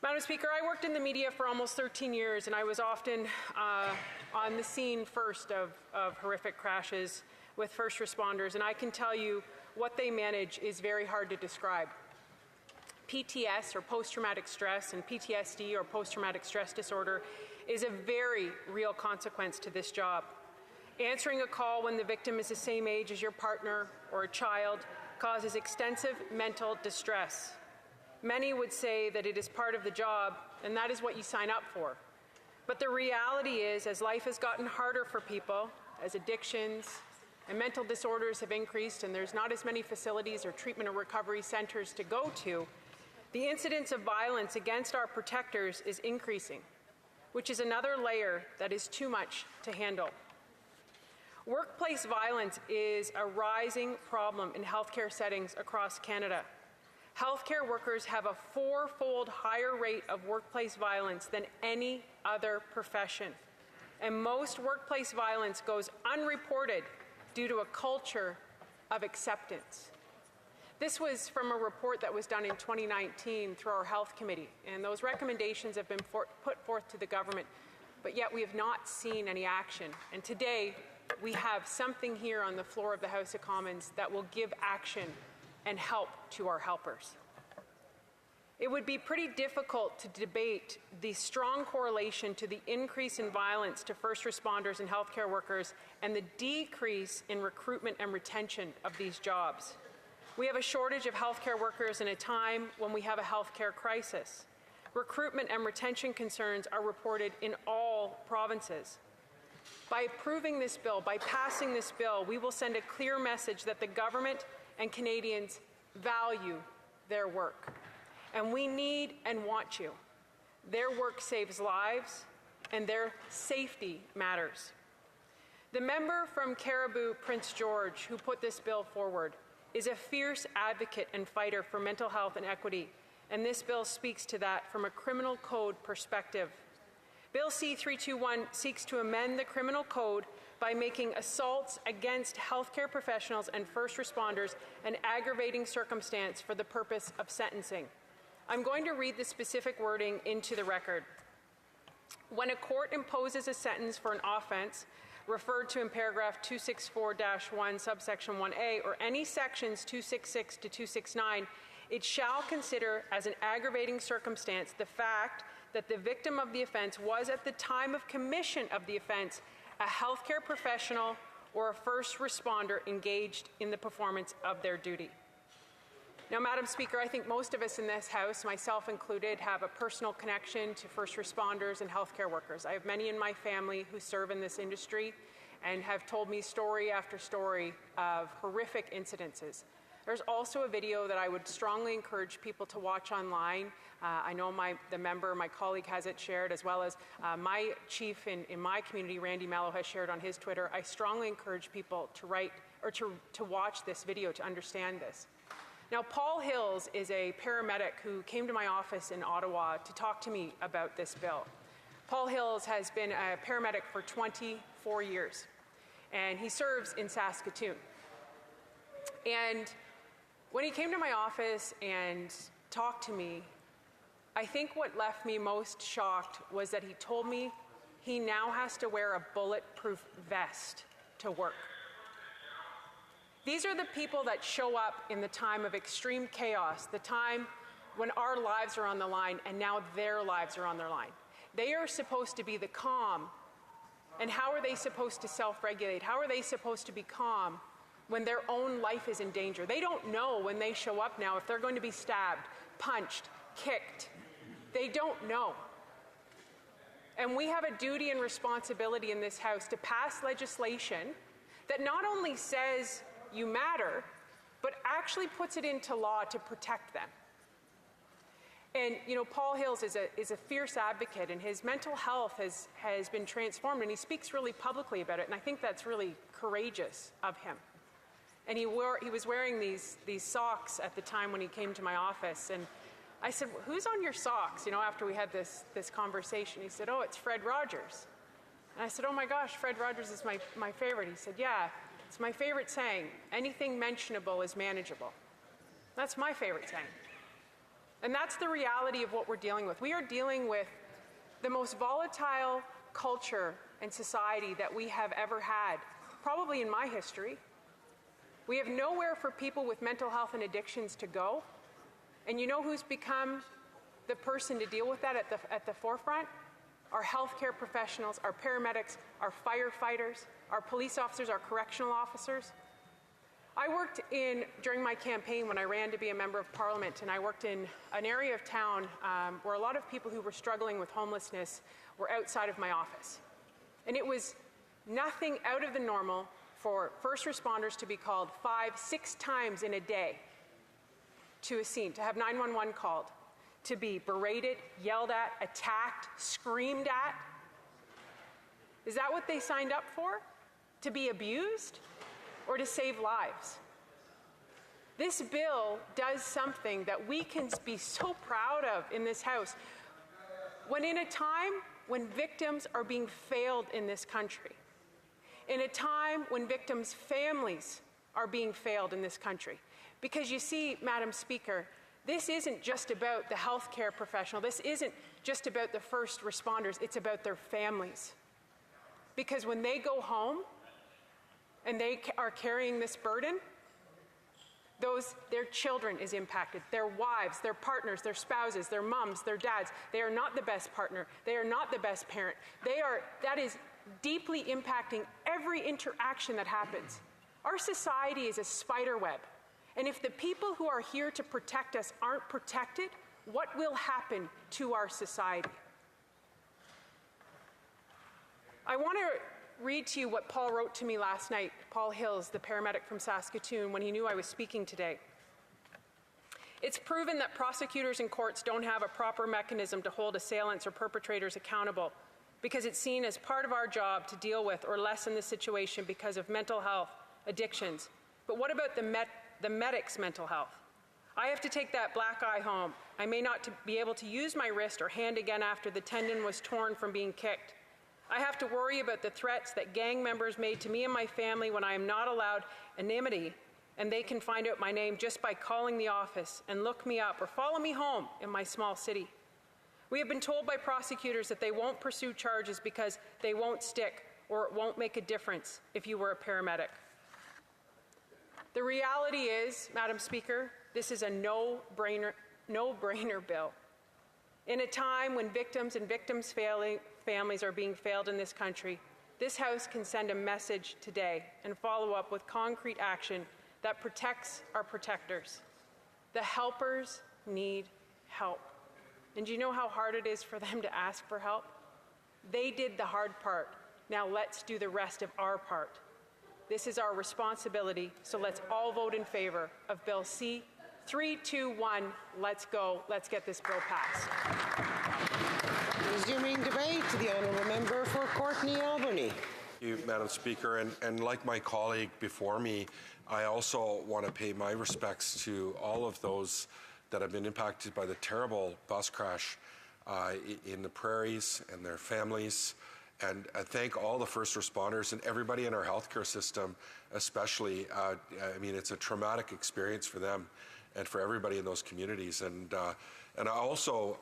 Madam Speaker, I worked in the media for almost 13 years, and I was often on the scene first of horrific crashes with first responders, and I can tell you what they manage is very hard to describe. PTS, or post-traumatic stress, and PTSD, or post-traumatic stress disorder, is a very real consequence to this job. Answering a call when the victim is the same age as your partner or a child causes extensive mental distress. Many would say that it is part of the job, and that is what you sign up for. But the reality is, as life has gotten harder for people, as addictions, and mental disorders have increased and there's not as many facilities or treatment or recovery centers to go to, the incidence of violence against our protectors is increasing, which is another layer that is too much to handle. Workplace violence is a rising problem in healthcare settings across Canada. Healthcare workers have a 4-fold higher rate of workplace violence than any other profession. And most workplace violence goes unreported due to a culture of acceptance. This was from a report that was done in 2019 through our Health Committee, and those recommendations have been put forth to the government, but yet we have not seen any action. And today, we have something here on the floor of the House of Commons that will give action and help to our helpers. It would be pretty difficult to debate the strong correlation to the increase in violence to first responders and healthcare workers and the decrease in recruitment and retention of these jobs. We have a shortage of healthcare workers in a time when we have a healthcare crisis. Recruitment and retention concerns are reported in all provinces. By approving this bill, by passing this bill, we will send a clear message that the government and Canadians value their work. And we need and want you. Their work saves lives, and their safety matters. The member from Cariboo, Prince George, who put this bill forward, is a fierce advocate and fighter for mental health and equity, and this bill speaks to that from a criminal code perspective. Bill C-321 seeks to amend the criminal code by making assaults against healthcare professionals and first responders an aggravating circumstance for the purpose of sentencing. I'm going to read the specific wording into the record. When a court imposes a sentence for an offense referred to in paragraph 264-1, subsection 1A, or any sections 266 to 269, it shall consider as an aggravating circumstance the fact that the victim of the offense was at the time of commission of the offense a healthcare professional or a first responder engaged in the performance of their duty. Now, Madam Speaker, I think most of us in this House, myself included, have a personal connection to first responders and healthcare workers. I have many in my family who serve in this industry and have told me story after story of horrific incidences. There's also a video that I would strongly encourage people to watch online. I know my colleague has it shared, as well as my chief in my community, Randy Mello, has shared on his Twitter. I strongly encourage people to to watch this video to understand this. Now, Paul Hills is a paramedic who came to my office in Ottawa to talk to me about this bill. Paul Hills has been a paramedic for 24 years, and he serves in Saskatoon. And when he came to my office and talked to me, I think what left me most shocked was that he told me he now has to wear a bulletproof vest to work. These are the people that show up in the time of extreme chaos, the time when our lives are on the line, and now their lives are on the line. They are supposed to be the calm. And how are they supposed to self-regulate? How are they supposed to be calm when their own life is in danger? They don't know when they show up now if they're going to be stabbed, punched, kicked. They don't know. And we have a duty and responsibility in this House to pass legislation that not only says you matter, but actually puts it into law to protect them. And, you know, Paul Hills is a fierce advocate, and his mental health has been transformed, and he speaks really publicly about it, and I think that's really courageous of him. And he was wearing these socks at the time when he came to my office, and I said, "Who's on your socks?" You know, after we had this conversation. He said, "Oh, it's Fred Rogers." And I said, "Oh my gosh, Fred Rogers is my favorite." He said, "Yeah, it's my favorite saying, anything mentionable is manageable." That's my favorite saying. And that's the reality of what we're dealing with. We are dealing with the most volatile culture and society that we have ever had, probably in my history. We have nowhere for people with mental health and addictions to go. And you know who's become the person to deal with that at the forefront? Our healthcare professionals, our paramedics, our firefighters, our police officers, our correctional officers. I worked during my campaign when I ran to be a member of Parliament, and I worked in an area of town where a lot of people who were struggling with homelessness were outside of my office. And it was nothing out of the normal for first responders to be called 5-6 times in a day to a scene, to have 911 called, to be berated, yelled at, attacked, screamed at. Is that what they signed up for? To be abused or to save lives? This bill does something that we can be so proud of in this House. When in a time when victims are being failed in this country, in a time when victims' families are being failed in this country. Because you see, Madam Speaker, this isn't just about the healthcare professional. This isn't just about the first responders. It's about their families. Because when they go home and they are carrying this burden, their children is impacted, their wives, their partners, their spouses, their moms, their dads. They are not the best partner. They are not the best parent. That is deeply impacting every interaction that happens. Our society is a spider web. And if the people who are here to protect us aren't protected, what will happen to our society? I want to read to you what Paul wrote to me last night, Paul Hills, the paramedic from Saskatoon, when he knew I was speaking today. It's proven that prosecutors and courts don't have a proper mechanism to hold assailants or perpetrators accountable because it's seen as part of our job to deal with or lessen the situation because of mental health, addictions. But what about the medic's mental health? I have to take that black eye home. I may not be able to use my wrist or hand again after the tendon was torn from being kicked. I have to worry about the threats that gang members made to me and my family when I am not allowed anonymity, and they can find out my name just by calling the office and look me up or follow me home in my small city. We have been told by prosecutors that they won't pursue charges because they won't stick or it won't make a difference if you were a paramedic. The reality is, Madam Speaker, this is a no-brainer bill. In a time when victims and victims' families are being failed in this country, this House can send a message today and follow up with concrete action that protects our protectors. The helpers need help. And do you know how hard it is for them to ask for help? They did the hard part. Now let's do the rest of our part. This is our responsibility, so let's all vote in favor of Bill C. 3, 2, 1, let's go. Let's get this bill passed. Resuming debate, the honourable member for Courtney Albany. Thank you, Madam Speaker. And like my colleague before me, I also want to pay my respects to all of those that have been impacted by the terrible bus crash in the prairies and their families. And I thank all the first responders and everybody in our healthcare system, especially. I mean, it's a traumatic experience for them and for everybody in those communities. And I also,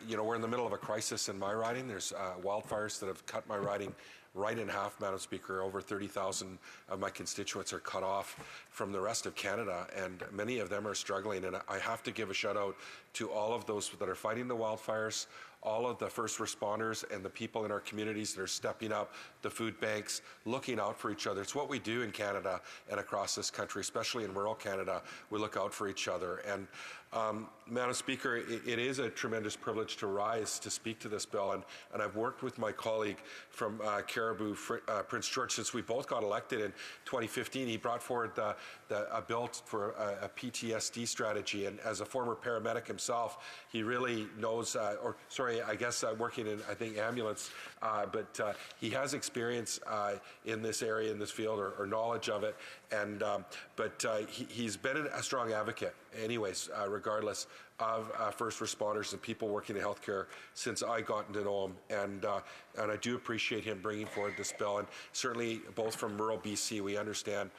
we're in the middle of a crisis in my riding. There's wildfires that have cut my riding right in half, Madam Speaker. Over 30,000 of my constituents are cut off from the rest of Canada, and many of them are struggling. And I have to give a shout out to all of those that are fighting the wildfires, all of the first responders and the people in our communities that are stepping up, the food banks, looking out for each other. It's what we do in Canada and across this country, especially in rural Canada. We look out for each other. And Madam Speaker, it is a tremendous privilege to rise to speak to this bill. And I've worked with my colleague from Caribou, Prince George, since we both got elected in 2015. He brought forward a bill for a PTSD strategy. And as a former paramedic himself, he really knows, working in, I think, ambulance, but he has experience in this area, in this field, or knowledge of it. And he's been a strong advocate, anyways, regardless of first responders and people working in healthcare since I got to know him. And I do appreciate him bringing forward this bill. And certainly, both from rural BC, we understand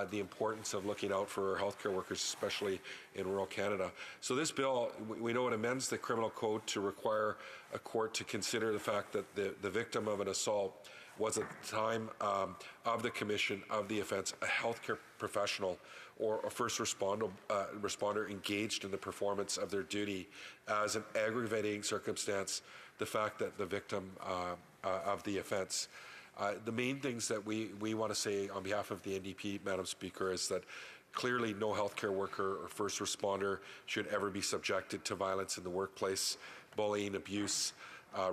the importance of looking out for our healthcare workers, especially in rural Canada. So this bill, we know it amends the criminal code to require a court to consider the fact that the victim of an assault was at the time of the commission of the offense a healthcare professional or a first responder engaged in the performance of their duty as an aggravating circumstance, the fact that the victim of the offense. The main things that we want to say on behalf of the NDP, Madam Speaker, is that clearly no healthcare worker or first responder should ever be subjected to violence in the workplace, bullying, abuse,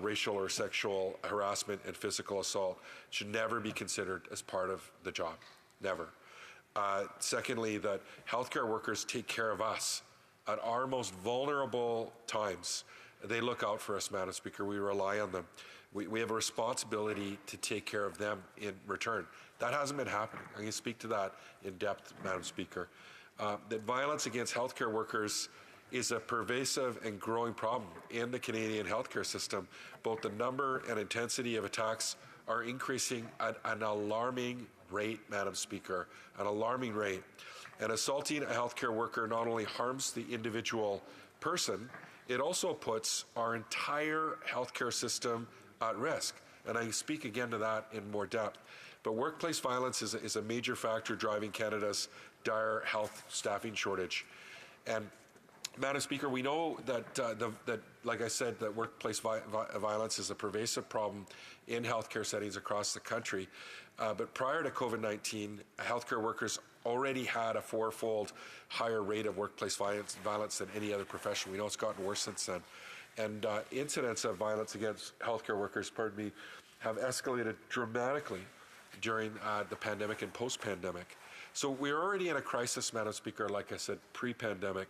racial or sexual harassment, and physical assault should never be considered as part of the job. Never. Secondly, that healthcare workers take care of us at our most vulnerable times. They look out for us, Madam Speaker. We rely on them. We have a responsibility to take care of them in return. That hasn't been happening. I'm going to speak to that in depth, Madam Speaker. That violence against healthcare workers is a pervasive and growing problem in the Canadian healthcare system. Both the number and intensity of attacks are increasing at an alarming rate, Madam Speaker, an alarming rate. And assaulting a healthcare worker not only harms the individual person, it also puts our entire healthcare system at risk. And I speak again to that in more depth. But workplace violence is a major factor driving Canada's dire health staffing shortage. And Madam Speaker, we know that, like I said, that workplace violence is a pervasive problem in healthcare settings across the country. But prior to COVID-19, healthcare workers already had a fourfold higher rate of workplace violence than any other profession. We know it's gotten worse since then. And incidents of violence against healthcare workers, have escalated dramatically during the pandemic and post-pandemic. So we're already in a crisis, Madam Speaker, like I said, pre-pandemic.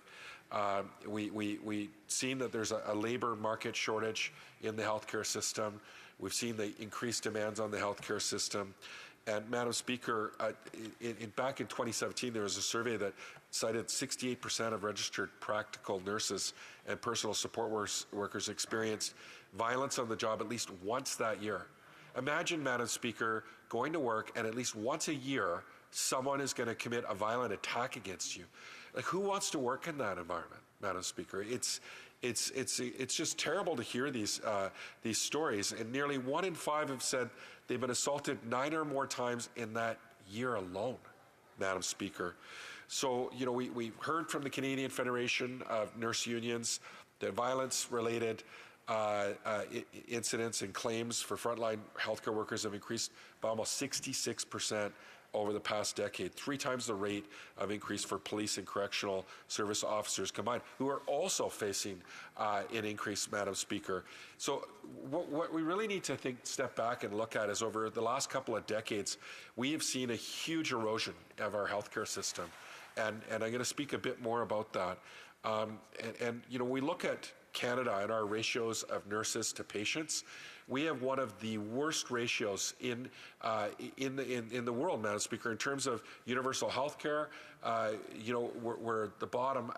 We've seen that there's a labor market shortage in the healthcare system. We've seen the increased demands on the healthcare system. And Madam Speaker, back in 2017, there was a survey that cited 68% of registered practical nurses and personal support workers experienced violence on the job at least once that year. Imagine, Madam Speaker, going to work and at least once a year, someone is going to commit a violent attack against you. Like, who wants to work in that environment, Madam Speaker? It's just terrible to hear these stories. And nearly 1 in 5 have said they've been assaulted 9 or more times in that year alone, Madam Speaker. So, you know, we heard from the Canadian Federation of Nurse Unions that violence-related incidents and claims for frontline healthcare workers have increased by almost 66% over the past decade, 3 times the rate of increase for police and correctional service officers combined, who are also facing an increase, Madam Speaker. So what we really need to step back and look at is over the last couple of decades, we have seen a huge erosion of our healthcare system. And I'm going to speak a bit more about that. And you know, we look at Canada and our ratios of nurses to patients. We have one of the worst ratios in the world, Madam Speaker, in terms of universal health care. You know, we're at the bottom,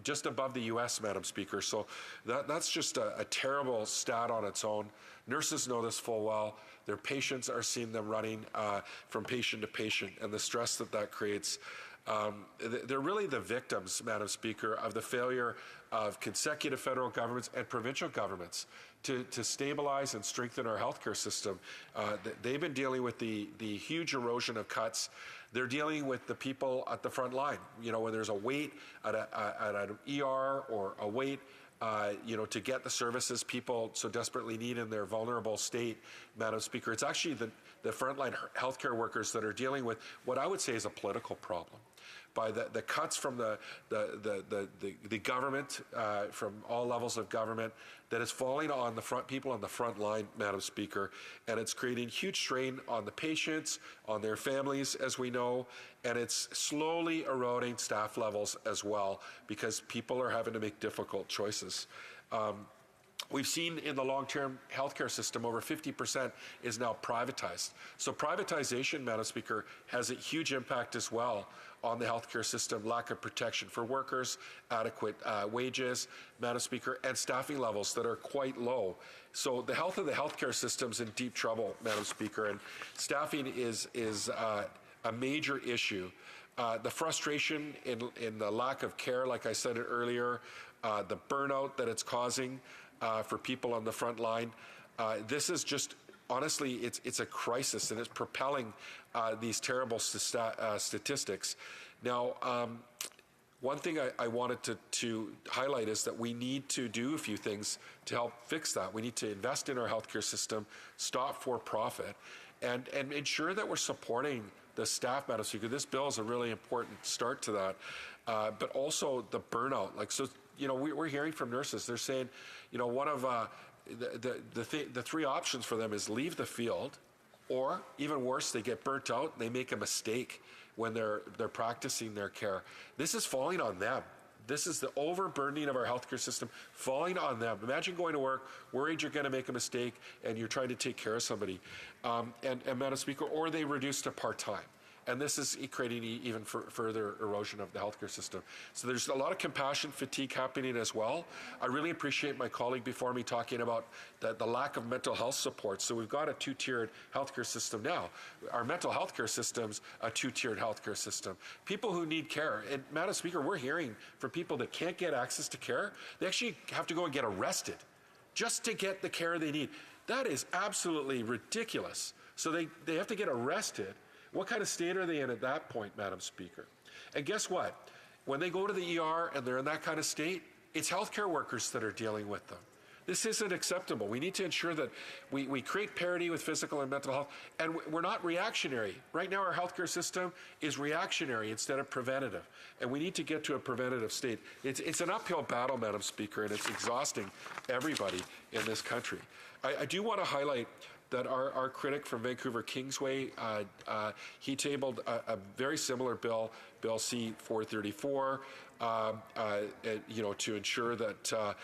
just above the U.S., Madam Speaker. So that's just a terrible stat on its own. Nurses know this full well. Their patients are seeing them running from patient to patient, and the stress that creates. They're really the victims, Madam Speaker, of the failure of consecutive federal governments and provincial governments to stabilize and strengthen our healthcare system. They've been dealing with the huge erosion of cuts. They're dealing with the people at the front line. You know, when there's a wait at an ER or a wait you know, to get the services people so desperately need in their vulnerable state, Madam Speaker, it's actually the frontline healthcare workers that are dealing with what I would say is a political problem. By the cuts from the government, from all levels of government, that is falling on the people on the front line, Madam Speaker, and it's creating huge strain on the patients, on their families, as we know, and it's slowly eroding staff levels as well, because people are having to make difficult choices. We've seen in the long-term healthcare system, over 50% is now privatized. So privatization, Madam Speaker, has a huge impact as well on the healthcare system, lack of protection for workers, adequate wages, Madam Speaker, and staffing levels that are quite low. So the health of the healthcare system is in deep trouble, Madam Speaker, and staffing is a major issue. The frustration in the lack of care, like I said earlier, the burnout that it's causing for people on the front line. This is just, honestly, it's a crisis, and it's propelling these terrible statistics. Now, one thing I wanted to highlight is that we need to do a few things to help fix that. We need to invest in our healthcare system, stop for-profit, and ensure that we're supporting the staff, Madam Speaker. This bill is a really important start to that, but also the burnout. Like, so, you know, we're hearing from nurses. They're saying, you know, one of the 3 options for them is leave the field, Or, even worse, they get burnt out and they make a mistake when they're practicing their care. This is falling on them. This is the overburdening of our healthcare system falling on them. Imagine going to work, worried you're going to make a mistake, and you're trying to take care of somebody. And Madam Speaker, or they reduce to part-time. And this is creating even further erosion of the healthcare system. So there's a lot of compassion fatigue happening as well. I really appreciate my colleague before me talking about the lack of mental health support. So we've got a two-tiered healthcare system now. Our mental health care system's a two-tiered healthcare system. People who need care, and Madam Speaker, we're hearing from people that can't get access to care, they actually have to go and get arrested just to get the care they need. That is absolutely ridiculous. So they have to get arrested. What kind of state are they in at that point, Madam Speaker? And guess what? When they go to the ER and they're in that kind of state, it's healthcare workers that are dealing with them. This isn't acceptable. We need to ensure that we create parity with physical and mental health, and we're not reactionary. Right now, our healthcare system is reactionary instead of preventative, and we need to get to a preventative state. It's an uphill battle, Madam Speaker, and it's exhausting everybody in this country. I do want to highlight that our critic from Vancouver Kingsway, he tabled a very similar bill, Bill C-434, to ensure that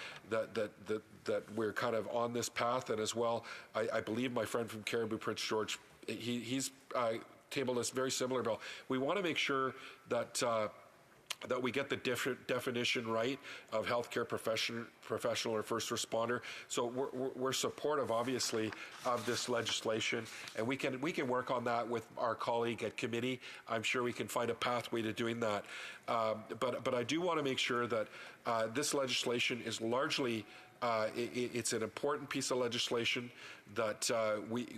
that we're kind of on this path. And as well, I believe my friend from Caribou Prince George, he's tabled this very similar bill. We want to make sure that that we get the definition right of healthcare professional or first responder. So we're supportive, obviously, of this legislation, and we can work on that with our colleague at committee. I'm sure we can find a pathway to doing that. But I do want to make sure that this legislation is largely it's an important piece of legislation that we've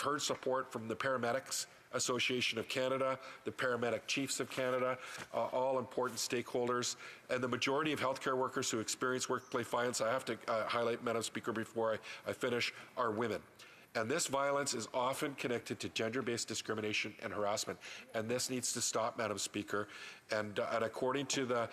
heard support from the Paramedics Association of Canada, the Paramedic Chiefs of Canada, all important stakeholders, and the majority of healthcare workers who experience workplace violence, I have to highlight, Madam Speaker, before I finish, are women. And this violence is often connected to gender-based discrimination and harassment. And this needs to stop, Madam Speaker. And according to the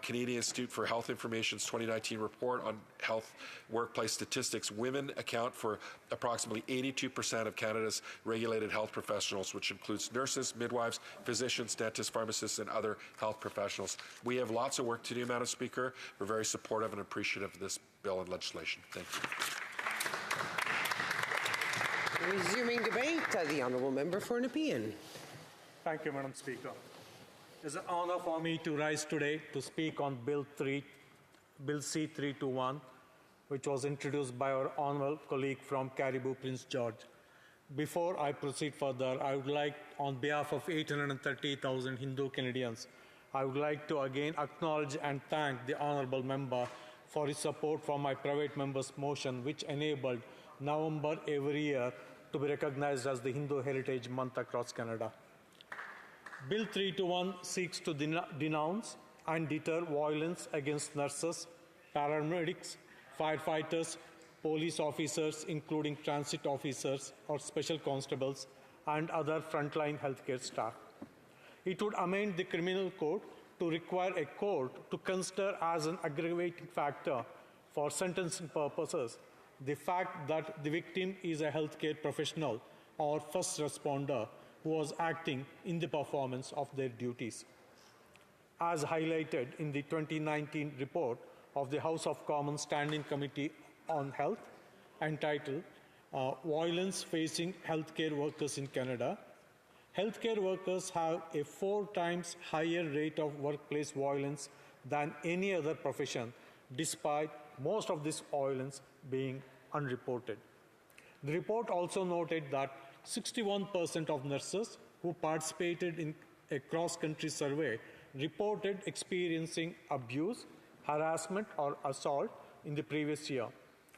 Canadian Institute for Health Information's 2019 report on health workplace statistics, women account for approximately 82% of Canada's regulated health professionals, which includes nurses, midwives, physicians, dentists, pharmacists, and other health professionals. We have lots of work to do, Madam Speaker. We're very supportive and appreciative of this bill and legislation. Thank you. Resuming debate, the Honourable Member for Nepean. Thank you, Madam Speaker. It's an honour for me to rise today to speak on Bill C-321, which was introduced by our honourable colleague from Caribou Prince George. Before I proceed further, I would like, on behalf of 830,000 Hindu Canadians, I would like to again acknowledge and thank the honourable member for his support for my private member's motion, which enabled November every year to be recognized as the Hindu Heritage Month across Canada. Bill 321 seeks to denounce and deter violence against nurses, paramedics, firefighters, police officers, including transit officers or special constables, and other frontline healthcare staff. It would amend the criminal code to require a court to consider as an aggravating factor for sentencing purposes the fact that the victim is a healthcare professional or first responder who was acting in the performance of their duties. As highlighted in the 2019 report of the House of Commons Standing Committee on Health, entitled Violence Facing Healthcare Workers in Canada, healthcare workers have a 4 times higher rate of workplace violence than any other profession, despite most of this violence being unreported. The report also noted that 61% of nurses who participated in a cross-country survey reported experiencing abuse, harassment, or assault in the previous year,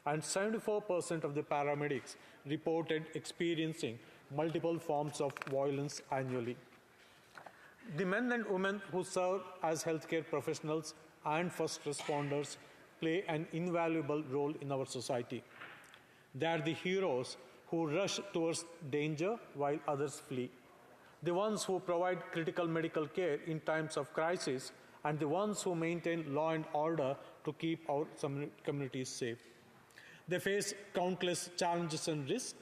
and 74% of the paramedics reported experiencing multiple forms of violence annually. The men and women who serve as healthcare professionals and first responders play an invaluable role in our society. They are the heroes who rush towards danger while others flee, the ones who provide critical medical care in times of crisis, and the ones who maintain law and order to keep our communities safe. They face countless challenges and risks,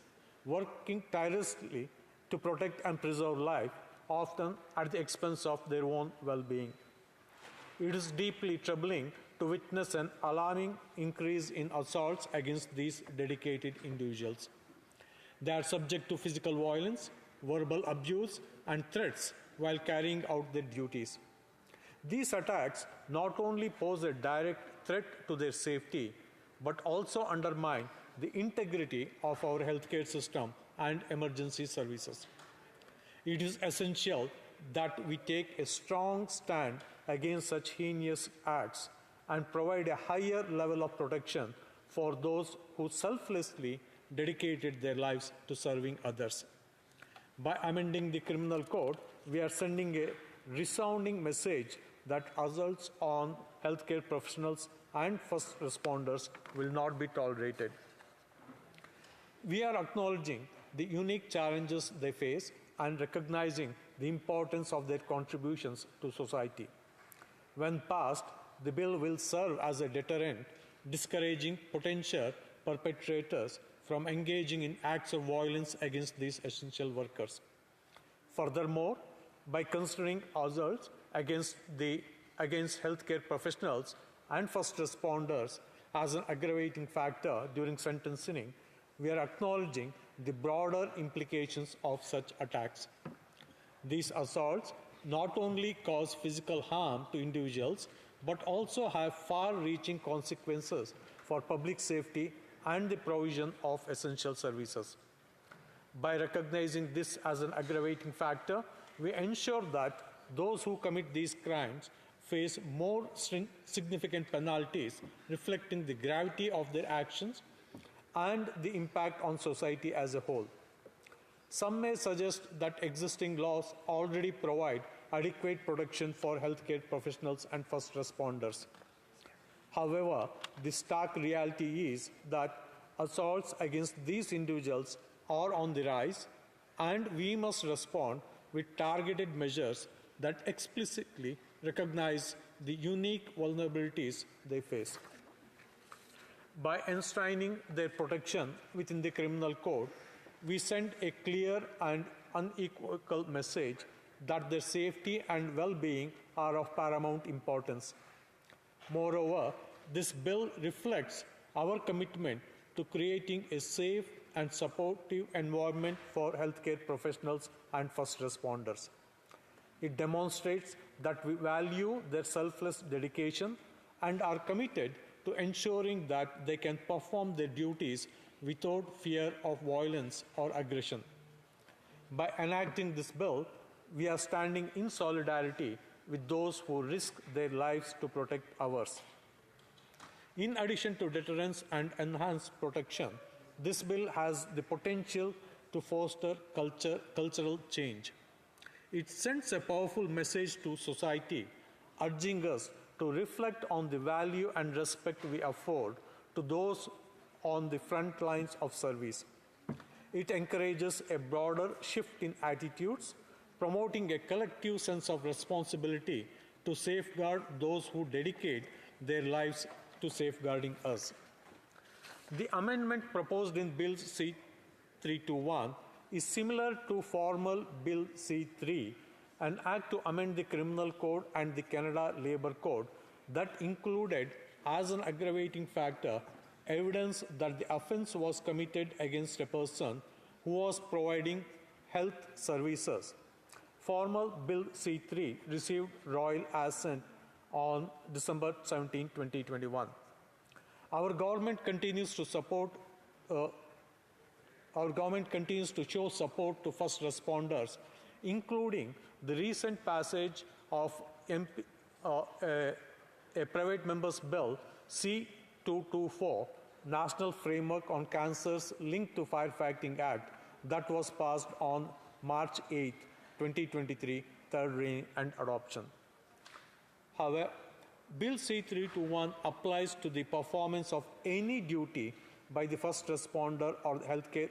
working tirelessly to protect and preserve life, often at the expense of their own well-being. It is deeply troubling to witness an alarming increase in assaults against these dedicated individuals. They are subject to physical violence, verbal abuse, and threats while carrying out their duties. These attacks not only pose a direct threat to their safety, but also undermine the integrity of our healthcare system and emergency services. It is essential that we take a strong stand against such heinous acts and provide a higher level of protection for those who selflessly dedicated their lives to serving others. By amending the criminal code, we are sending a resounding message that assaults on healthcare professionals and first responders will not be tolerated. We are acknowledging the unique challenges they face and recognizing the importance of their contributions to society. When passed, the bill will serve as a deterrent, discouraging potential perpetrators from engaging in acts of violence against these essential workers. Furthermore, by considering assaults against healthcare professionals and first responders as an aggravating factor during sentencing, we are acknowledging the broader implications of such attacks. These assaults not only cause physical harm to individuals, but also have far-reaching consequences for public safety and the provision of essential services. By recognizing this as an aggravating factor, we ensure that those who commit these crimes face more significant penalties reflecting the gravity of their actions and the impact on society as a whole. Some may suggest that existing laws already provide adequate protection for healthcare professionals and first responders. However, the stark reality is that assaults against these individuals are on the rise, and we must respond with targeted measures that explicitly recognize the unique vulnerabilities they face. By enshrining their protection within the criminal code, we send a clear and unequivocal message that their safety and well-being are of paramount importance. Moreover, this bill reflects our commitment to creating a safe and supportive environment for healthcare professionals and first responders. It demonstrates that we value their selfless dedication and are committed to ensuring that they can perform their duties without fear of violence or aggression. By enacting this bill, we are standing in solidarity with those who risk their lives to protect ours. In addition to deterrence and enhanced protection, this bill has the potential to foster cultural change. It sends a powerful message to society, urging us to reflect on the value and respect we afford to those on the front lines of service. It encourages a broader shift in attitudes, promoting a collective sense of responsibility to safeguard those who dedicate their lives to safeguarding us. The amendment proposed in Bill C-321 is similar to former Bill C-3, an act to amend the Criminal Code and the Canada Labour Code that included as an aggravating factor evidence that the offence was committed against a person who was providing health services. Former Bill C-3 received royal assent on December 17, 2021. Our government continues to show support to first responders, including the recent passage of a private member's bill C-224, National Framework on Cancers Linked to Firefighting Act, that was passed on March 8, 2023, third reading and adoption. However, Bill C-321 applies to the performance of any duty by the first responder or the healthcare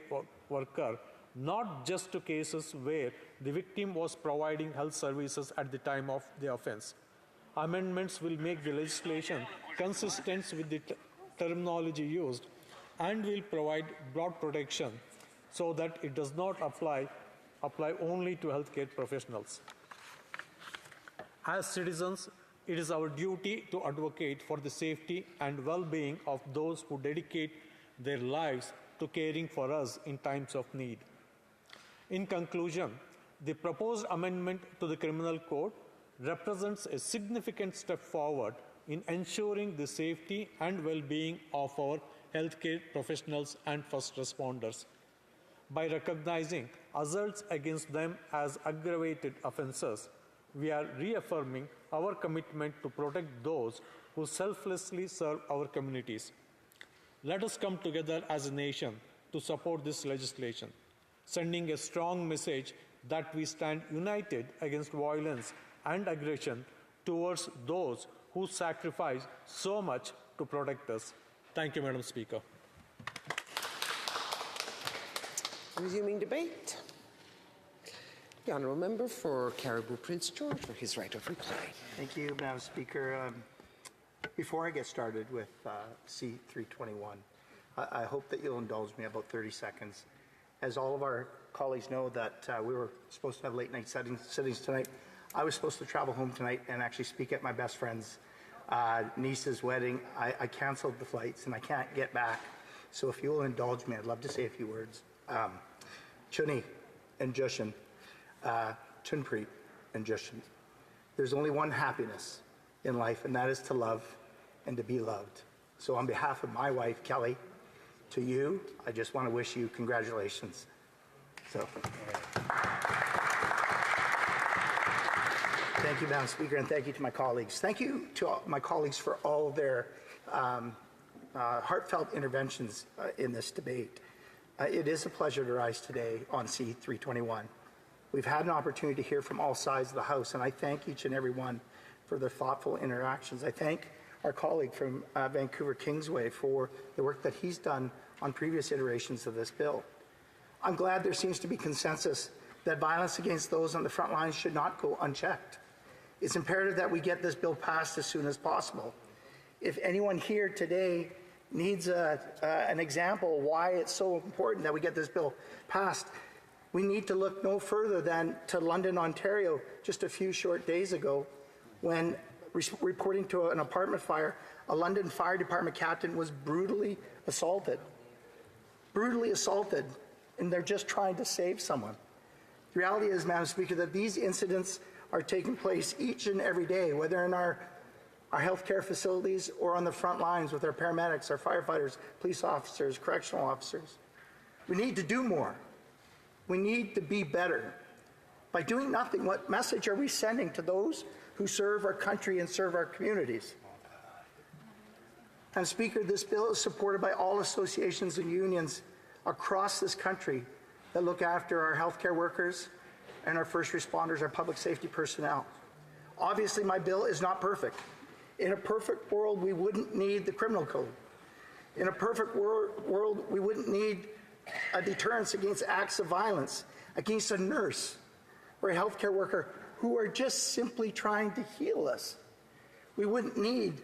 worker, not just to cases where the victim was providing health services at the time of the offense. Amendments will make the legislation consistent with the terminology used and will provide broad protection so that it does not apply only to healthcare professionals. As citizens, it is our duty to advocate for the safety and well-being of those who dedicate their lives to caring for us in times of need. In conclusion, the proposed amendment to the Criminal Code represents a significant step forward in ensuring the safety and well-being of our healthcare professionals and first responders. By recognizing assaults against them as aggravated offenses, we are reaffirming our commitment to protect those who selflessly serve our communities. Let us come together as a nation to support this legislation, sending a strong message that we stand united against violence and aggression towards those who sacrifice so much to protect us. Thank you, Madam Speaker. Resuming debate. The Honourable Member for Caribou Prince George for his right of reply. Thank you, Madam Speaker. Before I get started with C-321, I hope that you'll indulge me about 30 seconds. As all of our colleagues know that we were supposed to have late night sittings tonight, I was supposed to travel home tonight and actually speak at my best friend's niece's wedding. I canceled the flights and I can't get back. So if you will indulge me, I'd love to say a few words. Chuni and Jushin, Chunpreet and Jushin. There's only one happiness in life, and that is to love and to be loved. So on behalf of my wife, Kelly, to you, I just want to wish you congratulations. So, thank you, Madam Speaker, and thank you to my colleagues. Thank you to my colleagues for all their heartfelt interventions in this debate. It is a pleasure to rise today on C-321. We've had an opportunity to hear from all sides of the House, and I thank each and every one for their thoughtful interactions. I thank our colleague from Vancouver Kingsway for the work that he's done on previous iterations of this bill. I'm glad there seems to be consensus that violence against those on the front lines should not go unchecked. It's imperative that we get this bill passed as soon as possible. If anyone here today needs an example why it's so important that we get this bill passed, we need to look no further than to London, Ontario, just a few short days ago, when reporting to an apartment fire, a London Fire Department captain was brutally assaulted. Brutally assaulted, and they're just trying to save someone. The reality is, Madam Speaker, that these incidents are taking place each and every day, whether in our healthcare facilities or on the front lines with our paramedics, our firefighters, police officers, correctional officers. We need to do more. We need to be better. By doing nothing, what message are we sending to those who serve our country and serve our communities? And Speaker, this bill is supported by all associations and unions across this country that look after our healthcare workers and our first responders, our public safety personnel. Obviously, my bill is not perfect. In a perfect world, we wouldn't need the criminal code. In a perfect world, we wouldn't need a deterrence against acts of violence against a nurse or a healthcare worker who are just simply trying to heal us. We wouldn't need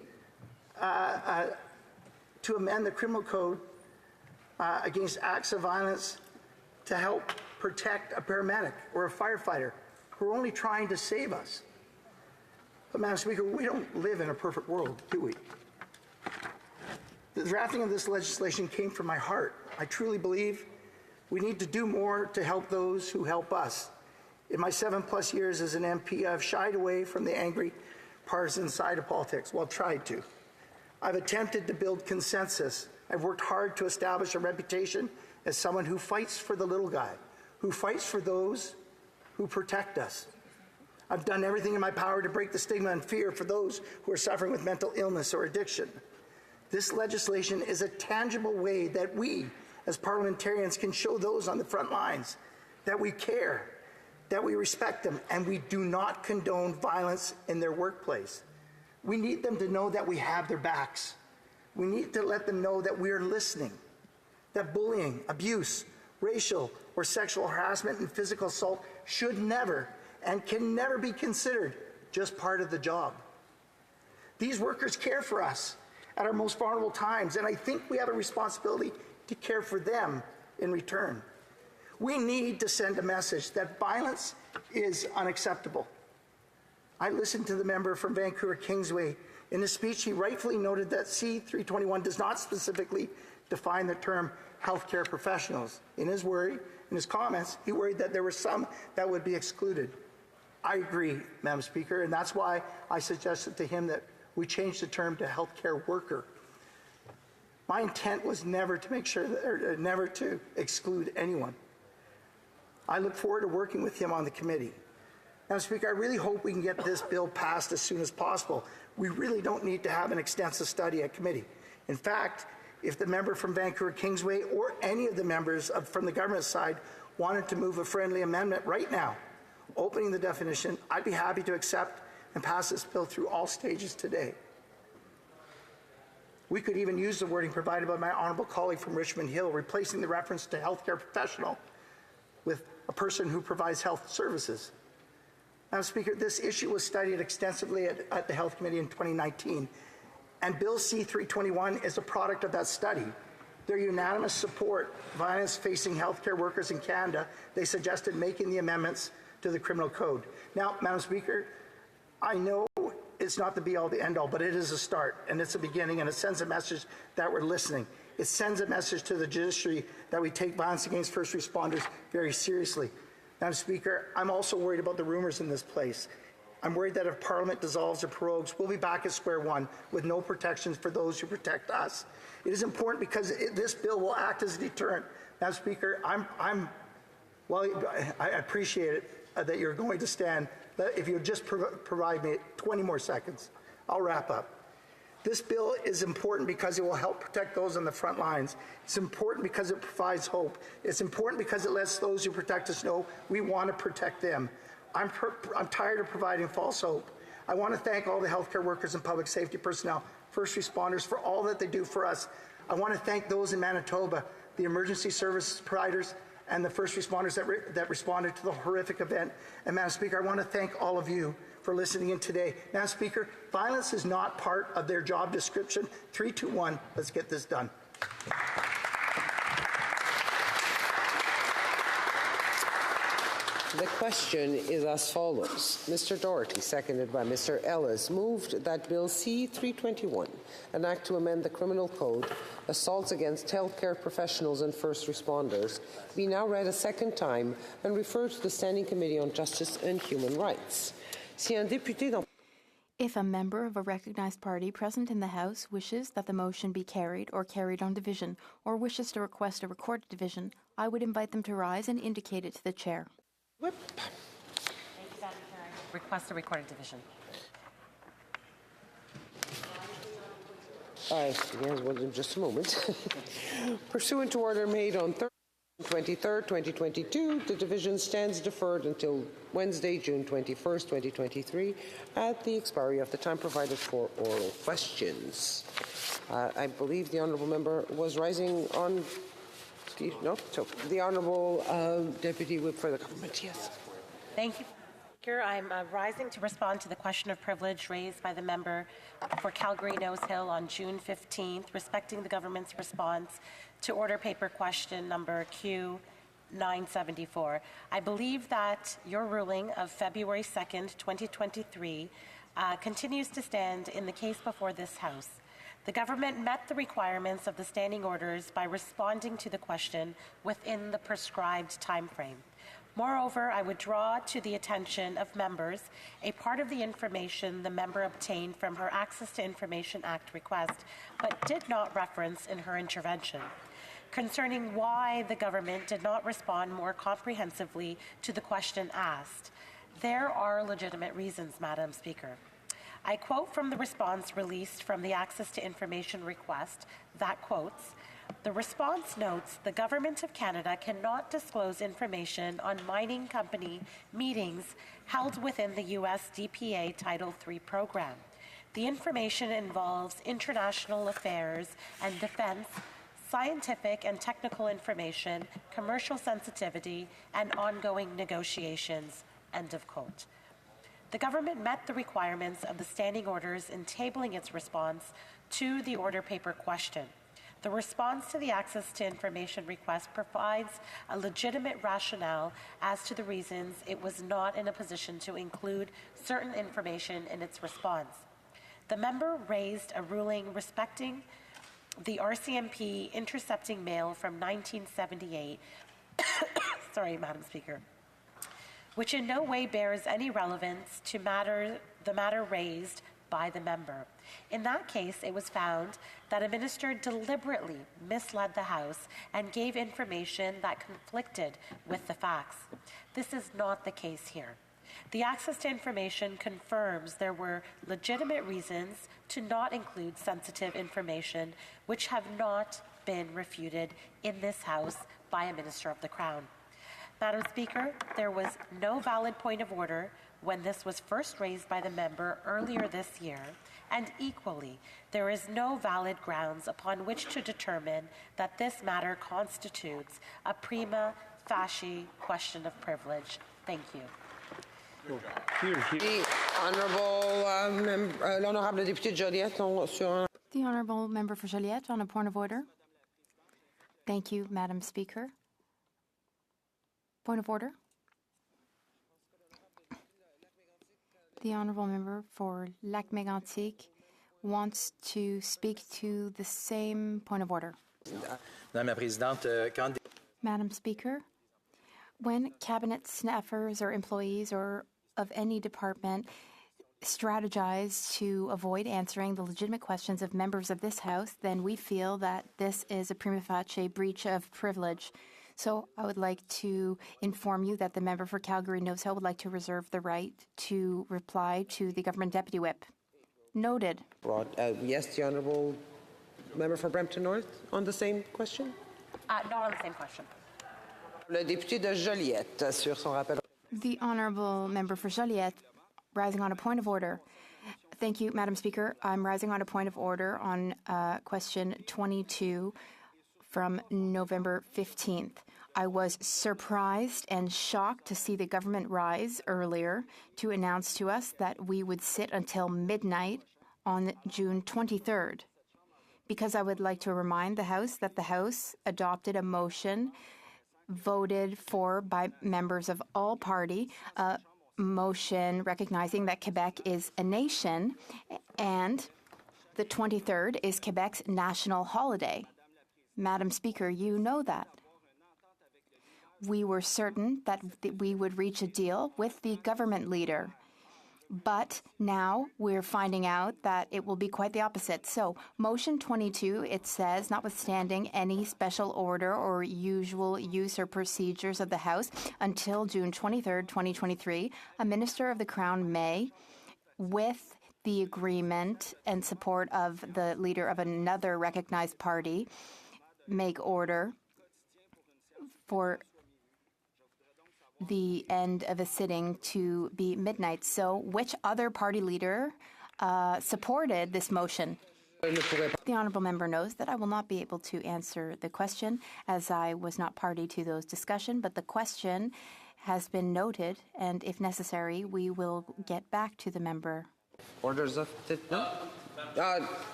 to amend the criminal code against acts of violence to help protect a paramedic or a firefighter who are only trying to save us. But, Madam Speaker, we don't live in a perfect world, do we? The drafting of this legislation came from my heart. I truly believe we need to do more to help those who help us. In my 7+ years as an MP, I've shied away from the angry partisan side of politics. Well, tried to. I've attempted to build consensus. I've worked hard to establish a reputation as someone who fights for the little guy, who fights for those who protect us. I've done everything in my power to break the stigma and fear for those who are suffering with mental illness or addiction. This legislation is a tangible way that we, as parliamentarians, can show those on the front lines that we care, that we respect them, and we do not condone violence in their workplace. We need them to know that we have their backs. We need to let them know that we are listening, that bullying, abuse, racial or sexual harassment, and physical assault should never and can never be considered just part of the job. These workers care for us, at our most vulnerable times, and I think we have a responsibility to care for them in return. We need to send a message that violence is unacceptable. I listened to the member from Vancouver Kingsway. In his speech, he rightfully noted that C-321 does not specifically define the term healthcare professionals. In his comments, he worried that there were some that would be excluded. I agree, Madam Speaker, and that's why I suggested to him that we change the term to healthcare worker. My intent was never to make sure that, or never to exclude anyone. I look forward to working with him on the committee. Madam Speaker, I really hope we can get this bill passed as soon as possible. We really don't need to have an extensive study at committee. In fact, if the member from Vancouver Kingsway or any of the members from the government side wanted to move a friendly amendment right now, opening the definition, I'd be happy to accept and pass this bill through all stages today. We could even use the wording provided by my honourable colleague from Richmond Hill, replacing the reference to healthcare professional with a person who provides health services. Madam Speaker, this issue was studied extensively at the Health Committee in 2019, and Bill C-321 is a product of that study. Their unanimous support violence facing healthcare workers in Canada, they suggested making the amendments to the Criminal Code. Now, Madam Speaker, I know it's not the be-all, the end-all, but it is a start, and it's a beginning, and it sends a message that we're listening. It sends a message to the judiciary that we take violence against first responders very seriously. Madam Speaker, I'm also worried about the rumours in this place. I'm worried that if Parliament dissolves or prorogues, we'll be back at square one with no protections for those who protect us. It is important because this bill will act as a deterrent. Madam Speaker, well, I appreciate it that you're going to stand. If you just provide me 20 more seconds, I'll wrap up. This bill is important because it will help protect those on the front lines. It's important because it provides hope. It's important because it lets those who protect us know we want to protect them. I'm tired of providing false hope. I want to thank all the healthcare workers and public safety personnel, first responders, for all that they do for us. I want to thank those in Manitoba, the emergency service providers, and the first responders that responded to the horrific event. And Madam Speaker, I want to thank all of you for listening in today. Madam Speaker, violence is not part of their job description. 3, 2, 1, let's get this done. The question is as follows. Mr. Doherty, seconded by Mr. Ellis, moved that Bill C-321, an act to amend the Criminal Code, assaults against healthcare professionals and first responders, be now read a second time and referred to the Standing Committee on Justice and Human Rights. If a member of a recognized party present in the House wishes that the motion be carried or carried on division, or wishes to request a recorded division, I would invite them to rise and indicate it to the chair. Thank you, Madam Chair. Request a recorded division. Just a moment. Pursuant to order made on Thursday, 23rd, 2022, the division stands deferred until Wednesday, June 21st, 2023, at the expiry of the time provided for oral questions. I believe the honourable member was rising on. No? So the Honourable Deputy Whip for the Government, yes. Thank you, Speaker. I'm rising to respond to the question of privilege raised by the member for Calgary-Nose Hill on June 15th, respecting the government's response to order paper question number Q974. I believe that your ruling of February 2nd, 2023 continues to stand in the case before this House. The government met the requirements of the standing orders by responding to the question within the prescribed time frame. Moreover, I would draw to the attention of members a part of the information the member obtained from her Access to Information Act request, but did not reference in her intervention, concerning why the government did not respond more comprehensively to the question asked. There are legitimate reasons, Madam Speaker. I quote from the response released from the Access to Information request that quotes, "The response notes the Government of Canada cannot disclose information on mining company meetings held within the U.S. DPA Title III program. The information involves international affairs and defense, scientific and technical information, commercial sensitivity, and ongoing negotiations," end of quote. The government met the requirements of the standing orders in tabling its response to the order paper question. The response to the access to information request provides a legitimate rationale as to the reasons it was not in a position to include certain information in its response. The member raised a ruling respecting the RCMP intercepting mail from 1978, sorry, Madam Speaker, which in no way bears any relevance to the matter raised by the member. In that case, it was found that a minister deliberately misled the House and gave information that conflicted with the facts. This is not the case here. The access to information confirms there were legitimate reasons to not include sensitive information which have not been refuted in this House by a Minister of the Crown. Madam Speaker, there was no valid point of order when this was first raised by the member earlier this year, and equally, there is no valid grounds upon which to determine that this matter constitutes a prima facie question of privilege. Thank you. The Honourable Député Joliette sur The Honourable Member for Joliette on a point of order. Thank you, Madam Speaker. Point of order. The Honourable Member for Lac-Mégantic wants to speak to the same point of order. Madam Speaker, when cabinet staffers or employees or of any department strategize to avoid answering the legitimate questions of members of this House, then we feel that this is a prima facie breach of privilege. So I would like to inform you that the member for Calgary Nose Hill would like to reserve the right to reply to the Government Deputy Whip. Noted. Yes, the Honourable Member for Brampton North on the same question? Not on the same question. Le député de Joliette sur son rappel. The Honourable Member for Joliette, rising on a point of order. Thank you, Madam Speaker. I'm rising on a point of order on question 22 from November 15th. I was surprised and shocked to see the government rise earlier to announce to us that we would sit until midnight on June 23rd. Because I would like to remind the House that the House adopted a motion voted for by members of all party, a motion recognizing that Quebec is a nation and the 23rd is Quebec's national holiday. Madam Speaker, you know that. We were certain that we would reach a deal with the government leader. But now we're finding out that it will be quite the opposite. So, Motion 22, it says, notwithstanding any special order or usual use or procedures of the House, until June 23rd, 2023, a Minister of the Crown may, with the agreement and support of the leader of another recognized party, make order for the end of a sitting to be midnight. So which other party leader supported this motion? The Honourable Member knows that I will not be able to answer the question as I was not party to those discussions, but the question has been noted, and if necessary, we will get back to the member. Orders of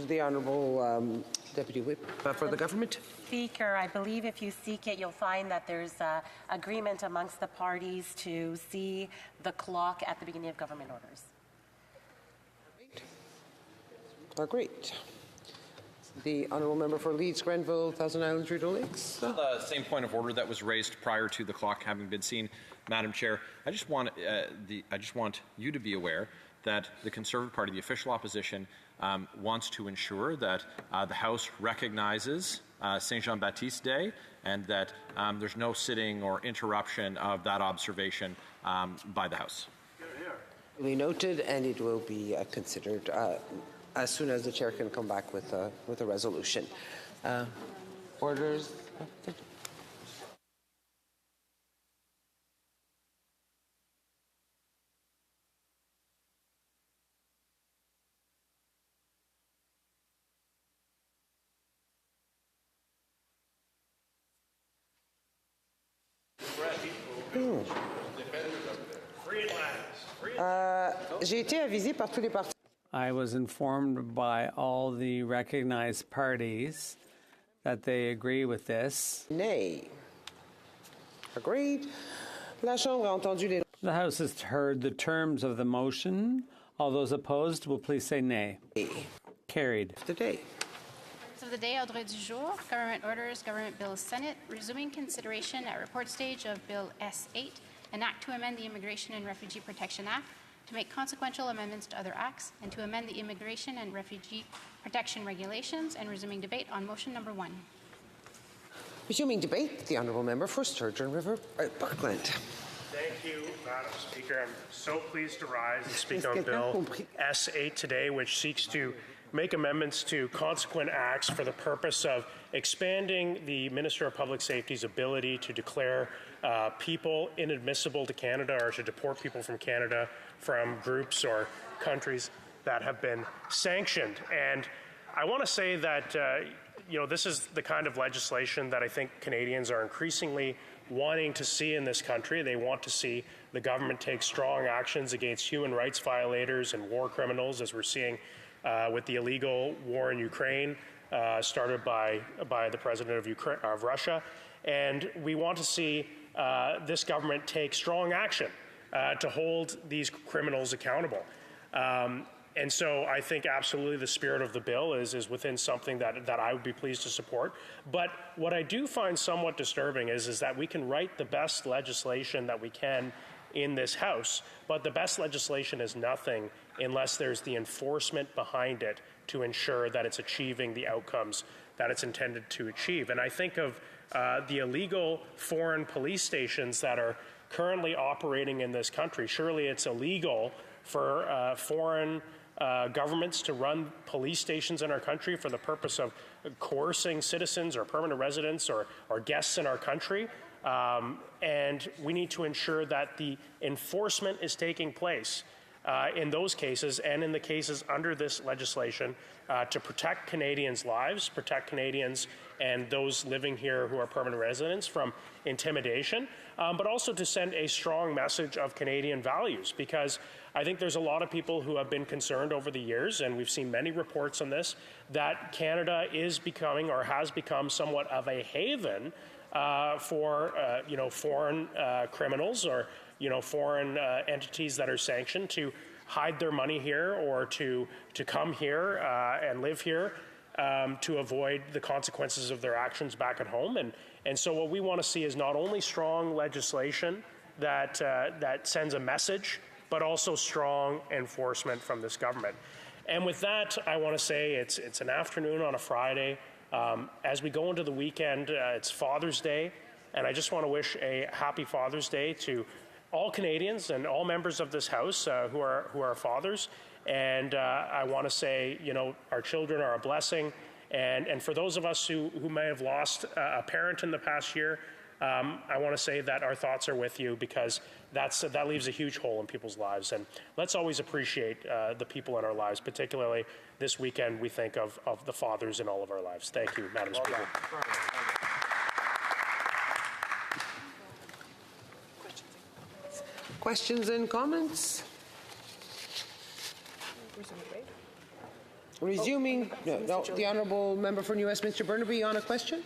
the Honourable Deputy Whip for the government. Speaker, I believe if you seek it, you'll find that there's agreement amongst the parties to see the clock at the beginning of government orders. Great. The Honourable Member for Leeds, Grenville, Thousand Islands, Rideau Lakes. The same point of order that was raised prior to the clock having been seen, Madam Chair. I just want you to be aware that the Conservative Party, the official opposition, wants to ensure that the House recognizes Saint Jean-Baptiste Day and that there's no sitting or interruption of that observation by the House. Duly noted, and it will be considered as soon as the Chair can come back with a resolution. Orders. J'ai été avisé par tous les partis. I was informed by all the recognized parties that they agree with this. Nay. Agreed. La Chambre a entendu les... The House has heard the terms of the motion. All those opposed will please say nay. Carried. Today. Of the day, ordre du jour, Government Orders, Government Bill Senate, resuming consideration at report stage of Bill S8, an act to amend the Immigration and Refugee Protection Act, to make consequential amendments to other acts, and to amend the Immigration and Refugee Protection Regulations, and resuming debate on motion number 1. Resuming debate, the Honourable Member for Sturgeon River Parkland. Thank you, Madam Speaker. I'm so pleased to rise and speak on Bill S8 today, which seeks to make amendments to consequent acts for the purpose of expanding the Minister of Public Safety's ability to declare people inadmissible to Canada or to deport people from Canada from groups or countries that have been sanctioned. And I want to say that this is the kind of legislation that I think Canadians are increasingly wanting to see in this country. They want to see the government take strong actions against human rights violators and war criminals, as we're seeing with the illegal war in Ukraine, started by the president of Russia. And we want to see this government take strong action to hold these criminals accountable. And so I think absolutely the spirit of the bill is within something that I would be pleased to support. But what I do find somewhat disturbing is that we can write the best legislation that we can in this House, but the best legislation is nothing unless there's the enforcement behind it to ensure that it's achieving the outcomes that it's intended to achieve. And I think of the illegal foreign police stations that are currently operating in this country. Surely it's illegal for foreign governments to run police stations in our country for the purpose of coercing citizens or permanent residents or guests in our country. And we need to ensure that the enforcement is taking place in those cases and in the cases under this legislation to protect Canadians' lives, protect Canadians and those living here who are permanent residents from intimidation, but also to send a strong message of Canadian values, because I think there's a lot of people who have been concerned over the years, and we've seen many reports on this, that Canada is becoming or has become somewhat of a haven for foreign criminals or foreign entities that are sanctioned to hide their money here or to come here and live here to avoid the consequences of their actions back at home. And so what we want to see is not only strong legislation that sends a message, but also strong enforcement from this government. And with that, I want to say it's an afternoon on a Friday. As we go into the weekend, it's Father's Day, and I just want to wish a happy Father's Day to all Canadians and all members of this House who are fathers. And I want to say, our children are a blessing. And for those of us who may have lost a parent in the past year, I want to say that our thoughts are with you, because that leaves a huge hole in people's lives. And let's always appreciate the people in our lives, particularly this weekend we think of the fathers in all of our lives. Thank you, Madam Speaker. Questions and comments? Resuming, the Honourable Member for New Westminster Burnaby on a question?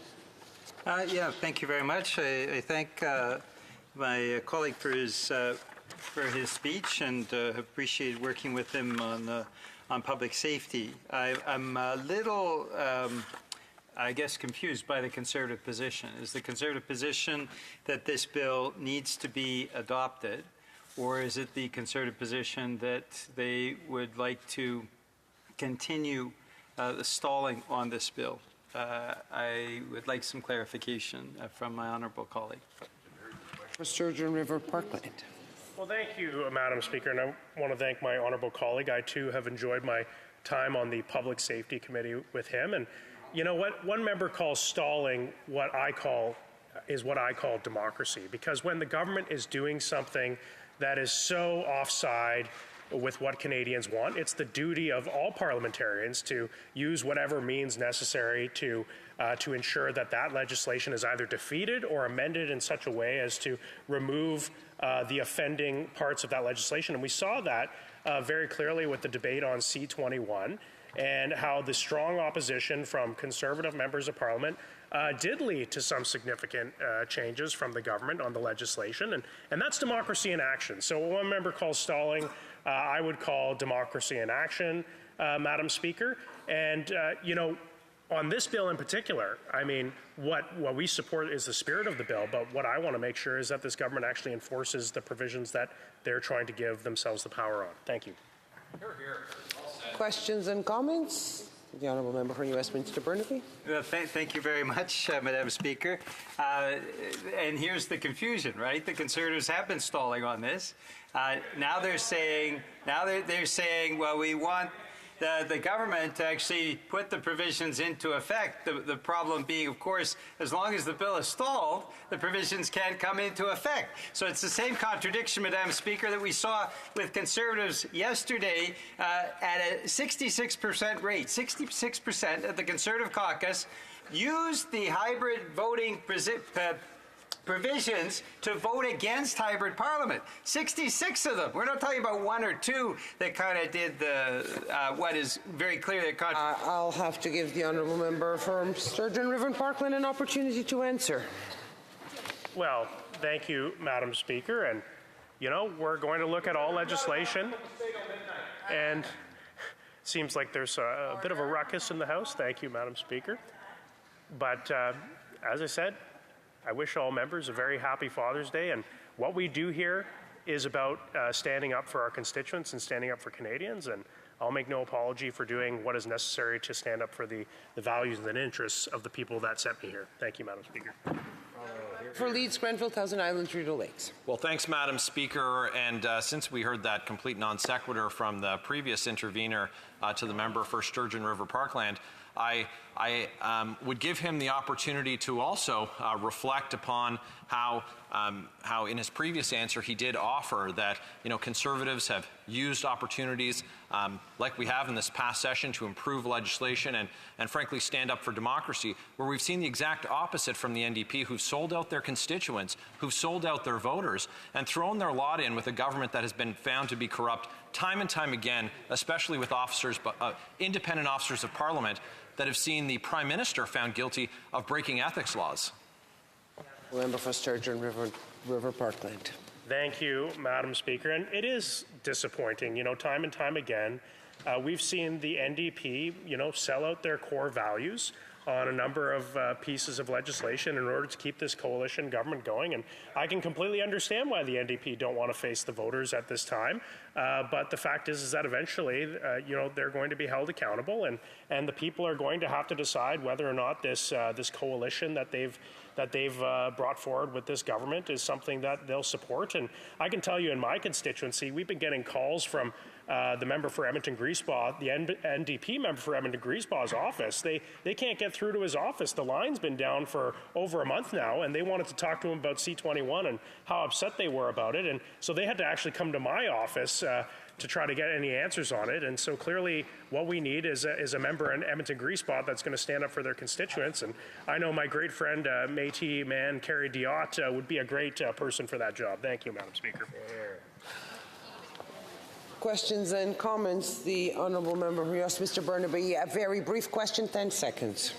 Yeah, thank you very much. I thank my colleague for his speech and appreciate working with him on public safety. I'm a little, I guess, confused by the Conservative position. Is the Conservative position that this bill needs to be adopted, or is it the Conservative position that they would like to continue the stalling on this bill? I would like some clarification from my honourable colleague. For Sturgeon River Parkland. Well, thank you, Madam Speaker, and I want to thank my honourable colleague. I, too, have enjoyed my time on the Public Safety Committee with him. And you know what? One member calls stalling what I call democracy, because when the government is doing something that is so offside with what Canadians want. It's the duty of all parliamentarians to use whatever means necessary to ensure that that legislation is either defeated or amended in such a way as to remove the offending parts of that legislation. And we saw that very clearly with the debate on C-21 and how the strong opposition from Conservative members of Parliament did lead to some significant changes from the government on the legislation. And that's democracy in action. So what one member calls stalling, I would call democracy in action, Madam Speaker. And, on this bill in particular, I mean, what we support is the spirit of the bill, but what I want to make sure is that this government actually enforces the provisions that they're trying to give themselves the power on. Thank you. Hear, hear. Questions and comments? The Honourable Member for New Westminster Burnaby. Thank you very much, Madam Speaker. And here's the confusion, right? The Conservatives have been stalling on this. Now they're saying, well, we want the government to actually put the provisions into effect. The problem being, of course, as long as the bill is stalled, the provisions can't come into effect. So it's the same contradiction, Madam Speaker, that we saw with Conservatives yesterday at a 66% rate. 66% of the Conservative caucus used the hybrid voting provisions to vote against hybrid parliament. 66 of them. We're not talking about one or two that kind of did what is very clear. I'll have to give the Honourable Member from Sturgeon River and Parkland an opportunity to answer. Well, thank you, Madam Speaker. And, we're going to look at all legislation. And it seems like there's a bit of a ruckus in the House. Thank you, Madam Speaker. But as I said, I wish all members a very happy Father's Day, and what we do here is about standing up for our constituents and standing up for Canadians, and I'll make no apology for doing what is necessary to stand up for the values and interests of the people that sent me here. Thank you, Madam Speaker. For Leeds, Grenville, Thousand Islands, Rideau Lakes. Well, thanks, Madam Speaker. And since we heard that complete non sequitur from the previous intervener to the member for Sturgeon River Parkland, I would give him the opportunity to also reflect upon how in his previous answer he did offer that Conservatives have used opportunities like we have in this past session to improve legislation and frankly stand up for democracy, where we've seen the exact opposite from the NDP, who've sold out their constituents, who've sold out their voters, and thrown their lot in with a government that has been found to be corrupt time and time again, especially with independent officers of Parliament that have seen the Prime Minister found guilty of breaking ethics laws. Member for Sturgeon River Parkland. Thank you, Madam Speaker. And it is disappointing, time and time again, we've seen the NDP, sell out their core values on a number of pieces of legislation in order to keep this coalition government going. And I can completely understand why the NDP don't want to face the voters at this time. But the fact is that eventually, they're going to be held accountable, and the people are going to have to decide whether or not this coalition that they've brought forward with this government is something that they'll support. And I can tell you, in my constituency, we've been getting calls from the member for Edmonton-Griesbach, the NDP member for Edmonton-Griesbach's office. They can't get through to his office. The line's been down for over a month now, and they wanted to talk to him about C-21 and how upset they were about it. And so they had to actually come to my office to try to get any answers on it. And so clearly what we need is a member in Edmonton-Griesbach that's going to stand up for their constituents. And I know my great friend, Métis man Carrie Diot, would be a great person for that job. Thank you, Madam Speaker. Questions and comments. The Honourable Member for Westminster Burnaby. A very brief question, 10 seconds.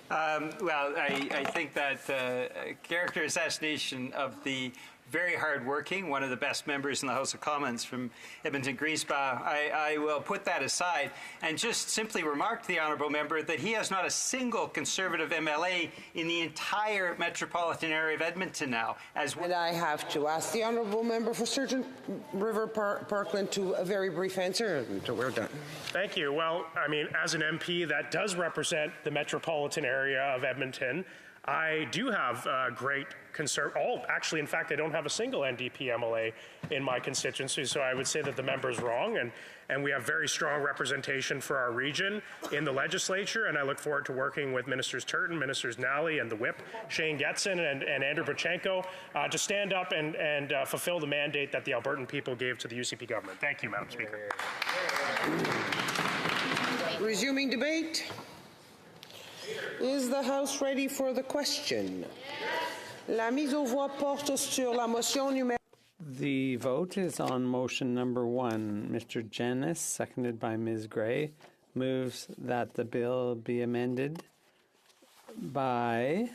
Well, I think that character assassination of the very hardworking, one of the best members in the House of Commons from Edmonton-Griesbach. I will put that aside and just simply remark to the Honourable Member that he has not a single Conservative MLA in the entire metropolitan area of Edmonton now. And I have to ask the Honourable Member for Sturgeon River Parkland to a very brief answer until we're done. Thank you. Well, I mean, as an MP that does represent the metropolitan area of Edmonton, I do have great concern. Actually, in fact, I don't have a single NDP MLA in my constituency, so I would say that the member is wrong, and we have very strong representation for our region in the legislature, and I look forward to working with Ministers Turton, Ministers Nally, and the Whip, Shane Getson, and Andrew Bachenko, to stand up and fulfill the mandate that the Albertan people gave to the UCP government. Thank you, Madam Speaker. Resuming debate. Is the House ready for the question? La mise aux voix porte sur la motion numéro. The vote is on motion number 1. Mr. Janis, seconded by Ms. Gray, moves that the bill be amended by...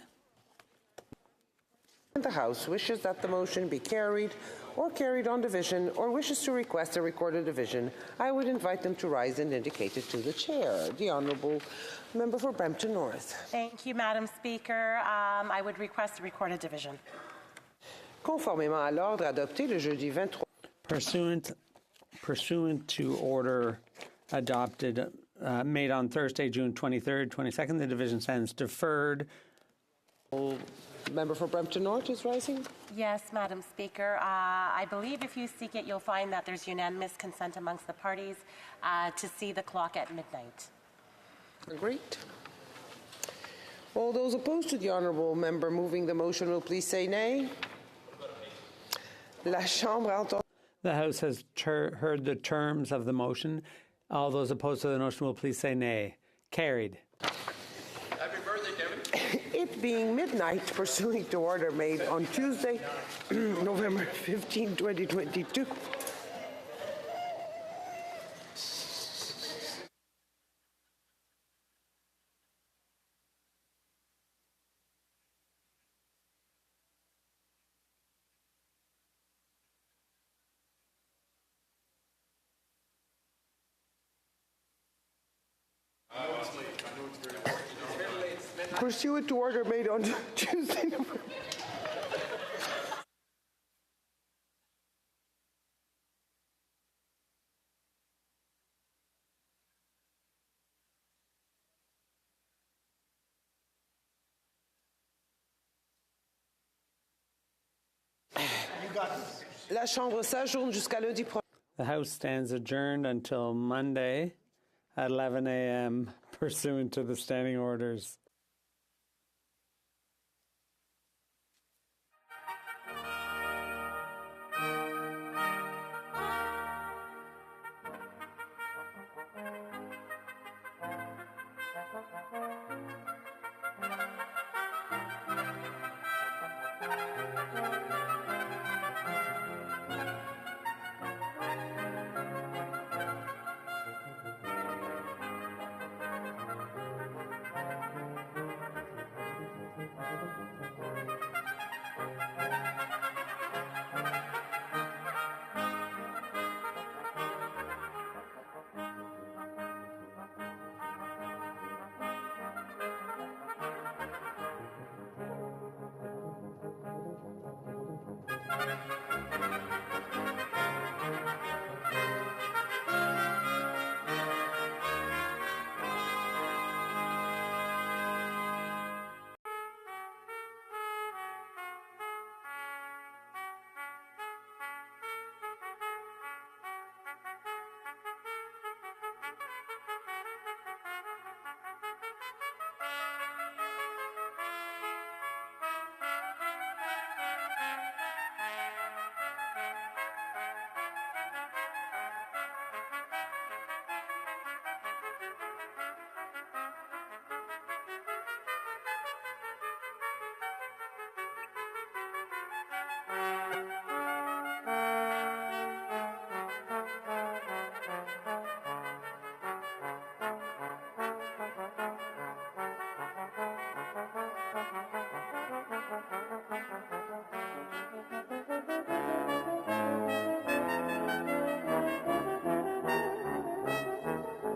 The House wishes that the motion be carried or carried on division or wishes to request a recorded division. I would invite them to rise and indicate it to the chair. The Honourable Member for Brampton North. Thank you, Madam Speaker. I would request a recorded division. Conformément à l'ordre adopté le jeudi 23. Pursuant to order adopted, made on Thursday, June 23rd, 22nd, the division stands deferred. Member for Brampton North is rising. Yes, Madam Speaker. I believe if you seek it, you'll find that there's unanimous consent amongst the parties to see the clock at midnight. Agreed. All those opposed to the honourable member moving the motion will please say nay. La Chambre a entendu. The House has heard the terms of the motion. All those opposed to the motion will please say nay. Carried. Happy birthday, Kevin. It being midnight, pursuant to order made on Tuesday, November 15, 2022. Pursuant to order made on Tuesday, November. La Chambre s'ajourne jusqu'à lundi prochain. The House stands adjourned until Monday at 11 a.m. pursuant to the standing orders.